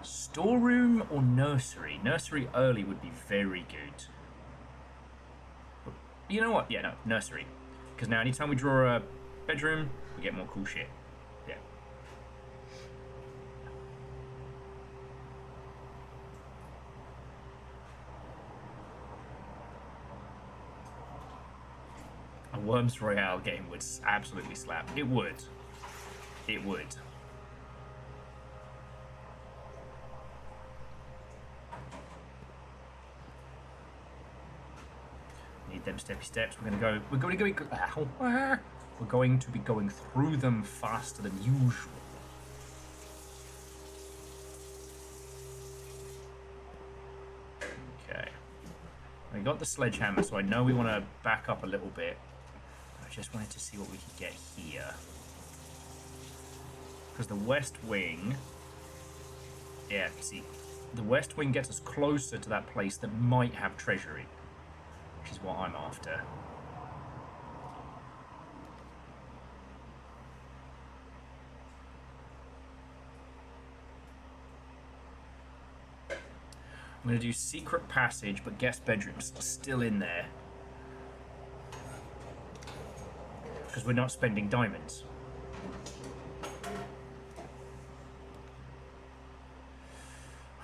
Storeroom or nursery? Nursery early would be very good. But you know what? Yeah, no, nursery. Because now anytime we draw a bedroom, we get more cool shit. Yeah. A Worms Royale game would absolutely slap. It would. It would. Need them steppy steps. We're going to be going through them faster than usual. Okay. We got the sledgehammer, so I know we want to back up a little bit. I just wanted to see what we could get here. Because the west wing... Yeah, see, the west wing gets us closer to that place that might have treasury, which is what I'm after. I'm going to do secret passage, but guest bedrooms still in there. Because we're not spending diamonds.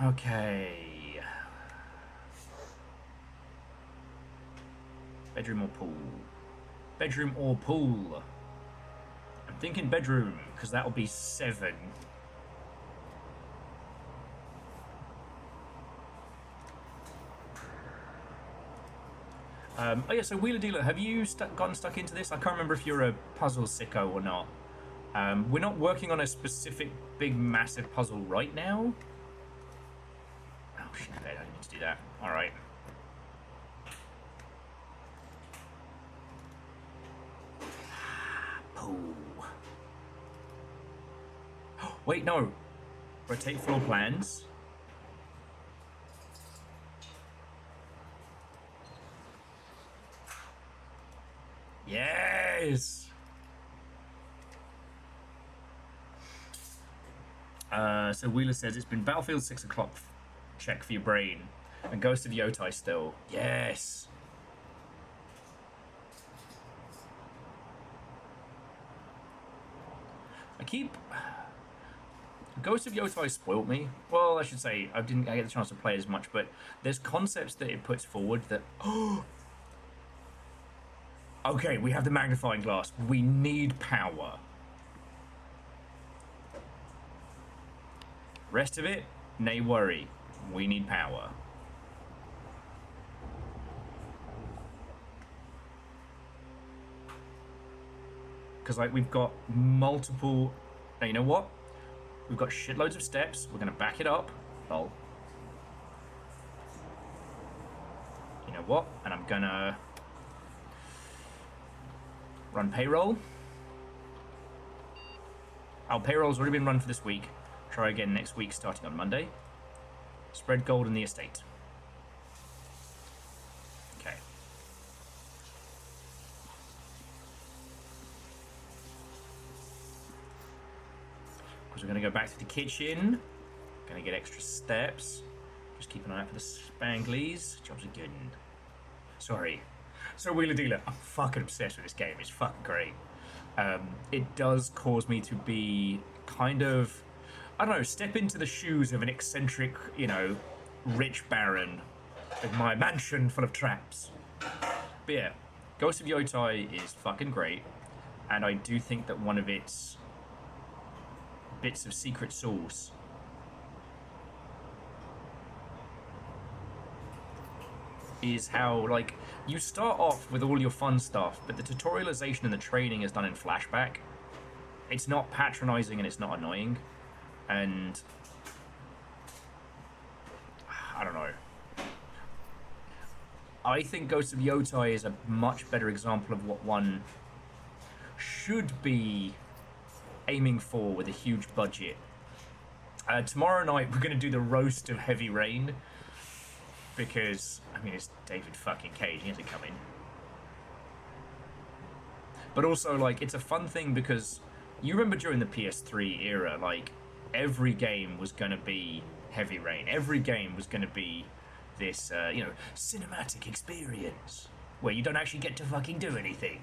Okay. Bedroom or pool? Bedroom or pool? I'm thinking bedroom, because that'll be 7. Oh yeah, so Wheeler Dealer, have you gotten stuck into this? I can't remember if you're a puzzle sicko or not. We're not working on a specific big massive puzzle right now. Oh shit, I didn't need to do that. Alright. Oh. Wait, no. Rotate floor plans. Yes! So Wheeler says it's been Battlefield 6 o'clock check for your brain. And Ghost of Yotai still. Yes! Ghost of Yotai spoilt me. Well, I should say, I didn't get the chance to play as much, but there's concepts that it puts forward that... Okay, we have the magnifying glass. We need power. Rest of it, nay worry. We need power. Because, like, we've got multiple... Now, you know what? We've got shitloads of steps. We're going to back it up. Lol. You know what? And I'm going to... run payroll. Our payroll's already been run for this week. Try again next week, starting on Monday. Spread gold in the estate. Okay. Because we're going to go back to the kitchen. Going to get extra steps. Just keep an eye out for the spanglies. Jobs are good. Sorry. So Wheeler Dealer, I'm fucking obsessed with this game. It's fucking great. It does cause me to be kind of, I don't know, step into the shoes of an eccentric, you know, rich baron with my mansion full of traps. But yeah, Ghost of Yotai is fucking great, and I do think that one of its bits of secret sauce is how, like, you start off with all your fun stuff, but the tutorialization and the training is done in flashback. It's not patronizing and it's not annoying. And I don't know. I think Ghost of Yotai is a much better example of what one should be aiming for with a huge budget. Tomorrow night we're going to do the roast of Heavy Rain. Because, I mean, it's David fucking Cage, he has to come in. But also, like, it's a fun thing because you remember during the PS3 era, like, every game was going to be Heavy Rain. Every game was going to be this, you know, cinematic experience where you don't actually get to fucking do anything.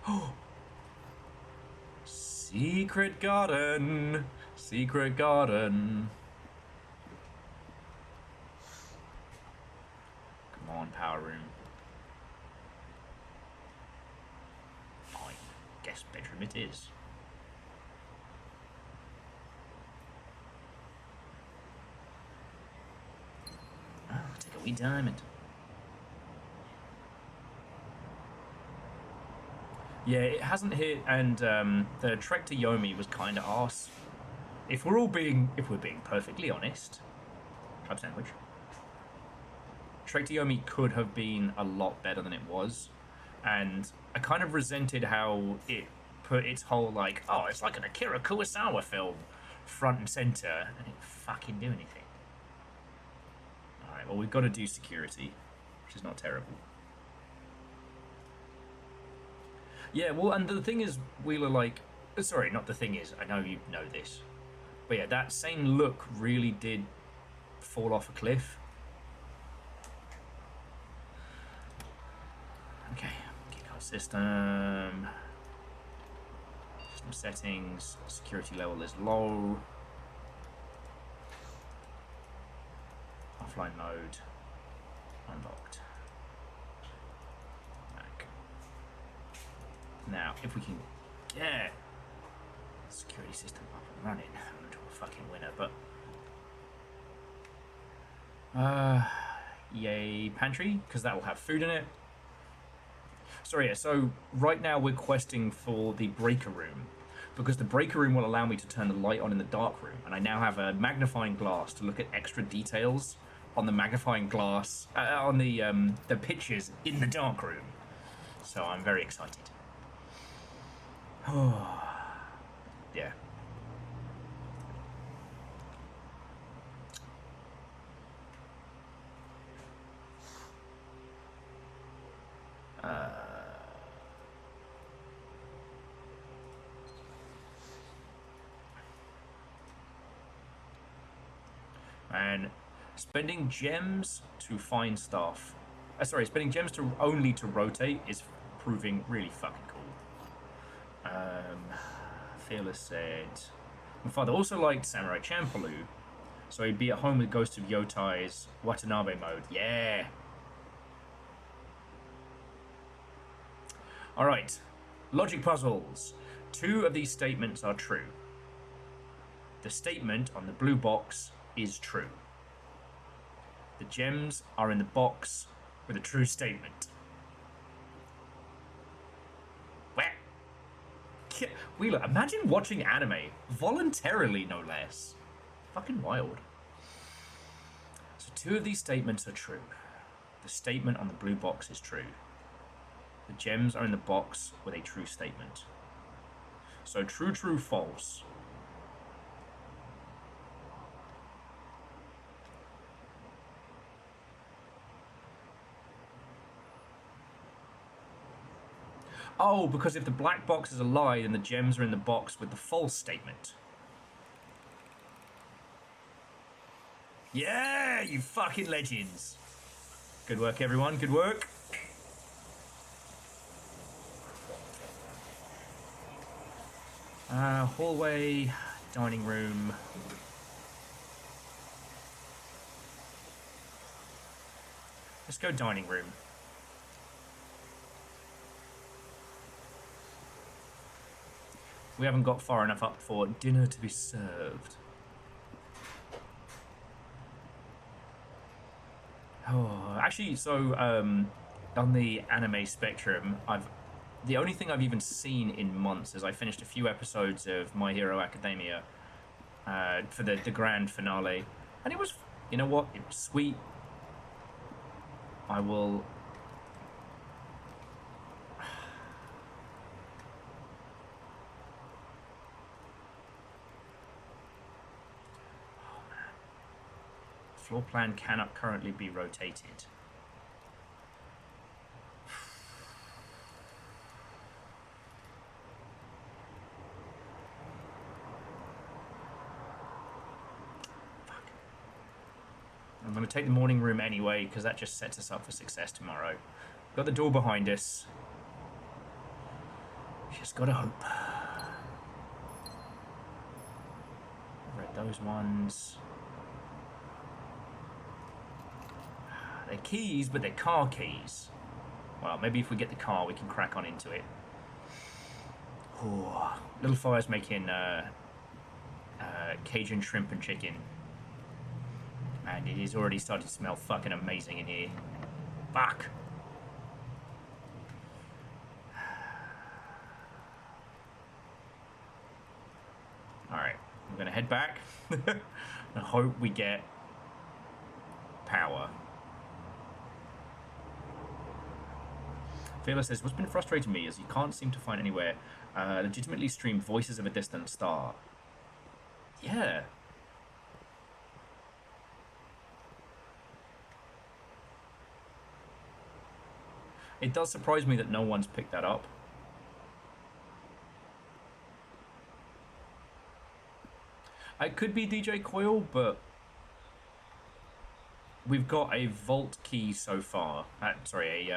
Oh! Secret garden! Secret garden! On power room. I guess bedroom it is. Oh, take a wee diamond. Yeah, it hasn't hit, and the trek to Yomi was kind of arse. If we're being perfectly honest, club sandwich. Trek to Yomi could have been a lot better than it was, and I kind of resented how it put its whole, like, oh, it's like an Akira Kurosawa film front and center, and it fucking do anything. Alright, well, we've got to do security, which is not terrible. Yeah, well, and the thing is, Wheeler, like, sorry, not the thing is, I know you know this, but yeah, that same look really did fall off a cliff. Okay, keycard system settings, security level is low, offline mode unlocked, back. Now, if we can get the security system up and running, I'm not a fucking winner, but yay pantry, because that will have food in it. Sorry, yeah, so right now we're questing for the breaker room, because the breaker room will allow me to turn the light on in the dark room, and I now have a magnifying glass to look at extra details on the magnifying glass, on the pictures in the dark room. So I'm very excited. Yeah. And spending gems to find stuff. Spending gems to only to rotate is proving really fucking cool. Fearless said, my father also liked Samurai Champloo, so he'd be at home with Ghost of Yotai's Watanabe mode. Yeah. All right. Logic puzzles. 2 of these statements are true. The statement on the blue box is true. The gems are in the box with a true statement. Wheeler, imagine watching anime voluntarily, no less. Fucking wild. So 2 of these statements are true. The statement on the blue box is true. The gems are in the box with a true statement. So true, true, false. Oh, because if the black box is a lie, then the gems are in the box with the false statement. Yeah, you fucking legends. Good work, everyone. Good work. Hallway, dining room. Let's go dining room. We haven't got far enough up for dinner to be served. Oh, actually, so on the anime spectrum, the only thing I've even seen in months is I finished a few episodes of My Hero Academia for the grand finale, and it was, you know what, it was sweet. I will. Floor plan cannot currently be rotated. Fuck. I'm going to take the morning room anyway, because that just sets us up for success tomorrow. Got the door behind us. Just gotta hope. Read those ones. They're keys, but they're car keys. Well, maybe if we get the car, we can crack on into it. Ooh, Little Fire's making Cajun shrimp and chicken. And it is already starting to smell fucking amazing in here. Fuck. Alright, I'm gonna head back and hope we get power. Fearless says, what's been frustrating me is you can't seem to find anywhere legitimately stream Voices of a Distant Star. Yeah. It does surprise me that no one's picked that up. It could be DJ Coil, but we've got a vault key so far. Sorry,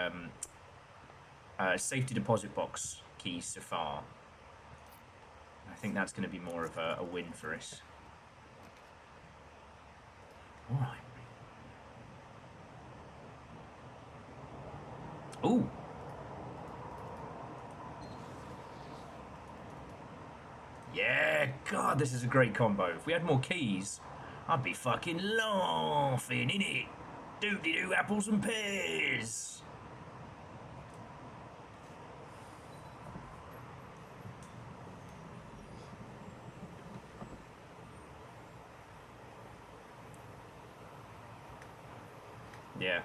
a safety deposit box key so far. I think that's going to be more of a win for us. All right. Ooh. Yeah, God, this is a great combo. If we had more keys, I'd be fucking laughing, innit? Doody-doo, apples and pears. Yeah.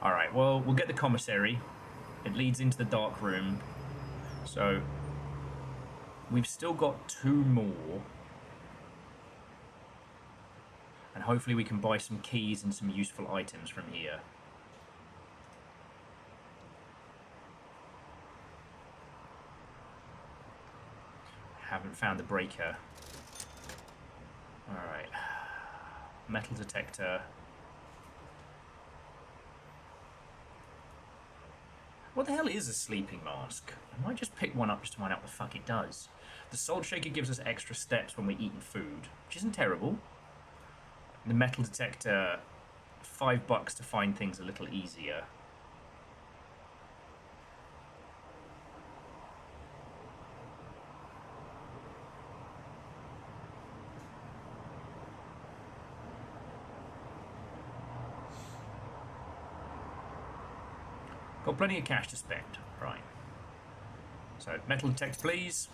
Alright, well, we'll get the commissary. It leads into the dark room. So, we've still got 2 more. And hopefully we can buy some keys and some useful items from here. Haven't found the breaker. Alright. Metal detector. What the hell is a sleeping mask? I might just pick one up just to find out what the fuck it does. The salt shaker gives us extra steps when we're eating food, which isn't terrible. The metal detector, $5 to find things a little easier. Got plenty of cash to spend, right. So, metal detector, please.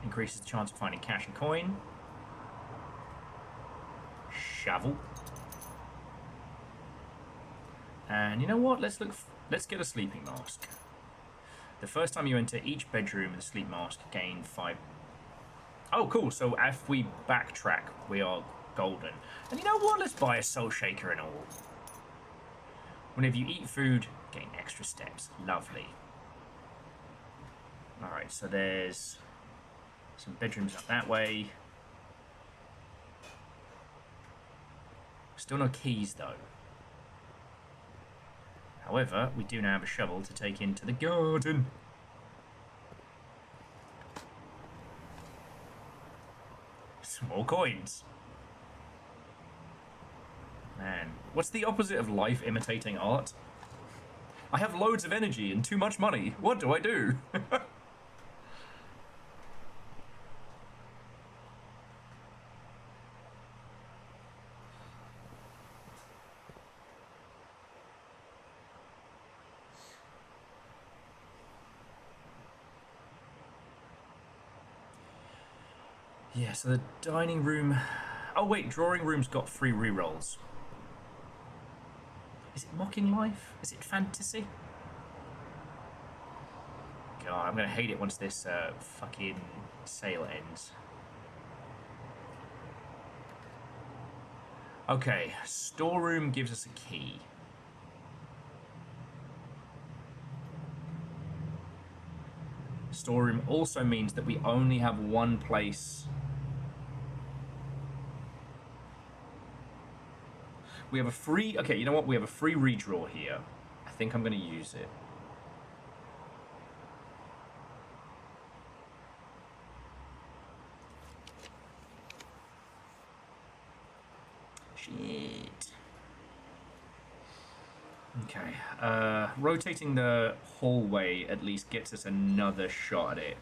Increases the chance of finding cash and coin. Shovel. And you know what? Let's get a sleeping mask. The first time you enter each bedroom with a sleep mask, gain 5. Oh, cool. So if we backtrack, we are golden. And you know what? Let's buy a soul shaker and all. Whenever you eat food, gain extra steps. Lovely. Alright, so there's some bedrooms up that way. Still no keys, though. However, we do now have a shovel to take into the garden. Some more coins. Man, what's the opposite of life imitating art? I have loads of energy and too much money. What do I do? Yeah, so the dining room... Oh wait, drawing room's got free rerolls. Is it mocking life? Is it fantasy? God, I'm gonna hate it once this fucking sale ends. Okay, storeroom gives us a key. Storeroom also means that we only have one place. We have a free... Okay, you know what? We have a free redraw here. I think I'm going to use it. Shit. Okay. Rotating the hallway at least gets us another shot at it.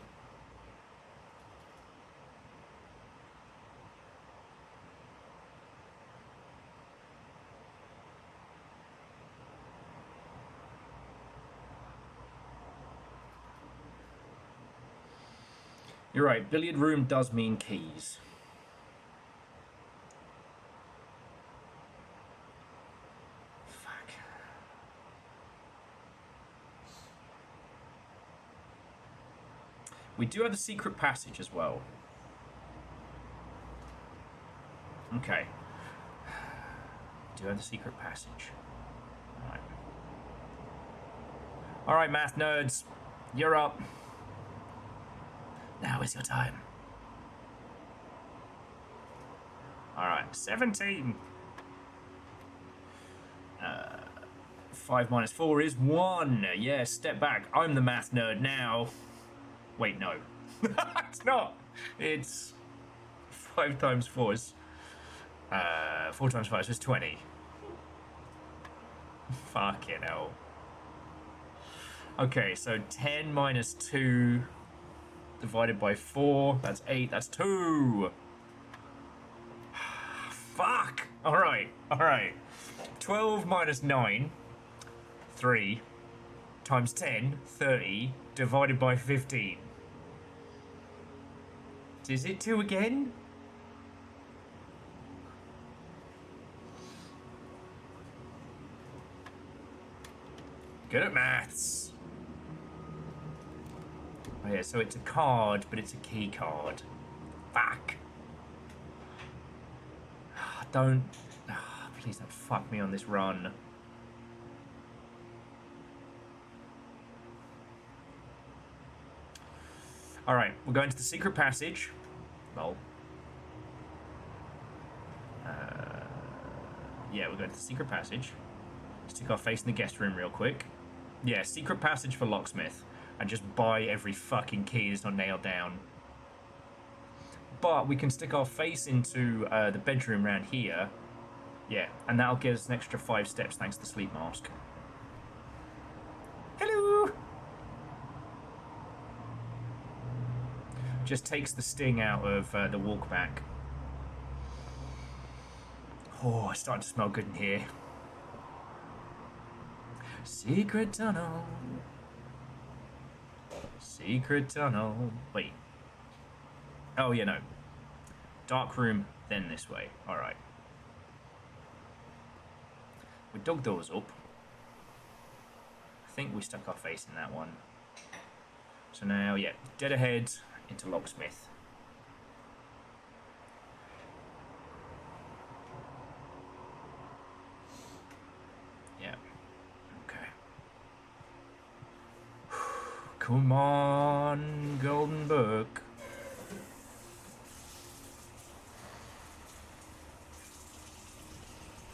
You're right, billiard room does mean keys. Fuck. We do have the secret passage as well. Okay. We do have the secret passage. Alright. Alright, math nerds. You're up. Now is your time. Alright, 17. 5 minus 4 is 1. Yeah, step back. I'm the math nerd now. Wait, no. It's not. It's 5 times 4 is... 4 times 5 is 20. Fucking hell. Okay, so 10 minus 2 divided by 4. That's 8. That's 2. Fuck. Alright, alright. 12 minus 9. 3. Times 10. 30. Divided by 15. Is it 2 again? Good at maths. Oh yeah, so it's a card, but it's a key card. Fuck. Don't... Please don't fuck me on this run. Alright, we're going to the secret passage. Lol. Yeah, we're going to the secret passage. Stick our face in the guest room real quick. Yeah, secret passage for locksmith. And just buy every fucking key that's not nailed down. But we can stick our face into the bedroom around here. Yeah, and that'll give us an extra 5 steps thanks to the sleep mask. Hello! Just takes the sting out of the walk back. Oh, it's starting to smell good in here. Secret tunnel. Secret tunnel. Wait. Oh, yeah, no. Dark room, then this way. Alright. We dug those up. I think we stuck our face in that one. So now, yeah, dead ahead into locksmith. Yeah. Okay. Come on, golden book.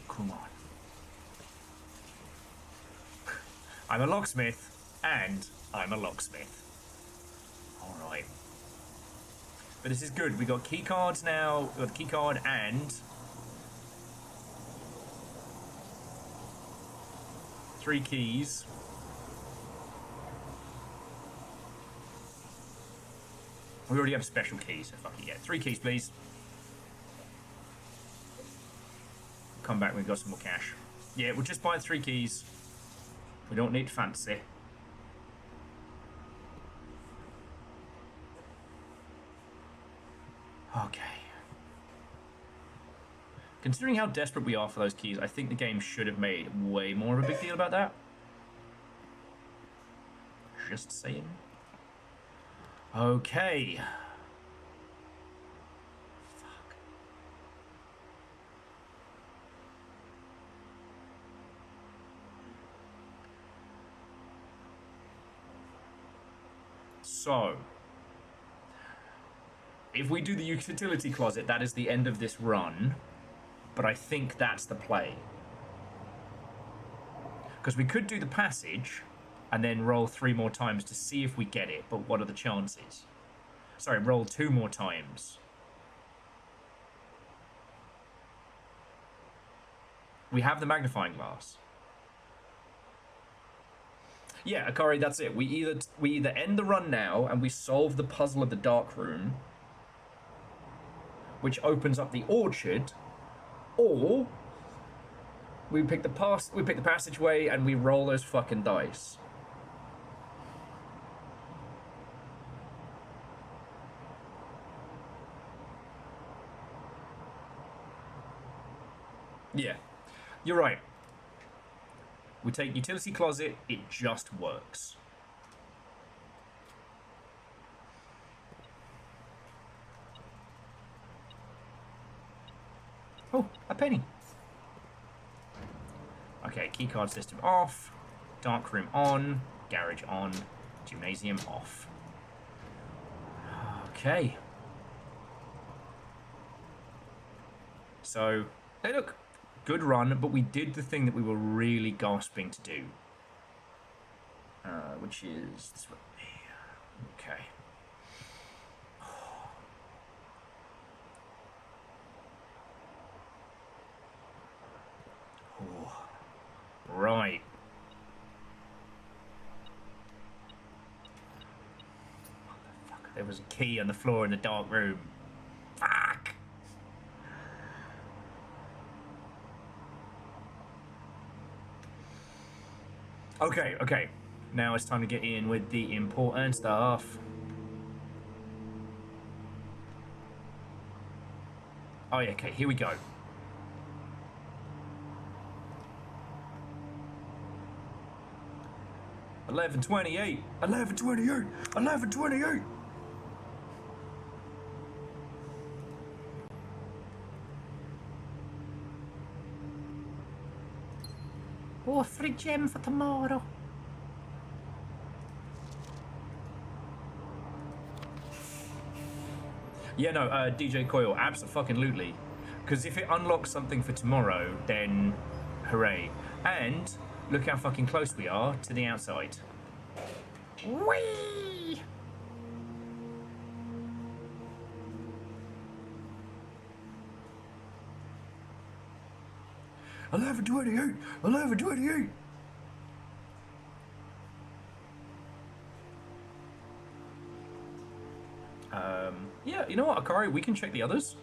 Come on. I'm a locksmith, and I'm a locksmith. Alright. But this is good. We got key cards now. We got the key card and 3 keys. We already have special keys, so fuck it, yeah. 3 keys, please. Come back when we've got some more cash. Yeah, we'll just buy 3 keys. We don't need fancy. Okay. Considering how desperate we are for those keys, I think the game should have made way more of a big deal about that. Just saying. Okay. Fuck. So, if we do the utility closet, that is the end of this run. But I think that's the play. Because we could do the passage and then roll 3 more times to see if we get it, but what are the chances? Sorry, roll 2 more times. We have the magnifying glass. Yeah, Akari, that's it. We either end the run now and we solve the puzzle of the dark room, which opens up the orchard, or we pick the passageway and we roll those fucking dice. Yeah, you're right. We take utility closet, it just works. Oh, a penny. Okay, keycard system off, dark room on, garage on, gymnasium off. Okay. So, hey look, good run, but we did the thing that we were really gasping to do. Which is this way. Okay. Oh. Right. Motherfucker, there was a key on the floor in the dark room. Fuck! Okay, okay. Now it's time to get in with the important stuff. Oh yeah, okay, here we go. $11.28. $11.28. $11.28. Oh, a free gem for tomorrow. Yeah, no, DJ Coil, abso-fucking-lutely. Because if it unlocks something for tomorrow, then hooray. And look how fucking close we are to the outside. Whee! $11.28. $11.28. Yeah, you know what, Akari, we can check the others.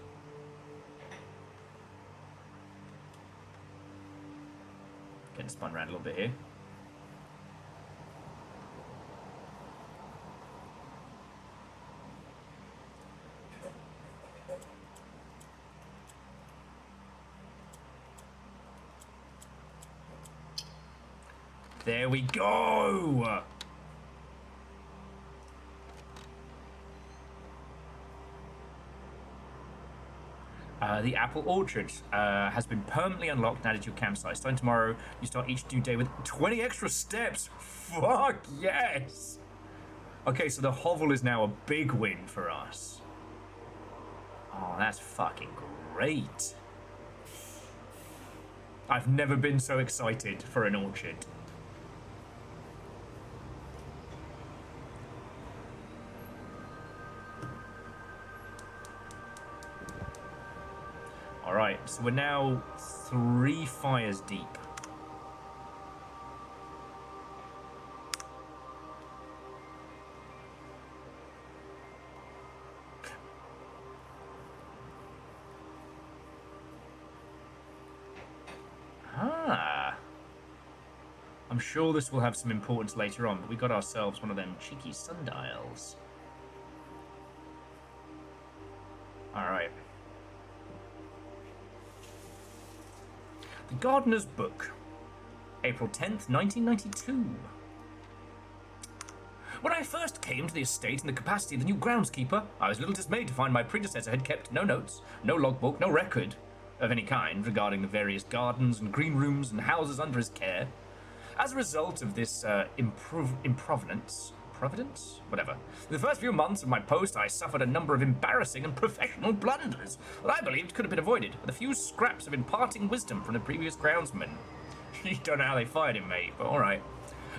Getting spun around a little bit here. There we go! The apple orchard has been permanently unlocked and added to your campsite. Starting tomorrow, you start each new day with 20 extra steps. Fuck yes! Okay, so the hovel is now a big win for us. Oh, that's fucking great. I've never been so excited for an orchard. Alright, so we're now 3 fires deep. Ah. I'm sure this will have some importance later on, but we got ourselves one of them cheeky sundials. Alright. The Gardener's Book, April 10th, 1992. When I first came to the estate in the capacity of the new groundskeeper, I was a little dismayed to find my predecessor had kept no notes, no logbook, no record of any kind regarding the various gardens and green rooms and houses under his care. As a result of this improvidence, whatever. In the first few months of my post, I suffered a number of embarrassing and professional blunders that I believed could have been avoided with a few scraps of imparting wisdom from the previous groundsman. You don't know how they fired him, mate, but alright.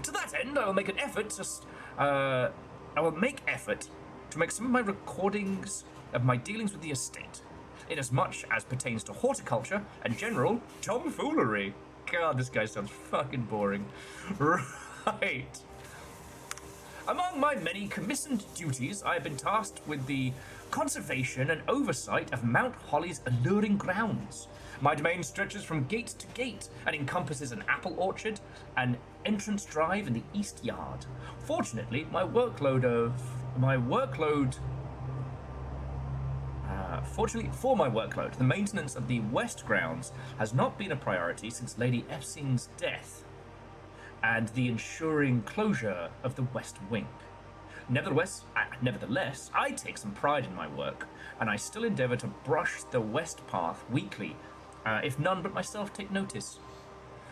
To that end, I will make an effort to... to make some of my recordings of my dealings with the estate, inasmuch as pertains to horticulture and general tomfoolery. God, this guy sounds fucking boring. Right. Among my many commissioned duties, I have been tasked with the conservation and oversight of Mount Holly's alluring grounds. My domain stretches from gate to gate and encompasses an apple orchard, an entrance drive in the east yard. Fortunately, for my workload, the maintenance of the west grounds has not been a priority since Lady Efsing's death, and the ensuring closure of the west wing. Nevertheless, I take some pride in my work, and I still endeavour to brush the west path weekly, if none but myself take notice.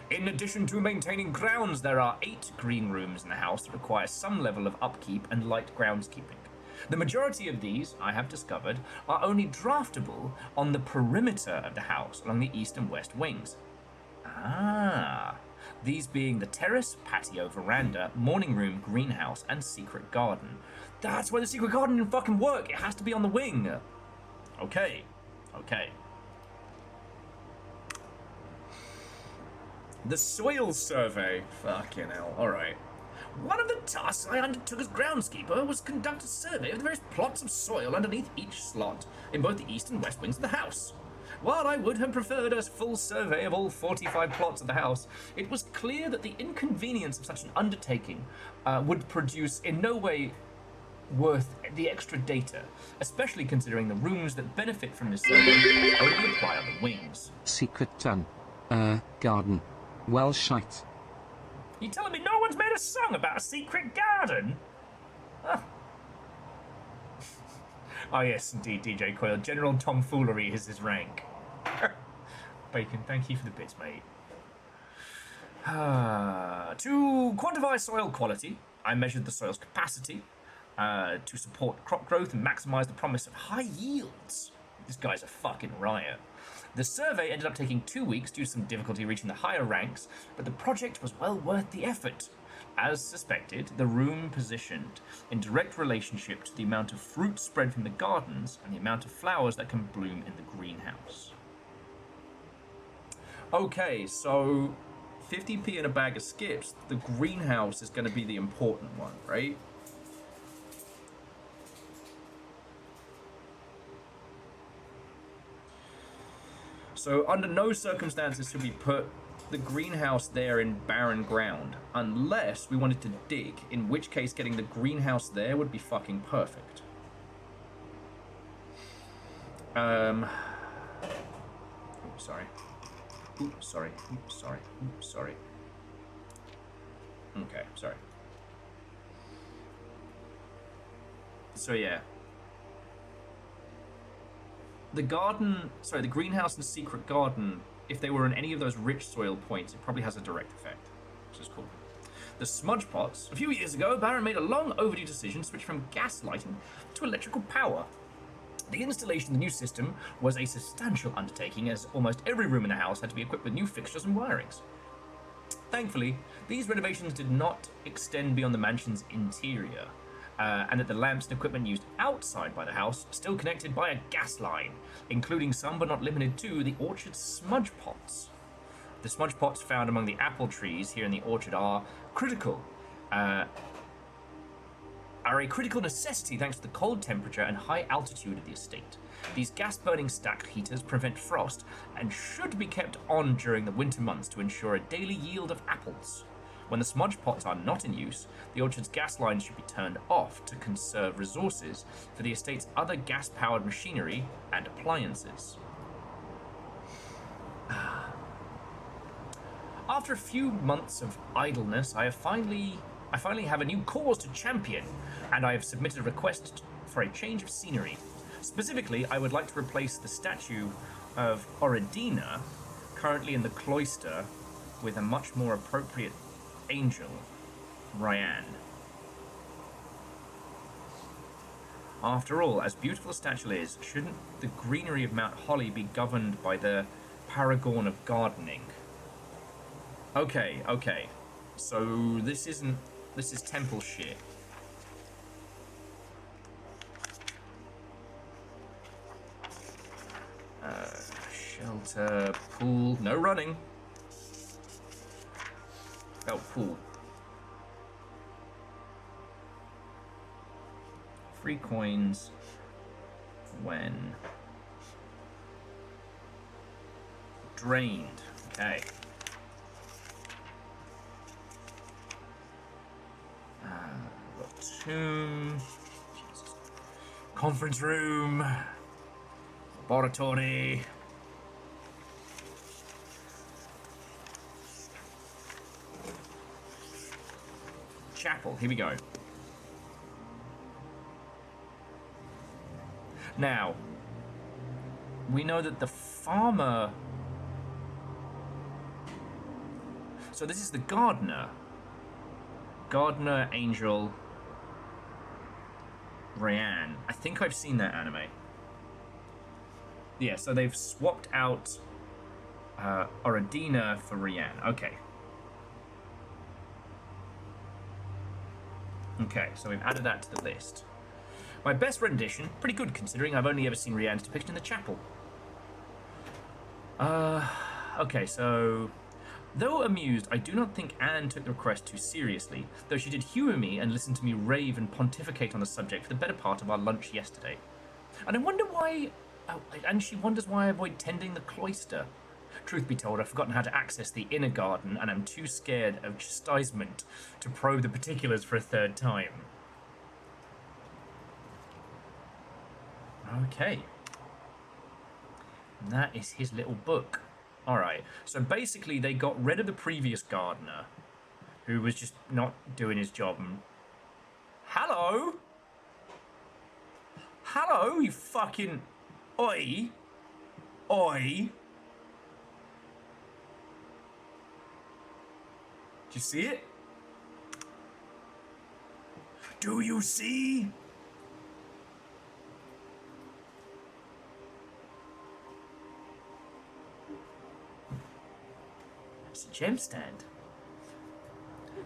In addition to maintaining grounds, there are 8 green rooms in the house that require some level of upkeep and light groundskeeping. The majority of these, I have discovered, are only draftable on the perimeter of the house along the east and west wings. These being the terrace, patio, veranda, morning room, greenhouse, and secret garden. That's why the secret garden didn't fucking work. It has to be on the wing. Okay. The soil survey. Fucking hell. Alright. One of the tasks I undertook as groundskeeper was conduct a survey of the various plots of soil underneath each slot in both the east and west wings of the house. While I would have preferred a full survey of all 45 plots of the house, it was clear that the inconvenience of such an undertaking would produce in no way worth the extra data, especially considering the rooms that benefit from this survey only apply on the wings. Secret ton. Garden. Well, shite. You telling me no one's made a song about a secret garden? Huh. Oh yes, indeed, DJ Coyle. General tomfoolery is his rank. Bacon, thank you for the bits, mate. To quantify soil quality, I measured the soil's capacity to support crop growth and maximize the promise of high yields. This guy's a fucking riot. The survey ended up taking 2 weeks due to some difficulty reaching the higher ranks, but the project was well worth the effort. As suspected, the room positioned in direct relationship to the amount of fruit spread from the gardens and the amount of flowers that can bloom in the greenhouse. Okay, so 50p in a bag of skips, the greenhouse is going to be the important one, right? So under no circumstances should we put the greenhouse there in barren ground, unless we wanted to dig, in which case getting the greenhouse there would be fucking perfect. Oops, sorry. Oops, sorry. Oops, sorry. Oops, sorry. Okay, sorry. So yeah. The greenhouse and secret garden, if they were in any of those rich soil points, it probably has a direct effect, which is cool. The smudge pots. A few years ago, Baron made a long overdue decision to switch from gas lighting to electrical power. The installation of the new system was a substantial undertaking, as almost every room in the house had to be equipped with new fixtures and wirings. Thankfully, these renovations did not extend beyond the mansion's interior, and that the lamps and equipment used outside by the house are still connected by a gas line, including some but not limited to the orchard's smudge pots. The smudge pots found among the apple trees here in the orchard are a critical necessity thanks to the cold temperature and high altitude of the estate. These gas-burning stack heaters prevent frost and should be kept on during the winter months to ensure a daily yield of apples. When the smudge pots are not in use, the orchard's gas lines should be turned off to conserve resources for the estate's other gas-powered machinery and appliances. After a few months of idleness, I finally have a new cause to champion, and I have submitted a request for a change of scenery. Specifically, I would like to replace the statue of Oradina, currently in the cloister, with a much more appropriate angel, Ryan. After all, as beautiful a statue is, shouldn't the greenery of Mount Holly be governed by the paragon of gardening? Okay. So this is temple shit. Shelter, pool, no running. Oh, pool. Free coins when drained. Okay. Tomb. Jesus. Conference room. Laboratory. Chapel. Here we go. Now, we know that the farmer... So this is the gardener. Gardener, Angel, Ryan. I think I've seen that anime. Yeah, so they've swapped out Oradina for Ryan. Okay. Okay, so we've added that to the list. My best rendition, pretty good considering I've only ever seen Rhiann's depiction in the chapel. Okay, so Though amused, I do not think Anne took the request too seriously, though she did humour me and listen to me rave and pontificate on the subject for the better part of our lunch yesterday. And I wonder why... Oh, and she wonders why I avoid tending the cloister. Truth be told, I've forgotten how to access the inner garden, and I'm too scared of chastisement to probe the particulars for a third time. Okay. And that is his little book. Alright, so basically they got rid of the previous gardener, who was just not doing his job. And... Hello? Hello, you fucking... Oi! Oi! Do you see it? Do you see? It's a gemstand.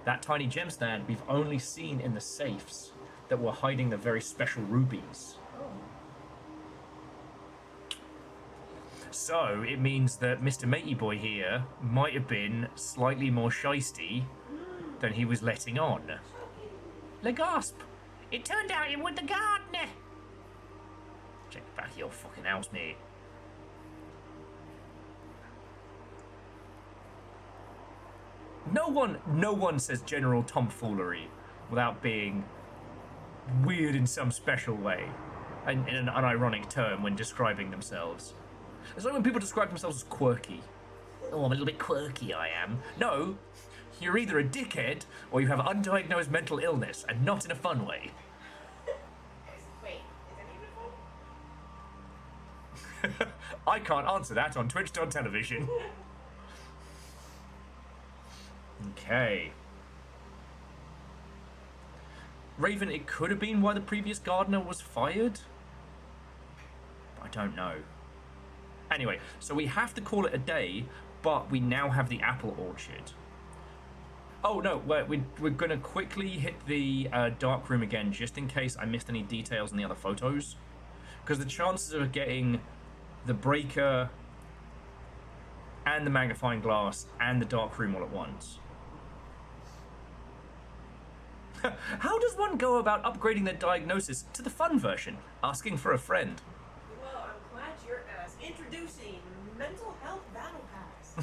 That tiny gemstand we've only seen in the safes that were hiding the very special rubies. So it means that Mr. Matey Boy here might have been slightly more shisty than he was letting on. Le gasp! It turned out you were the gardener! Check the back of your fucking house, mate. No one says general tomfoolery without being weird in some special way, and in an unironic term when describing themselves. It's like when people describe themselves as quirky. Oh, I'm a little bit quirky, I am. No, you're either a dickhead or you have undiagnosed mental illness, and not in a fun way. Wait, is that even I can't answer that on Twitch.television. Okay. Raven, it could have been why the previous gardener was fired. I don't know. Anyway, so we have to call it a day, but we now have the apple orchard. Oh no, we're going to quickly hit the dark room again, just in case I missed any details in the other photos. Because the chances of getting the breaker and the magnifying glass and the dark room all at once. How does one go about upgrading their diagnosis to the fun version? Asking for a friend. Well, I'm glad you're introducing Mental Health Battle Pass.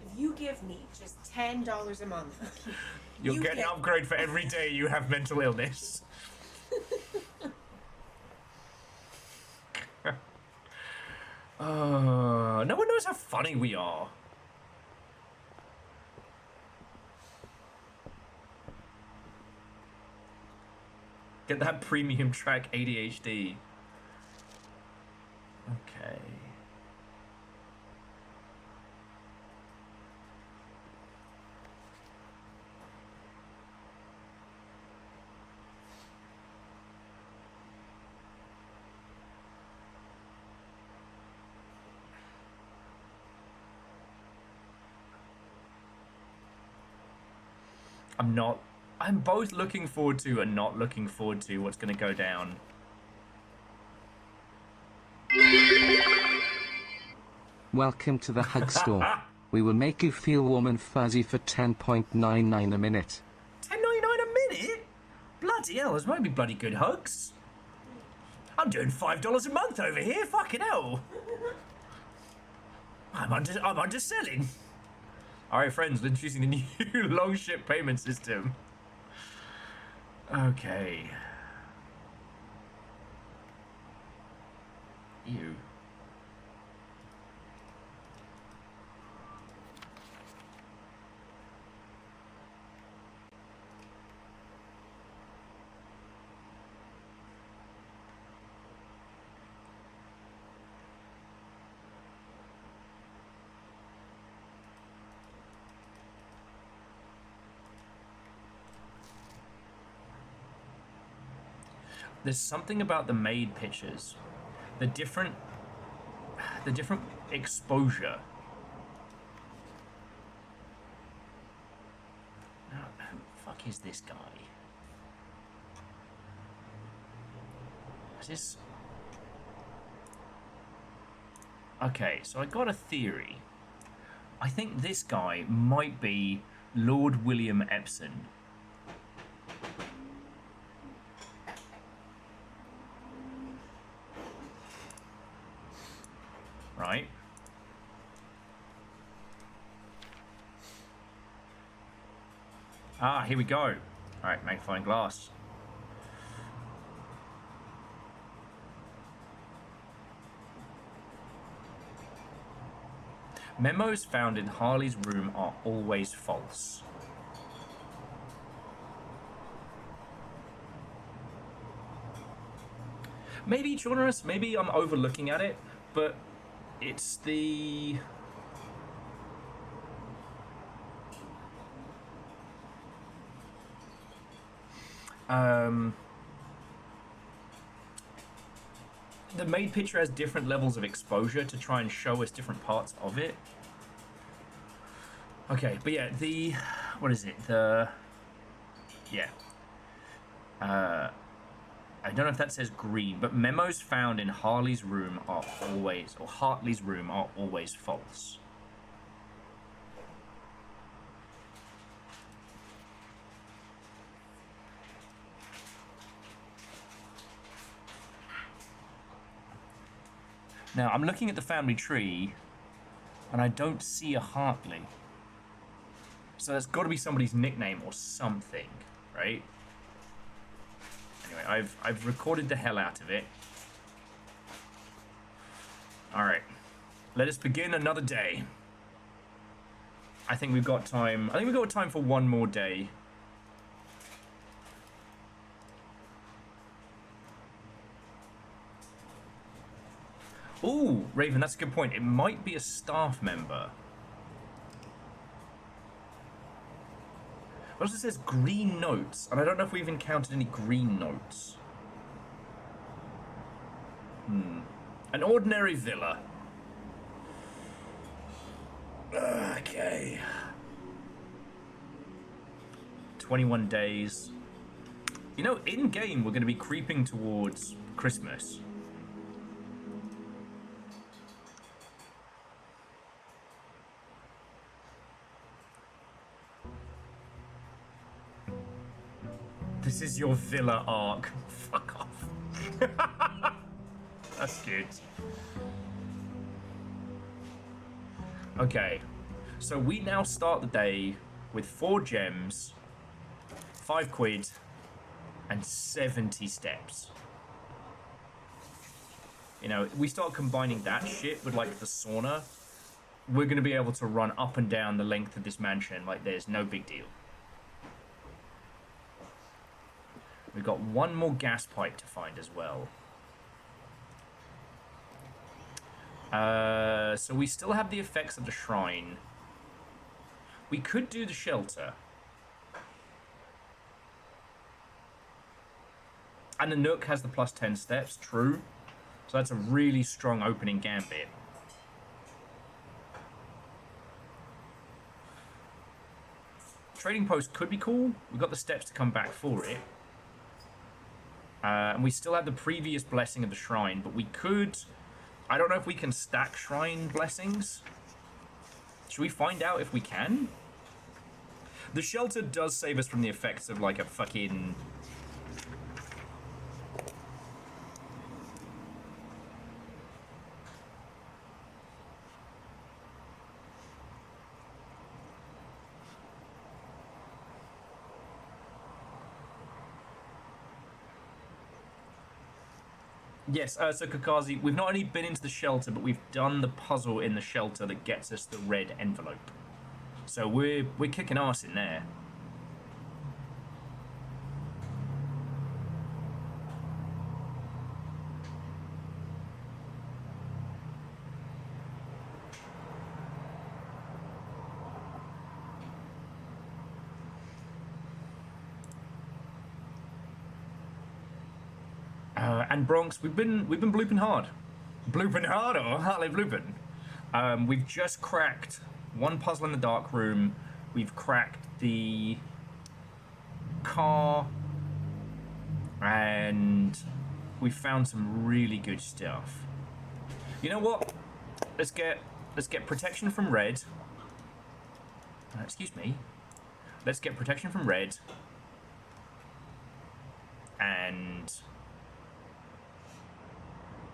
If you give me just $10 a month, You'll get an upgrade for every day you have mental illness. No one knows how funny we are. Get that premium track ADHD. Okay. I'm both looking forward to and not looking forward to what's going to go down. Welcome to the hug store. We will make you feel warm and fuzzy for 10.99 a minute. 10.99 a minute? Bloody hell, those might be bloody good hugs. I'm doing $5 a month over here, fucking hell. I'm underselling. Alright friends, introducing the new long ship payment system. Okay. Ew. There's something about the made pictures, the different exposure. Now, who the fuck is this guy? Is this? Okay, so I got a theory. I think this guy might be Lord William Epson. Right. Ah, here we go. All right, magnifying glass. Memos found in Harley's room are always false. Maybe, Jonas, maybe I'm overlooking at it, but it's the... the main picture has different levels of exposure to try and show us different parts of it. Okay, but yeah, the... What is it? The... Yeah. I don't know if that says green, but memos found in Harley's room are always... Or Hartley's room are always false. Now, I'm looking at the family tree, and I don't see a Hartley. So that's got to be somebody's nickname or something, right? Anyway, I've recorded the hell out of it. All right, let us begin another day. I think we've got time. I think we've got time for one more day. Ooh, Raven, that's a good point. It might be a staff member. What else it says? Green notes. And I don't know if we've encountered any green notes. An ordinary villa. Okay. 21 days. You know, in-game, we're going to be creeping towards Christmas. This is your villa arc. Fuck off. That's good. Okay, so we now start the day with 4 gems, 5 quid, and 70 steps. You know, we start combining that shit with like the sauna, we're gonna be able to run up and down the length of this mansion like there's no big deal. We've got one more gas pipe to find as well. So we still have the effects of the shrine. We could do the shelter. And the Nook has the plus 10 steps, true. So that's a really strong opening gambit. Trading post could be cool. We've got the steps to come back for it. And we still have the previous blessing of the shrine, but we could... I don't know if we can stack shrine blessings. Should we find out if we can? The shelter does save us from the effects of like a fucking... Yes, so Kakazi, we've not only been into the shelter, but we've done the puzzle in the shelter that gets us the red envelope. So we're kicking ass in there. And Bronx, we've been blooping hard. Blooping hard, or Hartley blooping. We've just cracked one puzzle in the dark room. We've cracked the car, and we found some really good stuff. You know what? Let's get protection from red, Excuse me. Let's get protection from red. And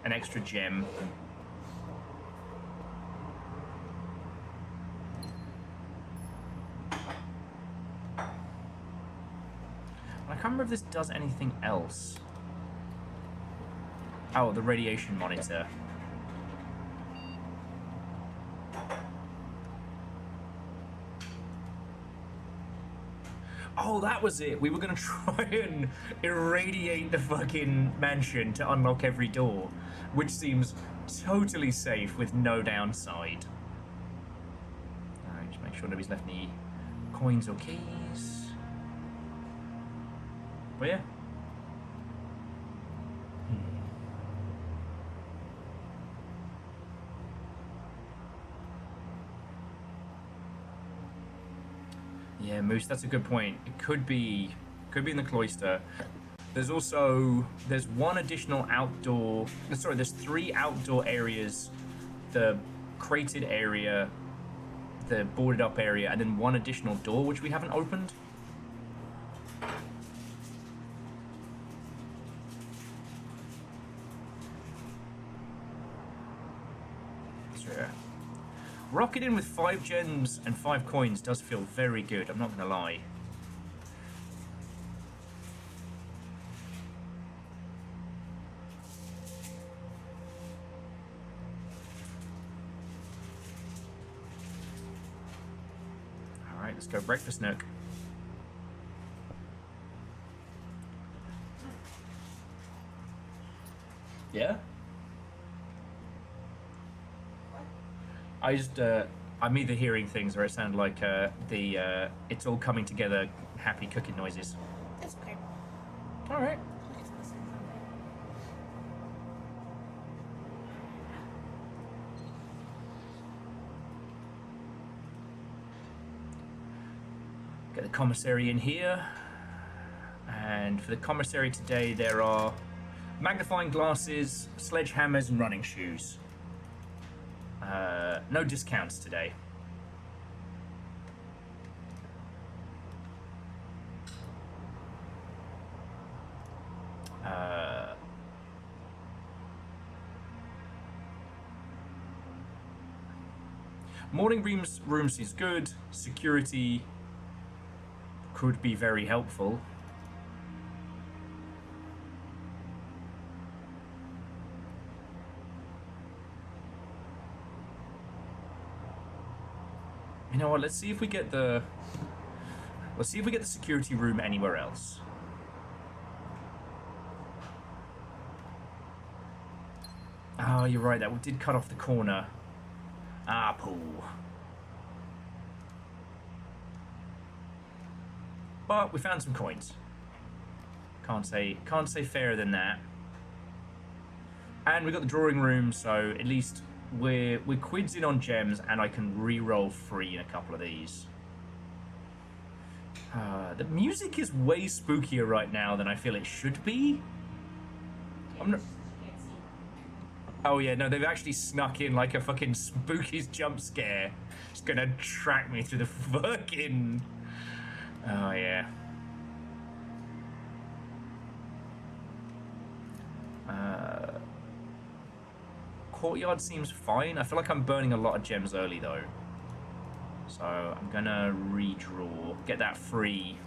an extra gem. I can't remember if this does anything else. Oh, the radiation monitor. Oh, that was it. We were going to try and irradiate the fucking mansion to unlock every door, which seems totally safe with no downside. Alright, just make sure nobody's left any coins or keys. But yeah. Yeah, Moose, that's a good point. It could be in the cloister. There's one additional outdoor, sorry, there's 3 outdoor areas. The crated area, the boarded up area, and then 1 additional door which we haven't opened. Rocket in with 5 gems and 5 coins does feel very good, I'm not gonna lie. Alright, let's go breakfast nook. Yeah? I'm either hearing things or it sounded like it's all coming together happy cooking noises. It's okay. Alright. Get the commissary in here. And for the commissary today there are magnifying glasses, sledgehammers and running shoes. No discounts today. Morning room seems good. Security could be very helpful. You know what? Let's see if we get the security room anywhere else. Oh, you're right. That did cut off the corner. Ah, poo. But we found some coins. Can't say fairer than that. And we got the drawing room, so at least we're quids in on gems, and I can re-roll free in a couple of these. The music is way spookier right now than I feel it should be. I'm not. Oh yeah, no, they've actually snuck in like a fucking spooky jump scare. It's gonna track me through the fucking. Oh yeah. Courtyard seems fine. I feel like I'm burning a lot of gems early though. So I'm gonna redraw. Get that free.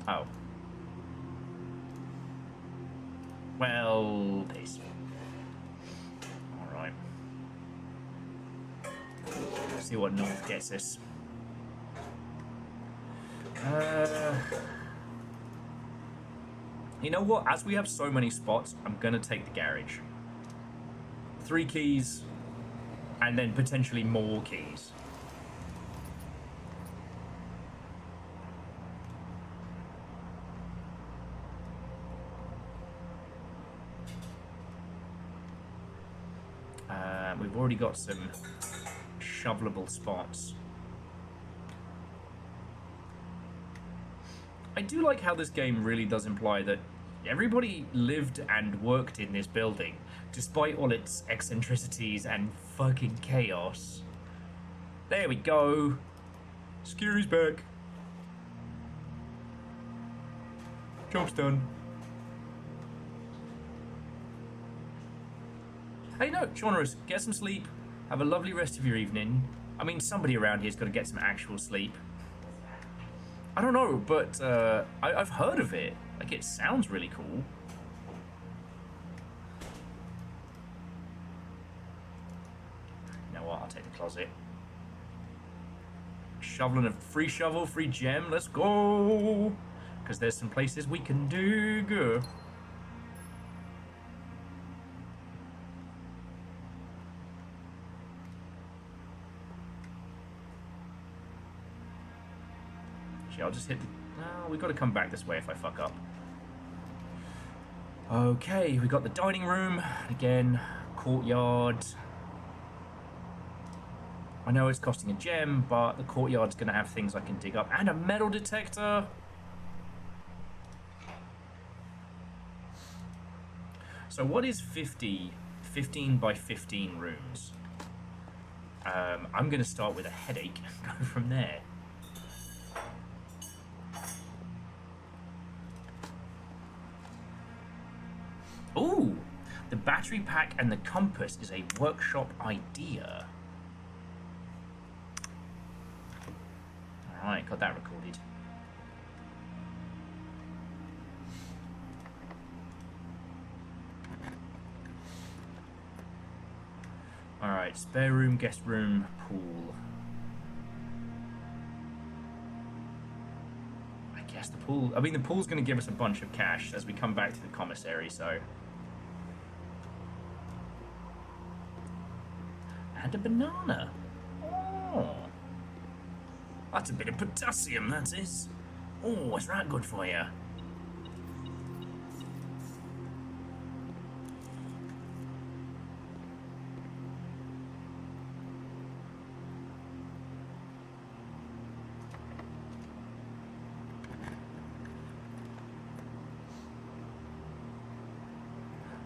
Oh. Well, piss. Alright. See what North gets us. You know what? As we have so many spots, I'm gonna take the garage. 3 keys, and then potentially more keys. We've already got some shovelable spots. I do like how this game really does imply that everybody lived and worked in this building. despite all its eccentricities and fucking chaos. There we go. Skeery's back. Job's done. Hey, no, Shaunarus, get some sleep. Have a lovely rest of your evening. I mean, somebody around here's got to get some actual sleep. I don't know, but I've heard of it. Like, it sounds really cool. You know what? I'll take the closet. Shoveling a free shovel, free gem. Let's go. Because there's some places we can dig. I'll just hit the... No, we've got to come back this way if I fuck up. Okay, we got the dining room. Again, courtyard. I know it's costing a gem, but the courtyard's going to have things I can dig up. And a metal detector. So what is 15 by 15 rooms? I'm going to start with a headache and go from there. Ooh, the battery pack and the compass is a workshop idea. Alright, got that recorded. Alright, spare room, guest room, pool. I guess the pool... I mean, the pool's going to give us a bunch of cash as we come back to the commissary, so... And a banana. Oh. That's a bit of potassium, that is. Oh, is that good for you?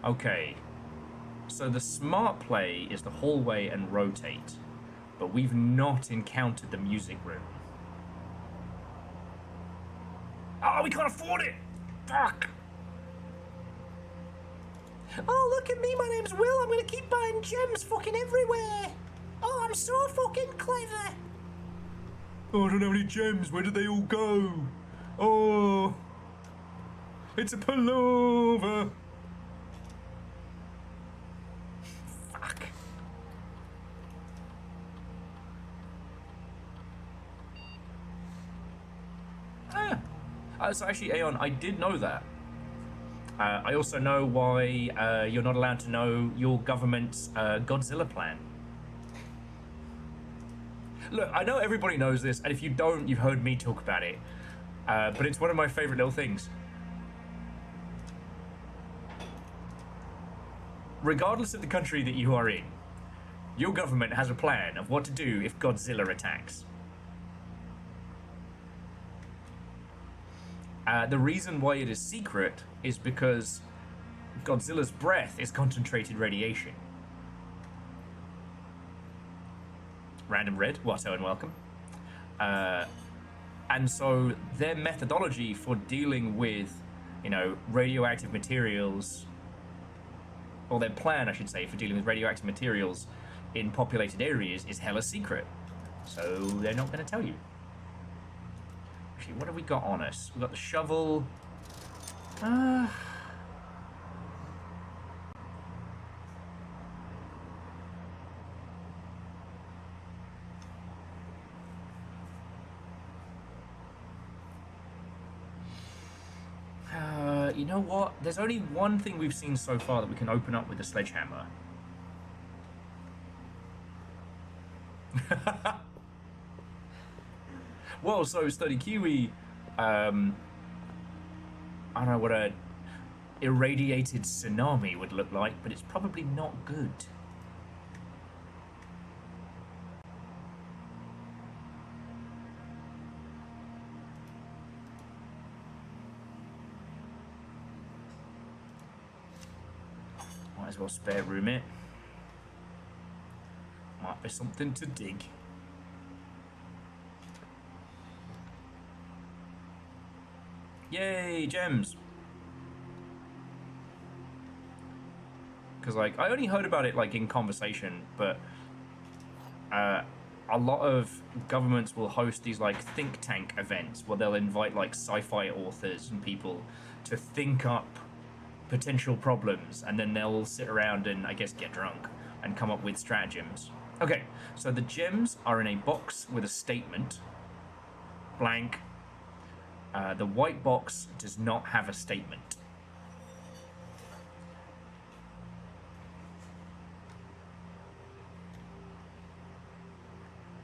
Okay. So the smart play is the hallway and rotate, but we've not encountered the music room. Oh, we can't afford it! Fuck! Oh, look at me, my name's Will, I'm gonna keep buying gems fucking everywhere! Oh, I'm so fucking clever! Oh, I don't have any gems, where did they all go? Oh! It's a pullover! So actually, Aeon, I did know that. I also know why you're not allowed to know your government's Godzilla plan. Look, I know everybody knows this, and if you don't, you've heard me talk about it. But it's one of my favorite little things. Regardless of the country that you are in, your government has a plan of what to do if Godzilla attacks. The reason why it is secret is because Godzilla's breath is concentrated radiation. Random red, Watto and welcome. And so their methodology for dealing with, you know, radioactive materials, or their plan, I should say, for dealing with radioactive materials in populated areas is hella secret. So they're not going to tell you. Actually, what have we got on us? We've got the shovel. You know what? There's only one thing we've seen so far that we can open up with the sledgehammer. Well, so Study Kiwi, I don't know what a irradiated tsunami would look like, but it's probably not good. as well spare room it. Might be something to dig. Yay, gems! Because, like, I only heard about it, like, in conversation, but a lot of governments will host these, like, think tank events where they'll invite, like, sci-fi authors and people to think up potential problems, and then they'll sit around and, I guess, get drunk and come up with stratagems. Okay, so the gems are in a box with a statement. Blank. The white box does not have a statement.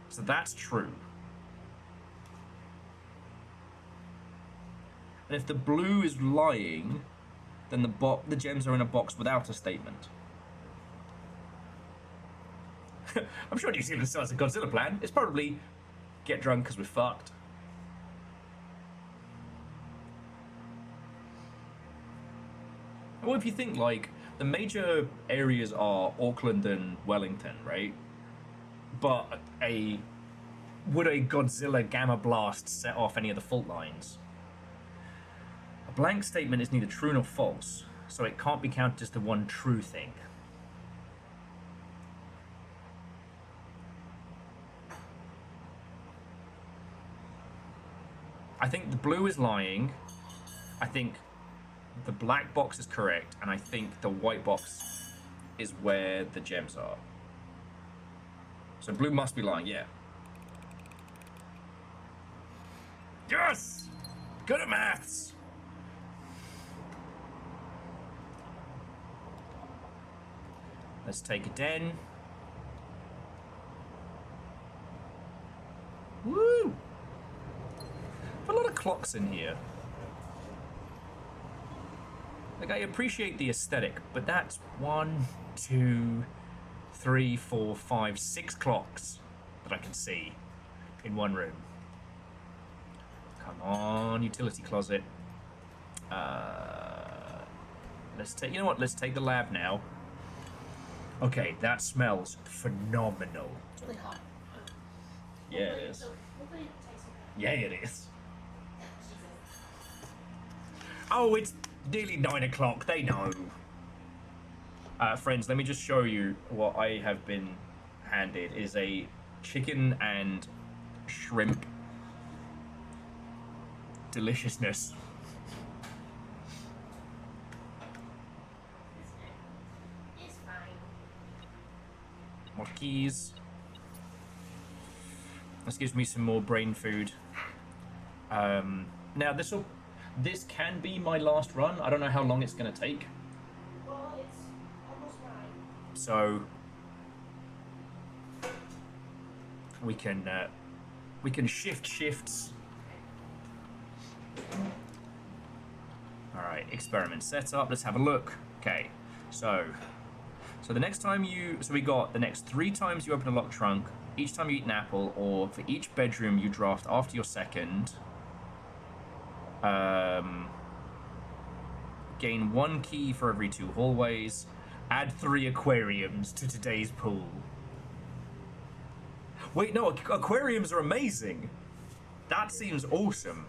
So that's true. And if the blue is lying, then the gems are in a box without a statement. I'm sure New Zealand still has a Godzilla plan. It's probably get drunk because we're fucked. Well, if you think, like, the major areas are Auckland and Wellington, right? But would a Godzilla gamma blast set off any of the fault lines? A blank statement is neither true nor false, so it can't be counted as the one true thing. I think the blue is lying. I think the black box is correct, and I think the white box is where the gems are. So blue must be lying, yeah. Yes! Good at maths! Let's take a den. Woo! A lot of clocks in here. Like, I appreciate the aesthetic, but that's 1, 2, 3, 4, 5, 6 clocks that I can see in one room. Come on, utility closet. Let's take, you know what, let's take the lab now. Okay, that smells phenomenal. It's really hot. Yeah, it is. Yeah, it is. Oh, it's nearly 9 o'clock, they know. Friends, let me just show you what I have been handed. Is a chicken and shrimp deliciousness. It's fine. More keys. This gives me some more brain food. Now this can be my last run. I don't know how long it's gonna take. Well, it's almost 9. So we can shift shifts. All right, experiment set up. Let's have a look. Okay, so the next time we got the next 3 times you open a locked trunk, each time you eat an apple, or for each bedroom you draft after your second. Gain 1 key for every 2 hallways. Add 3 aquariums to today's pool. Wait, no, aquariums are amazing. That seems awesome.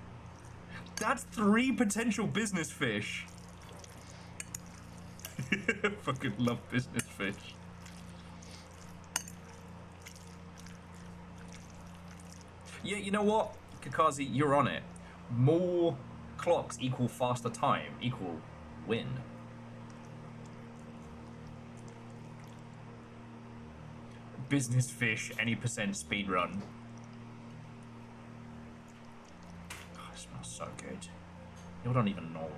That's 3 potential business fish. Fucking love business fish. Yeah, you know what, Kakazi, you're on it. More clocks equal faster time equal win. Business fish, any percent speed run. Oh, it smells so good. You don't even know.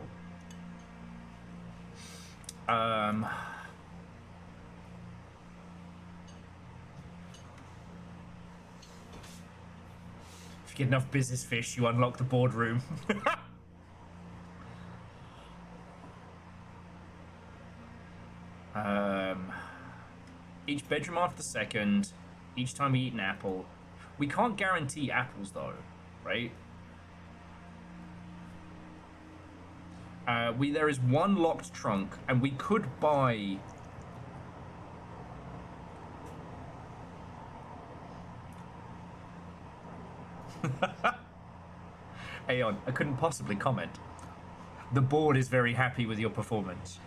If you get enough business fish, you unlock the boardroom. Each bedroom after the second, each time you eat an apple. We can't guarantee apples though, right? There is 1 locked trunk, and we could buy Aeon, I couldn't possibly comment. The board is very happy with your performance.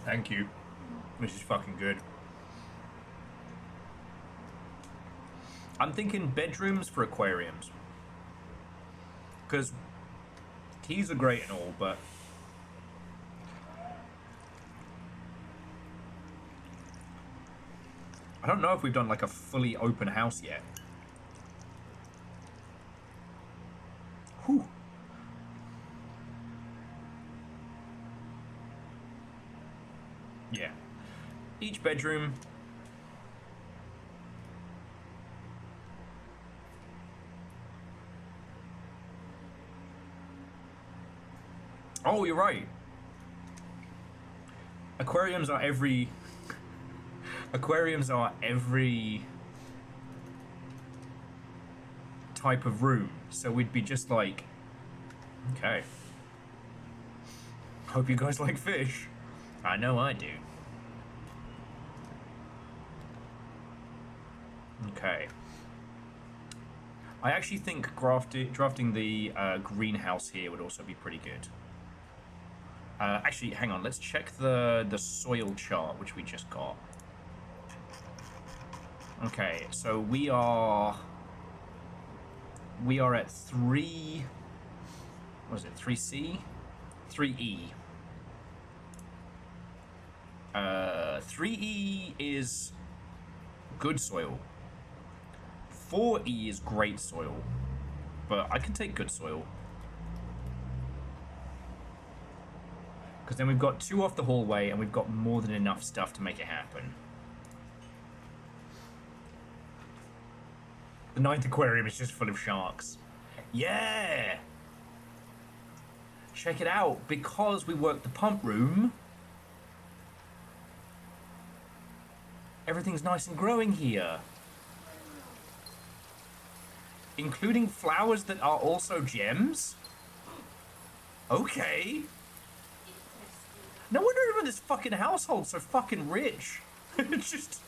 Thank you. This is fucking good. I'm thinking bedrooms for aquariums. Because keys are great and all, but I don't know if we've done like a fully open house yet. Whew. Yeah. Each bedroom. Oh, you're right. Aquariums are every type of room, so we'd be just like, okay. Hope you guys like fish. I know I do. Okay. I actually think drafting the greenhouse here would also be pretty good. Actually, hang on. Let's check the soil chart, which we just got. Okay, so we are at 3. What is it? 3C, 3E. 3E is good soil. 4E is great soil, but I can take good soil. Because then we've got 2 off the hallway, and we've got more than enough stuff to make it happen. The 9th aquarium is just full of sharks. Yeah! Check it out. Because we worked the pump room, everything's nice and growing here. Including flowers that are also gems? Okay. No wonder even this fucking household's so fucking rich. It's just...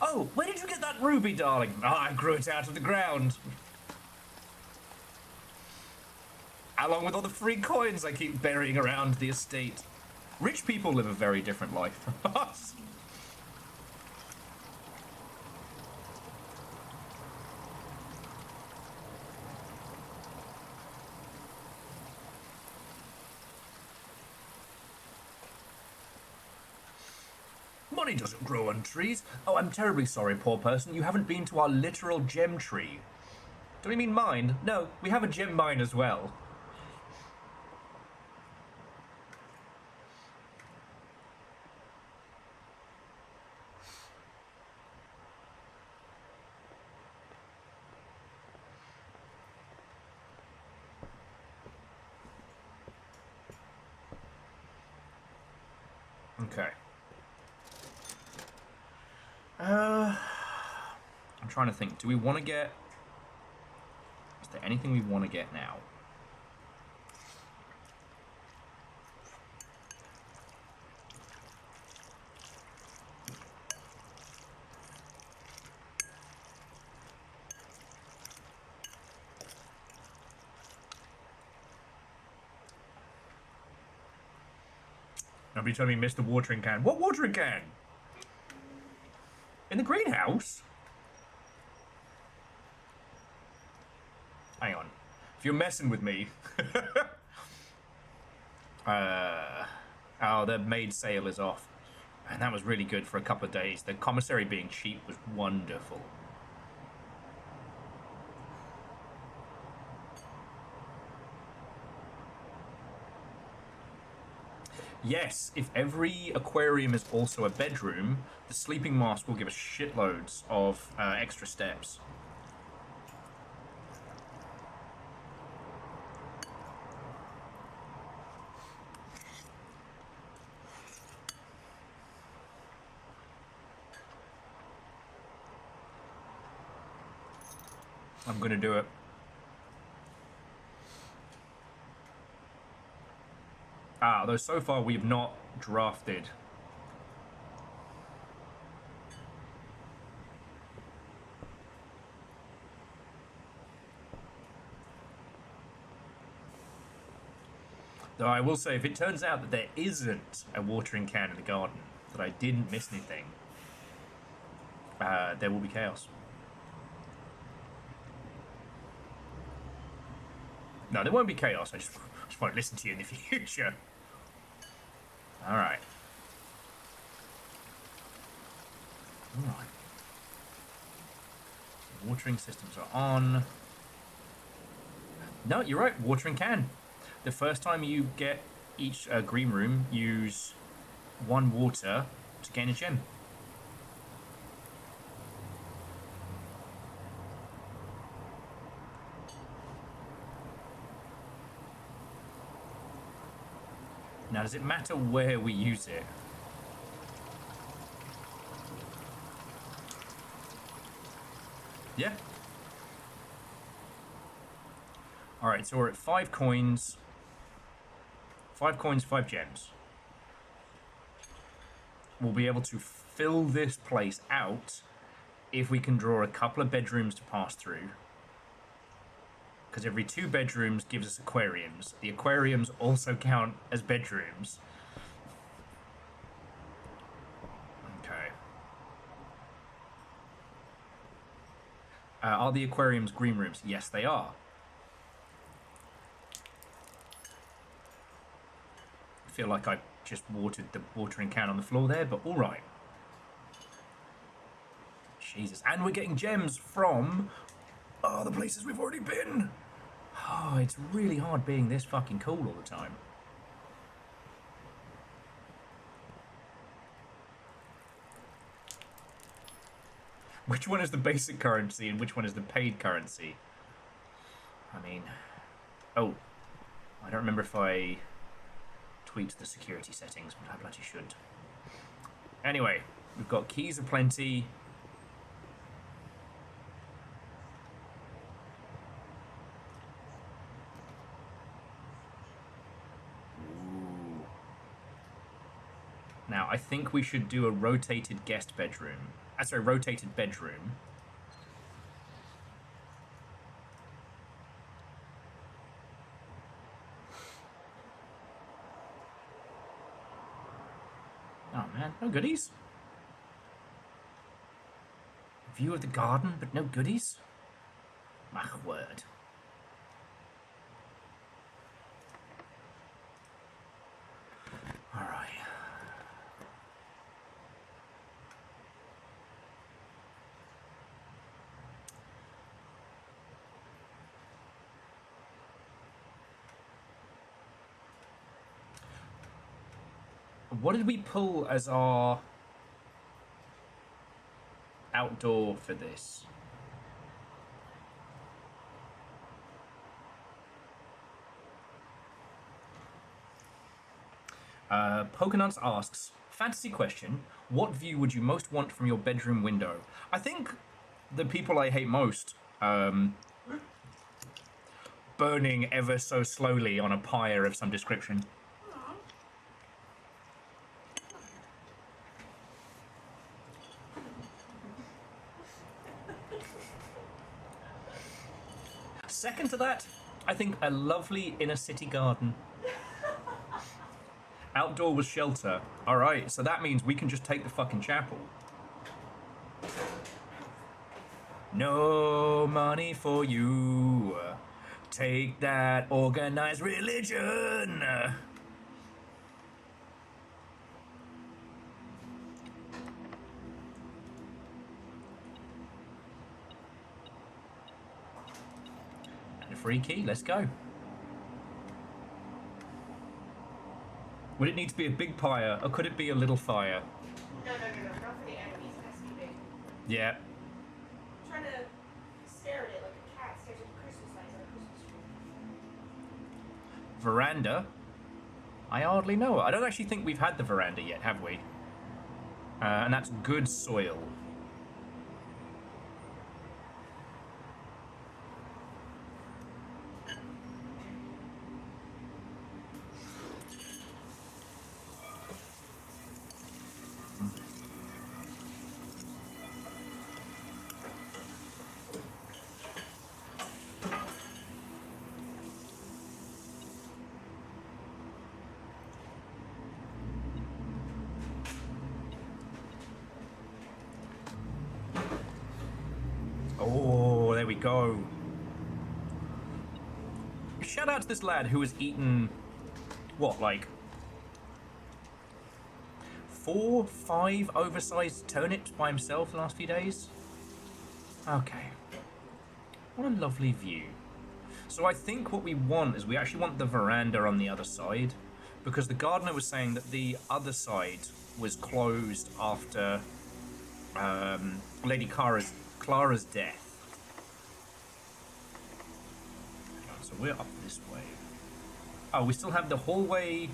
Oh, where did you get that ruby, darling? Oh, I grew it out of the ground. Along with all the free coins I keep burying around the estate. Rich people live a very different life from us. Money doesn't grow on trees. Oh, I'm terribly sorry, poor person. You haven't been to our literal gem tree. Do we mean mine? No, we have a gem mine as well. Okay. I'm trying to think. Do we want to get... Is there anything we want to get now? Nobody told me you missed the watering can. What watering can? In the greenhouse? Hang on. If you're messing with me... Oh, the maid sale is off. And that was really good for a couple of days. The commissary being cheap was wonderful. Yes, if every aquarium is also a bedroom, the sleeping mask will give us shitloads of extra steps. I'm gonna do it. Although so far we have not drafted. Though I will say, if it turns out that there isn't a watering can in the garden, that I didn't miss anything, there will be chaos. No, there won't be chaos. I just won't listen to you in the future. All right. All right. So watering systems are on. No, you're right. Watering can. The first time you get each green room, use 1 water to gain a gem. Now, does it matter where we use it? Yeah. All right, so we're at 5 coins. 5 coins, 5 gems. We'll be able to fill this place out if we can draw a couple of bedrooms to pass through. Because every 2 bedrooms gives us aquariums. The aquariums also count as bedrooms. Okay. Are the aquariums green rooms? Yes, they are. I feel like I just watered the watering can on the floor there, but all right. Jesus. And we're getting gems from the places we've already been. Oh, it's really hard being this fucking cool all the time. Which one is the basic currency and which one is the paid currency? I mean... Oh. I don't remember if I tweaked the security settings, but I bloody should. Anyway, we've got keys aplenty. Now, I think we should do a rotated guest bedroom. Sorry, rotated bedroom. Oh man, no goodies. View of the garden, but no goodies? My word. Alright. What did we pull as our outdoor for this? Pokenuts asks, fantasy question, what view would you most want from your bedroom window? I think the people I hate most, burning ever so slowly on a pyre of some description. Second to that, I think a lovely inner city garden. Outdoor with shelter. Alright, so that means we can just take the fucking chapel. No money for you. Take that organized religion. And a free key, let's go. Would it need to be a big pyre, or could it be a little fire? No, not for the enemies. It has to be big. Yeah. I'm trying to stare at it like a cat stares at Christmas lights on a Christmas tree. Veranda? I hardly know. I don't actually think we've had the veranda yet, have we? And that's good soil. go. Shout out to this lad who has eaten, what, like 4, 5 oversized turnips by himself the last few days? Okay. What a lovely view. So I think what we want is we actually want the veranda on the other side, because the gardener was saying that the other side was closed after Lady Clara's death. So we're up this way. Oh, we still have the hallway,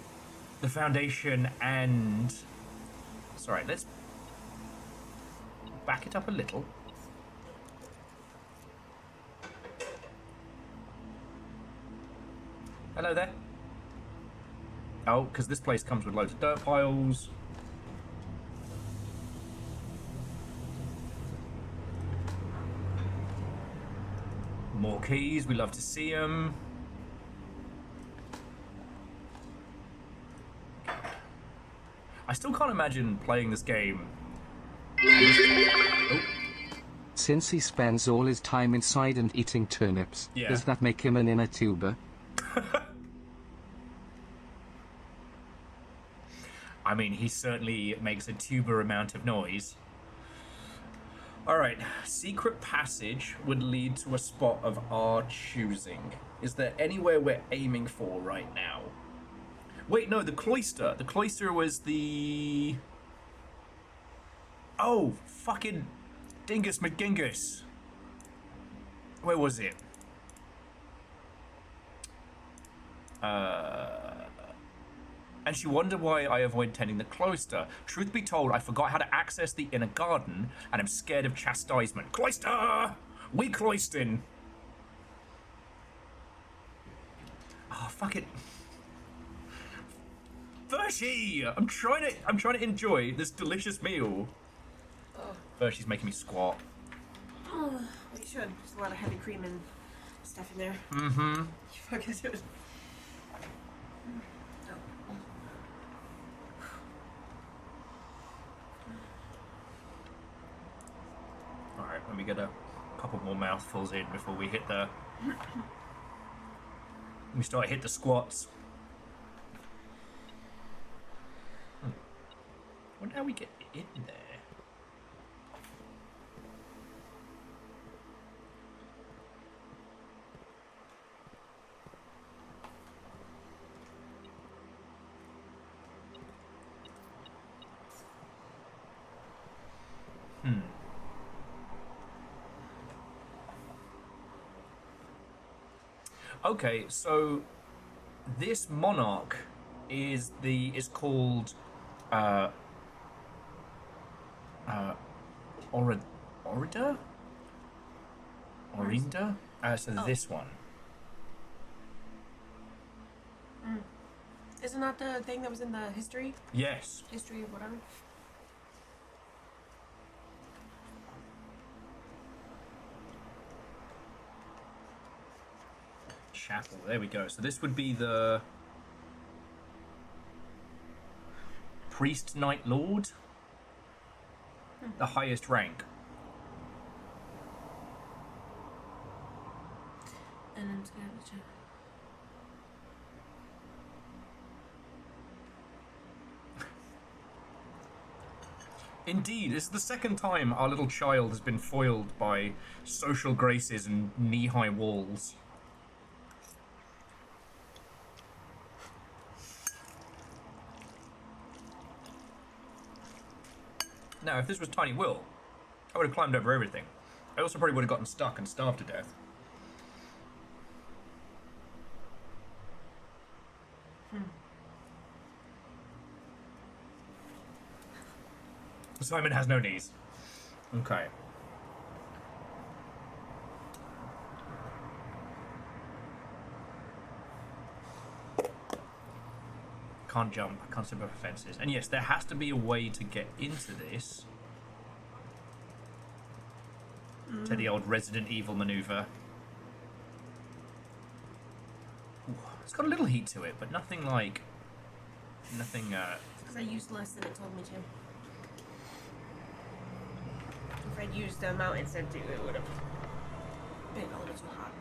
the foundation, and... Sorry, let's back it up a little. Hello there. Oh, because this place comes with loads of dirt piles. More keys, we love to see them. I still can't imagine playing this game. Oh. Since he spends all his time inside and eating turnips, Yeah. does that make him an inner tuber? I mean, he certainly makes a tuber amount of noise. Alright, secret passage would lead to a spot of our choosing. Is there anywhere we're aiming for right now? Wait, no, the cloister. The cloister was the... Oh, fucking Dingus McGingus. Where was it? And she wondered why I avoid tending the cloister. Truth be told, I forgot how to access the inner garden, and I'm scared of chastisement. Cloister! We cloisting! Oh, fuck it. Vershi! I'm trying to enjoy this delicious meal. Oh. Vershi's making me squat. Oh, we should. There's a lot of heavy cream and stuff in there. Mm-hmm. You fucking do it. Alright, let me get a couple more mouthfuls in before we hit the... we start hit the squats. Wonder how we get in there. Okay, so this monarch is called Orida? Orinda? So this one. Isn't that the thing that was in the history? Yes. History of whatever? Chapel, there we go. So this would be the Priest Knight Lord, the highest rank. And I'm scared of the chapel. Indeed, this is the second time our little child has been foiled by social graces and knee-high walls. Now, if this was Tiny Will, I would have climbed over everything. I also probably would have gotten stuck and starved to death. Simon has no knees. Okay. Can't jump, I can't step over fences. And yes, there has to be a way to get into this. To the old Resident Evil maneuver. Ooh, it's got a little heat to it, but nothing like... Nothing, Because I used less than it told me to. If I'd used the amount it said to, it would have. Been a little too hot.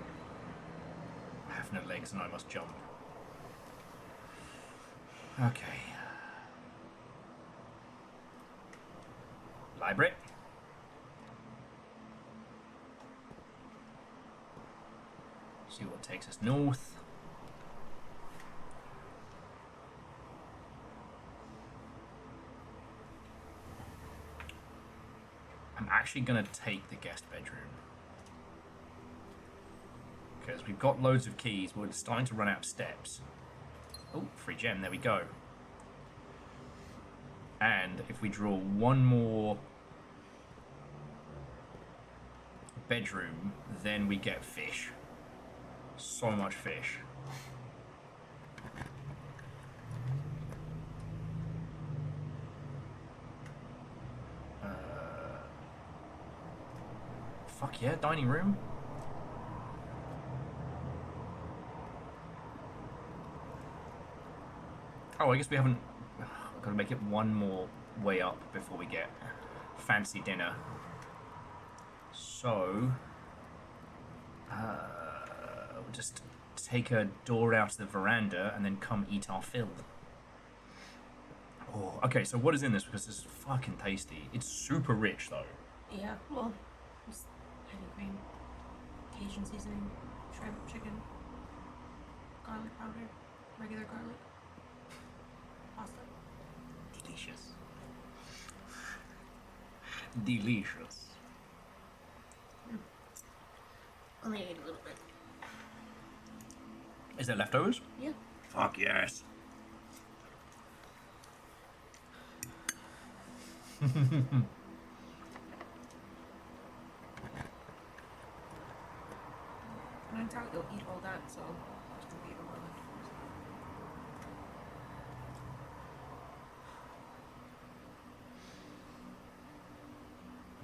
I have no legs and I must jump. Okay. Library. See what takes us north. I'm actually going to take the guest bedroom. Because we've got loads of keys, we're starting to run out of steps. Oh, free gem, there we go. And if we draw one more bedroom, then we get fish. So much fish. Fuck yeah, dining room. Oh, I guess we haven't... I've got to make it one more way up before we get fancy dinner. So... we'll just take a door out to the veranda and then come eat our fill. Oh, okay, so what is in this? Because this is fucking tasty. It's super rich, though. Yeah, well, just heavy cream, Cajun seasoning, shrimp, chicken, garlic powder, regular garlic, pasta. Delicious. Delicious. Only ate a little bit. Is there leftovers? Yeah. Fuck yes. And I doubt you'll eat all that, so just gonna eat more leftovers.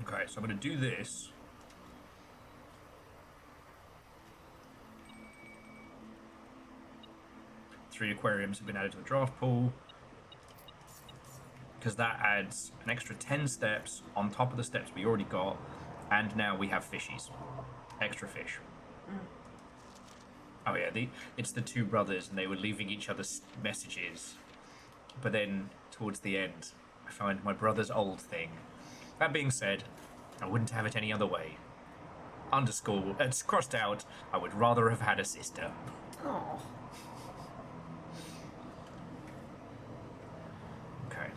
Okay, so I'm going to do this. Three aquariums have been added to the draft pool. Because that adds an extra 10 steps on top of the steps we already got. And now we have fishies. Extra fish. Oh yeah, it's the two brothers and they were leaving each other messages. But then, towards the end, I find my brother's old thing. That being said, I wouldn't have it any other way. Underscore, it's crossed out, I would rather have had a sister. Oh. Okay.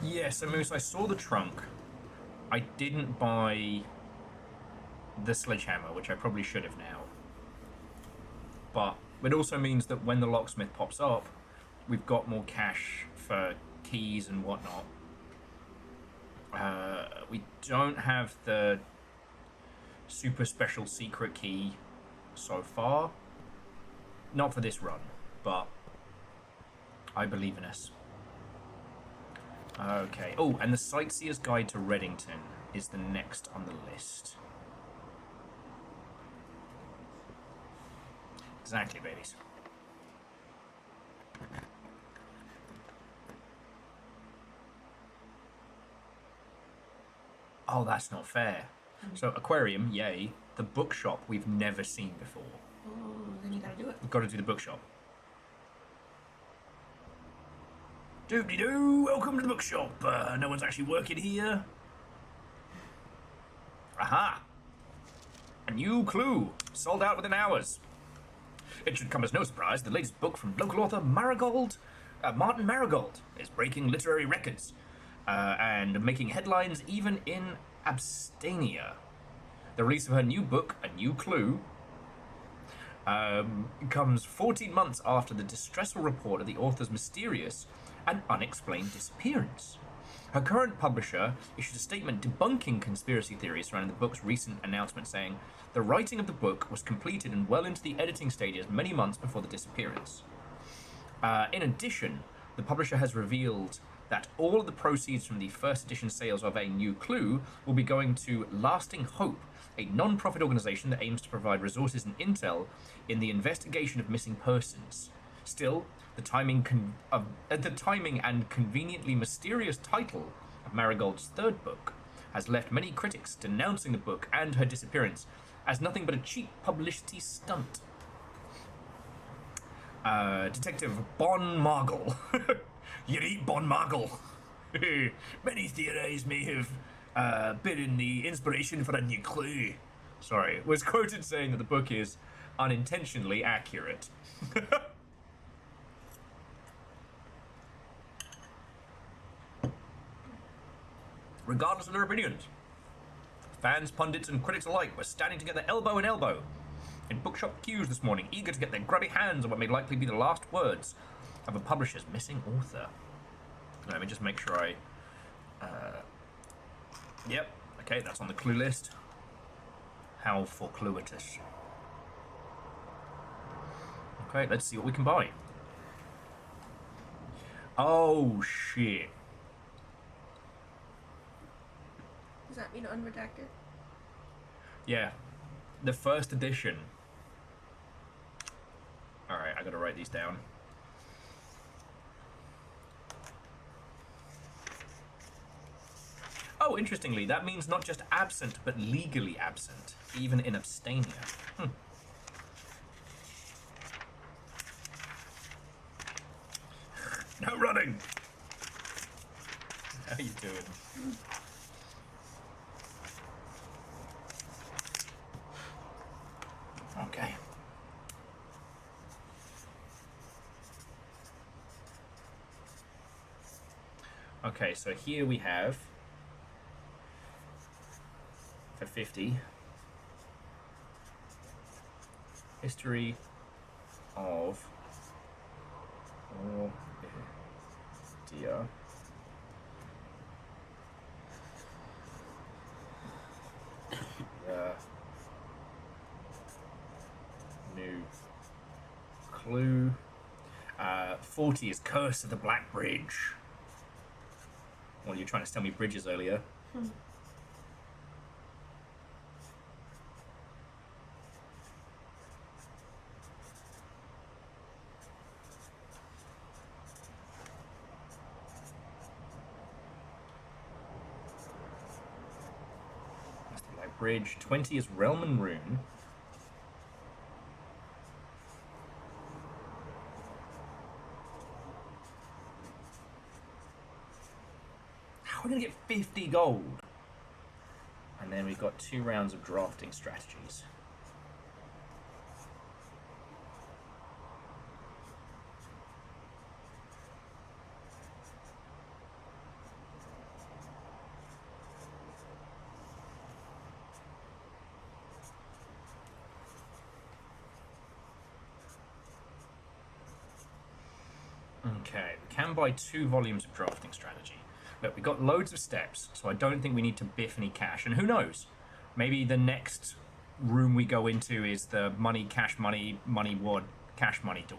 Yeah, so Moose, I saw the trunk. I didn't buy the sledgehammer, which I probably should have now. But it also means that when the locksmith pops up, we've got more cash for keys and whatnot. We don't have the super special secret key so far. Not for this run, but I believe in us. Okay. Oh, and the Sightseer's Guide to Reddington is the next on the list. Exactly, babies. Oh, that's not fair. So, aquarium, yay. The bookshop we've never seen before. Oh, then you gotta do it. We've got to do the bookshop. Doobly-doo, welcome to the bookshop. No one's actually working here. Aha! A new clue. Sold out within hours. It should come as no surprise the latest book from local author Martin Marigold, is breaking literary records and making headlines even in Abstania. The release of her new book, A New Clue, comes 14 months after the distressful report of the author's mysterious and unexplained disappearance. Her current publisher issued a statement debunking conspiracy theories surrounding the book's recent announcement, saying the writing of the book was completed and well into the editing stages many months before the disappearance. In addition, the publisher has revealed that all of the proceeds from the first edition sales of A New Clue will be going to Lasting Hope, a non-profit organization that aims to provide resources and intel in the investigation of missing persons. Still, the timing and conveniently mysterious title of Marigold's third book has left many critics denouncing the book and her disappearance as nothing but a cheap publicity stunt. Detective Bon Margle. You eat Bon Margle. Many theories may have been in the inspiration for a new clue. Sorry, was quoted saying that the book is unintentionally accurate. Regardless of their opinions, fans, pundits, and critics alike were standing together elbow in elbow in bookshop queues this morning, eager to get their grubby hands on what may likely be the last words of a publisher's missing author. Let me just make sure I... Yep, okay, that's on the clue list. How fortuitous. Okay, let's see what we can buy. Oh, shit. Does that mean unredacted? Yeah, the first edition. Alright, I gotta write these down. Oh, interestingly, that means not just absent, but legally absent, even in abstainia. No running! How you doing? Okay. Okay, so here we have for 50 history of dear new clue. 40 is Curse of the Black Bridge. Well, you're trying to tell me bridges earlier. That's the Black Bridge. 20 is Realm and Rune. We're gonna get 50 gold. And then we've got 2 rounds of drafting strategies. Okay, we can buy 2 volumes of drafting strategy. Look, we got loads of steps, so I don't think we need to biff any cash. And who knows? Maybe the next room we go into is the money, cash money, money wad, cash money door.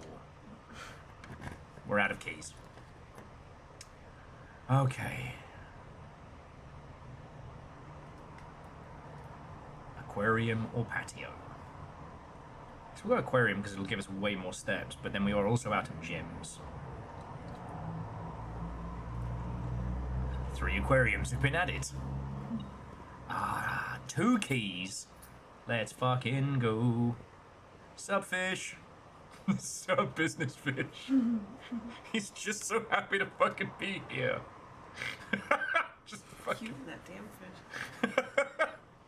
We're out of keys. Okay. Aquarium or patio? So we'll go aquarium because it'll give us way more steps, but then we are also out of gems. 3 aquariums have been added. 2 keys. Let's fucking go. Sup, fish? Sup, business fish? He's just so happy to fucking be here. Just fucking... Cute, that damn fish.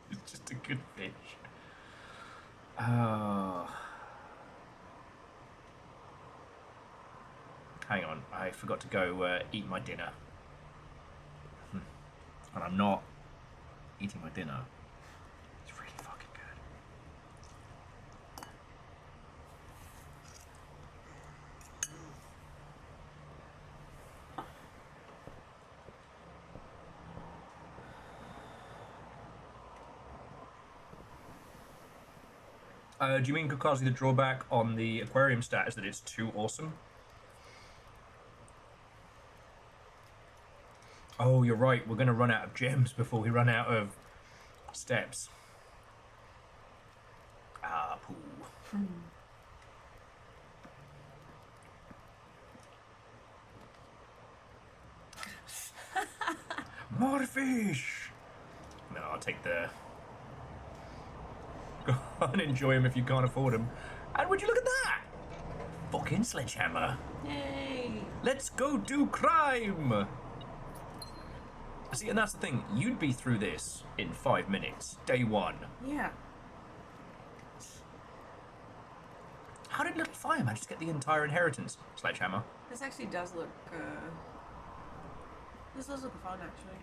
He's just a good fish. Hang on, I forgot to go eat my dinner. And I'm not eating my dinner. It's really fucking good. Do you mean, Kukazi, the drawback on the aquarium stat is that it's too awesome? Oh, you're right. We're going to run out of gems before we run out of steps. Poo. More fish! I'll take the... Go on, enjoy them if you can't afford them. And would you look at that? Fucking sledgehammer. Yay! Let's go do crime! See, and that's the thing. You'd be through this in 5 minutes. Day 1. Yeah. How did Little Fire manage to get the entire inheritance? Sledgehammer. This actually does look, this does look fun, actually.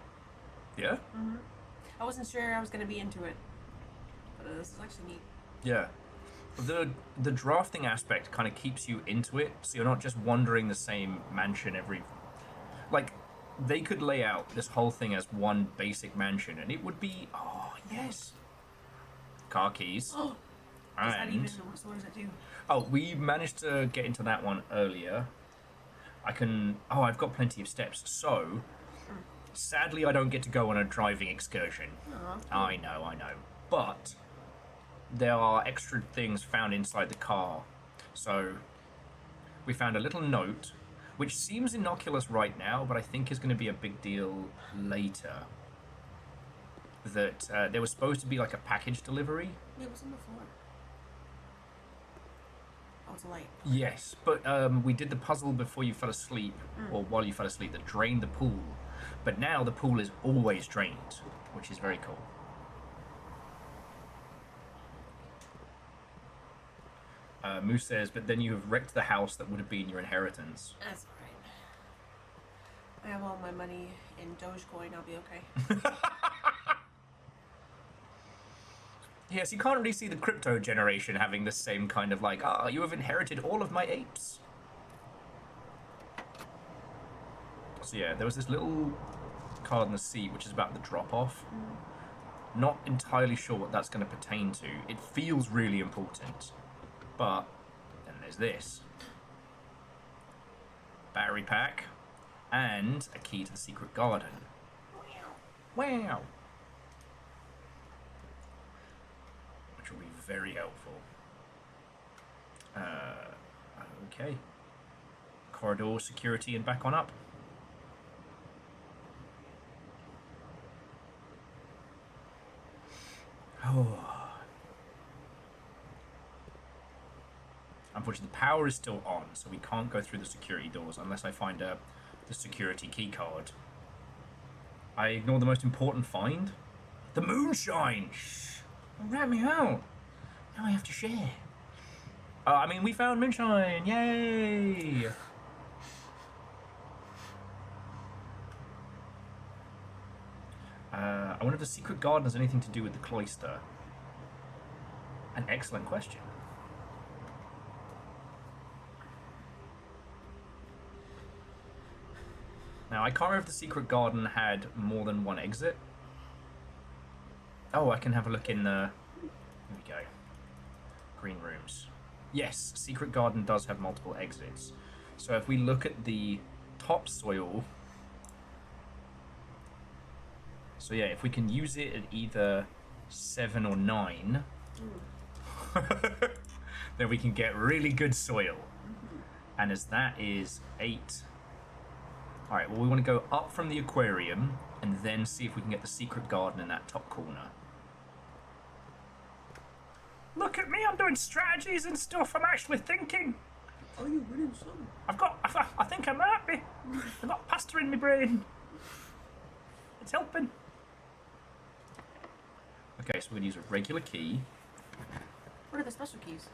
Yeah? I wasn't sure I was going to be into it. But this is actually neat. Yeah. The drafting aspect kind of keeps you into it, so you're not just wandering the same mansion every... Like, they could lay out this whole thing as one basic mansion, and it would be... Oh, yes. Car keys. Oh! Does that even... So what does it do? Oh, we managed to get into that one earlier. I can... Oh, I've got plenty of steps, so... Sadly, I don't get to go on a driving excursion. Aw. I know. But... there are extra things found inside the car. So, we found a little note, which seems innocuous right now, but I think is going to be a big deal later. That there was supposed to be like a package delivery. Yeah, what's on the floor? Oh, it's a light. Yes, but we did the puzzle before you fell asleep, or while you fell asleep, that drained the pool. But now the pool is always drained, which is very cool. Moose says, but then you have wrecked the house that would have been your inheritance. That's alright. I have all my money in Dogecoin, I'll be okay. Yes, you can't really see the crypto generation having the same kind of like, you have inherited all of my apes. So yeah, there was this little card in the seat which is about the drop-off. Not entirely sure what that's going to pertain to. It feels really important. But then there's this. Battery pack. And a key to the secret garden. Wow. Which will be very helpful. Okay. Corridor security and back on up. Oh. Unfortunately, the power is still on, so we can't go through the security doors unless I find the security key card. I ignore the most important find. The moonshine! Shh! Don't rat me out. Now I have to share. I mean, we found moonshine! Yay! I wonder if the secret garden has anything to do with the cloister. An excellent question. Now, I can't remember if the secret garden had more than one exit. Oh, I can have a look in the... Here we go. Green rooms. Yes, secret garden does have multiple exits. So if we look at the topsoil... So yeah, if we can use it at either 7 or 9, then we can get really good soil. And as that is 8... Alright, well we want to go up from the aquarium and then see if we can get the secret garden in that top corner. Look at me, I'm doing strategies and stuff, I'm actually thinking. Oh, you're winning some. I think I'm happy. I've got pasta in my brain. It's helping. Okay, so we're going to use a regular key. What are the special keys?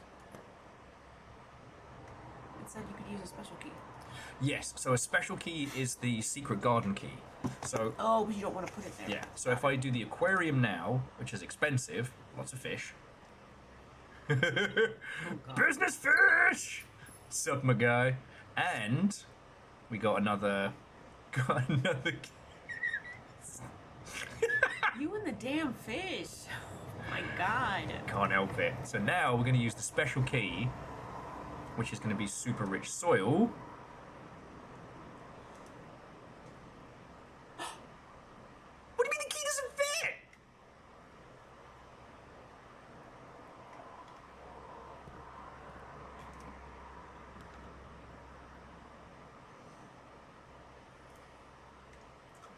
It said you could use a special key. Yes, so a special key is the secret garden key. So oh, but you don't want to put it there. yeah, so if I do the aquarium now, which is expensive, lots of fish. Business fish! Sup, my guy? And we got another key. You and the damn fish. Oh my god. Can't help it. So now we're going to use the special key, which is going to be super rich soil. What do you mean the key doesn't fit?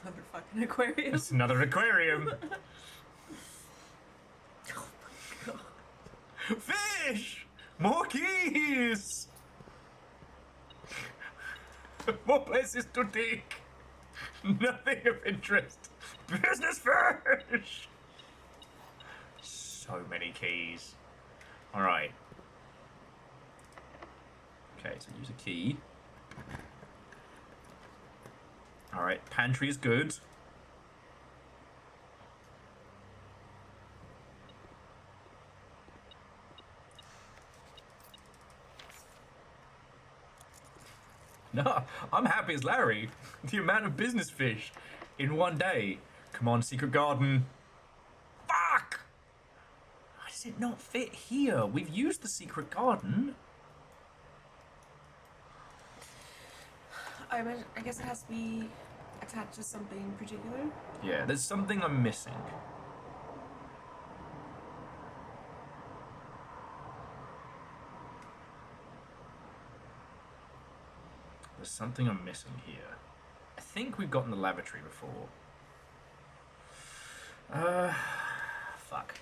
Another fucking aquarium. It's another aquarium. Fish! More keys! More places to dig! Nothing of interest! Business fish! So many keys. Alright. Okay, so use a key. Alright, pantry is good. No, I'm happy as Larry. The amount of business fish in one day. Come on, secret garden. Fuck! Why does it not fit here? We've used the secret garden. I guess it has to be attached to something particular. Yeah, there's something I'm missing. There's something I'm missing here. I think we've gotten the lavatory before. Fuck.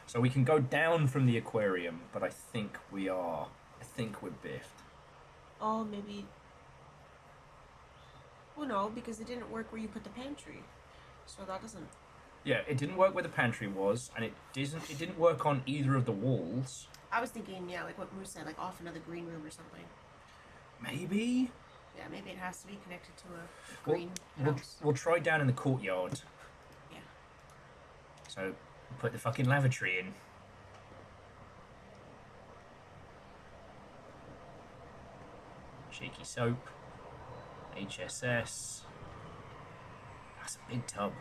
So we can go down from the aquarium, but I think we're biffed. Oh, maybe. Well, no, because it didn't work where you put the pantry, so that doesn't. Yeah, it didn't work where the pantry was, and it didn't work on either of the walls. I was thinking, yeah, like what Moose said, like off another green room or something. Maybe? Yeah, maybe it has to be connected to a We'll, green we'll, house. we'll try down in the courtyard. Yeah. So, put the fucking lavatory in. Shaky soap. HSS. That's a big tub.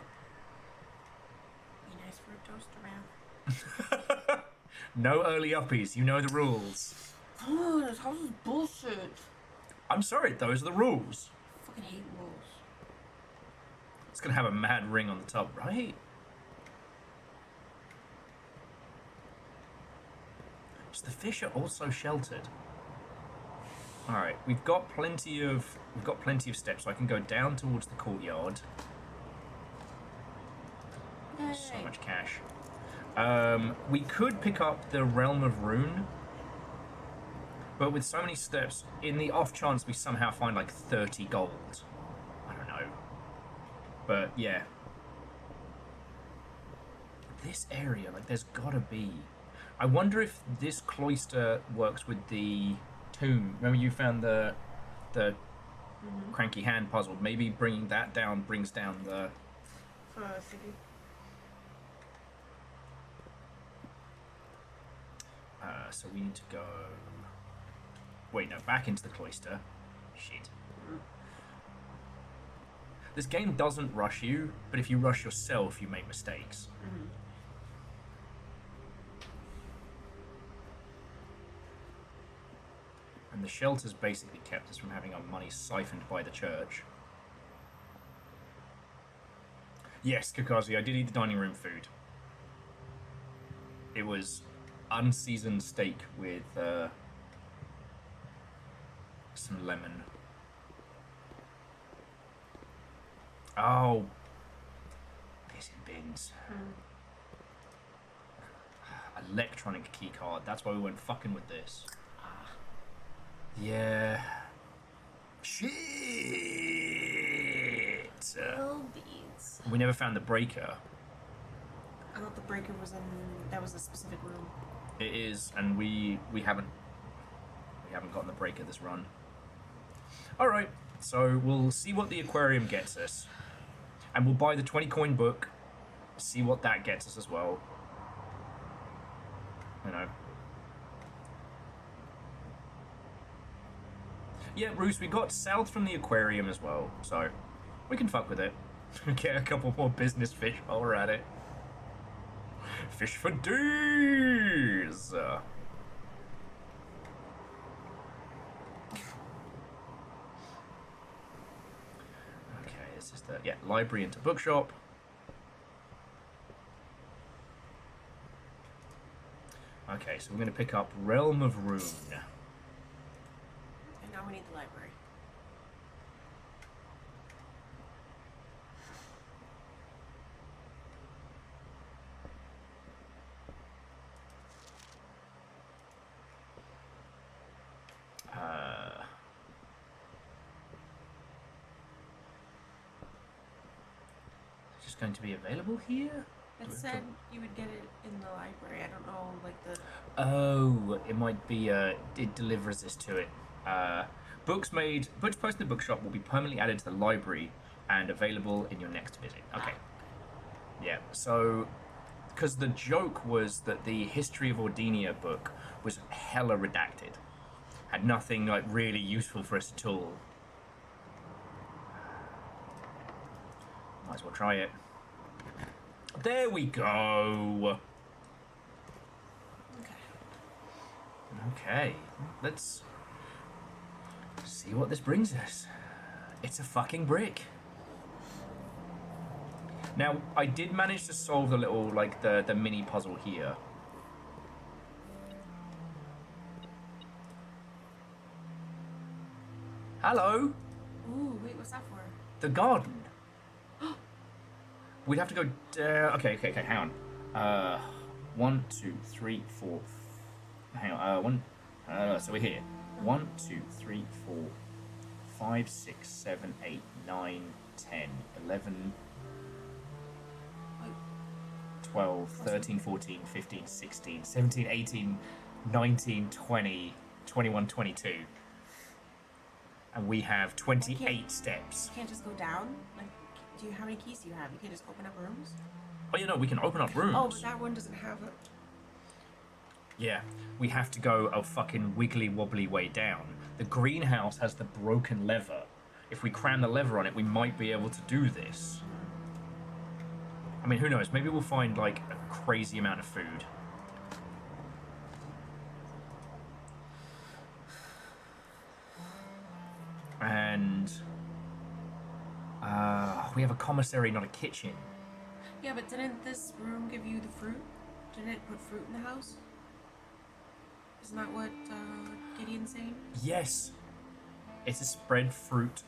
Be nice for a toaster man. No early uppies, you know the rules. Oh, this house is bullshit. I'm sorry, those are the rules. I fucking hate rules. It's gonna have a mad ring on the tub, right? So the fish are also sheltered. Alright, we've got plenty of steps, so I can go down towards the courtyard. Yay. So much cash. We could pick up the Realm of Rune, but with so many steps, in the off chance we somehow find like 30 gold. I don't know. But yeah. This area, like there's gotta be. I wonder if this cloister works with the tomb. Remember you found the cranky hand puzzle. Maybe bringing that down brings down the... City. So we need to go... Wait, no, back into the cloister. Shit. This game doesn't rush you, but if you rush yourself, you make mistakes. And the shelters basically kept us from having our money siphoned by the church. Yes, Kakazi, I did eat the dining room food. It was unseasoned steak with some lemon. Oh, piss in bins. Electronic key card. That's why we weren't fucking with this. Yeah. Shit. Oh, beans. We never found the breaker. I thought the breaker was in. That was a specific room. It is, and we haven't gotten the breaker this run. All right, so we'll see what the aquarium gets us, and we'll buy the 20 coin book. See what that gets us as well. You know. Yeah, Bruce, we got south from the aquarium as well, so we can fuck with it. Get a couple more business fish while we're at it. Fish for days! Okay, this is the, library into bookshop. Okay, so we're going to pick up Realm of Rune. And now we need the library. going to be available here? It said you would get it in the library. I don't know, like the. Oh, it might be. It delivers this to it. Books posted in the bookshop will be permanently added to the library and available in your next visit. Okay. Yeah. So, because the joke was that the History of Ordinia book was hella redacted, had nothing like really useful for us at all. Might as well try it. There we go. Okay, let's see what this brings us. It's a fucking brick. Now, I did manage to solve the little, like, the mini puzzle here. Hello? Ooh, wait, what's that for? The garden. We'd have to go. Okay, hang on. 1, 2, 3, 4. Hang on. So we're here. 1, 2, 3, 4, 5, 6, 7, 8, 9, 10, 11, 12, 13, 14, 15, 16, 17, 18, 19, 20, 21, 22. And we have 28 steps. You can't just go down? Like, how many keys do you have? You can't just open up rooms? Oh, you know, we can open up rooms. Oh, but that one doesn't have it. Yeah, we have to go a fucking wiggly wobbly way down. The greenhouse has the broken lever. If we cram the lever on it, we might be able to do this. I mean, who knows? Maybe we'll find, like, a crazy amount of food. And... we have a commissary, not a kitchen. Yeah, but didn't this room give you the fruit? Didn't it put fruit in the house? Isn't that what Gideon's saying? Yes. It's a spread fruit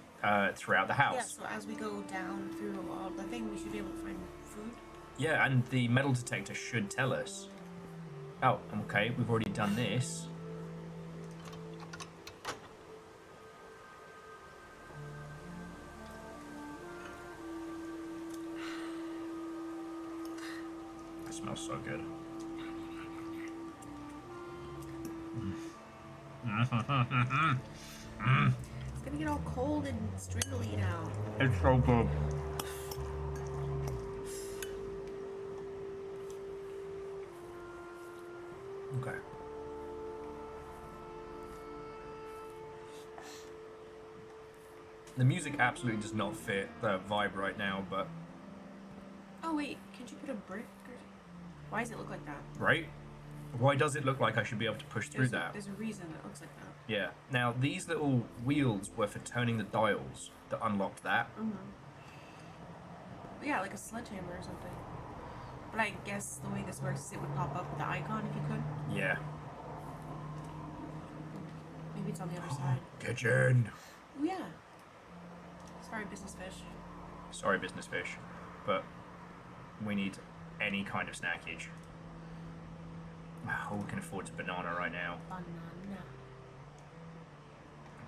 throughout the house. Yeah, so as we go down through all the thing, we should be able to find food. Yeah, and the metal detector should tell us. Oh, okay, we've already done this. It smells so good. It's gonna get all cold and stringly now. It's so good. Okay. The music absolutely does not fit the vibe right now, but... Oh wait, can't you put a brick? Why does it look like that? Right? Why does it look like I should be able to push through that? There's a reason it looks like that. Yeah. Now, these little wheels were for turning the dials that unlocked that. Yeah, like a sledgehammer or something. But I guess the way this works is it would pop up with the icon if you could. Yeah. Maybe it's on the other side. Kitchen! Oh yeah. Sorry, business fish. Sorry, business fish. But we need any kind of snackage. All we can afford is banana right now. Banana.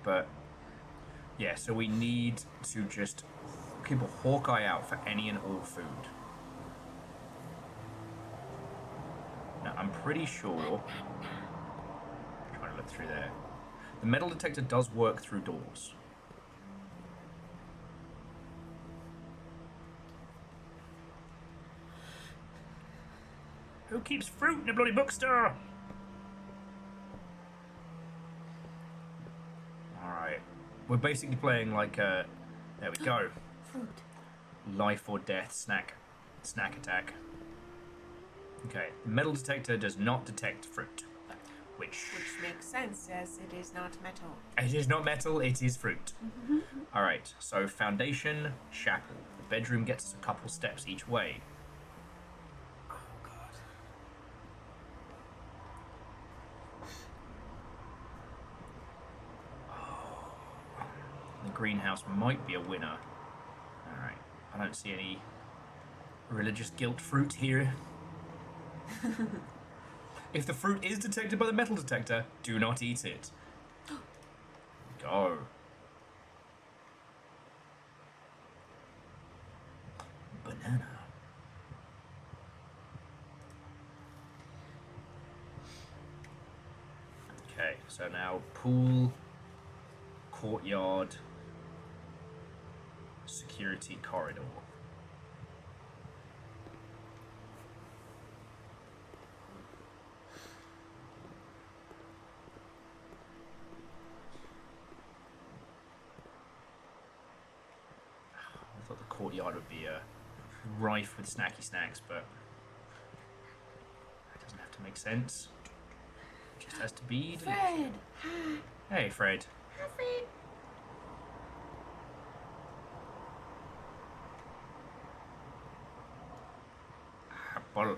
But yeah, so we need to just keep a hawk eye out for any and all food. Now, I'm pretty sure... I'm trying to look through there. The metal detector does work through doors. Who keeps fruit in a bloody bookstore? Alright. We're basically playing like a... There we go. Fruit. Life or death snack attack. Okay. The metal detector does not detect fruit. Which makes sense, as it is not metal. It is not metal, it is fruit. Alright, so foundation, chapel. The bedroom gets us a couple steps each way. Oh god. The greenhouse might be a winner. Alright, I don't see any religious guilt fruit here. If the fruit is detected by the metal detector, do not eat it. Go. Banana. Okay, so now pool, courtyard, security corridor. I thought the courtyard would be rife with snacky snacks, but that doesn't have to make sense. It just has to be delicious. Fred! Hey, Fred. Hi, Fred. Apple.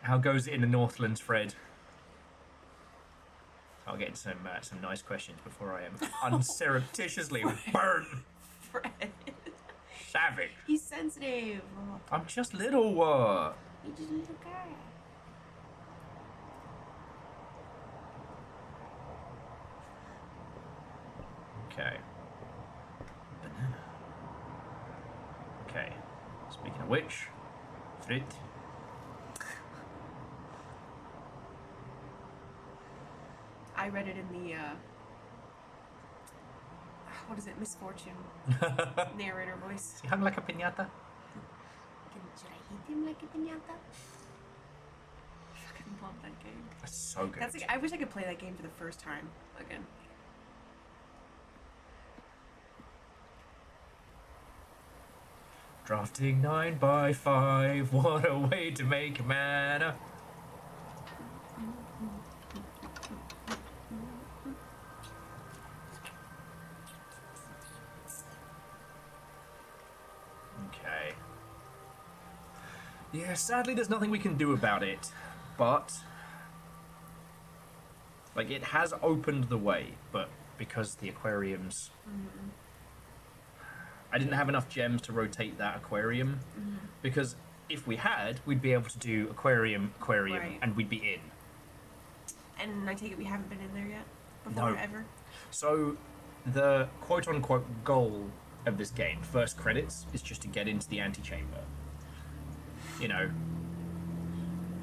How goes it in the Northlands, Fred? I'll get into some nice questions before I am unsurreptitiously burned. Fred. Savage. He's sensitive. I'm just little. He's just a little guy. Okay. Banana. Okay. Speaking of which, Fred. I read it in the, what is it, Misfortune narrator voice. He hung like a piñata. Should I hit him like a piñata? I fucking love that game. That's so good. That's like, I wish I could play that game for the first time again. Drafting 9x5, what a way to make mana. Okay. Yeah, sadly there's nothing we can do about it, but like it has opened the way, but because the aquariums I didn't have enough gems to rotate that aquarium, because if we had, we'd be able to do aquarium, Right. and we'd be in. And I take it we haven't been in there yet? Before, No. ever? So, the quote-unquote goal of this game, first credits, is just to get into the antechamber. You know,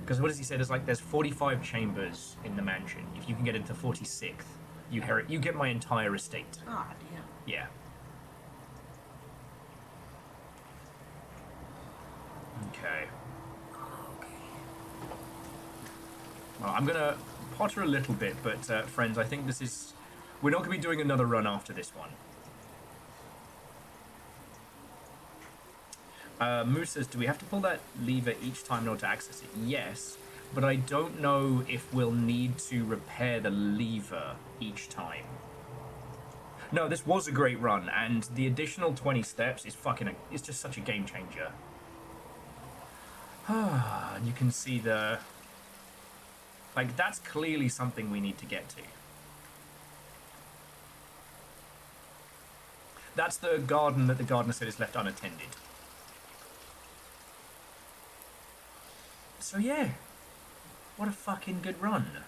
because what does he say? There's 45 chambers in the mansion. If you can get into 46th, you get my entire estate. Ah, damn. Yeah. Okay. Well, I'm gonna potter a little bit, but friends, I think we're not gonna be doing another run after this one. Moose says, do we have to pull that lever each time in order to access it? Yes, but I don't know if we'll need to repair the lever each time. No, this was a great run, and the additional 20 steps is it's just such a game changer. And you can see like, that's clearly something we need to get to. That's the garden that the gardener said is left unattended. So yeah, what a fucking good run.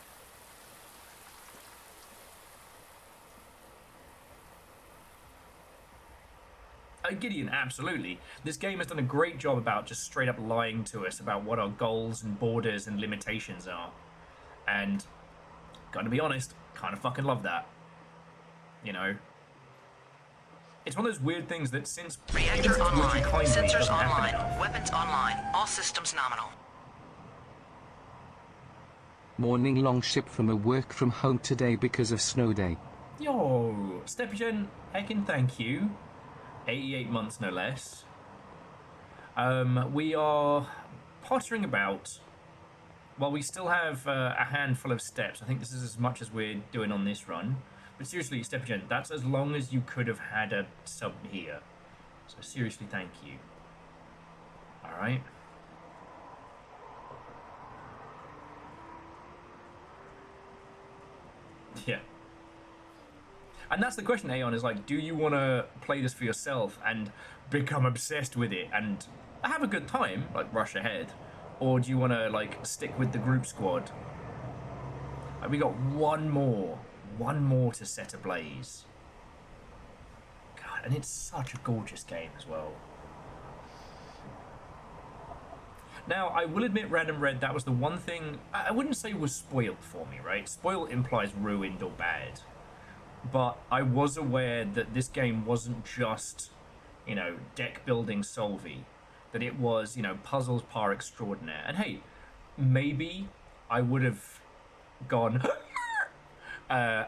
Gideon, absolutely. This game has done a great job about just straight up lying to us about what our goals and borders and limitations are. And, gotta be honest, kind of fucking love that. You know? It's one of those weird things that since... Reactor online. Sensors doesn't happen online. enough. Weapons online. All systems nominal. Morning long ship from a work from home today because of snow day. Yo, Stepigen, heckin' thank you. 88 months, no less. We are pottering about. Well, we still have a handful of steps. I think this is as much as we're doing on this run. But seriously, Stepigen, that's as long as you could have had a sub here. So seriously, thank you. Alright. Yeah. And that's the question, Aeon, is like, do you want to play this for yourself and become obsessed with it and have a good time, like rush ahead? Or do you want to, like, stick with the group squad? Like, we got one more to set ablaze. And it's such a gorgeous game as well. Now, I will admit, Random Red, that was the one thing I wouldn't say was spoiled for me, right? Spoiled implies ruined or bad. But I was aware that this game wasn't just, you know, deck building solvy. That it was, you know, puzzles par extraordinaire. And hey, maybe I would have gone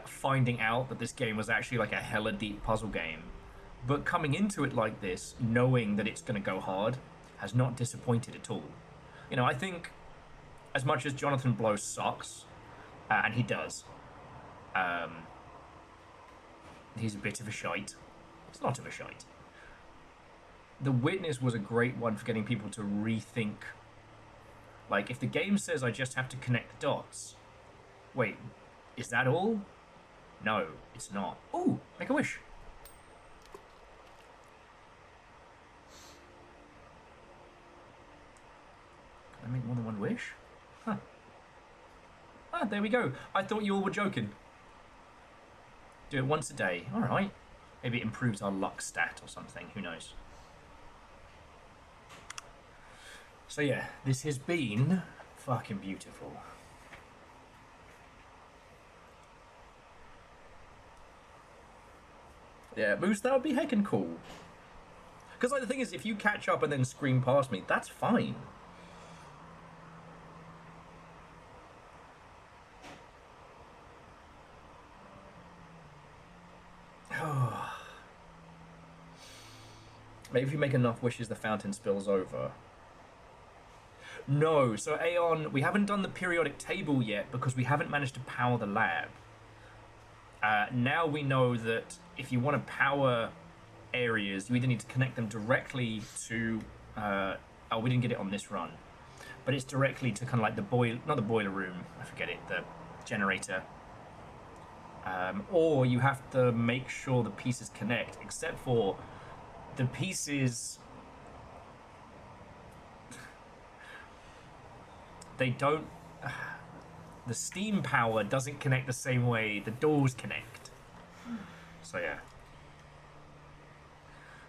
finding out that this game was actually like a hella deep puzzle game. But coming into it like this, knowing that it's going to go hard, has not disappointed at all. You know, I think as much as Jonathan Blow sucks, and he does, he's a bit of a shite. It's not of a shite. The Witness was a great one for getting people to rethink. Like, if the game says I just have to connect the dots, wait, is that all? No, it's not. Ooh, make a wish. Can I make more than one wish? Huh. Ah, there we go. I thought you all were joking. Do it once a day. Alright. Maybe it improves our luck stat or something. Who knows? So yeah, this has been fucking beautiful. Yeah, Moose, that would be heckin' cool. Because like, the thing is, if you catch up and then scream past me, that's fine. Maybe if you make enough wishes, the fountain spills over. No, so Aeon, we haven't done the periodic table yet because we haven't managed to power the lab. Now we know that if you want to power areas, you either need to connect them directly to... oh, we didn't get it on this run. But it's directly to kind of like the not the boiler room, I forget it, the generator. Or you have to make sure the pieces connect, except for the pieces... they don't... the steam power doesn't connect the same way the doors connect. So yeah.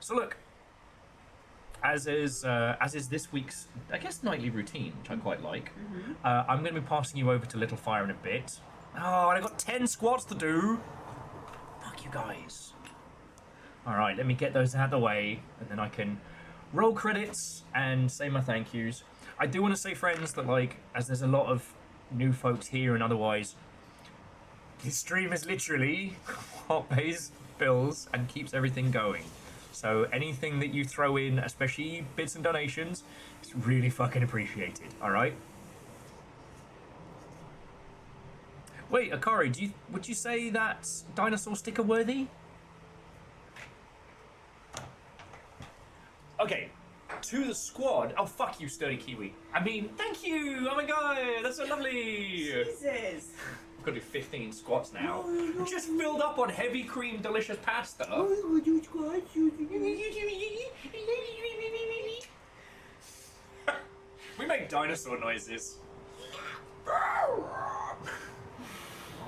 So look, as is this week's, I guess, nightly routine, which I quite like. I'm going to be passing you over to Little Fire in a bit. Oh, and I've got 10 squats to do. Fuck you guys. All right, let me get those out of the way, and then I can roll credits and say my thank yous. I do want to say, friends, that like, as there's a lot of new folks here and otherwise, this stream is literally what pays bills and keeps everything going. So anything that you throw in, especially bits and donations, is really fucking appreciated. All right. Wait, Akari, would you say that's dinosaur sticker worthy? Okay, to the squad. Oh, fuck you, Sturdy Kiwi. I mean, thank you. Oh my god, that's so lovely. Jesus. I've got to do 15 squats now. Just filled up on heavy cream delicious pasta. We make dinosaur noises.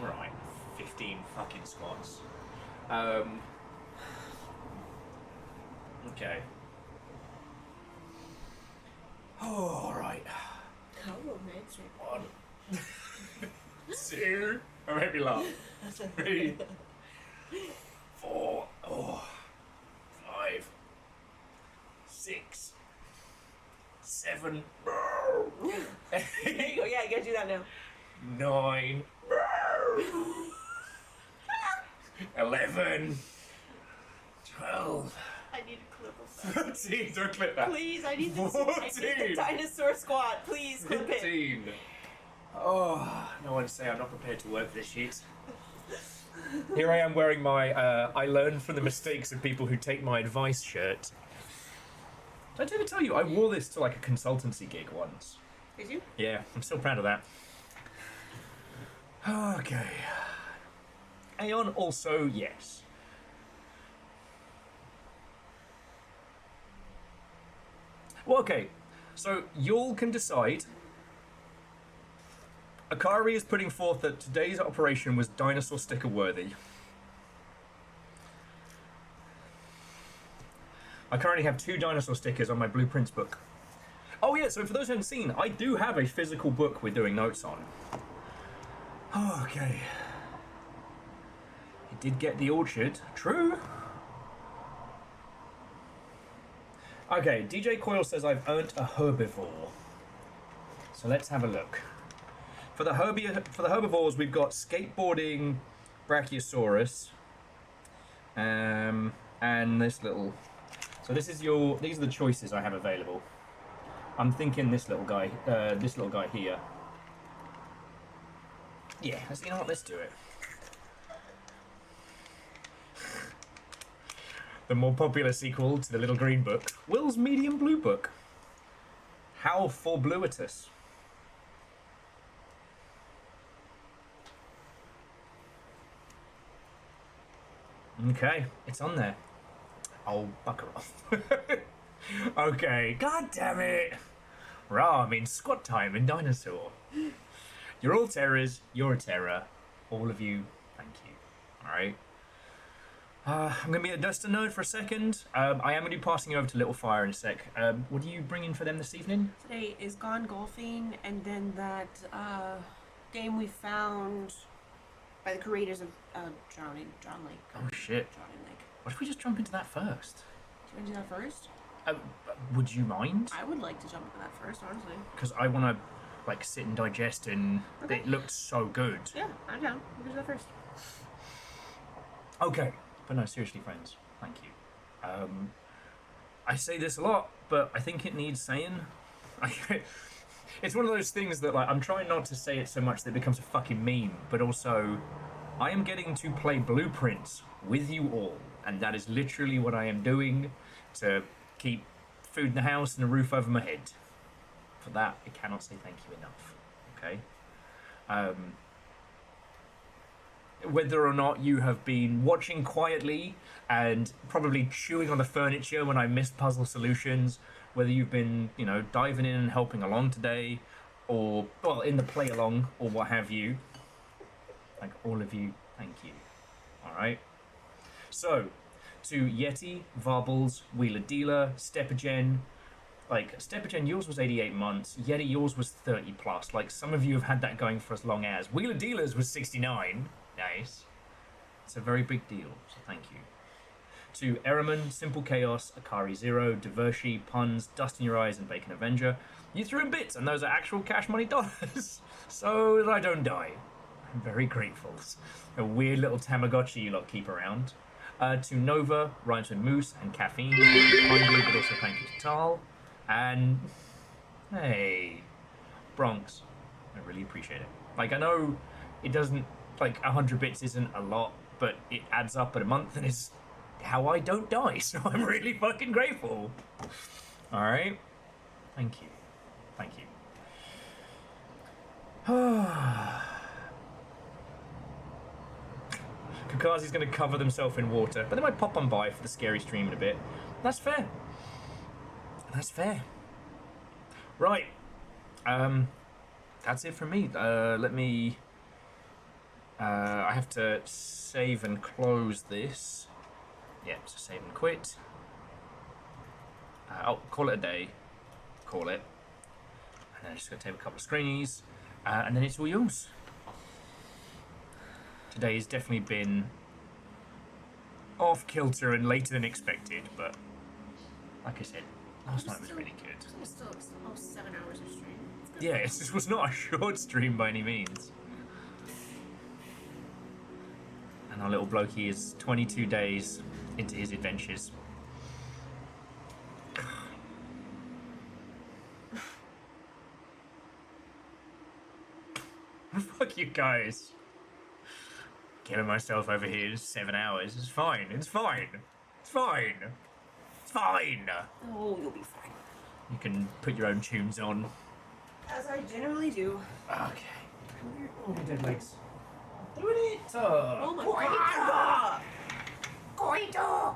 Alright, 15 fucking squats. Okay. Oh, alright. How romantic. 1, 2, or maybe laugh. 3, 4, 5, 6, 7. There you go. Yeah, I gotta do that now. 9, 11, 12, I need a clip of that. 13, don't clip that. Please, I need the 14. dinosaur squad. Please clip it. 15. Oh, no one say I'm not prepared to work this shit. Here I am wearing my I learned from the mistakes of people who take my advice shirt. Did I ever tell you I wore this to like a consultancy gig once? Did you? Yeah, I'm still proud of that. Okay. Aeon also, yes. Well, okay. So, y'all can decide. Akari is putting forth that today's operation was dinosaur sticker worthy. I currently have 2 dinosaur stickers on my blueprints book. Oh yeah, so for those who haven't seen, I do have a physical book we're doing notes on. Oh, okay. It did get the orchard. True. Okay, DJ Coyle says I've earned a herbivore. So let's have a look. For the herbivores, we've got skateboarding Brachiosaurus. And this little... So these are the choices I have available. I'm thinking this little guy here. Yeah, you know what, let's do it. The more popular sequel to the Little Green Book, Will's Medium Blue Book. How forbluitous. Okay, it's on there. Oh, bucker off. Okay, god damn it. Rah, means squat time in Dinosaur. You're all terrors, you're a terror. All of you, thank you. Alright. I'm going to be a Duster nerd for a second. I am going to be passing you over to Little Fire in a sec. What are you bringing for them this evening? Today is Gone Golfing, and then that game we found by the creators of John Lake. Oh shit. Drowning Lake. What if we just jump into that first? Do you want to do that first? Would you mind? I would like to jump into that first, honestly. Because I want to, like, sit and digest, and Okay. it looked so good. Yeah, I'm down. We can do that first. Okay. But no, seriously, friends, thank you. I say this a lot, but I think it needs saying. It's one of those things that, like, I'm trying not to say it so much that it becomes a fucking meme, but also, I am getting to play Blueprints with you all, and that is literally what I am doing to keep food in the house and a roof over my head. For that, I cannot say thank you enough. Okay? Whether or not you have been watching quietly and probably chewing on the furniture when I missed puzzle solutions, whether you've been, you know, diving in and helping along today, or, well, in the play along, or what have you, like all of you, thank you. Alright? So, to Yeti, Varbles, Wheeler Dealer, Stepagen, like, Stepagen, yours was 88 months, Yeti, yours was 30 plus, like, some of you have had that going for as long as, Wheeler Dealer's was 69, nice. It's a very big deal, so thank you. To Eraman, Simple Chaos, Akari Zero, Divershi, Puns, Dust in Your Eyes, and Bacon Avenger, you threw in bits, and those are actual cash money dollars, so that I don't die. I'm very grateful. A weird little Tamagotchi you lot keep around. To Nova, Rhymes with Moose, and Caffeine, kindly, but also thank you to Tal. And, hey, Bronx, I really appreciate it. Like, I know it doesn't, like, 100 bits isn't a lot, but it adds up in a month, and it's how I don't die, so I'm really fucking grateful. Alright? Thank you. Thank you. Kakazi's going to cover themselves in water, but they might pop on by for the scary stream in a bit. That's fair. That's fair. Right. That's it from me. Let me... I have to save and close this. Yeah, so save and quit. I'll call it a day. Call it. And then I'm just going to take a couple of screenies. And then it's all yours. Today has definitely been off kilter and later than expected, but like I said, last night was really good. It's still almost 7 hours of stream. Yeah, this was not a short stream by any means. And our little blokey is 22 days into his adventures. Fuck you guys. Killing myself over here in 7 hours. It's fine. It's fine. It's fine. It's fine. Oh, you'll be fine. You can put your own tunes on. As I generally do. Okay. Oh, my dead legs. Doing it. Oh my god. Goito.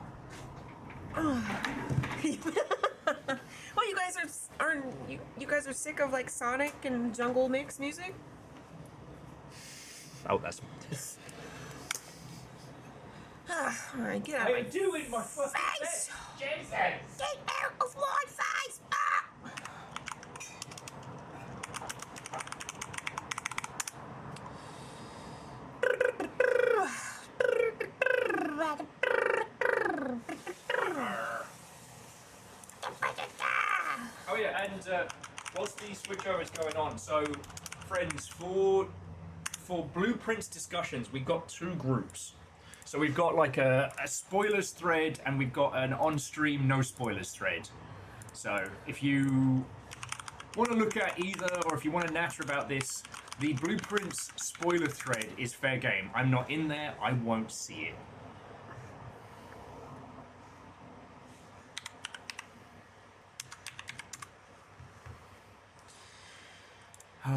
Oh, you guys are you guys are sick of like Sonic and jungle mix music? Oh, that's... Alright, get out I of am my doing my fucking face! best. Jesus. Get out of my face! Ah! Oh yeah, and whilst the switchover is going on, so friends, for blueprints discussions, we've got two groups. So we've got like a spoilers thread, and we've got an on-stream no spoilers thread. So if you want to look at either, or if you want to natter about this, the blueprints spoiler thread is fair game. I'm not in there, I won't see it. Wow,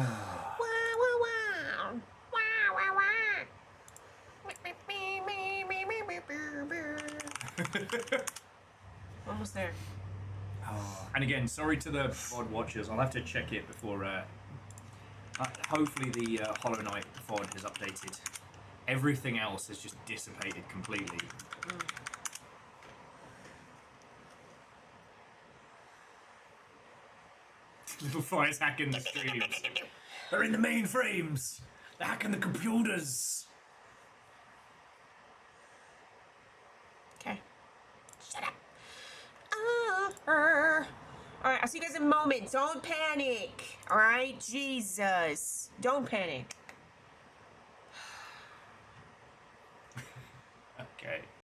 wow, wow. Wow, wow, wow. Almost there. And again, sorry to the VOD watchers. I'll have to check it before. Hopefully, the Hollow Knight VOD has updated. Everything else has just dissipated completely. Little fires hacking the streams. They're in the mainframes. They're hacking the computers. Okay. Shut up. Alright, I'll see you guys in a moment. Don't panic. Alright? Jesus. Don't panic.